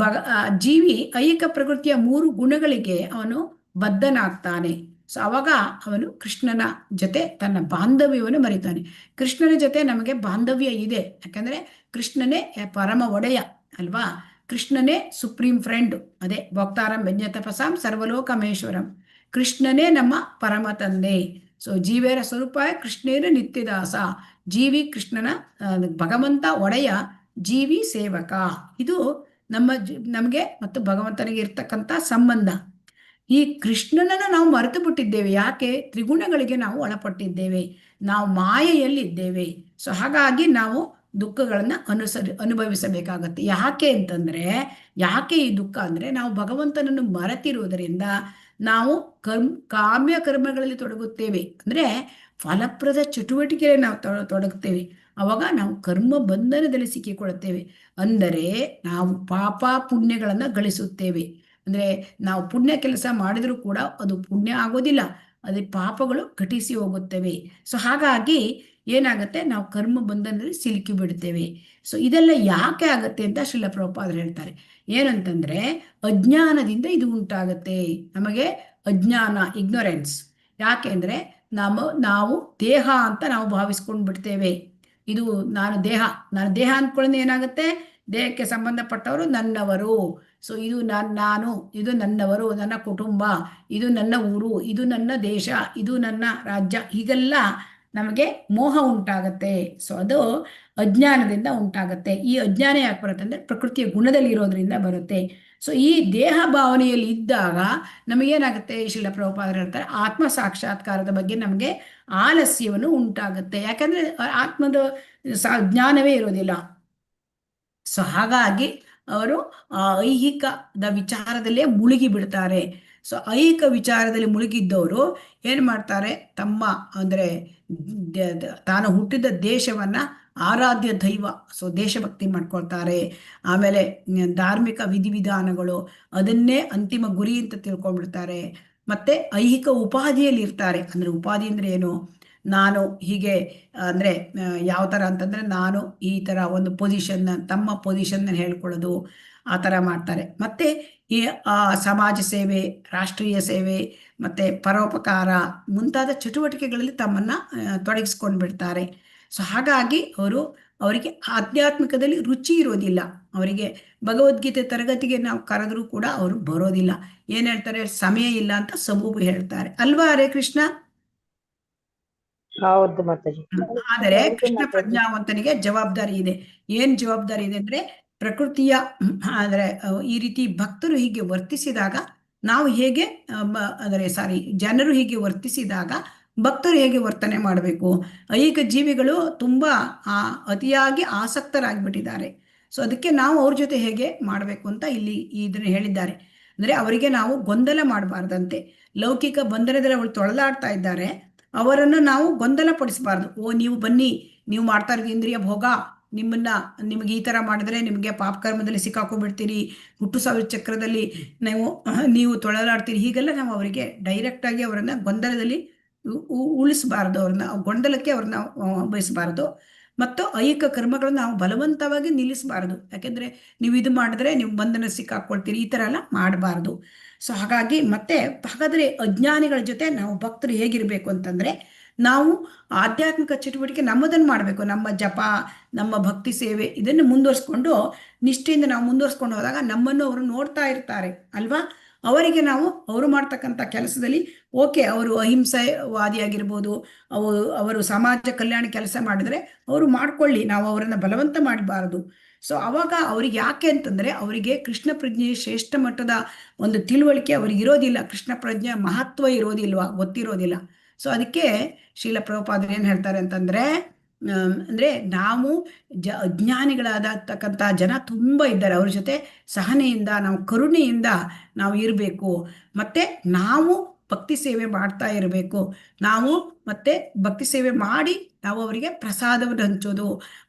ಜೀವಿ ಐಹಿಕ ಪ್ರಕೃತಿಯ 3 ಗುಣಗಳಿಗೆ ಅವನು ಬದ್ಧನಾಗ್ತಾನೆ. ಸೊ ಅವಾಗ ಅವನು ಕೃಷ್ಣನ ಜೊತೆ ತನ್ನ ಬಾಂಧವ್ಯವನ್ನು ಮರಿತಾನೆ. ಕೃಷ್ಣನ ಜೊತೆ ನಮಗೆ ಬಾಂಧವ್ಯ ಇದೆ, ಯಾಕಂದ್ರೆ ಕೃಷ್ಣನೇ ಪರಮ ಒಡೆಯ ಅಲ್ವಾ. ಕೃಷ್ಣನೇ ಸುಪ್ರೀಂ ಫ್ರೆಂಡ್, ಅದೇ ಭಕ್ತಾರಂ ವ್ಯಜ್ಞತಪಸಾಂ ಸರ್ವಲೋಕಮೇಶ್ವರಂ. ಕೃಷ್ಣನೇ ನಮ್ಮ ಪರಮ ತಂದೆ. ಸೊ ಜೀವೇರ ಸ್ವರೂಪ ಕೃಷ್ಣೇನ ನಿತ್ಯದಾಸ. ಜೀವಿ ಕೃಷ್ಣನ ಭಗವಂತ ಒಡೆಯ, ಜೀವಿ ಸೇವಕ. ಇದು ನಮಗೆ ಮತ್ತು ಭಗವಂತನಿಗೆ ಇರ್ತಕ್ಕಂಥ ಸಂಬಂಧ. ಈ ಕೃಷ್ಣನನ್ನು ನಾವು ಮರೆತು ಬಿಟ್ಟಿದ್ದೇವೆ. ಯಾಕೆ? ತ್ರಿಗುಣಗಳಿಗೆ ನಾವು ಒಳಪಟ್ಟಿದ್ದೇವೆ, ನಾವು ಮಾಯೆಯಲ್ಲಿದ್ದೇವೆ. ಸೊ ಹಾಗಾಗಿ ನಾವು ದುಃಖಗಳನ್ನ ಅನುಭವಿಸಬೇಕಾಗತ್ತೆ. ಯಾಕೆ ಅಂತಂದ್ರೆ, ಯಾಕೆ ಈ ದುಃಖ ಅಂದ್ರೆ, ನಾವು ಭಗವಂತನನ್ನು ಮರೆತಿರುವುದರಿಂದ ನಾವು ಕಾಮ್ಯ ಕರ್ಮಗಳಲ್ಲಿ ತೊಡಗುತ್ತೇವೆ. ಅಂದ್ರೆ ಫಲಪ್ರದ ಚಟುವಟಿಕೆಯಲ್ಲಿ ನಾವು ತೊಡಗುತ್ತೇವೆ. ಅವಾಗ ನಾವು ಕರ್ಮ ಬಂಧನದಲ್ಲಿ ಸಿಕ್ಕಿಕೊಳ್ಳುತ್ತೇವೆ. ಅಂದರೆ ನಾವು ಪಾಪ ಪುಣ್ಯಗಳನ್ನ ಗಳಿಸುತ್ತೇವೆ. ಅಂದ್ರೆ ನಾವು ಪುಣ್ಯ ಕೆಲಸ ಮಾಡಿದರೂ ಕೂಡ ಅದು ಪುಣ್ಯ ಆಗೋದಿಲ್ಲ, ಅದೇ ಪಾಪಗಳು ಘಟಿಸಿ ಹೋಗುತ್ತವೆ. ಸೊ ಹಾಗಾಗಿ ಏನಾಗುತ್ತೆ, ನಾವು ಕರ್ಮ ಬಂಧನದಲ್ಲಿ ಸಿಲುಕಿ ಬಿಡುತ್ತೇವೆ. ಸೊ ಇದೆಲ್ಲ ಯಾಕೆ ಆಗತ್ತೆ ಅಂತ ಶ್ರೀಲ ಪ್ರಭುಪಾದರು ಹೇಳ್ತಾರೆ. ಏನಂತಂದ್ರೆ, ಅಜ್ಞಾನದಿಂದ ಇದು ಉಂಟಾಗತ್ತೆ. ನಮಗೆ ಅಜ್ಞಾನ, ಇಗ್ನೊರೆನ್ಸ್. ಯಾಕೆ ಅಂದ್ರೆ ನಾವು ದೇಹ ಅಂತ ನಾವು ಭಾವಿಸ್ಕೊಂಡು ಬಿಡ್ತೇವೆ. ಇದು ನಾನು ದೇಹ ಅಂದ್ಕೊಳ್ಳೋದು ಏನಾಗುತ್ತೆ, ದೇಹಕ್ಕೆ ಸಂಬಂಧಪಟ್ಟವರು ನನ್ನವರು. ಸೊ ಇದು ನಾನು, ಇದು ನನ್ನವರು, ನನ್ನ ಕುಟುಂಬ, ಇದು ನನ್ನ ಊರು, ಇದು ನನ್ನ ದೇಶ, ಇದು ನನ್ನ ರಾಜ್ಯ, ಹೀಗೆಲ್ಲ ನಮಗೆ ಮೋಹ ಉಂಟಾಗತ್ತೆ. ಸೊ ಅದು ಅಜ್ಞಾನದಿಂದ ಉಂಟಾಗತ್ತೆ. ಈ ಅಜ್ಞಾನ ಯಾಕೆ ಬರುತ್ತೆ ಅಂದ್ರೆ, ಪ್ರಕೃತಿಯ ಗುಣದಲ್ಲಿ ಇರೋದ್ರಿಂದ ಬರುತ್ತೆ. ಸೊ ಈ ದೇಹ ಭಾವನೆಯಲ್ಲಿ ಇದ್ದಾಗ ನಮಗೇನಾಗುತ್ತೆ, ಶ್ರೀಲ ಪ್ರಭುಪಾದರು ಹೇಳ್ತಾರೆ, ಆತ್ಮ ಸಾಕ್ಷಾತ್ಕಾರದ ಬಗ್ಗೆ ನಮಗೆ ಆಲಸ್ಯವನ್ನು ಉಂಟಾಗುತ್ತೆ. ಯಾಕಂದ್ರೆ ಆತ್ಮದ ಜ್ಞಾನವೇ ಇರೋದಿಲ್ಲ. ಸೊ ಹಾಗಾಗಿ ಅವರು ಐಹಿಕದ ವಿಚಾರದಲ್ಲೇ ಮುಳುಗಿ ಬಿಡ್ತಾರೆ. ಸೊ ಐಹಿಕ ವಿಚಾರದಲ್ಲಿ ಮುಳುಗಿದ್ದವರು ಏನು ಮಾಡ್ತಾರೆ, ತಮ್ಮ ಅಂದರೆ ತಾನು ಹುಟ್ಟಿದ ದೇಶವನ್ನ ಆರಾಧ್ಯ ದೈವ, ಸೊ ದೇಶಭಕ್ತಿ ಮಾಡ್ಕೊಳ್ತಾರೆ. ಆಮೇಲೆ ಧಾರ್ಮಿಕ ವಿಧಿವಿಧಾನಗಳು ಅದನ್ನೇ ಅಂತಿಮ ಗುರಿ ಅಂತ ತಿಳ್ಕೊಂಡ್ಬಿಡ್ತಾರೆ. ಮತ್ತೆ ಐಹಿಕ ಉಪಾಧಿಯಲ್ಲಿ ಇರ್ತಾರೆ. ಅಂದ್ರೆ ಉಪಾಧಿ ಅಂದ್ರೆ ಏನು, ನಾನು ಹೀಗೆ ಅಂದರೆ ಯಾವ ಥರ ಅಂತಂದರೆ, ನಾನು ಈ ಥರ ಒಂದು ತಮ್ಮ ಪೊಸಿಷನ್ನ ಹೇಳ್ಕೊಳ್ಳೋದು, ಆ ಥರ ಮಾಡ್ತಾರೆ. ಮತ್ತು ಈ ಸಮಾಜ ಸೇವೆ, ರಾಷ್ಟ್ರೀಯ ಸೇವೆ ಮತ್ತು ಪರೋಪಕಾರ ಮುಂತಾದ ಚಟುವಟಿಕೆಗಳಲ್ಲಿ ತಮ್ಮನ್ನು ತೊಡಗಿಸ್ಕೊಂಡು ಬಿಡ್ತಾರೆ. ಸೊ ಹಾಗಾಗಿ ಅವರಿಗೆ ಆಧ್ಯಾತ್ಮಿಕದಲ್ಲಿ ರುಚಿ ಇರೋದಿಲ್ಲ. ಅವರಿಗೆ ಭಗವದ್ಗೀತೆ ತರಗತಿಗೆ ನಾವು ಕರೆದ್ರೂ ಕೂಡ ಅವರು ಬರೋದಿಲ್ಲ. ಏನು ಹೇಳ್ತಾರೆ, ಸಮಯ ಇಲ್ಲ ಅಂತ ಸಬೂಬು ಹೇಳ್ತಾರೆ ಅಲ್ವಾ. ಹರೇ ಕೃಷ್ಣ. ಹೌದು ಮಾತಾಜಿ. ಆದರೆ ಕೃಷ್ಣ ಪ್ರಜ್ಞಾವಂತನಿಗೆ ಜವಾಬ್ದಾರಿ ಇದೆ. ಏನ್ ಜವಾಬ್ದಾರಿ ಇದೆ ಅಂದ್ರೆ, ಪ್ರಕೃತಿಯ ಅಂದ್ರೆ ಈ ರೀತಿ ಭಕ್ತರು ಹೀಗೆ ವರ್ತಿಸಿದಾಗ ನಾವು ಹೇಗೆ ಜನರು ಹೀಗೆ ವರ್ತಿಸಿದಾಗ ಭಕ್ತರು ಹೇಗೆ ವರ್ತನೆ ಮಾಡಬೇಕು. ಐಹಿಕ ಜೀವಿಗಳು ತುಂಬಾ ಅತಿಯಾಗಿ ಆಸಕ್ತರಾಗ್ಬಿಟ್ಟಿದ್ದಾರೆ. ಸೊ ಅದಕ್ಕೆ ನಾವು ಅವ್ರ ಜೊತೆ ಹೇಗೆ ಮಾಡಬೇಕು ಅಂತ ಇಲ್ಲಿ ಇದನ್ನ ಹೇಳಿದ್ದಾರೆ. ಅಂದ್ರೆ ಅವರಿಗೆ ನಾವು ಗೊಂದಲ ಮಾಡಬಾರ್ದಂತೆ. ಲೌಕಿಕ ಬಂಧನದಲ್ಲಿ ಅವಳು ತೊಳಲಾಡ್ತಾ ಇದ್ದಾರೆ, ಅವರನ್ನು ನಾವು ಗೊಂದಲ ಪಡಿಸಬಾರ್ದು. ನೀವು ಬನ್ನಿ, ನೀವು ಮಾಡ್ತಾ ಇರೋದು ಇಂದ್ರಿಯ ಭೋಗ, ನಿಮಗೆ ಈ ಥರ ಮಾಡಿದ್ರೆ ನಿಮಗೆ ಪಾಪಕರ್ಮದಲ್ಲಿ ಸಿಕ್ಕಾಕೊಂಡ್ಬಿಡ್ತೀರಿ, ಹುಟ್ಟು ಸಾವಿರ ಚಕ್ರದಲ್ಲಿ ನೀವು ತೊಳಲಾಡ್ತೀರಿ, ಹೀಗೆಲ್ಲ ನಾವು ಅವರಿಗೆ ಡೈರೆಕ್ಟಾಗಿ ಅವರನ್ನ ಗೊಂದಲದಲ್ಲಿ ಉಳಿಸಬಾರ್ದು. ಅವ್ರನ್ನ ಗೊಂದಲಕ್ಕೆ ಅವ್ರನ್ನ ಬಯಸಬಾರ್ದು. ಮತ್ತು ಐಹಿಕ ಕರ್ಮಗಳನ್ನು ನಾವು ಬಲವಂತವಾಗಿ ನಿಲ್ಲಿಸಬಾರ್ದು. ಯಾಕೆಂದ್ರೆ ನೀವು ಇದು ಮಾಡಿದ್ರೆ ನೀವು ಬಂಧನ ಸಿಕ್ಕಾಕೊಳ್ತೀರಿ, ಈ ಥರ ಎಲ್ಲ ಮಾಡಬಾರ್ದು. ಸೊ ಹಾಗಾಗಿ ಹಾಗಾದ್ರೆ ಅಜ್ಞಾನಿಗಳ ಜೊತೆ ನಾವು ಭಕ್ತರು ಹೇಗಿರ್ಬೇಕು ಅಂತಂದ್ರೆ, ನಾವು ಆಧ್ಯಾತ್ಮಿಕ ಚಟುವಟಿಕೆ ನಮ್ಮದನ್ನು ಮಾಡಬೇಕು. ನಮ್ಮ ಜಪ, ನಮ್ಮ ಭಕ್ತಿ ಸೇವೆ ಇದನ್ನು ಮುಂದುವರಿಸ್ಕೊಂಡು ನಿಷ್ಠೆಯಿಂದ ನಾವು ಮುಂದುವರಿಸ್ಕೊಂಡು ಹೋದಾಗ ನಮ್ಮನ್ನು ಅವರು ನೋಡ್ತಾ ಇರ್ತಾರೆ ಅಲ್ವಾ. ಅವರಿಗೆ ನಾವು ಅವರು ಮಾಡ್ತಕ್ಕಂಥ ಕೆಲಸದಲ್ಲಿ ಅವರು ಅಹಿಂಸೆವಾದಿಯಾಗಿರ್ಬೋದು, ಅವರು ಸಮಾಜ ಕಲ್ಯಾಣ ಕೆಲಸ ಮಾಡಿದ್ರೆ ಅವರು ಮಾಡ್ಕೊಳ್ಳಿ, ನಾವು ಅವರನ್ನ ಬಲವಂತ ಮಾಡಬಾರ್ದು. ಸೊ ಅವಾಗ ಅವ್ರಿಗೆ ಯಾಕೆ ಅಂತಂದ್ರೆ, ಅವರಿಗೆ ಕೃಷ್ಣ ಪ್ರಜ್ಞೆ ಶ್ರೇಷ್ಠ ಮಟ್ಟದ ಒಂದು ತಿಳುವಳಿಕೆ ಅವ್ರಿಗೆ ಇರೋದಿಲ್ಲ, ಕೃಷ್ಣ ಪ್ರಜ್ಞೆ ಮಹತ್ವ ಇರೋದಿಲ್ವಾ, ಗೊತ್ತಿರೋದಿಲ್ಲ. ಸೊ ಅದಕ್ಕೆ ಶ್ರೀಲ ಪ್ರಭುಪಾದರು ಏನು ಹೇಳ್ತಾರೆ ಅಂತಂದ್ರೆ, ಅಂದ್ರೆ ನಾವು ಅಜ್ಞಾನಿಗಳಾದತಕ್ಕಂಥ ಜನ ತುಂಬಾ ಇದ್ದಾರೆ, ಅವ್ರ ಜೊತೆ ಸಹನೆಯಿಂದ ನಾವು ಕರುಣೆಯಿಂದ ನಾವು ಇರಬೇಕು. ಮತ್ತೆ ನಾವು ಭಕ್ತಿ ಸೇವೆ ಮಾಡ್ತಾ ಇರಬೇಕು ನಾವು. ಮತ್ತೆ ಭಕ್ತಿ ಸೇವೆ ಮಾಡಿ ನಾವು ಅವರಿಗೆ ಪ್ರಸಾದವನ್ನು ಹಂಚೋದು,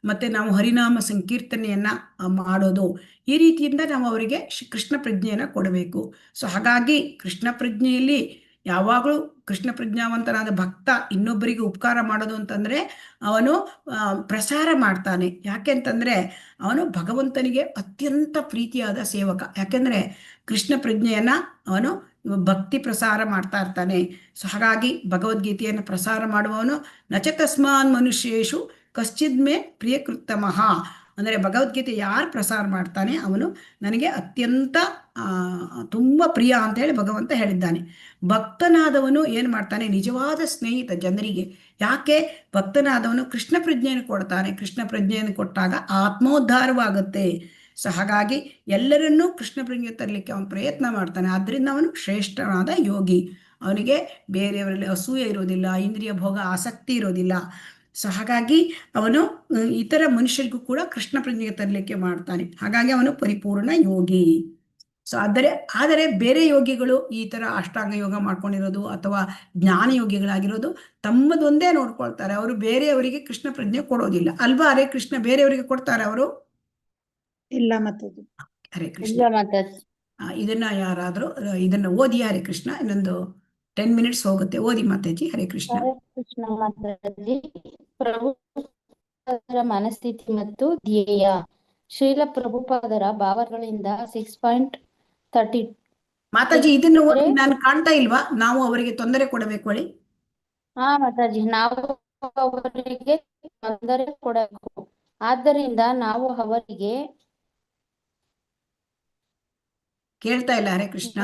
ಮತ್ತೆ ನಾವು ಹರಿನಾಮ ಸಂಕೀರ್ತನೆಯನ್ನ ಮಾಡೋದು, ಈ ರೀತಿಯಿಂದ ನಾವು ಅವರಿಗೆ ಕೃಷ್ಣ ಪ್ರಜ್ಞೆಯನ್ನ ಕೊಡಬೇಕು. ಸೊ ಹಾಗಾಗಿ ಕೃಷ್ಣ ಪ್ರಜ್ಞೆಯಲ್ಲಿ ಯಾವಾಗಲೂ ಕೃಷ್ಣ ಪ್ರಜ್ಞಾವಂತನಾದ ಭಕ್ತ ಇನ್ನೊಬ್ಬರಿಗೆ ಉಪಕಾರ ಮಾಡೋದು ಅಂತಂದ್ರೆ ಅವನು ಪ್ರಸಾರ ಮಾಡ್ತಾನೆ. ಯಾಕೆ ಅಂತಂದ್ರೆ ಅವನು ಭಗವಂತನಿಗೆ ಅತ್ಯಂತ ಪ್ರೀತಿಯಾದ ಸೇವಕ. ಯಾಕೆಂದ್ರೆ ಕೃಷ್ಣ ಪ್ರಜ್ಞೆಯನ್ನ ಅವನು ಭಕ್ತಿ ಪ್ರಸಾರ ಮಾಡ್ತಾ ಇರ್ತಾನೆ. ಸೊ ಹಾಗಾಗಿ ಭಗವದ್ಗೀತೆಯನ್ನು ಪ್ರಸಾರ ಮಾಡುವವನು ನಚ ತಸ್ಮಾನ್ ಮನುಷ್ಯೇಶು ಕಶ್ಚಿದ್ಮೇ ಪ್ರಿಯಕೃತ್ತಮಃ, ಅಂದರೆ ಭಗವದ್ಗೀತೆ ಯಾರು ಪ್ರಸಾರ ಮಾಡ್ತಾನೆ ಅವನು ನನಗೆ ಅತ್ಯಂತ ತುಂಬ ಪ್ರಿಯ ಅಂತ ಹೇಳಿ ಭಗವಂತ ಹೇಳಿದ್ದಾನೆ. ಭಕ್ತನಾದವನು ಏನು ಮಾಡ್ತಾನೆ, ನಿಜವಾದ ಸ್ನೇಹಿತ ಜನರಿಗೆ. ಯಾಕೆ? ಭಕ್ತನಾದವನು ಕೃಷ್ಣ ಪ್ರಜ್ಞೆಯನ್ನು ಕೊಡ್ತಾನೆ. ಕೃಷ್ಣ ಪ್ರಜ್ಞೆಯನ್ನು ಕೊಟ್ಟಾಗ ಆತ್ಮೋದ್ಧಾರವಾಗುತ್ತೆ. ಸೊ ಹಾಗಾಗಿ ಎಲ್ಲರನ್ನೂ ಕೃಷ್ಣ ಪ್ರಜ್ಞೆ ತರಲಿಕ್ಕೆ ಅವನು ಪ್ರಯತ್ನ ಮಾಡ್ತಾನೆ. ಆದ್ದರಿಂದ ಅವನು ಶ್ರೇಷ್ಠನಾದ ಯೋಗಿ. ಅವನಿಗೆ ಬೇರೆಯವರಲ್ಲಿ ಅಸೂಯೆ ಇರೋದಿಲ್ಲ, ಇಂದ್ರಿಯ ಭೋಗ ಆಸಕ್ತಿ ಇರೋದಿಲ್ಲ. ಸೊ ಹಾಗಾಗಿ ಅವನು ಇತರ ಮನುಷ್ಯರಿಗೂ ಕೂಡ ಕೃಷ್ಣ ಪ್ರಜ್ಞೆಗೆ ತರಲಿಕ್ಕೆ ಮಾಡ್ತಾನೆ. ಹಾಗಾಗಿ ಅವನು ಪರಿಪೂರ್ಣ ಯೋಗಿ. ಸೊ ಆದರೆ ಬೇರೆ ಯೋಗಿಗಳು ಈ ತರ ಅಷ್ಟಾಂಗ ಯೋಗ ಮಾಡ್ಕೊಂಡಿರೋದು ಅಥವಾ ಜ್ಞಾನ ಯೋಗಿಗಳಾಗಿರೋದು ತಮ್ಮದೊಂದೇ ನೋಡ್ಕೊಳ್ತಾರೆ. ಅವರು ಬೇರೆಯವರಿಗೆ ಕೃಷ್ಣ ಪ್ರಜ್ಞೆ ಕೊಡೋದಿಲ್ಲ ಅಲ್ವಾ? ಹರೇ ಕೃಷ್ಣ. ಬೇರೆಯವರಿಗೆ ಕೊಡ್ತಾರೆ ಅವರು? ಇಲ್ಲ ಮಾತಾಜಿ. ಹರೇ ಕೃಷ್ಣ. ಇಲ್ಲ ಮಾತಾಜಿ. ಇದನ್ನ ಯಾರಾದ್ರೂ ಇದನ್ನ ಓದಿ ಹರೇ ಕೃಷ್ಣ. ಇನ್ನೊಂದು 10 minutes ಹೋಗುತ್ತೆ, ಓದಿ ಮಾತಾಜಿ. ಹರೇ ಕೃಷ್ಣ. ಹರೇ ಕೃಷ್ಣ ಮಾತಾಜಿ. ಪ್ರಭುಪಾದರ ಮನಸ್ಥಿತಿ ಮತ್ತು ಧ್ಯೇಯ. ಶ್ರೀಲ ಪ್ರಭುಪಾದರ ಭಾವಗಳಿಂದ 6.30. ಮಾತಾಜಿ ಇದನ್ನು ಓದಿ. ನಾನು ಕಾಣ್ತಾ ಇಲ್ವಾ? ನಾವು ಅವರಿಗೆ ತೊಂದರೆ ಕೊಡಬೇಕು ಹೇಳಿ. ಹಾ ಮಾತಾಜಿ, ನಾವು ಅವರಿಗೆ ತೊಂದರೆ ಕೊಡಬೇಕು, ಆದ್ದರಿಂದ ನಾವು ಅವರಿಗೆ ಕೇಳ್ತಾ ಇಲ್ಲ. ಹರೇ ಕೃಷ್ಣ.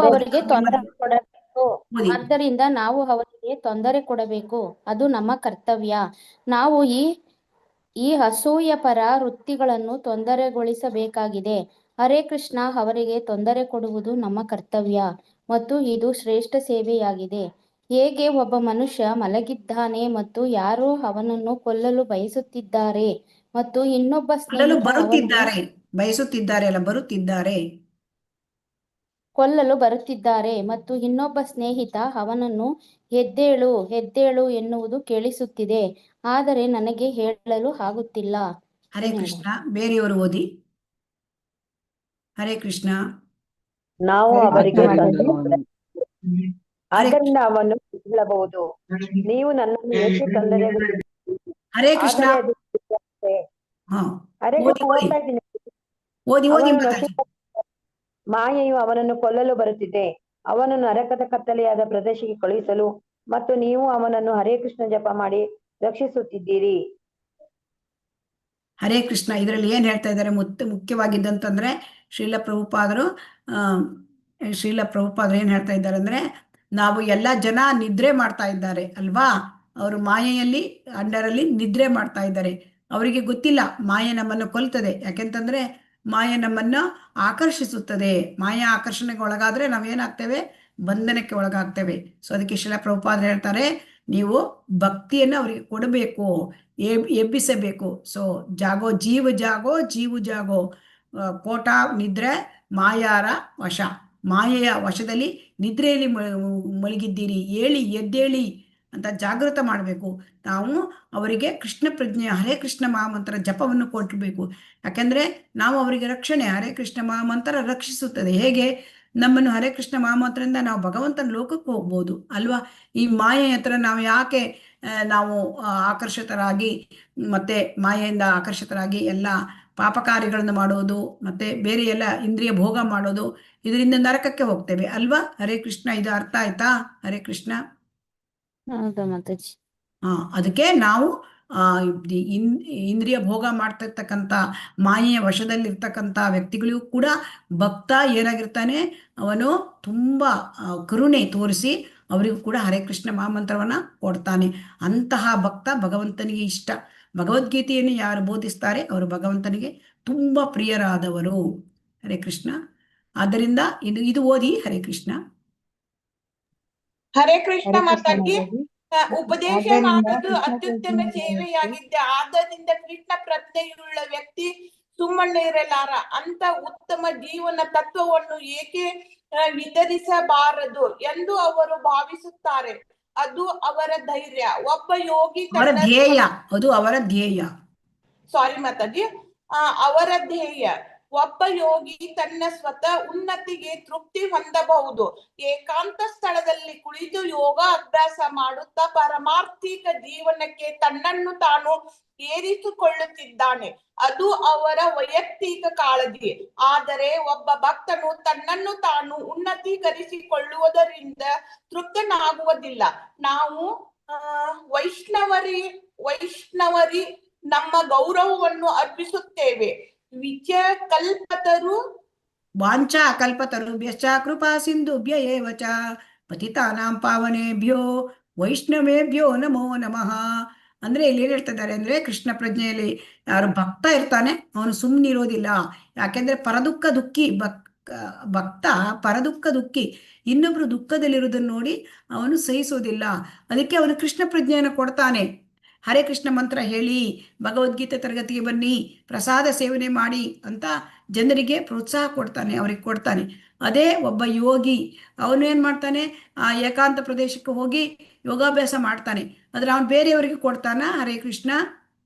ಅವರಿಗೆ ತೊಂದರೆ ಕೊಡಬೇಕು, ಆದ್ದರಿಂದ ನಾವು ಅವರಿಗೆ ತೊಂದರೆ ಕೊಡಬೇಕು, ಅದು ನಮ್ಮ ಕರ್ತವ್ಯ. ನಾವು ಈ ಅಸೂಯ ಪರ ವೃತ್ತಿಗಳನ್ನು ತೊಂದರೆಗೊಳಿಸಬೇಕಾಗಿದೆ. ಹರೇ ಕೃಷ್ಣ. ಅವರಿಗೆ ತೊಂದರೆ ಕೊಡುವುದು ನಮ್ಮ ಕರ್ತವ್ಯ ಮತ್ತು ಇದು ಶ್ರೇಷ್ಠ ಸೇವೆಯಾಗಿದೆ. ಹೇಗೆ ಒಬ್ಬ ಮನುಷ್ಯ ಮಲಗಿದ್ದಾನೆ ಮತ್ತು ಯಾರೋ ಅವನನ್ನು ಕೊಲ್ಲಲು ಬಯಸುತ್ತಿದ್ದಾರೆ ಮತ್ತು ಇನ್ನೊಬ್ಬ ಕೊಲ್ಲಲು ಬರುತ್ತಿದ್ದಾರೆ ಮತ್ತು ಇನ್ನೊಬ್ಬ ಸ್ನೇಹಿತ ಅವನನ್ನು ಎದ್ದೇಳು ಎದ್ದೇಳು ಎನ್ನುವುದು ಕೇಳಿಸುತ್ತಿದೆ, ಆದರೆ ನನಗೆ ಹೇಳಲು ಆಗುತ್ತಿಲ್ಲ. ಹರೇ ಕೃಷ್ಣ. ಬೇರೆಯವರು ಓದಿ. ಹರೇ ಕೃಷ್ಣ. ನಾವು ಅವರಿಗೆ ಆದ್ದರಿಂದ ಅವನು ಹೇಳಬಹುದು, ನೀವು ನನ್ನನ್ನು ಏಕೆ ತೊಂದರೆ. ಹರೇ ಕೃಷ್ಣ. ಮಾಯೆಯು ಅವನನ್ನು ಕೊಲ್ಲಲು ಬರುತ್ತಿದೆ, ಅವನನ್ನು ನರಕದ ಕತ್ತಲೆಯಾದ ಪ್ರದೇಶಕ್ಕೆ ಕಳುಹಿಸಲು ಮತ್ತು ನೀವು ಅವನನ್ನು ಹರೇ ಕೃಷ್ಣ ಜಪ ಮಾಡಿ ರಕ್ಷಿಸುತ್ತಿದ್ದೀರಿ. ಹರೇ ಕೃಷ್ಣ. ಇದರಲ್ಲಿ ಏನ್ ಹೇಳ್ತಾ ಇದ್ದಾರೆ ಮುಖ್ಯವಾಗಿದ್ದಂತಂದ್ರೆ ಶ್ರೀಲ ಪ್ರಭುಪಾದರು ಏನ್ ಹೇಳ್ತಾ ಇದ್ದಾರೆ ಅಂದ್ರೆ, ನಾವು ಎಲ್ಲ ಜನ ನಿದ್ರೆ ಮಾಡ್ತಾ ಇದ್ದಾರೆ ಅಲ್ವಾ? ಅವರು ಮಾಯೆಯಲ್ಲಿ ಅಂಡರಲ್ಲಿ ನಿದ್ರೆ ಮಾಡ್ತಾ ಇದ್ದಾರೆ. ಅವರಿಗೆ ಗೊತ್ತಿಲ್ಲ ಮಾಯೆ ನಮ್ಮನ್ನು ಕೊಲ್ತದೆ. ಯಾಕೆಂತಂದ್ರೆ ಮಾಯೆ ನಮ್ಮನ್ನ ಆಕರ್ಷಿಸುತ್ತದೆ. ಮಾಯೆ ಆಕರ್ಷಣೆಗೆ ಒಳಗಾದ್ರೆ ನಾವೇನಾಗ್ತೇವೆ? ಬಂಧನಕ್ಕೆ ಒಳಗಾಗ್ತೇವೆ. ಸೊ ಅದಕ್ಕೆ ಶ್ರೀಲ ಪ್ರಭುಪಾದರು ಹೇಳ್ತಾರೆ, ನೀವು ಭಕ್ತಿಯನ್ನು ಅವರಿಗೆ ಕೊಡಬೇಕು, ಎಬ್ಬಿಸಬೇಕು. ಸೊ ಜಾಗೋ ಜೀವ ಜಾಗೋ ಕೋಟ ನಿದ್ರೆ ಮಾಯಾರ ವಶ. ಮಾಯೆಯ ವಶದಲ್ಲಿ ನಿದ್ರೆಯಲ್ಲಿ ಮಲಗಿದ್ದೀರಿ, ಎದ್ದೇಳಿ ಅಂತ ಜಾಗೃತ ಮಾಡಬೇಕು. ನಾವು ಅವರಿಗೆ ಕೃಷ್ಣ ಪ್ರಜ್ಞೆ ಹರೇ ಕೃಷ್ಣ ಮಹಾಮಂತ್ರ ಜಪವನ್ನು ಕೊಟ್ಟಿರಬೇಕು. ಯಾಕೆಂದ್ರೆ ನಾವು ಅವರಿಗೆ ರಕ್ಷಣೆ. ಹರೇ ಕೃಷ್ಣ ಮಹಾಮಂತ್ರ ರಕ್ಷಿಸುತ್ತದೆ. ಹೇಗೆ? ನಮ್ಮನ್ನು ಹರೇ ಕೃಷ್ಣ ಮಹಾಮಂತ್ರದಿಂದ ನಾವು ಭಗವಂತನ ಲೋಕಕ್ಕೆ ಹೋಗ್ಬೋದು ಅಲ್ವಾ? ಈ ಮಾಯೆ ಹತ್ರ ನಾವು ಯಾಕೆ ನಾವು ಆಕರ್ಷಿತರಾಗಿ ಮತ್ತೆ ಮಾಯೆಯಿಂದ ಆಕರ್ಷಿತರಾಗಿ ಎಲ್ಲ ಪಾಪ ಕಾರ್ಯಗಳನ್ನು ಮಾಡೋದು ಮತ್ತೆ ಬೇರೆ ಎಲ್ಲ ಇಂದ್ರಿಯ ಭೋಗ ಮಾಡೋದು, ಇದರಿಂದ ನರಕಕ್ಕೆ ಹೋಗ್ತೇವೆ ಅಲ್ವಾ? ಹರೇ ಕೃಷ್ಣ. ಇದು ಅರ್ಥ ಆಯ್ತಾ? ಹರೇ ಕೃಷ್ಣ. ಅದಕ್ಕೆ ನಾವು ಇಂದ್ರಿಯ ಭೋಗ ಮಾಡ್ತಿರ್ತಕ್ಕಂಥ ಮಾಯೆಯ ವಶದಲ್ಲಿರ್ತಕ್ಕಂಥ ವ್ಯಕ್ತಿಗಳಿಗೂ ಕೂಡ ಭಕ್ತ ಏನಾಗಿರ್ತಾನೆ, ಅವನು ತುಂಬಾ ಕರುಣೆ ತೋರಿಸಿ ಅವರಿಗೂ ಕೂಡ ಹರೇ ಕೃಷ್ಣ ಮಹಾಮಂತ್ರವನ್ನ ಕೊಡ್ತಾನೆ. ಅಂತಹ ಭಕ್ತ ಭಗವಂತನಿಗೆ ಇಷ್ಟ. ಭಗವದ್ಗೀತೆಯನ್ನು ಯಾರು ಬೋಧಿಸ್ತಾರೆ ಅವರು ಭಗವಂತನಿಗೆ ತುಂಬಾ ಪ್ರಿಯರಾದವರು. ಹರೇ ಕೃಷ್ಣ. ಆದ್ದರಿಂದ ಇದು ಓದಿ. ಹರೇ ಕೃಷ್ಣ. ಹರೇ ಕೃಷ್ಣ ಮಾತಾಜಿ. ಉಪದೇಶ ಮಾಡೋದು ಅತ್ಯುತ್ತಮ ಸೇವೆಯಾಗಿದ್ದೆ, ಆದ್ದರಿಂದ ಕೃಷ್ಣ ಪ್ರಜ್ಞೆಯುಳ್ಳ ವ್ಯಕ್ತಿ ಸುಮ್ಮನೆ ಇರಲಾರ. ಅಂತ ಉತ್ತಮ ಜೀವನ ತತ್ವವನ್ನು ಏಕೆ ವಿತರಿಸಬಾರದು ಎಂದು ಅವರು ಭಾವಿಸುತ್ತಾರೆ. ಅದು ಅವರ ಧೈರ್ಯ. ಒಬ್ಬ ಯೋಗಿ ಅವರ ಧ್ಯೇಯ, ಅದು ಅವರ ಧ್ಯೇಯ. ಸಾರಿ ಮಾತಾಜಿ, ಅವರ ಧ್ಯೇಯ. ಒಬ್ಬ ಯೋಗಿ ತನ್ನ ಸ್ವತಃ ಉನ್ನತಿಗೆ ತೃಪ್ತಿ ಹೊಂದಬಹುದು. ಏಕಾಂತ ಸ್ಥಳದಲ್ಲಿ ಕುಳಿತು ಯೋಗ ಅಭ್ಯಾಸ ಮಾಡುತ್ತಾ ಪಾರಮಾರ್ಥಿಕ ಜೀವನಕ್ಕೆ ತನ್ನನ್ನು ತಾನು ಏರಿಸಿಕೊಳ್ಳುತ್ತಿದ್ದಾನೆ. ಅದು ಅವರ ವೈಯಕ್ತಿಕ ಕಾಳಜಿ. ಆದರೆ ಒಬ್ಬ ಭಕ್ತನು ತನ್ನನ್ನು ತಾನು ಉನ್ನತೀಕರಿಸಿಕೊಳ್ಳುವುದರಿಂದ ತೃಪ್ತನಾಗುವುದಿಲ್ಲ. ನಾವು ವೈಷ್ಣವರಿ ನಮ್ಮ ಗೌರವವನ್ನು ಅರ್ಪಿಸುತ್ತೇವೆ. ವಾಂಛಾ ಕಲ್ಪತರುಭ್ಯಶ್ಚ ಕೃಪಾ ಸಿಂಧುಭ್ಯ ಏವ ಚ ಪತಿತಾನಾಂ ಪಾವನೇಭ್ಯೋ ವೈಷ್ಣವೇಭ್ಯೋ ನಮೋ ನಮಃ. ಅಂದ್ರೆ ಇಲ್ಲಿ ಏನ್ ಹೇಳ್ತಿದ್ದಾರೆ ಅಂದ್ರೆ, ಕೃಷ್ಣ ಪ್ರಜ್ಞೆಯಲ್ಲಿ ಯಾರು ಭಕ್ತ ಇರ್ತಾನೆ ಅವನು ಸುಮ್ಮನಿರೋದಿಲ್ಲ. ಯಾಕೆಂದ್ರೆ ಪರದುಃಖ ದುಃಖಿ ಭಕ್ತ ಪರದುಃಖ ದುಃಖಿ, ಇನ್ನೊಬ್ರು ದುಃಖದಲ್ಲಿರುವುದನ್ನು ನೋಡಿ ಅವನು ಸಹಿಸೋದಿಲ್ಲ. ಅದಕ್ಕೆ ಅವನು ಕೃಷ್ಣ ಪ್ರಜ್ಞೆಯನ್ನು ಕೊಡ್ತಾನೆ. ಹರೇ ಕೃಷ್ಣ ಮಂತ್ರ ಹೇಳಿ, ಭಗವದ್ಗೀತೆ ತರಗತಿಗೆ ಬನ್ನಿ, ಪ್ರಸಾದ ಸೇವನೆ ಮಾಡಿ ಅಂತ ಜನರಿಗೆ ಪ್ರೋತ್ಸಾಹ ಕೊಡ್ತಾನೆ, ಅವ್ರಿಗೆ ಕೊಡ್ತಾನೆ. ಅದೇ ಒಬ್ಬ ಯೋಗಿ ಅವನು ಏನ್ ಮಾಡ್ತಾನೆ, ಆ ಏಕಾಂತ ಪ್ರದೇಶಕ್ಕೆ ಹೋಗಿ ಯೋಗಾಭ್ಯಾಸ ಮಾಡ್ತಾನೆ. ಆದ್ರೆ ಅವನು ಬೇರೆಯವರಿಗೆ ಕೊಡ್ತಾನ? ಹರೇ ಕೃಷ್ಣ.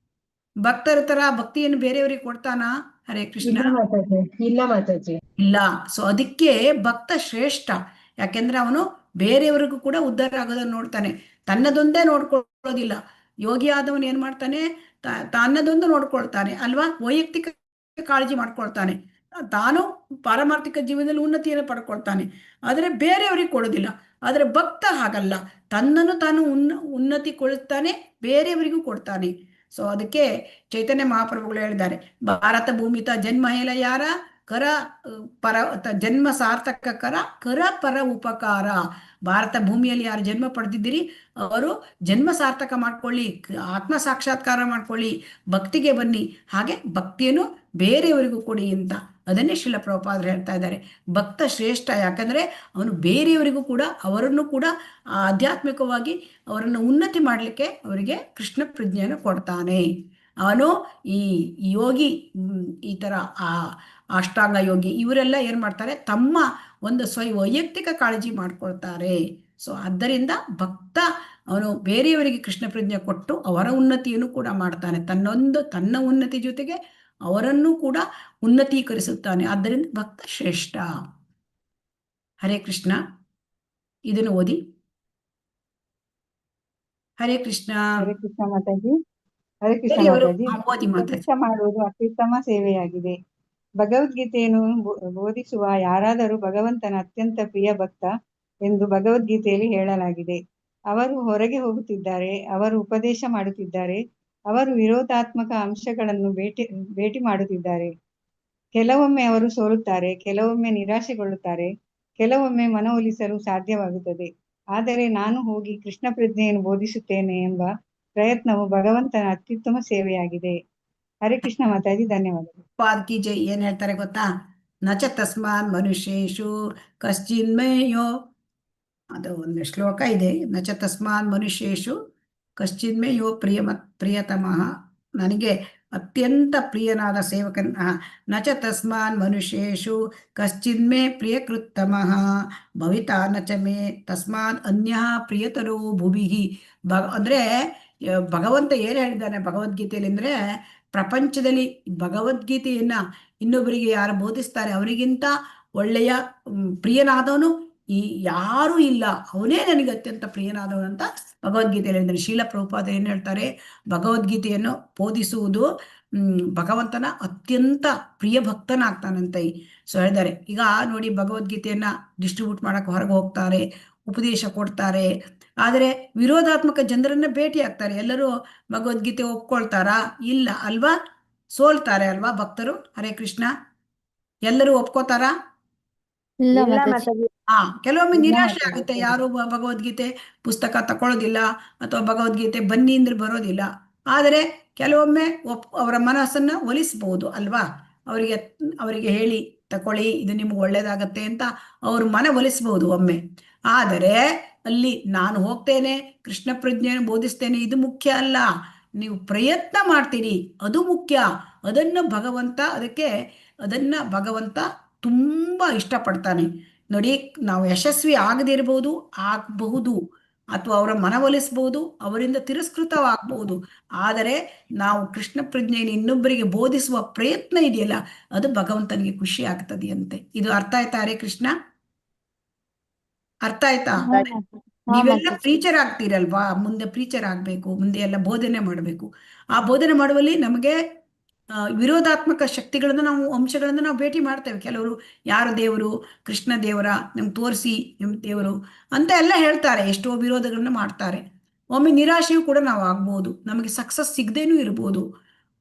ಭಕ್ತರ ತರ ಭಕ್ತಿಯನ್ನು ಬೇರೆಯವರಿಗೆ ಕೊಡ್ತಾನ? ಹರೇ ಕೃಷ್ಣ. ಇಲ್ಲ ಮಾತಾಜಿ, ಇಲ್ಲ. ಸೊ ಅದಕ್ಕೆ ಭಕ್ತ ಶ್ರೇಷ್ಠ. ಯಾಕೆಂದ್ರೆ ಅವನು ಬೇರೆಯವರಿಗೂ ಕೂಡ ಉದ್ಧಾರ ಆಗೋದನ್ನು ನೋಡ್ತಾನೆ, ತನ್ನದೊಂದೇ ನೋಡ್ಕೊಳ್ಳೋದಿಲ್ಲ. ಯೋಗಿ ಆದವನು ಏನ್ ಮಾಡ್ತಾನೆ, ತನ್ನದೊಂದು ನೋಡ್ಕೊಳ್ತಾನೆ ಅಲ್ವಾ, ವೈಯಕ್ತಿಕ ಕಾಳಜಿ ಮಾಡ್ಕೊಳ್ತಾನೆ, ತಾನು ಪಾರಮಾರ್ಥಿಕ ಜೀವನದಲ್ಲಿ ಉನ್ನತಿಯನ್ನು ಪಡ್ಕೊಳ್ತಾನೆ, ಆದರೆ ಬೇರೆಯವರಿಗೆ ಕೊಡೋದಿಲ್ಲ. ಆದರೆ ಭಕ್ತ ಹಾಗಲ್ಲ, ತನ್ನನ್ನು ತಾನು ಉನ್ನತಿಗೊಳಿಸ್ತಾನೆ, ಬೇರೆಯವರಿಗೂ ಕೊಡ್ತಾನೆ. ಸೊ ಅದಕ್ಕೆ ಚೈತನ್ಯ ಮಹಾಪ್ರಭುಗಳು ಹೇಳಿದ್ದಾರೆ, ಭಾರತ ಭೂಮಿತ ಜನ್ಮ ಹೇಳ ಯಾರ ಕರ ಪರ ಜನ್ಮ ಸಾರ್ಥಕ ಕರ ಪರ ಉಪಕಾರ. ಭಾರತ ಭೂಮಿಯಲ್ಲಿ ಯಾರು ಜನ್ಮ ಪಡೆದಿದ್ದೀರಿ ಅವರು ಜನ್ಮ ಸಾರ್ಥಕ ಮಾಡ್ಕೊಳ್ಳಿ, ಆತ್ಮ ಸಾಕ್ಷಾತ್ಕಾರ ಮಾಡ್ಕೊಳ್ಳಿ, ಭಕ್ತಿಗೆ ಬನ್ನಿ, ಹಾಗೆ ಭಕ್ತಿಯನ್ನು ಬೇರೆಯವರಿಗೂ ಕೊಡಿ ಅಂತ. ಅದನ್ನೇ ಶ್ರೀಲ ಪ್ರಭುಪಾದರು ಹೇಳ್ತಾ ಇದ್ದಾರೆ. ಭಕ್ತ ಶ್ರೇಷ್ಠ, ಯಾಕಂದ್ರೆ ಅವನು ಬೇರೆಯವರಿಗೂ ಕೂಡ ಅವರನ್ನು ಕೂಡ ಆಧ್ಯಾತ್ಮಿಕವಾಗಿ ಅವರನ್ನು ಉನ್ನತಿ ಮಾಡಲಿಕ್ಕೆ ಅವರಿಗೆ ಕೃಷ್ಣ ಪ್ರಜ್ಞೆಯನ್ನು ಕೊಡ್ತಾನೆ. ಅವನು ಈ ಯೋಗಿ, ಈ ತರ ಅಷ್ಟಾಂಗ ಯೋಗಿ ಇವರೆಲ್ಲ ಏನ್ ಮಾಡ್ತಾರೆ, ತಮ್ಮ ಒಂದು ವೈಯಕ್ತಿಕ ಕಾಳಜಿ ಮಾಡ್ಕೊಳ್ತಾರೆ. ಸೊ ಆದ್ದರಿಂದ ಭಕ್ತ ಅವನು ಬೇರೆಯವರಿಗೆ ಕೃಷ್ಣ ಪ್ರಜ್ಞೆ ಕೊಟ್ಟು ಅವರ ಉನ್ನತಿಯನ್ನು ಕೂಡ ಮಾಡ್ತಾನೆ, ತನ್ನ ಉನ್ನತಿ ಜೊತೆಗೆ ಅವರನ್ನು ಕೂಡ ಉನ್ನತೀಕರಿಸುತ್ತಾನೆ. ಆದ್ದರಿಂದ ಭಕ್ತ ಶ್ರೇಷ್ಠ. ಹರೇ ಕೃಷ್ಣ. ಇದನ್ನು ಓದಿ. ಹರೇ ಕೃಷ್ಣ. ಹರೇ ಕೃಷ್ಣ ಮಾತಾಜಿ. ಹರೇ ಕೃಷ್ಣ ಮಾತಾಜಿ. ಉಪದೇಶ ಮಾಡುವುದು ಅತ್ಯುತ್ತಮ ಸೇವೆಯಾಗಿದೆ. ಭಗವದ್ಗೀತೆಯನ್ನು ಬೋಧಿಸುವ ಯಾರಾದರೂ ಭಗವಂತನ ಅತ್ಯಂತ ಪ್ರಿಯ ಭಕ್ತ ಎಂದು ಭಗವದ್ಗೀತೆಯಲ್ಲಿ ಹೇಳಲಾಗಿದೆ. ಅವರು ಹೊರಗೆ ಹೋಗುತ್ತಿದ್ದಾರೆ, ಅವರು ಉಪದೇಶ ಮಾಡುತ್ತಿದ್ದಾರೆ, ಅವರು ವಿರೋಧಾತ್ಮಕ ಅಂಶಗಳನ್ನು ಭೇಟಿ ಮಾಡುತ್ತಿದ್ದಾರೆ. ಕೆಲವೊಮ್ಮೆ ಅವರು ಸೋಲುತ್ತಾರೆ, ಕೆಲವೊಮ್ಮೆ ನಿರಾಶೆಗೊಳ್ಳುತ್ತಾರೆ, ಕೆಲವೊಮ್ಮೆ ಮನವೊಲಿಸಲು ಸಾಧ್ಯವಾಗುತ್ತದೆ. ಆದರೆ ನಾನು ಹೋಗಿ ಕೃಷ್ಣ ಪ್ರಜ್ಞೆಯನ್ನು ಬೋಧಿಸುತ್ತೇನೆ ಎಂಬ ಪ್ರಯತ್ನವು ಭಗವಂತನ ಅತ್ಯುತ್ತಮ ಸೇವೆಯಾಗಿದೆ. ಹರೇ ಕೃಷ್ಣ ಮಾತಾಜಿ, ಧನ್ಯವಾದಗಳು. ಪಾದ್ಕಿ ಜೈ. ಏನ್ ಹೇಳ್ತಾರೆ ಗೊತ್ತಾ, ನಚ ತಸ್ಮಾನ್ ಮನುಷ್ಯೇಶು ಕಶ್ಚಿನ್ಮೇಯೋ, ಅದು ಒಂದು ಶ್ಲೋಕ ಇದೆ. ನಚ ತಸ್ಮಾನ್ ಮನುಷ್ಯೇಶು ಕಶ್ಚಿನ್ಮೇಯೋ ಪ್ರಿಯತಮಃ, ನನಗೆ ಅತ್ಯಂತ ಪ್ರಿಯನಾದ ಸೇವಕನ. ನಚ ತಸ್ಮಾನ್ ಮನುಷ್ಯೇಶು ಕಶ್ಚಿನ್ಮೇ ಪ್ರಿಯಕೃತ್ತಮಃ ಭವಿತಾ ನಚ ಮೇ ತಸ್ಮಾನ್ ಅನ್ಯ ಪ್ರಿಯತರೋ ಭುವಿಹಿ. ಅಂದ್ರೆ ಭಗವಂತ ಏನು ಹೇಳಿದ್ದಾನೆ ಭಗವದ್ಗೀತೆಯಲ್ಲಿ ಅಂದ್ರೆ, ಪ್ರಪಂಚದಲ್ಲಿ ಭಗವದ್ಗೀತೆಯನ್ನ ಇನ್ನೊಬ್ಬರಿಗೆ ಯಾರು ಬೋಧಿಸ್ತಾರೆ ಅವರಿಗಿಂತ ಒಳ್ಳೆಯ ಪ್ರಿಯನಾದವನು ಯಾರೂ ಇಲ್ಲ, ಅವನೇ ನನಗೆ ಅತ್ಯಂತ ಪ್ರಿಯನಾದವನು ಅಂತ ಭಗವದ್ಗೀತೆಯಲ್ಲಿ ಹೇಳಿದ್ದಾರೆ. ಶ್ರೀಲ ಪ್ರಭುಪಾದ ಏನ್ ಹೇಳ್ತಾರೆ, ಭಗವದ್ಗೀತೆಯನ್ನು ಬೋಧಿಸುವುದು ಭಗವಂತನ ಅತ್ಯಂತ ಪ್ರಿಯ ಭಕ್ತನಾಗ್ತಾನಂತೆ. ಸೊ ಹೇಳಿದ್ದಾರೆ. ಈಗ ನೋಡಿ, ಭಗವದ್ಗೀತೆಯನ್ನ ಡಿಸ್ಟ್ರಿಬ್ಯೂಟ್ ಮಾಡಕ್ಕೆ ಹೊರಗೆ ಹೋಗ್ತಾರೆ, ಉಪದೇಶ ಕೊಡ್ತಾರೆ, ಆದರೆ ವಿರೋಧಾತ್ಮಕ ಜನರನ್ನ ಭೇಟಿ ಆಗ್ತಾರೆ. ಎಲ್ಲರೂ ಭಗವದ್ಗೀತೆ ಒಪ್ಕೊಳ್ತಾರಾ? ಇಲ್ಲ ಅಲ್ವಾ, ಸೋಲ್ತಾರೆ ಅಲ್ವಾ ಭಕ್ತರು. ಹರೇ ಕೃಷ್ಣ. ಎಲ್ಲರೂ ಒಪ್ಕೋತಾರಾ? ಕೆಲವೊಮ್ಮೆ ನಿರಾಶೆ ಆಗುತ್ತೆ, ಯಾರು ಭಗವದ್ಗೀತೆ ಪುಸ್ತಕ ತಕೊಳ್ಳೋದಿಲ್ಲ ಅಥವಾ ಭಗವದ್ಗೀತೆ ಬನ್ನಿ ಅಂದ್ರೆ ಬರೋದಿಲ್ಲ. ಆದರೆ ಕೆಲವೊಮ್ಮೆ ಅವರ ಮನಸ್ಸನ್ನ ಒಲಿಸಬಹುದು ಅಲ್ವಾ, ಅವರಿಗೆ ಹೇಳಿ ತಕೊಳ್ಳಿ, ಇದು ನಿಮ್ಗೆ ಒಳ್ಳೇದಾಗತ್ತೆ ಅಂತ ಅವ್ರ ಮನ ಒಲಿಸಬಹುದು ಒಮ್ಮೆ. ಆದರೆ ಅಲ್ಲಿ ನಾನು ಹೋಗ್ತೇನೆ, ಕೃಷ್ಣ ಪ್ರಜ್ಞೆಯನ್ನು ಬೋಧಿಸ್ತೇನೆ, ಇದು ಮುಖ್ಯ ಅಲ್ಲ. ನೀವು ಪ್ರಯತ್ನ ಮಾಡ್ತೀರಿ, ಅದು ಮುಖ್ಯ. ಅದನ್ನ ಭಗವಂತ ತುಂಬಾ ಇಷ್ಟಪಡ್ತಾನೆ. ನೋಡಿ, ನಾವು ಯಶಸ್ವಿ ಆಗದಿರಬಹುದು, ಆಗಬಹುದು, ಅಥವಾ ಅವರ ಮನವೊಲಿಸಬಹುದು, ಅವರಿಂದ ತಿರಸ್ಕೃತವಾಗಬಹುದು. ಆದರೆ ನಾವು ಕೃಷ್ಣ ಪ್ರಜ್ಞೆಯನ್ನು ಇನ್ನೊಬ್ಬರಿಗೆ ಬೋಧಿಸುವ ಪ್ರಯತ್ನ ಇದೆಯಲ್ಲ, ಅದು ಭಗವಂತನಿಗೆ ಖುಷಿ ಆಗ್ತದೆಯಂತೆ. ಇದು ಅರ್ಥ ಆಯ್ತಾ? ಹರೇ ಕೃಷ್ಣ, ಅರ್ಥ ಆಯ್ತಾ? ನೀವೆಲ್ಲ ಪ್ರೀಚರ್ ಆಗ್ತೀರಲ್ವಾ, ಮುಂದೆ ಪ್ರೀಚರ್ ಆಗ್ಬೇಕು, ಮುಂದೆ ಎಲ್ಲ ಬೋಧನೆ ಮಾಡಬೇಕು. ಆ ಬೋಧನೆ ಮಾಡುವಲ್ಲಿ ನಮಗೆ ವಿರೋಧಾತ್ಮಕ ಶಕ್ತಿಗಳನ್ನು ಅಂಶಗಳನ್ನು ನಾವು ಭೇಟಿ ಮಾಡ್ತೇವೆ. ಕೆಲವರು ಯಾರು ದೇವರು, ಕೃಷ್ಣ ದೇವರ, ನಮ್ಗೆ ತೋರಿಸಿ ದೇವರು ಅಂತ ಎಲ್ಲ ಹೇಳ್ತಾರೆ, ಎಷ್ಟೋ ವಿರೋಧಗಳನ್ನು ಮಾಡ್ತಾರೆ. ಒಮ್ಮೆ ನಿರಾಶೆಯೂ ಕೂಡ ನಾವು ಆಗ್ಬೋದು, ನಮಗೆ ಸಕ್ಸಸ್ ಸಿಗದೇನೂ ಇರ್ಬೋದು.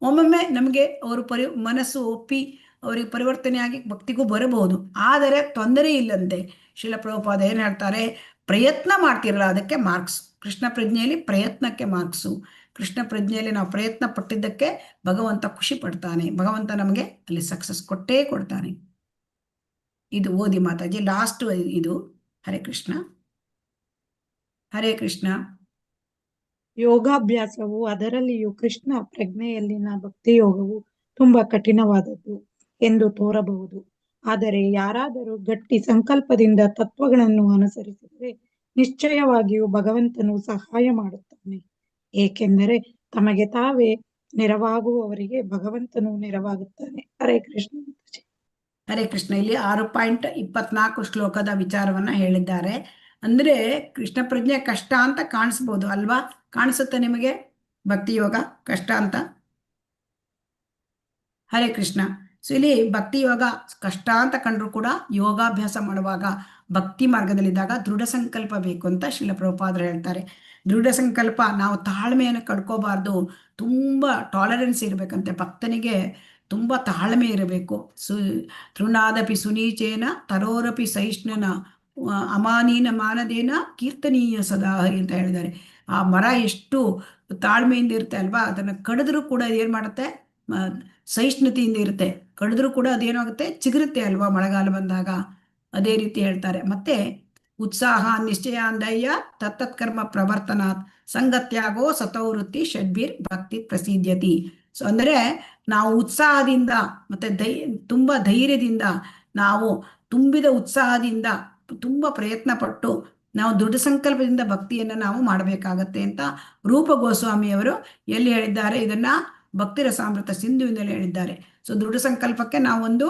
ಒಮ್ಮೊಮ್ಮೆ ನಮಗೆ ಅವರು ಮನಸ್ಸು ಒಪ್ಪಿ ಅವರಿಗೆ ಪರಿವರ್ತನೆಯಾಗಿ ಭಕ್ತಿಗೂ ಬರಬಹುದು. ಆದರೆ ತೊಂದರೆ ಇಲ್ಲಂತೆ. ಶ್ರೀಲ ಪ್ರಭುಪಾದ ಏನು ಹೇಳ್ತಾರೆ, ಪ್ರಯತ್ನ ಮಾಡ್ತಿರಲ್ಲ ಅದಕ್ಕೆ ಮಾರ್ಕ್ಸ್. ಕೃಷ್ಣ ಪ್ರಜ್ಞೆಯಲ್ಲಿ ಪ್ರಯತ್ನಕ್ಕೆ ಮಾರ್ಕ್ಸು. ಕೃಷ್ಣ ಪ್ರಜ್ಞೆಯಲ್ಲಿ ನಾವು ಪ್ರಯತ್ನ ಪಟ್ಟಿದ್ದಕ್ಕೆ ಭಗವಂತ ಖುಷಿ ಪಡ್ತಾನೆ, ಭಗವಂತ ನಮಗೆ ಅಲ್ಲಿ ಸಕ್ಸಸ್ ಕೊಟ್ಟೇ ಕೊಡ್ತಾನೆ. ಇದು ಓದಿ ಮಾತಾಜಿ, ಲಾಸ್ಟ್ ಇದು. ಹರೇ ಕೃಷ್ಣ, ಹರೇ ಕೃಷ್ಣ. ಯೋಗಾಭ್ಯಾಸವು, ಅದರಲ್ಲಿಯೂ ಕೃಷ್ಣ ಪ್ರಜ್ಞೆಯಲ್ಲಿನ ಭಕ್ತಿ ಯೋಗವು ತುಂಬಾ ಕಠಿಣವಾದದ್ದು ಎಂದು ತೋರಬಹುದು. ಆದರೆ ಯಾರಾದರೂ ಗಟ್ಟಿ ಸಂಕಲ್ಪದಿಂದ ತತ್ವಗಳನ್ನು ಅನುಸರಿಸಿದರೆ ನಿಶ್ಚಯವಾಗಿಯೂ ಭಗವಂತನು ಸಹಾಯ ಮಾಡುತ್ತಾನೆ. ಏಕೆಂದರೆ ತಮಗೆ ತಾವೇ ನೆರವಾಗುವವರಿಗೆ ಭಗವಂತನು ನೆರವಾಗುತ್ತಾನೆ. ಹರೇ ಕೃಷ್ಣ. ಹರೇ ಕೃಷ್ಣ. ಇಲ್ಲಿ 6.24 ಶ್ಲೋಕದ ವಿಚಾರವನ್ನ ಹೇಳಿದ್ದಾರೆ. ಅಂದ್ರೆ ಕೃಷ್ಣ ಪ್ರಜ್ಞೆ ಕಷ್ಟ ಅಂತ ಕಾಣಿಸ್ಬೋದು ಅಲ್ವಾ? ಕಾಣಿಸುತ್ತೆ ನಿಮಗೆ ಭಕ್ತಿ ಯೋಗ ಕಷ್ಟ ಅಂತ? ಹರೇ ಕೃಷ್ಣ. ಸೊ ಇಲ್ಲಿ ಭಕ್ತಿ ಯೋಗ ಕಷ್ಟ ಅಂತ ಕಂಡ್ರು ಕೂಡ ಯೋಗಾಭ್ಯಾಸ ಮಾಡುವಾಗ, ಭಕ್ತಿ ಮಾರ್ಗದಲ್ಲಿದ್ದಾಗ ದೃಢ ಸಂಕಲ್ಪ ಬೇಕು ಅಂತ ಶ್ರೀಲ ಪ್ರಭುಪಾದರು ಹೇಳ್ತಾರೆ. ದೃಢ ಸಂಕಲ್ಪ, ನಾವು ತಾಳ್ಮೆಯನ್ನು ಕಳ್ಕೋಬಾರ್ದು, ತುಂಬ ಟಾಲರೆನ್ಸ್ ಇರಬೇಕಂತೆ. ಭಕ್ತನಿಗೆ ತುಂಬ ತಾಳ್ಮೆ ಇರಬೇಕು. ತೃಣಾದಪಿ ಸುನೀಚೇನ ತರೋರಪಿ ಸಹಿಷ್ಣುನ ಅಮಾನೀನ ಮಾನದೇನ ಕೀರ್ತನೀಯ ಸದಾ ಅಂತ ಹೇಳಿದ್ದಾರೆ. ಆ ಮರ ಎಷ್ಟು ತಾಳ್ಮೆಯಿಂದ ಇರುತ್ತೆ ಅಲ್ವಾ, ಅದನ್ನು ಕಡಿದ್ರೂ ಕೂಡ ಏನು ಮಾಡುತ್ತೆ, ಸಹಿಷ್ಣುತೆಯಿಂದ ಇರುತ್ತೆ. ಕಡಿದ್ರೂ ಕೂಡ ಅದೇನಾಗುತ್ತೆ, ಚಿಗುರುತ್ತೆ ಅಲ್ವಾ ಮಳೆಗಾಲ ಬಂದಾಗ. ಅದೇ ರೀತಿ ಹೇಳ್ತಾರೆ. ಮತ್ತೆ ಉತ್ಸಾಹ ನಿಶ್ಚಯಾಂದಯ್ಯ ತತ್ತತ್ಕರ್ಮ ಪ್ರವರ್ತನಾತ್ ಸಂಗತ್ಯಾಗೋ ಸತೋವೃತ್ತಿ ಷಡ್ಬೀರ್ ಭಕ್ತಿ ಪ್ರಸಿದ್ಧತಿ. ಸೊ ಅಂದರೆ ನಾವು ಉತ್ಸಾಹದಿಂದ ಮತ್ತೆ ತುಂಬ ಧೈರ್ಯದಿಂದ, ನಾವು ತುಂಬಿದ ಉತ್ಸಾಹದಿಂದ ತುಂಬ ಪ್ರಯತ್ನ ಪಟ್ಟು ನಾವು ದೃಢ ಸಂಕಲ್ಪದಿಂದ ಭಕ್ತಿಯನ್ನು ನಾವು ಮಾಡಬೇಕಾಗತ್ತೆ ಅಂತ ರೂಪ ಗೋಸ್ವಾಮಿಯವರು ಎಲ್ಲಿ ಹೇಳಿದ್ದಾರೆ, ಇದನ್ನ ಭಕ್ತಿ ರಸಾಮೃತ ಸಿಂಧುವಿನಲ್ಲಿ ಹೇಳಿದ್ದಾರೆ. ಸೊ ದೃಢ ಸಂಕಲ್ಪಕ್ಕೆ ನಾವೊಂದು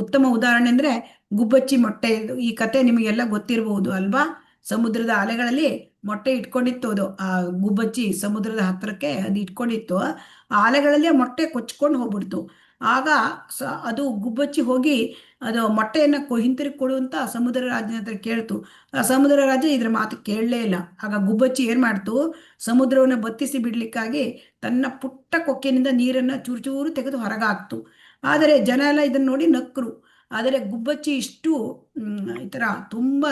ಉತ್ತಮ ಉದಾಹರಣೆ ಅಂದ್ರೆ ಗುಬ್ಬಚ್ಚಿ ಮೊಟ್ಟೆ. ಈ ಕತೆ ನಿಮಗೆಲ್ಲ ಗೊತ್ತಿರಬಹುದು ಅಲ್ವಾ? ಸಮುದ್ರದ ಅಲೆಗಳಲ್ಲಿ ಮೊಟ್ಟೆ ಇಟ್ಕೊಂಡಿತ್ತು ಅದು. ಆ ಗುಬ್ಬಚ್ಚಿ ಸಮುದ್ರದ ಹತ್ತಿರಕ್ಕೆ ಅದು ಇಟ್ಕೊಂಡಿತ್ತು. ಆ ಅಲೆಗಳಲ್ಲಿ ಮೊಟ್ಟೆ ಕೊಚ್ಕೊಂಡು ಹೋಗ್ಬಿಡ್ತು. ಆಗ ಅದು ಗುಬ್ಬಚ್ಚಿ ಹೋಗಿ ಅದು ಮೊಟ್ಟೆಯನ್ನು ಹಿಂತಿರುಗಿ ಕೊಡುವಂತ ಸಮುದ್ರ ರಾಜನ ಹತ್ರ ಕೇಳ್ತು. ಆ ಸಮುದ್ರ ರಾಜ ಇದ್ರ ಮಾತು ಕೇಳಲೇ ಇಲ್ಲ. ಆಗ ಗುಬ್ಬಚ್ಚಿ ಏನ್ ಮಾಡ್ತು, ಸಮುದ್ರವನ್ನು ಬತ್ತಿಸಿ ಬಿಡ್ಲಿಕ್ಕಾಗಿ ತನ್ನ ಪುಟ್ಟ ಕೊಕ್ಕಿನಿಂದ ನೀರನ್ನ ಚೂರು ಚೂರು ತೆಗೆದು ಹೊರಗಾಕ್ತು. ಆದರೆ ಜನ ಎಲ್ಲ ಇದನ್ನ ನೋಡಿ ನಕ್ಕರು. ಆದರೆ ಗುಬ್ಬಚ್ಚಿ ಇಷ್ಟು ಈ ಥರ ತುಂಬ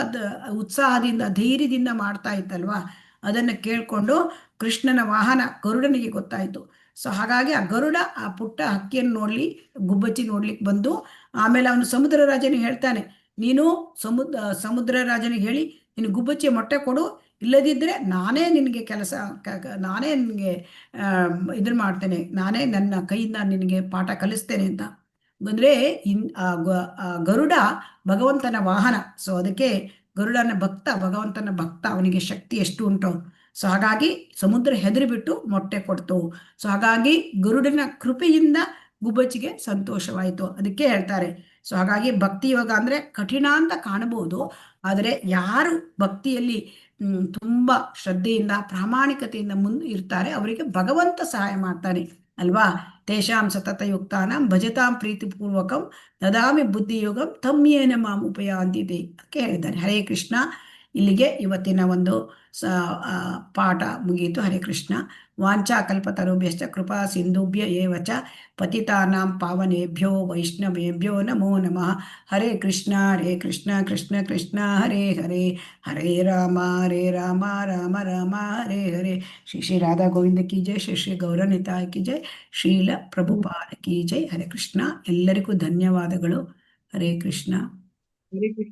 ಉತ್ಸಾಹದಿಂದ ಧೈರ್ಯದಿಂದ ಮಾಡ್ತಾ ಇತ್ತಲ್ವಾ, ಅದನ್ನು ಕೇಳಿಕೊಂಡು ಕೃಷ್ಣನ ವಾಹನ ಗರುಡನಿಗೆ ಗೊತ್ತಾಯಿತು. ಸೊ ಹಾಗಾಗಿ ಆ ಗರುಡ ಆ ಪುಟ್ಟ ಹಕ್ಕಿಯನ್ನು ಗುಬ್ಬಚ್ಚಿ ನೋಡ್ಲಿಕ್ಕೆ ಬಂದು, ಆಮೇಲೆ ಅವನು ಸಮುದ್ರ ರಾಜನಿಗೆ ಹೇಳ್ತಾನೆ, ನೀನು ಸಮುದ್ರ ರಾಜನಿಗೆ ಹೇಳಿ ನೀನು ಗುಬ್ಬಚ್ಚಿ ಮೊಟ್ಟೆ ಕೊಡು, ಇಲ್ಲದಿದ್ದರೆ ನಾನೇ ನಿನಗೆ ನಾನೇ ನಿನಗೆ ಇದನ್ನು ಮಾಡ್ತೇನೆ, ನಾನೇ ನನ್ನ ಕೈಯಿಂದ ನಿನಗೆ ಪಾಠ ಕಲಿಸ್ತೇನೆ ಅಂತ. ಅಂದರೆ ಗರುಡ ಭಗವಂತನ ವಾಹನ. ಸೊ ಅದಕ್ಕೆ ಗರುಡನ ಭಕ್ತ, ಭಗವಂತನ ಭಕ್ತ, ಅವನಿಗೆ ಶಕ್ತಿ ಎಷ್ಟು ಉಂಟು. ಸೊ ಹಾಗಾಗಿ ಸಮುದ್ರ ಹೆದರಿಬಿಟ್ಟು ಮೊಟ್ಟೆ ಕೊಡ್ತು. ಸೊ ಹಾಗಾಗಿ ಗರುಡನ ಕೃಪೆಯಿಂದ ಗುಬ್ಬಚ್ಚಿಗೆ ಸಂತೋಷವಾಯಿತು. ಅದಕ್ಕೆ ಹೇಳ್ತಾರೆ. ಸೊ ಹಾಗಾಗಿ ಭಕ್ತಿ ಯೋಗ ಅಂದ್ರೆ ಕಠಿಣ ಅಂತ ಕಾಣಬಹುದು, ಆದರೆ ಯಾರು ಭಕ್ತಿಯಲ್ಲಿ ತುಂಬಾ ಶ್ರದ್ಧೆಯಿಂದ ಪ್ರಾಮಾಣಿಕತೆಯಿಂದ ಇರ್ತಾರೆ ಅವರಿಗೆ ಭಗವಂತ ಸಹಾಯ ಮಾಡ್ತಾನೆ ಅಲ್ವಾ? ತೇಷಾಂ ಸತತಯುಕ್ತಾನಾಂ ಭಜತಾಂ ಪ್ರೀತಿಪೂರ್ವಕಂ ದದಾಮಿ ಬುದ್ಧಿಯೋಗಂ ತಮ್ಯೇನ ಮಾಂ ಉಪಯಾಂತಿತೆ ಅಂತ ಹೇಳಿದ್ದಾರೆ. ಹರೇ ಕೃಷ್ಣ. ಇಲ್ಲಿಗೆ ಇವತ್ತಿನ ಒಂದು ಪಾಠ ಮುಗಿಯಿತು. ಹರೇ ಕೃಷ್ಣ. ವಾಂಛಾ ಕಲ್ಪತರುಭ್ಯಶ್ಚ ಕೃಪಾ ಸಿಂಧುಭ್ಯ ಏವ ಚ ಪತಿತಾನಾಂ ಪಾವನೇಭ್ಯೋ ವೈಷ್ಣವೇಭ್ಯೋ ನಮೋ ನಮಃ. ಹರೇ ಕೃಷ್ಣ ಹರೇ ಕೃಷ್ಣ ಕೃಷ್ಣ ಕೃಷ್ಣ ಹರೇ ಹರೇ, ಹರೇ ರಾಮ ರಾಮ ರಾಮ ಹರೇ ಹರೇ. ಶ್ರೀ ಶ್ರೀ ರಾಧಾ ಗೋವಿಂದ ಕಿ ಜೈ, ಶ್ರೀ ಶ್ರೀ ಗೌರನಿತಾಯ್ ಕಿ ಜೈ, ಶ್ರೀಲ ಪ್ರಭುಪಾದ ಕಿ ಜೈ. ಹರೇ ಕೃಷ್ಣ. ಎಲ್ಲರಿಗೂ ಧನ್ಯವಾದಗಳು. ಹರೇ ಕೃಷ್ಣ.